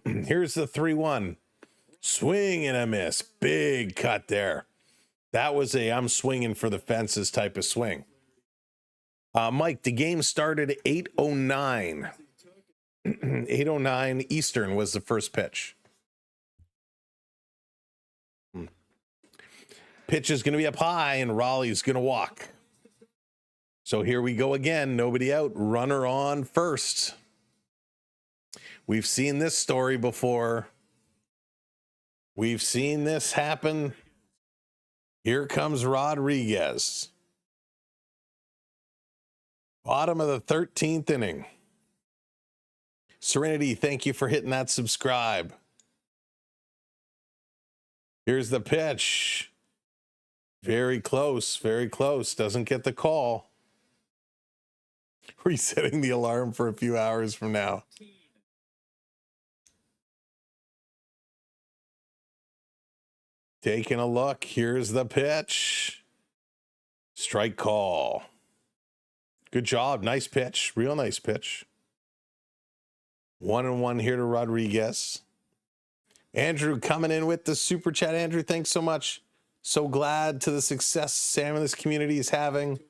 B: Here's the 3-1. Swing and a miss. Big cut there. That was a I'm swinging for the fences type of swing. Mike, the game started at 8:09. 8:09 Eastern was the first pitch. Pitch is going to be up high, and Raleigh's going to walk. So here we go again. Nobody out. Runner on first. We've seen this story before. We've seen this happen. Here comes Rodriguez. Bottom of the 13th inning. Serenity, thank you for hitting that subscribe. Here's the pitch. Very close, very close. Doesn't get the call. Resetting the alarm for a few hours from now. Taking a look. Here's the pitch. Strike call. Good job. Nice pitch. Real nice pitch. 1-1 here to Rodriguez. Andrew coming in with the super chat. Andrew, thanks so much. So glad to the success Sam and this community is having.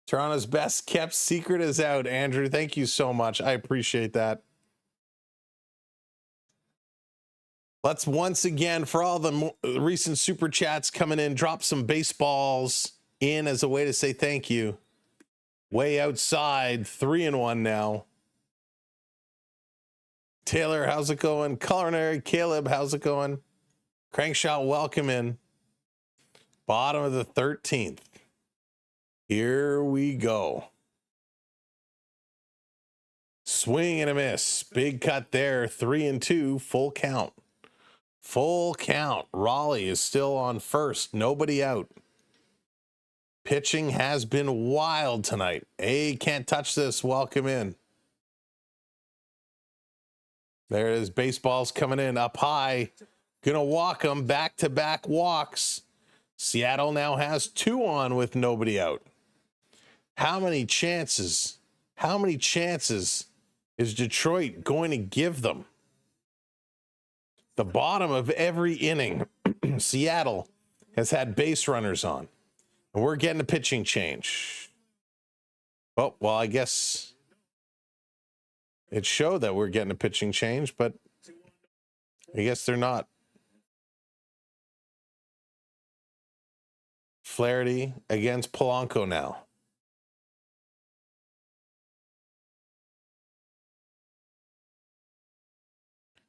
B: Toronto's best kept secret is out. Andrew, thank you so much. I appreciate that. Let's once again, for all the recent super chats coming in, drop some baseballs in as a way to say thank you. Way outside, 3-1 now. Taylor, how's it going? Culinary Caleb, how's it going? Crankshot, welcome in. Bottom of the 13th. Here we go. Swing and a miss. Big cut there. 3-2. Full count. Full count. Raleigh is still on first. Nobody out. Pitching has been wild tonight. Hey, can't touch this. Welcome in. There it is. Baseball's coming in up high. Gonna walk them. Back-to-back walks. Seattle now has 2 on with nobody out. How many chances? How many chances is Detroit going to give them? The bottom of every inning, Seattle has had base runners on. And we're getting a pitching change. Oh, well, I guess it showed that we're getting a pitching change, but I guess they're not. Flaherty against Polanco now.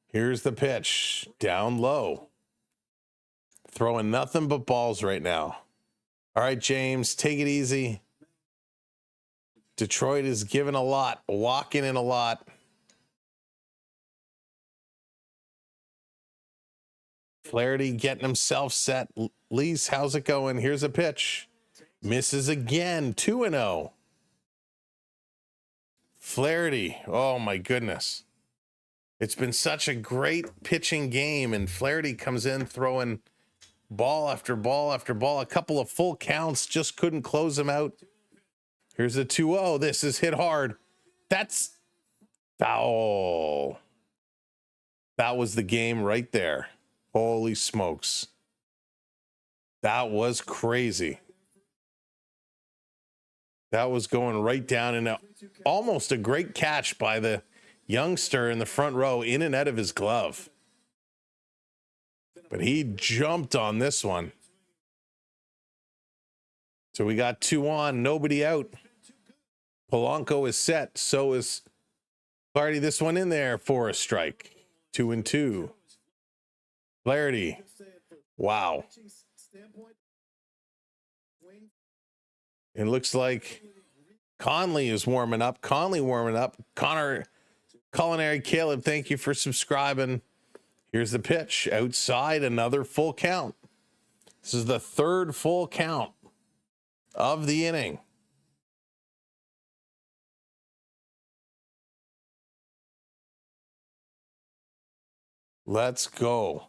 B: Here's the pitch. Down low. Throwing nothing but balls right now. All right, James, take it easy. Detroit is giving a lot, walking in a lot. Flaherty getting himself set. Lise, how's it going? Here's a pitch. Misses again. 2-0. Flaherty. Oh, my goodness. It's been such a great pitching game, and Flaherty comes in throwing ball after ball after ball. A couple of full counts, just couldn't close him out. Here's a 2-0. This is hit hard. That's foul. That was the game right there. Holy smokes. That was crazy. That was going right down, and almost a great catch by the youngster in the front row, in and out of his glove. But he jumped on this one. So we got 2 on, nobody out. Polanco is set. So is Flaherty. This one in there for a strike. 2-2. Flaherty. Wow. It looks like Conley is warming up. Conley warming up. Connor Culinary Caleb, thank you for subscribing. Here's the pitch. Outside, another full count. This is the third full count of the inning. Let's go.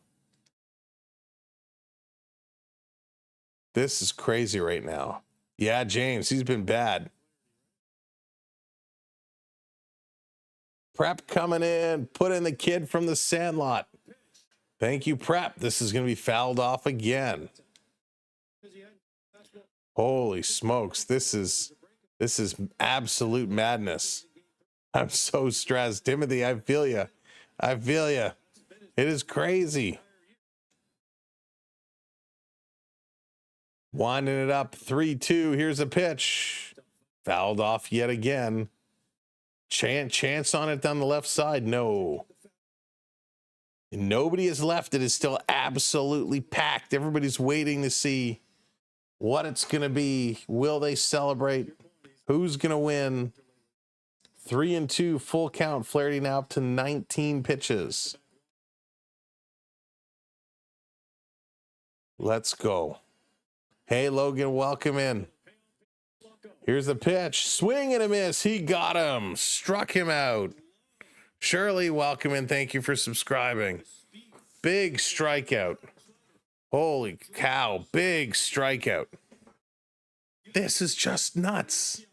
B: This is crazy right now. Yeah, James, he's been bad. Prep coming in, put in the kid from the Sandlot. Thank you, Prep. This is going to be fouled off again. Holy smokes. This is absolute madness. I'm so stressed. Timothy, I feel you. I feel you. It is crazy. Winding it up. 3-2. Here's a pitch. Fouled off yet again. Chance on it down the left side. No. And nobody is left. It is still absolutely packed. Everybody's waiting to see what it's going to be. Will they celebrate? Who's going to win? 3-2, full count. Flaherty now up to 19 pitches. Let's go. Hey, Logan, welcome in. Here's the pitch. Swing and a miss. He got him. Struck him out. Shirley, welcome in. Thank you for subscribing. Big strikeout. Holy cow. Big strikeout. This is just nuts.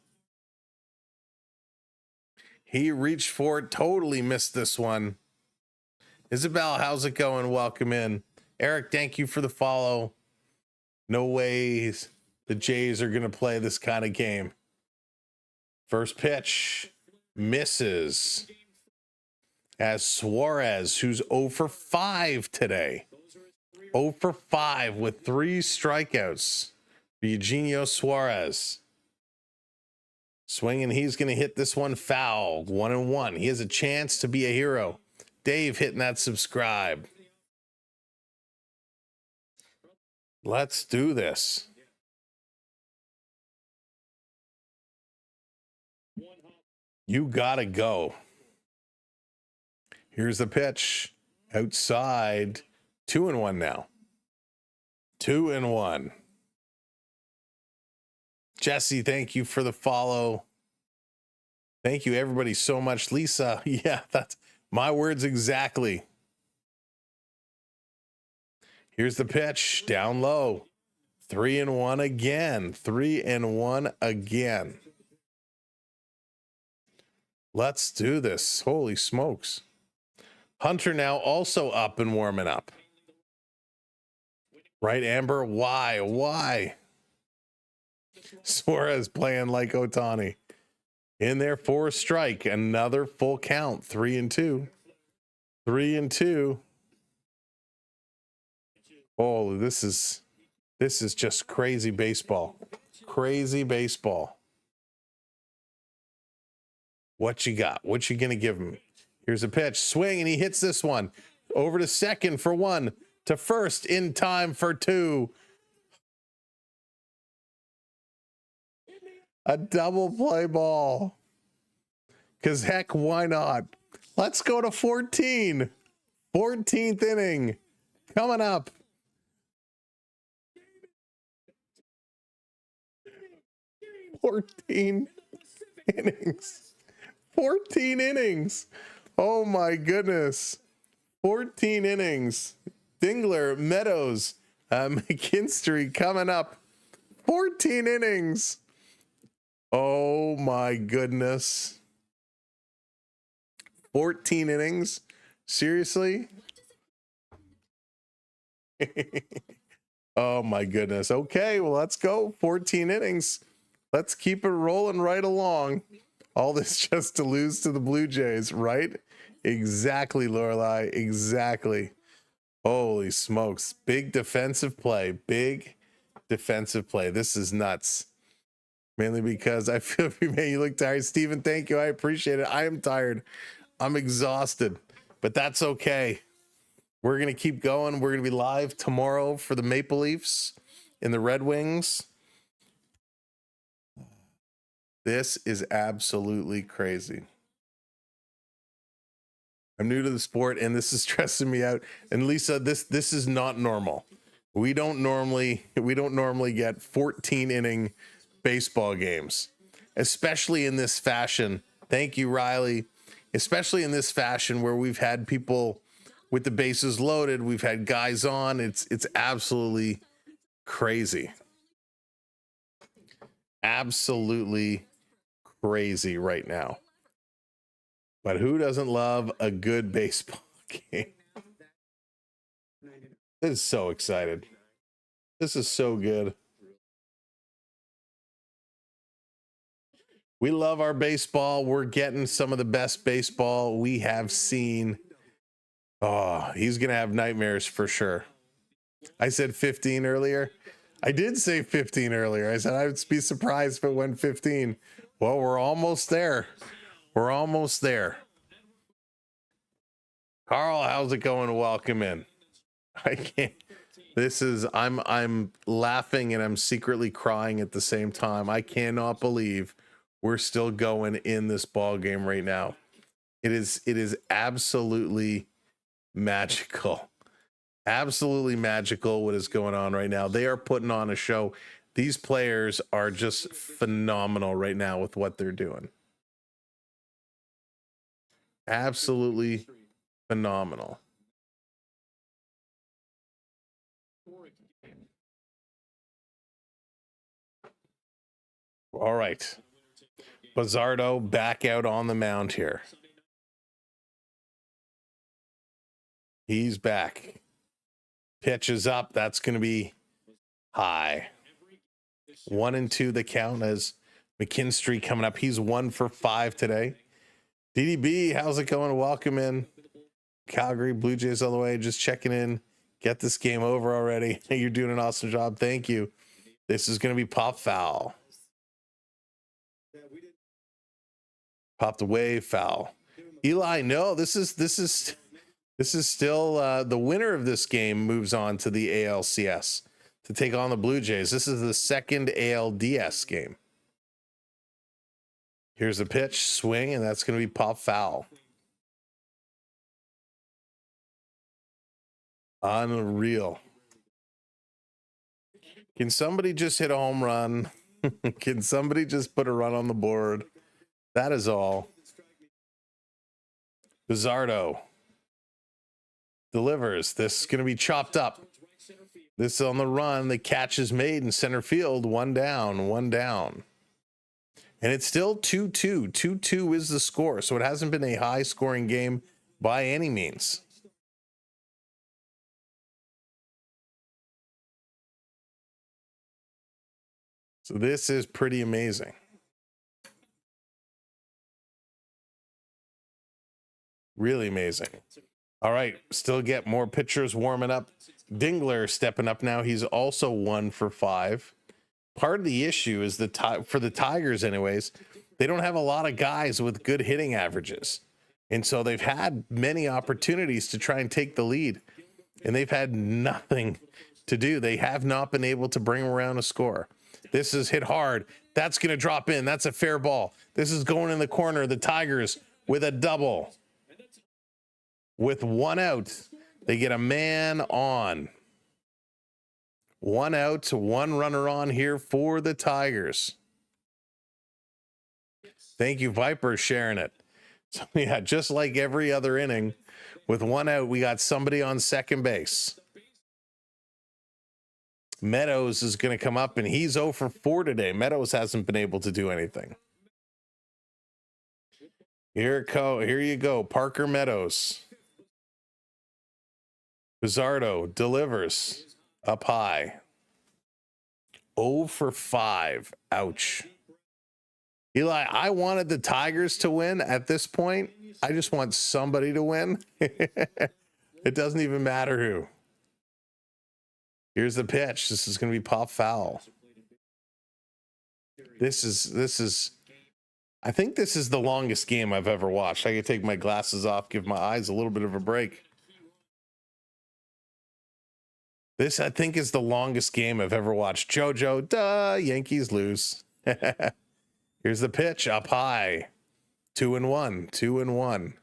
B: He reached for it. Totally missed this one. Isabel, how's it going? Welcome in. Eric, thank you for the follow. No ways the Jays are going to play this kind of game. First pitch misses. As Suarez, who's 0 for 5 today. 0 for 5 with 3 strikeouts for Eugenio Suarez. Swinging, he's going to hit this one foul. 1-1. He has a chance to be a hero. Dave hitting that subscribe. Let's do this. You gotta go. Here's the pitch. Outside. 2-1 now. 2-1. Jesse, thank you for the follow. Thank you, everybody, so much. Lisa, yeah, that's my words exactly. Here's the pitch. Down low. 3-1 again. 3-1 again. Let's do this. Holy smokes. Hunter now also up and warming up. Right, Amber? Why? Suarez playing like Ohtani. In there for a strike. Another full count. 3-2. 3-2. Oh, this is just crazy baseball. Crazy baseball. What you got? What you gonna give him? Here's a pitch. Swing, and he hits this one. Over to second for 1. To first in time for 2. A double play ball. Because heck, why not? Let's go to 14. 14th inning. coming up. "14 innings. 14 innings. Oh my goodness. 14 innings. Dingler, Meadows, McKinstry coming up. 14 innings. Oh my goodness. 14 innings? Seriously? Oh my goodness. Okay, well, let's go. 14 innings. Let's keep it rolling right along. All this just to lose to the Blue Jays, right? Exactly, Lorelei. Exactly. Holy smokes. Big defensive play. Big defensive play. This is nuts. Mainly because I feel you look tired. Steven, thank you. I appreciate it. I am tired. I'm exhausted, but that's okay. We're going to keep going. We're going to be live tomorrow for the Maple Leafs and the Red Wings. This is absolutely crazy. I'm new to the sport and this is stressing me out. And Lisa, this is not normal. We don't normally get 14 inning baseball games, especially in this fashion. Thank you, Riley. Especially in this fashion where we've had people with the bases loaded, we've had guys on. It's absolutely crazy. Absolutely crazy right now. But who doesn't love a good baseball game? This is so excited. This is so good. We love our baseball. We're getting some of the best baseball we have seen. Oh, he's going to have nightmares for sure. I said 15 earlier. I did say 15 earlier. I said I would be surprised if it went 15. Well, we're almost there. We're almost there. Carl, how's it going? Welcome in. I can't. This is I'm laughing and I'm secretly crying at the same time. I cannot believe we're still going in this ball game right now. It is absolutely magical. Absolutely magical what is going on right now. They are putting on a show. These players are just phenomenal right now with what they're doing. Absolutely phenomenal. All right. Bizzardo back out on the mound here. He's back. Pitch is up. That's going to be high. 1-2 the count as McKinstry coming up. He's 1 for 5 today. DDB, how's it going? Welcome in. Calgary Blue Jays all the way. Just checking in. Get this game over already. You're doing an awesome job. Thank you. This is going to be pop foul. Popped away, foul. Eli, no, this is still the winner of this game moves on to the ALCS to take on the Blue Jays. This is the second ALDS game. Here's a pitch, swing, and that's going to be pop foul. Unreal. Can somebody just hit a home run? Can somebody just put a run on the board? That is all. Bizzardo delivers. This is going to be chopped up. This is on the run. The catch is made in center field. 1 down, 1 down. And it's still 2-2. 2-2 is the score. So it hasn't been a high scoring game by any means. So this is pretty amazing. Really amazing. All right, still get more pitchers warming up. Dingler stepping up now. He's also 1 for 5. Part of the issue is for the Tigers anyways, they don't have a lot of guys with good hitting averages. And so they've had many opportunities to try and take the lead, and they've had nothing to do. They have not been able to bring around a score. This is hit hard. That's going to drop in. That's a fair ball. This is going in the corner. The Tigers with a double. With 1 out, They get a man on. 1 out, 1 runner on here for the Tigers. Thank you, Viper, sharing it. So, yeah, just like every other inning, with 1 out, we got somebody on second base. Meadows is going to come up, and he's 0 for 4 today. Meadows hasn't been able to do anything. Here you go, Parker Meadows. Bizzardo delivers up high. 0 for 5. Ouch. Eli, I wanted the Tigers to win at this point. I just want somebody to win. It doesn't even matter who. Here's the pitch. This is going to be pop foul. This is I think this is the longest game I've ever watched. I could take my glasses off, give my eyes a little bit of a break. This, I think, is the longest game I've ever watched. JoJo, duh, Yankees lose. Here's the pitch up high. 2-1, 2-1.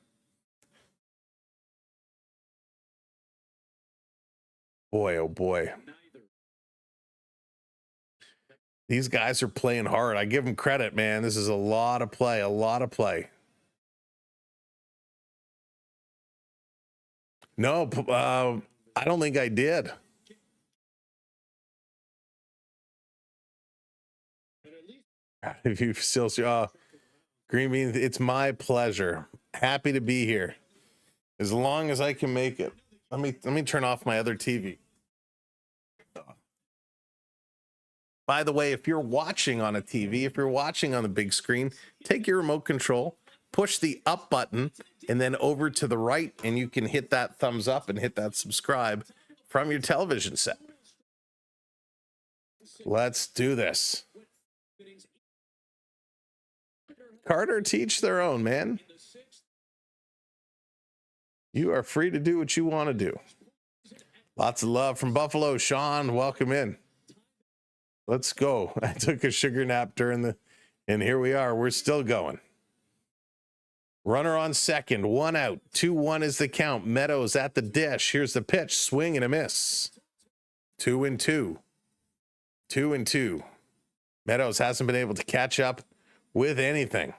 B: Boy, oh boy. These guys are playing hard. I give them credit, man. This is a lot of play, a lot of play. No, I don't think I did. If you still Green Bean, it's my pleasure. Happy to be here. As long as I can make it. Let me turn off my other TV. By the way, if you're watching on a TV, if you're watching on the big screen, take your remote control, push the up button, and then over to the right, and you can hit that thumbs up and hit that subscribe from your television set. Let's do this. Carter, teach their own, man. You are free to do what you want to do. Lots of love from Buffalo. Sean, welcome in. Let's go. I took a sugar nap during and here we are. We're still going. Runner on second, 1 out, 2-1 is the count. Meadows at the dish. Here's the pitch, swing and a miss. 2-2. 2-2. Meadows hasn't been able to catch up with anything.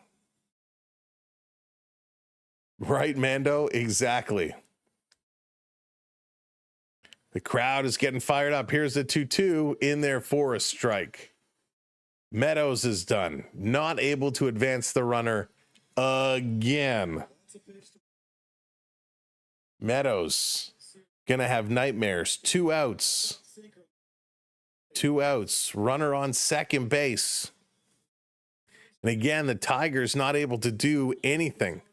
B: Right, Mando? Exactly. The crowd is getting fired up. Here's the 2-2 in there for a strike. Meadows is done. Not able to advance the runner again. Meadows gonna have nightmares. 2 outs. 2 outs. Runner on second base. And again, the Tigers not able to do anything.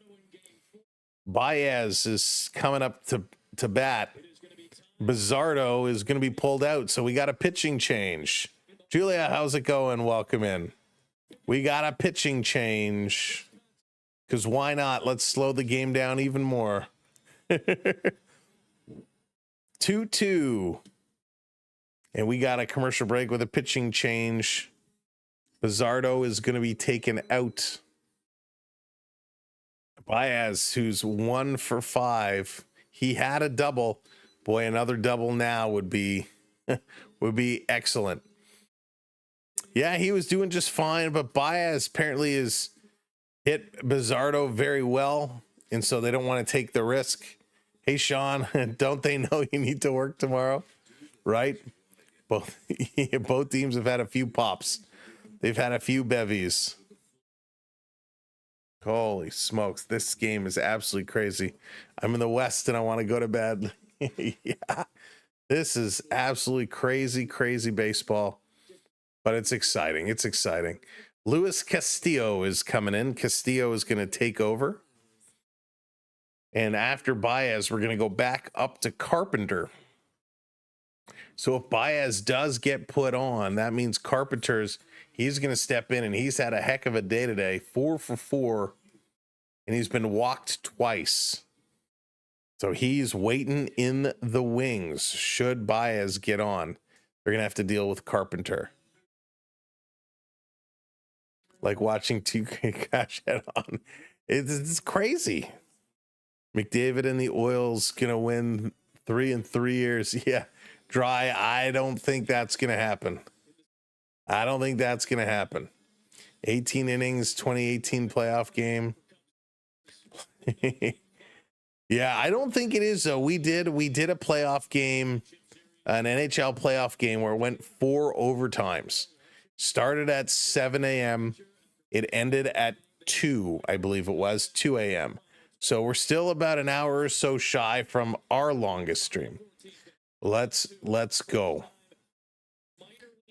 B: Baez is coming up to bat. Bizzardo is going to be pulled out, so we got a pitching change. Julia, how's it going? Welcome in. We got a pitching change. Because why not? Let's slow the game down even more. 2-2. And we got a commercial break with a pitching change. Bizzardo is going to be taken out. Baez, who's 1 for 5. He had a double. Boy, another double now would be excellent. Yeah, he was doing just fine, but Baez apparently is hit Bizzardo very well, and so they don't want to take the risk. Hey, Sean, don't they know you need to work tomorrow? Right? Both teams have had a few pops. They've had a few bevies. Holy smokes, this game is absolutely crazy. I'm in the West and I want to go to bed. Yeah, this is absolutely crazy baseball, but it's exciting. It's exciting. Luis Castillo is coming in. Castillo is going to take over. And after Baez, we're going to go back up to Carpenter. So if Baez does get put on, that means he's going to step in, and he's had a heck of a day today. 4 for 4, and he's been walked twice. So he's waiting in the wings. Should Baez get on, they're going to have to deal with Carpenter. Like watching 2K Cash head on. It's crazy. McDavid and the Oils going to win 3 in 3 years. Yeah. Dry. I don't think that's going to happen. I don't think that's going to happen. 18 innings, 2018 playoff game. Yeah, I don't think it is though. We did a playoff game, an NHL playoff game where it went 4 overtimes. Started at 7 a.m. It ended at 2, I believe it was, 2 a.m. So we're still about an hour or so shy from our longest stream. Let's go.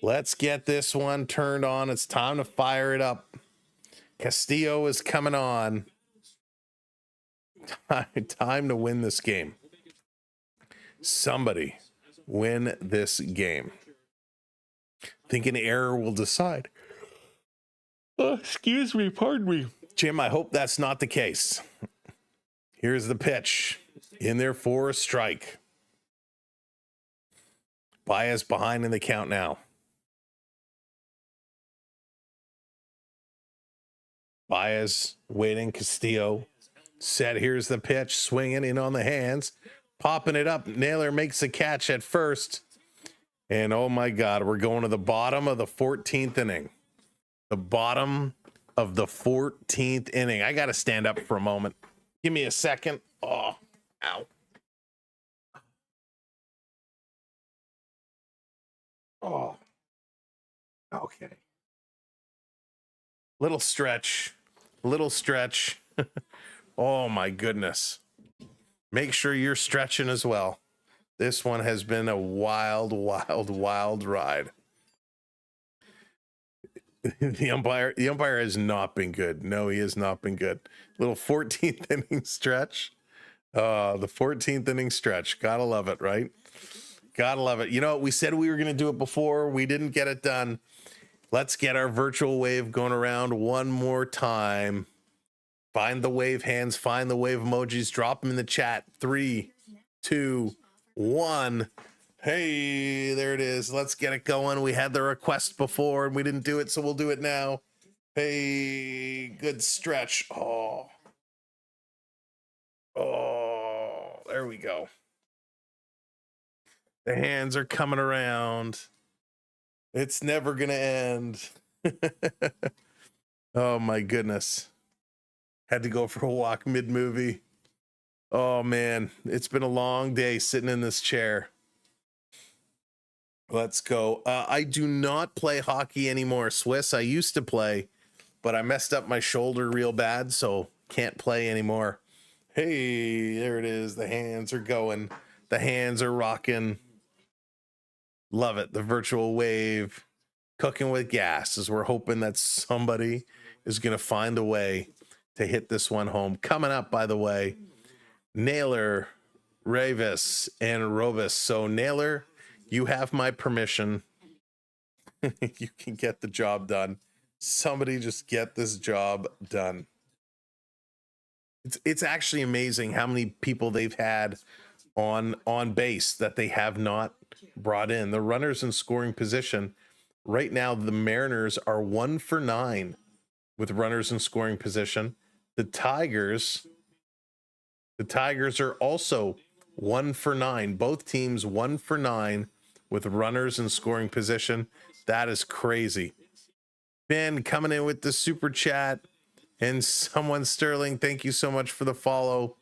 B: Let's get this one turned on. It's time to fire it up. Castillo is coming on. Time to win this game. Somebody win this game. Think an error will decide. Excuse me, pardon me. Jim, I hope that's not the case. Here's the pitch. In there for a strike. Baez behind in the count now. Baez waiting. Castillo set. Here's the pitch. Swinging in on the hands. Popping it up. Naylor makes a catch at first. And oh my God, we're going to the bottom of the 14th inning. The bottom of the 14th inning. I got to stand up for a moment. Give me a second. Oh, ow. Oh, okay. Little stretch. Oh my goodness. Make sure you're stretching as well. This one has been a wild ride. The umpire has not been good. No, he has not been good. Little 14th inning stretch. The 14th inning stretch. Gotta love it, right? Gotta love it. You know, we said we were going to do it before. We didn't get it done. Let's get our virtual wave going around one more time. Find the wave hands, find the wave emojis, drop them in the chat. 3, 2, 1. Hey, there it is. Let's get it going. We had the request before and we didn't do it, so we'll do it now. Hey, good stretch. Oh, there we go. The hands are coming around. It's never going to end. Oh, my goodness. Had to go for a walk mid-movie. Oh, man. It's been a long day sitting in this chair. Let's go. I do not play hockey anymore, Swiss. I used to play, but I messed up my shoulder real bad, so can't play anymore. Hey, there it is. The hands are going. The hands are rocking. Love it. The virtual wave. Cooking with gas as we're hoping that somebody is going to find a way to hit this one home. Coming up, by the way, Naylor, Ravis, and Robus. So Naylor, you have my permission. You can get the job done. Somebody just get this job done. It's actually amazing how many people they've had on base that they have not brought in. The runners in scoring position. Right now, the Mariners are 1 for 9 with runners in scoring position. The Tigers are also 1 for 9. Both teams 1 for 9 with runners in scoring position. That is crazy. Ben coming in with the super chat. And someone, Sterling, thank you so much for the follow.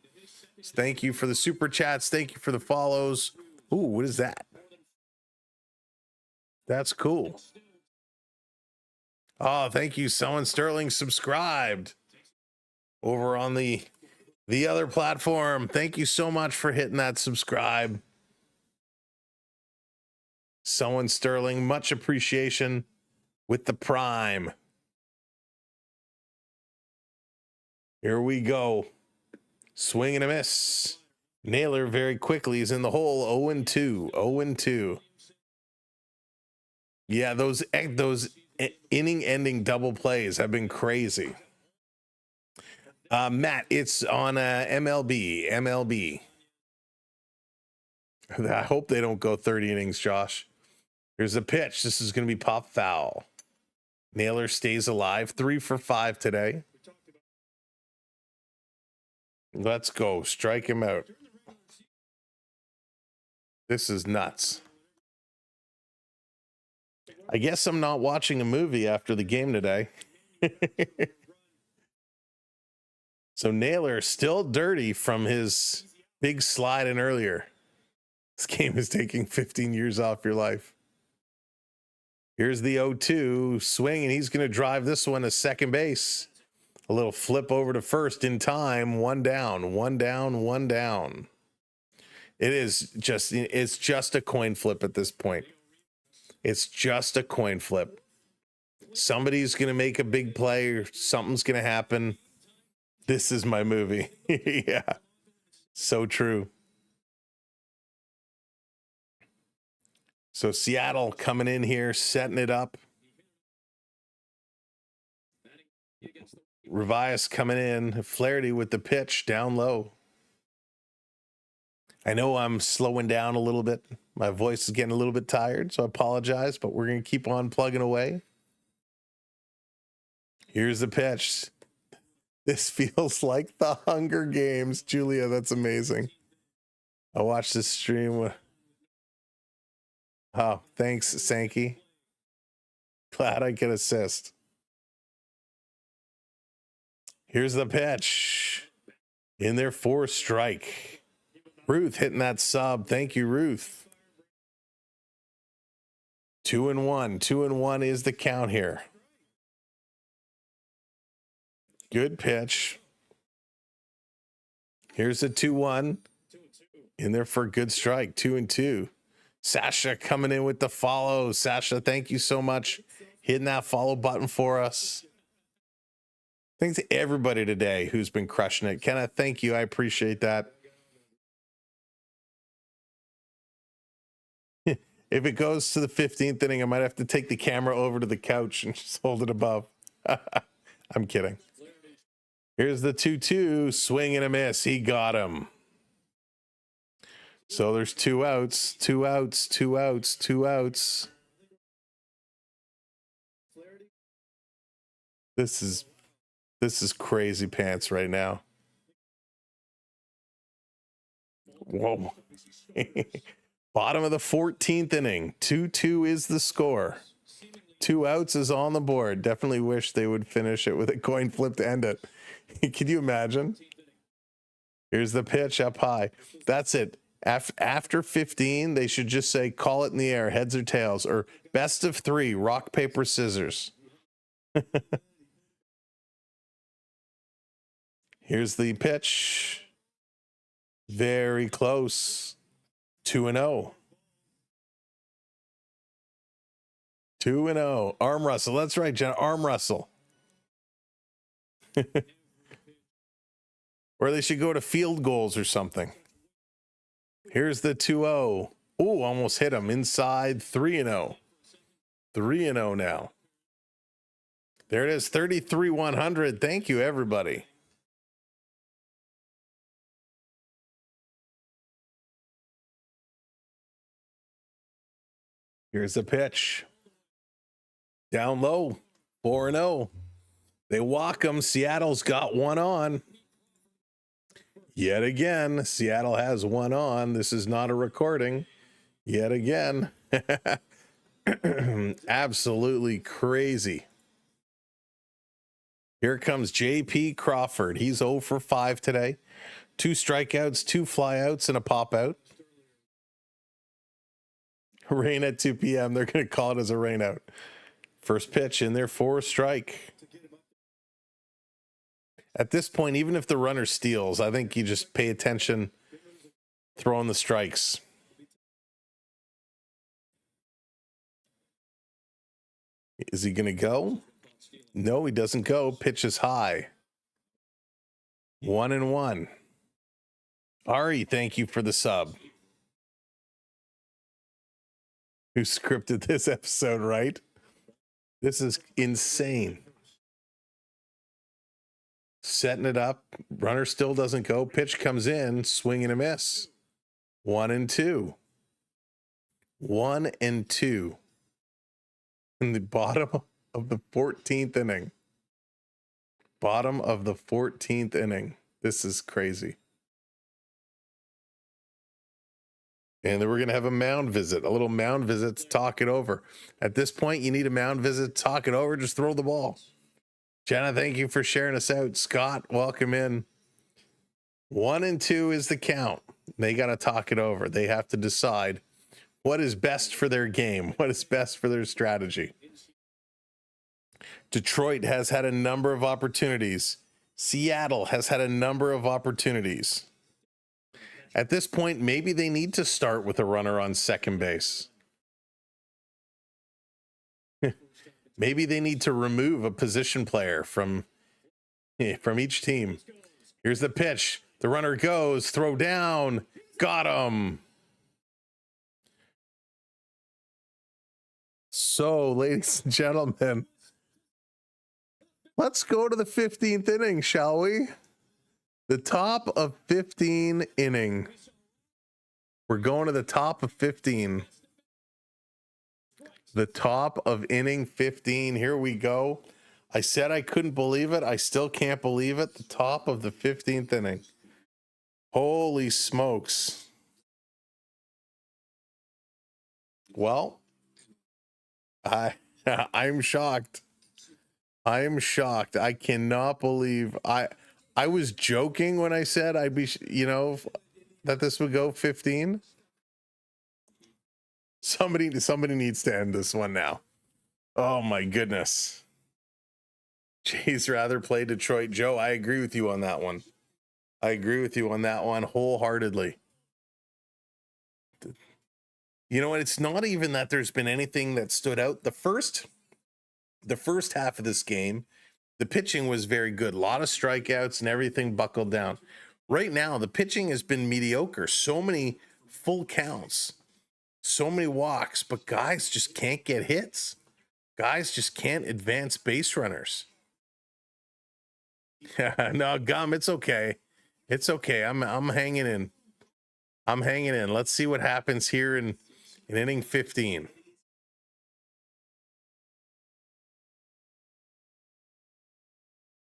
B: Thank you for the super chats. Thank you for the follows. Ooh, what is that? That's cool. Oh, thank you. Someone, Sterling, subscribed over on the other platform. Thank you so much for hitting that subscribe. Someone, Sterling, much appreciation with the prime. Here we go. Swing and a miss. Naylor very quickly is in the hole. 0-2. 0-2. Yeah, those inning-ending double plays have been crazy. Matt, it's on MLB. I hope they don't go 30 innings, Josh. Here's the pitch. This is going to be pop foul. Naylor stays alive. 3 for 5 today. Let's go. Strike him out. This is nuts. I guess I'm not watching a movie after the game today. So Naylor still dirty from his big slide in earlier. This game is taking 15 years off your life. Here's the 0-2 swing, and he's going to drive this one to second base. A little flip over to first in time. One down, one down, one down. It's just a coin flip at this point. It's just a coin flip. Somebody's going to make a big play or something's going to happen. This is my movie. Yeah. So true. So Seattle coming in here, setting it up. Revias coming in. Flaherty with the pitch down low. I know I'm slowing down a little bit. My voice is getting a little bit tired, so I apologize, but we're going to keep on plugging away. Here's the pitch. This feels like the Hunger Games. Julia, that's amazing. I watched this stream. Oh, thanks, Sankey. Glad I could assist. Here's the pitch. In there for strike. Ruth hitting that sub. Thank you, Ruth. 2-1. 2-1 is the count here. Good pitch. Here's a 2-1. In there for a good strike. 2-2. Sasha coming in with the follow. Sasha, thank you so much. Hitting that follow button for us. Thanks to everybody today who's been crushing it. Kenneth, thank you. I appreciate that. If it goes to the 15th inning, I might have to take the camera over to the couch and just hold it above. I'm kidding. Here's the 2-2. Swing and a miss. He got him. So there's 2 outs, 2 outs, 2 outs, 2 outs. This is crazy pants right now. Whoa. Bottom of the 14th inning. 2-2 is the score. 2 outs is on the board. Definitely wish they would finish it with a coin flip to end it. Can you imagine? Here's the pitch up high. That's it. After 15, they should just say, call it in the air, heads or tails, or best of 3, rock, paper, scissors. Here's the pitch. Very close. 2-0. 2-0. Arm wrestle. That's right, Jenna. Arm wrestle. Or they should go to field goals or something. Here's the 2-0. Ooh, almost hit him. Inside 3-0. 3-0 now. There it is. 33-100. Thank you, everybody. Here's the pitch. Down low. 4-0. They walk him. Seattle's got one on. Yet again, Seattle has one on. This is not a recording. Yet again. Absolutely crazy. Here comes J.P. Crawford. He's 0 for 5 today. 2 strikeouts, 2 flyouts, and a pop-out. Rain at 2 p.m. They're going to call it as a rain out. First pitch in there for a strike. At this point, even if the runner steals, I think you just pay attention throwing the strikes. Is he going to go? No, he doesn't go. Pitch is high. 1-1. Ari, thank you for the sub. Who scripted this episode, right? This is insane. Setting it up. Runner still doesn't go. Pitch comes in. Swing and a miss. 1-2. 1-2. In the bottom of the 14th inning. Bottom of the 14th inning. This is crazy. And then we're going to have a mound visit, a little mound visit to talk it over. At this point, you need a mound visit to talk it over. Just throw the ball. Jenna, thank you for sharing us out. Scott, welcome in. 1-2 is the count. They got to talk it over. They have to decide what is best for their game, what is best for their strategy. Detroit has had a number of opportunities. Seattle has had a number of opportunities. At this point, maybe they need to start with a runner on second base. Maybe they need to remove a position player from each team. Here's the pitch. The runner goes, throw down, got him. So, ladies and gentlemen, let's go to the 15th inning, shall we? The top of 15 inning. We're going to the top of 15. The top of inning 15. Here we go. I said I couldn't believe it. I still can't believe it. The top of the 15th inning. Holy smokes. Well, I'm shocked. I am shocked. I cannot believe I was joking when I said I'd be, that this would go 15. Somebody needs to end this one now. Oh my goodness. Jays rather play Detroit. Joe, I agree with you on that one. I agree with you on that one wholeheartedly. You know what? It's not even that there's been anything that stood out. The first half of this game, the pitching was very good. A lot of strikeouts and everything buckled down. Right now, the pitching has been mediocre. So many full counts, so many walks, but guys just can't get hits. Guys just can't advance base runners. No, Gum, it's okay. It's okay. I'm hanging in. I'm hanging in. Let's see what happens here in inning 15.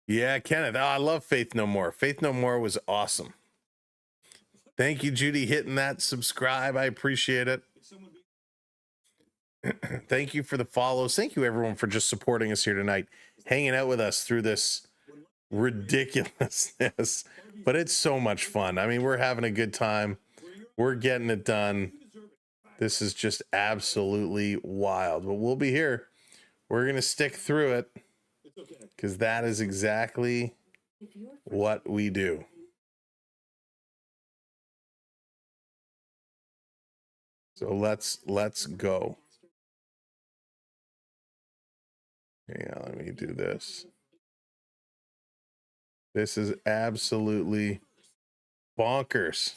B: Yeah, Kenneth. Oh, I love Faith No More. Faith No More was awesome. Thank you, Judy, hitting that subscribe. I appreciate it. Thank you for the follows. Thank you, everyone, for just supporting us here tonight, hanging out with us through this ridiculousness. But it's so much fun. I mean, we're having a good time. We're getting it done. This is just absolutely wild. But we'll be here. We're going to stick through it because that is exactly what we do. So let's go. Yeah, let me do this. This is absolutely bonkers.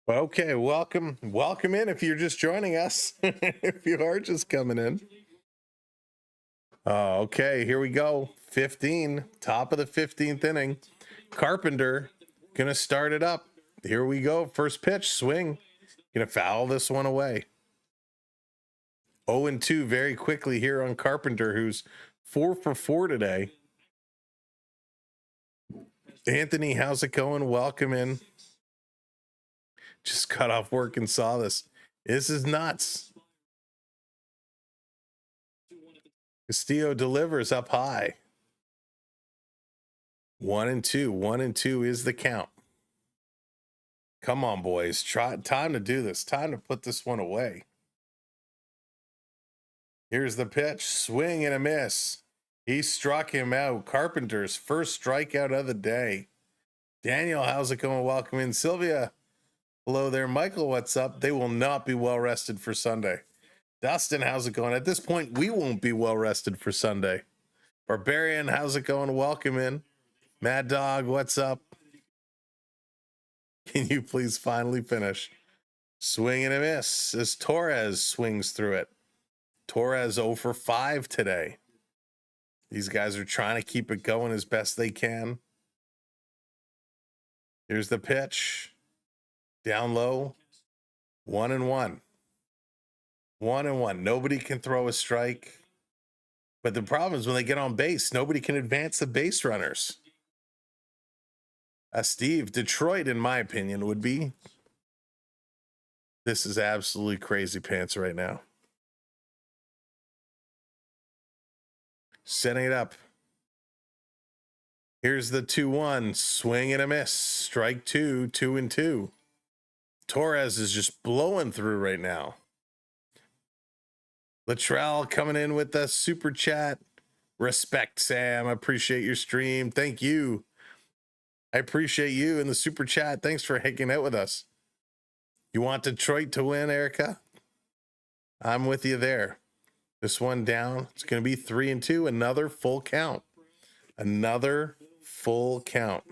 B: Okay, welcome in if you're just joining us. If you are just coming in. Okay, here we go. 15, top of the 15th inning. Carpenter gonna start it up. Here we go. First pitch, swing. Gonna foul this one away. 0-2 very quickly here on Carpenter, who's 4 for 4 today. Anthony, how's it going? Welcome in. Just got off work and saw this. This is nuts. Castillo delivers up high. 1-2. 1-2 is the count. Come on, boys. Time to do this. Time to put this one away. Here's the pitch. Swing and a miss. He struck him out. Carpenter's first strikeout of the day. Daniel, how's it going? Welcome in. Sylvia, hello there. Michael, what's up? They will not be well rested for Sunday. Dustin, how's it going? At this point, we won't be well rested for Sunday. Barbarian, how's it going? Welcome in. Mad Dog, what's up? Can you please finally finish? Swing and a miss as Torres swings through it. Torres 0 for 5 today. These guys are trying to keep it going as best they can. Here's the pitch. Down low. 1-1. 1-1. Nobody can throw a strike. But the problem is when they get on base, nobody can advance the base runners. Steve, Detroit, in my opinion, would be. This is absolutely crazy pants right now. Setting it up. Here's the 2-1. Swing and a miss. Strike 2, 2-2. Torres is just blowing through right now. Latrell coming in with the super chat. Respect, Sam. I appreciate your stream. Thank you. I appreciate you in the super chat. Thanks for hanging out with us. You want Detroit to win, Erica? I'm with you there. This one down. It's going to be 3-2. Another full count. Another full count.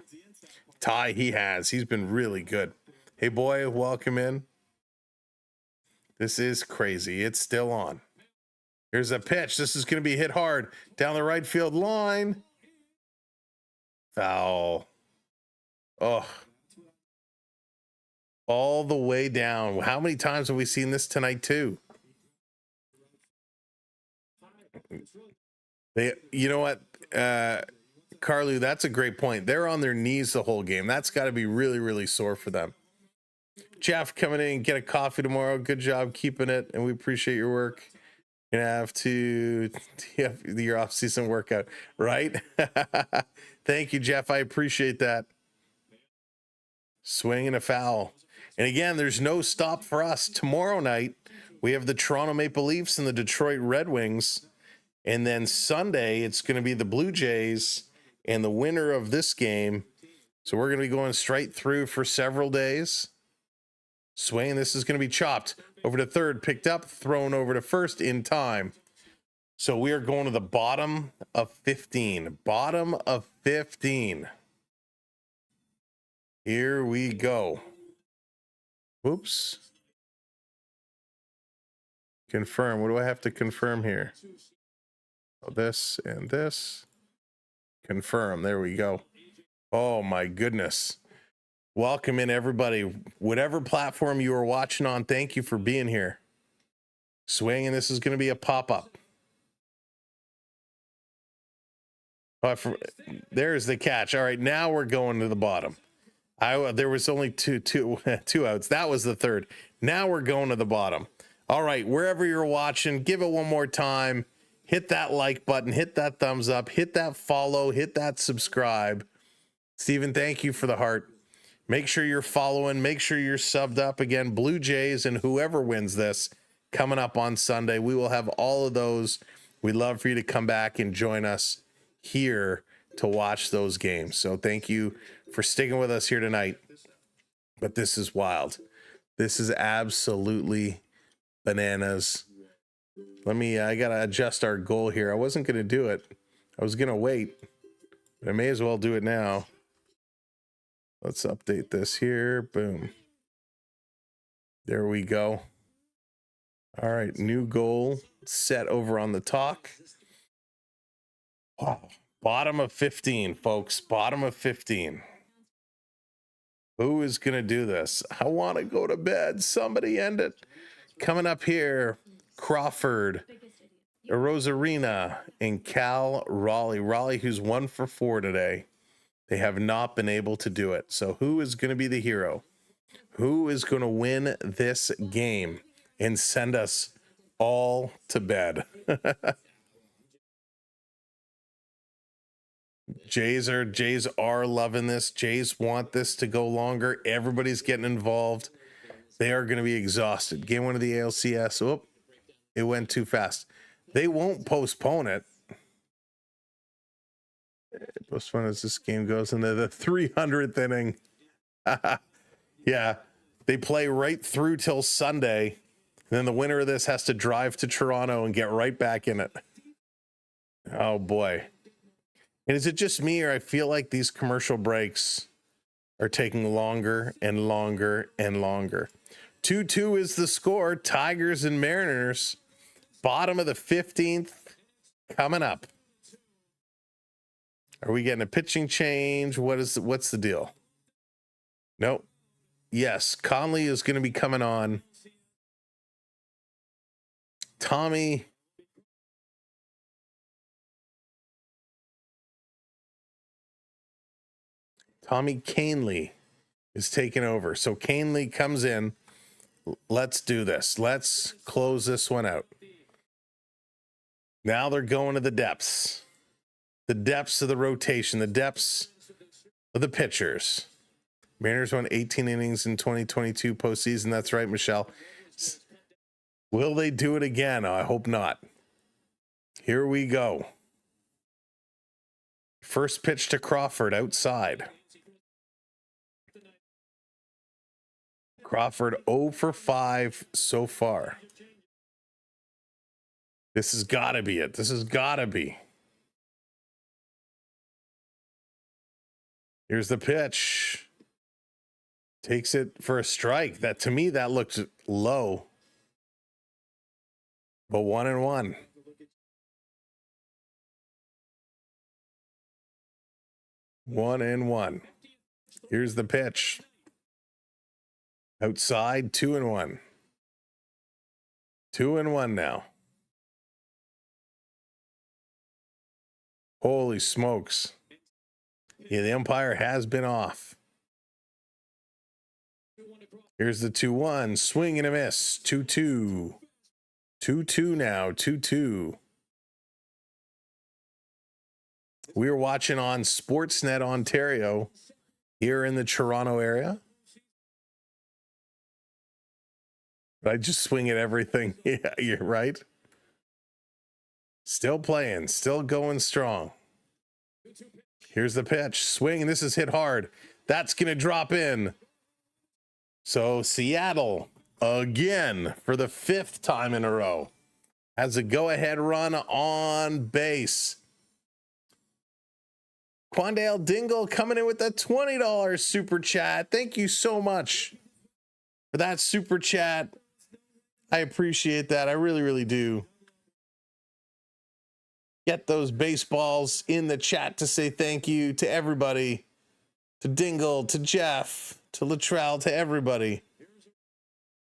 B: Ty, he has. He's been really good. Hey, boy, welcome in. This is crazy. It's still on. Here's a pitch. This is going to be hit hard down the right field line. Foul. Oh. All the way down. How many times have we seen this tonight, too? You know what, Carlu, that's a great point. They're on their knees the whole game. That's got to be really, really sore for them. Jeff coming in, get a coffee tomorrow. Good job keeping it, and we appreciate your work. You're gonna have to have your off-season workout, right? Thank you, Jeff. I appreciate that. Swing and a foul. And again, there's no stop for us. Tomorrow night, we have the Toronto Maple Leafs and the Detroit Red Wings. And then Sunday, it's going to be the Blue Jays and the winner of this game. So we're going to be going straight through for several days. Swing, this is going to be chopped over to third, picked up, thrown over to first in time. So we are going to the bottom of 15. Bottom of 15. Here we go. Oops. Confirm. What do I have to confirm here? Oh, this and this. Confirm. There we go. Oh my goodness. Welcome in, everybody. Whatever platform you are watching on, thank you for being here. Swing, and this is going to be a pop-up. There's the catch. All right, now we're going to the bottom. There was only two outs. That was the third. Now we're going to the bottom. All right, wherever you're watching, give it one more time. Hit that like button, hit that thumbs up, hit that follow, hit that subscribe. Steven, thank you for the heart. Make sure you're following, make sure you're subbed up. Again, Blue Jays and whoever wins this coming up on Sunday. We will have all of those. We'd love for you to come back and join us here to watch those games. So thank you for sticking with us here tonight. But this is wild. This is absolutely bananas. I gotta adjust our goal here. I wasn't gonna do it. I was gonna wait, but I may as well do it now. Let's update this here. Boom. There we go. All right, new goal set over on the talk. Wow. Bottom of 15, folks. Bottom of 15. Who is gonna do this? I want to go to bed. Somebody end it. Coming up here, Crawford, Rosarina, and Cal Raleigh. Raleigh, who's 1 for 4 today. They have not been able to do it. So who is going to be the hero? Who is going to win this game and send us all to bed? Jays are loving this. Jays want this to go longer. Everybody's getting involved. They are going to be exhausted. Game 1 of the ALCS. Oh, it went too fast. They won't postpone it. Postpone as this game goes into the 300th inning. Yeah, they play right through till Sunday. And then the winner of this has to drive to Toronto and get right back in it. Oh, boy. And is it just me, or I feel like these commercial breaks are taking longer and longer and longer? 2-2 is the score. Tigers and Mariners. Bottom of the 15th coming up. Are we getting a pitching change? What's the deal? Nope. Yes, Conley is going to be coming on. Tommy Tommy Canely is taking over. So Canely comes in. Let's do this. Let's close this one out. Now they're going to the depths of the rotation, the depths of the pitchers. Mariners won 18 innings in 2022 postseason. That's right, Michelle. Will they do it again? I hope not. Here we go. First pitch to Crawford outside. Crawford 0 for 5 so far. This has got to be it. This has got to be. Here's the pitch. Takes it for a strike. That, to me, that looked low. But 1-1. One and one. Here's the pitch. Outside, 2-1. 2-1 now. Holy smokes. Yeah, the umpire has been off. Here's the 2-1. Swing and a miss. 2-2. 2-2 now. 2-2. We're watching on Sportsnet Ontario here in the Toronto area. But I just swing at everything. Yeah, you're right. Still playing, still going strong. Here's the pitch. Swing, and this is hit hard. That's going to drop in. So Seattle, again, for the 5th time in a row, has a go-ahead run on base. Quandale Dingle coming in with a $20 super chat. Thank you so much for that super chat. I appreciate that. I really, really do. Get those baseballs in the chat to say thank you to everybody. To Dingle, to Jeff, to Latrell, to everybody.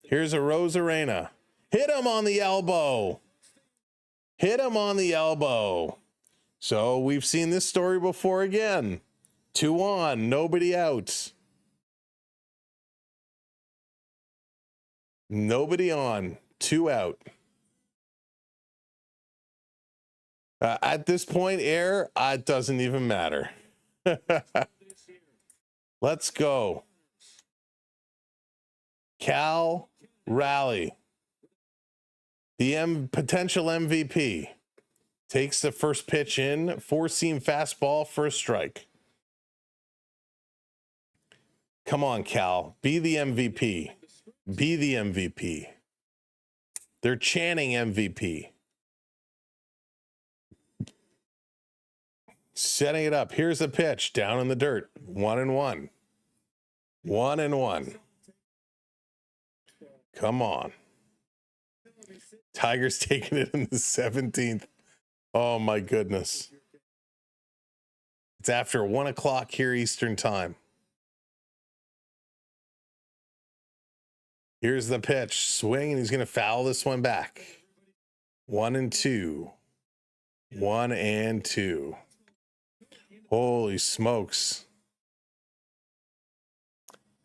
B: Here's a Rosarena. Hit him on the elbow. Hit him on the elbow. So we've seen this story before again. 2 on, nobody out. Nobody on, 2 out. At this point, Air, it doesn't even matter. Let's go. Cal Raleigh, the potential MVP, takes the first pitch in, 4-seam fastball for a strike. Come on, Cal, be the MVP. Be the MVP. They're chanting MVP. Setting it up. Here's the pitch down in the dirt. 1-1. 1-1. Come on. Tigers taking it in the 17th. Oh my goodness. It's after 1 o'clock here Eastern time. Here's the pitch. Swing, and he's going to foul this one back. 1-2. 1-2. Holy smokes.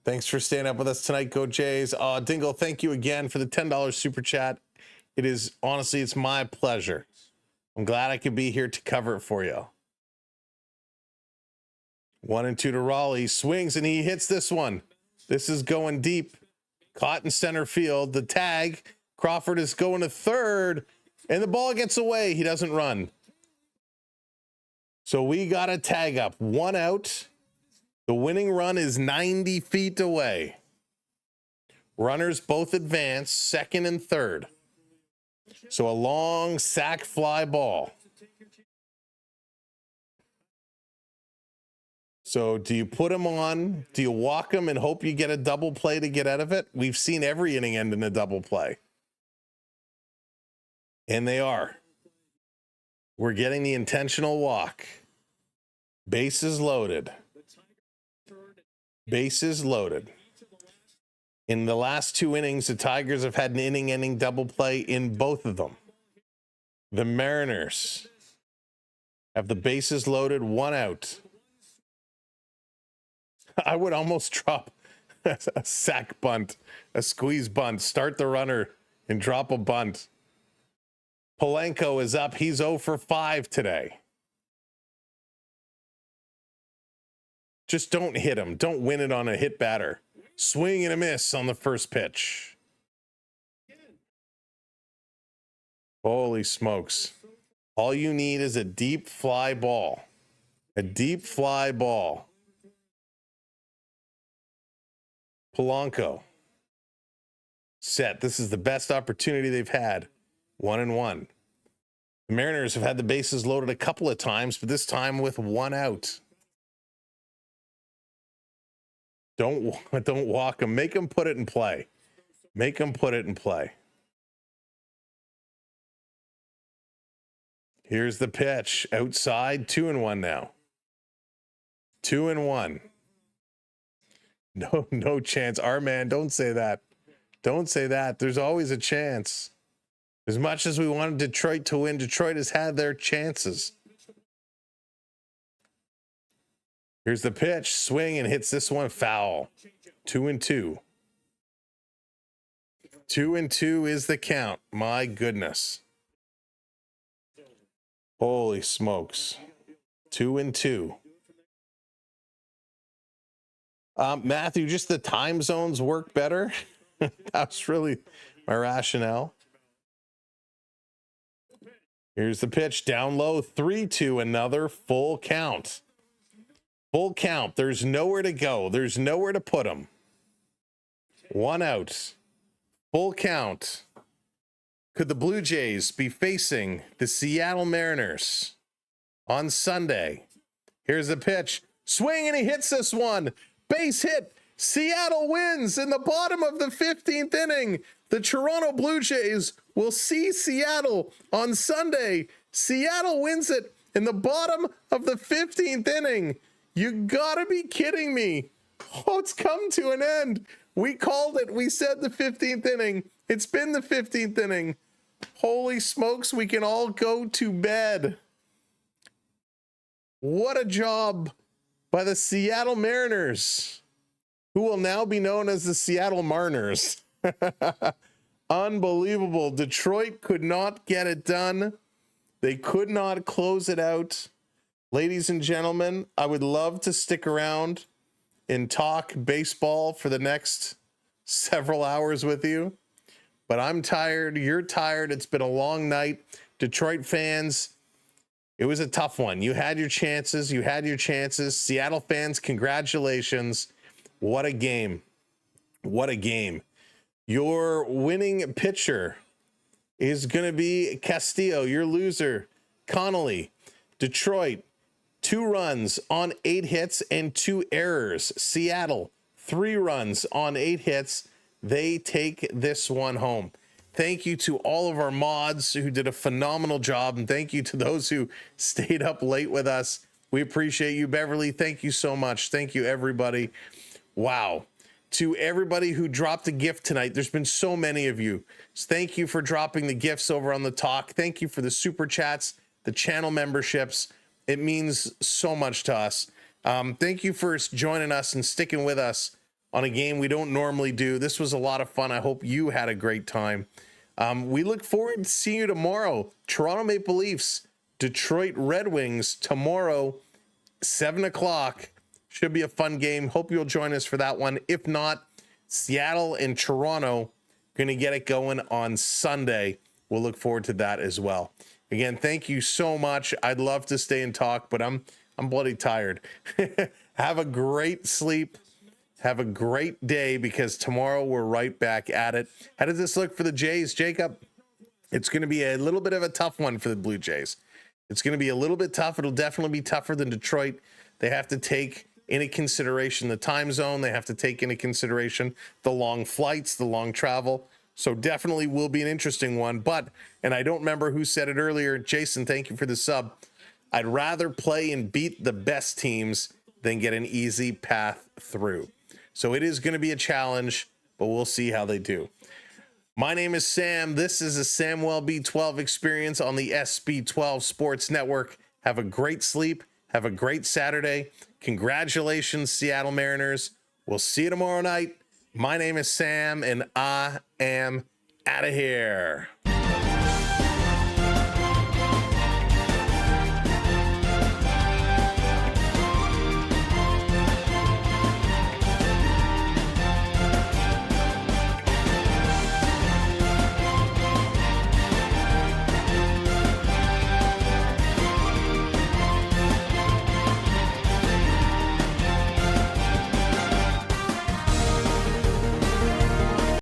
B: Thanks for staying up with us tonight. Go Jays. Dingle, thank you again for the $10 super chat. It is, honestly, it's my pleasure. I'm glad I could be here to cover it for you. 1-2 to Raleigh. Swings, and he hits this one. This is going deep. Caught in center field. The tag. Crawford is going to third, and the ball gets away. He doesn't run. So we got a tag up. 1 out. The winning run is 90 feet away. Runners both advance, second and third. So a long sac fly ball. So do you put him on? Do you walk him and hope you get a double play to get out of it? We've seen every inning end in a double play. And they are. We're getting the intentional walk. Bases loaded. Bases loaded. In the last 2 innings, the Tigers have had an inning-ending double play in both of them. The Mariners have the bases loaded, 1 out. I would almost drop a sack bunt, a squeeze bunt, start the runner and drop a bunt. Polanco is up. He's 0 for 5 today. Just don't hit him. Don't win it on a hit batter. Swing and a miss on the first pitch. Holy smokes. All you need is a deep fly ball. A deep fly ball. Polanco. Set. This is the best opportunity they've had. 1-1. The Mariners have had the bases loaded a couple of times, but this time with 1 out. Don't walk him. Make him put it in play. Make him put it in play. Here's the pitch. Outside. 2-1 now. 2-1. No chance. Our man, don't say that. Don't say that. There's always a chance. As much as we wanted Detroit to win, Detroit has had their chances. Here's the pitch. Swing and hits this one foul. 2-2. 2-2 is the count. My goodness. Holy smokes. 2-2. Matthew, just the time zones work better. That's really my rationale. Here's the pitch. Down low. 3-2. Another full count. Full count. There's nowhere to go. There's nowhere to put him. 1 out. Full count. Could the Blue Jays be facing the Seattle Mariners on Sunday? Here's the pitch. Swing and he hits this one. Base hit. Seattle wins in the bottom of the 15th inning. The Toronto Blue Jays will see Seattle on Sunday. Seattle wins it in the bottom of the 15th inning. You gotta be kidding me. Oh, it's come to an end. We called it. We said the 15th inning. It's been the 15th inning. Holy smokes, we can all go to bed. What a job by the Seattle Mariners, who will now be known as the Seattle Mariners. Unbelievable. Detroit could not get it done. They could not close it out. Ladies and gentlemen, I would love to stick around and talk baseball for the next several hours with you, but I'm tired. You're tired. It's been a long night. Detroit fans, it was a tough one. You had your chances. You had your chances. Seattle fans, congratulations. What a game. What a game. Your winning pitcher is going to be Castillo. Your loser, Connolly. Detroit, 2 runs on 8 hits and 2 errors. Seattle, 3 runs on 8 hits. They take this one home. Thank you to all of our mods who did a phenomenal job, and thank you to those who stayed up late with us. We appreciate you, Beverly. Thank you so much. Thank you, everybody. Wow. To everybody who dropped a gift tonight, there's been so many of you. Thank you for dropping the gifts over on the talk. Thank you for the super chats, the channel memberships. It means so much to us. Thank you for joining us and sticking with us on a game we don't normally do. This was a lot of fun. I hope you had a great time. We look forward to seeing you tomorrow. Toronto Maple Leafs, Detroit Red Wings tomorrow, 7 o'clock. Should be a fun game. Hope you'll join us for that one. If not, Seattle and Toronto going to get it going on Sunday. We'll look forward to that as well. Again, thank you so much. I'd love to stay and talk, but I'm bloody tired. Have a great sleep. Have a great day, because tomorrow we're right back at it. How does this look for the Jays, Jacob? It's going to be a little bit of a tough one for the Blue Jays. It's going to be a little bit tough. It'll definitely be tougher than Detroit. They have to take into consideration the time zone. They have to take into consideration the long flights, the long travel. So definitely will be an interesting one. But, and I don't remember who said it earlier, Jason, thank you for the sub. I'd rather play and beat the best teams than get an easy path through. So it is going to be a challenge, but we'll see how they do. My name is Sam. This is a Samuel B12 experience on the SB12 Sports Network. Have a great sleep Have a great Saturday. Congratulations, Seattle Mariners. We'll see you tomorrow night. My name is Sam, and I am out of here.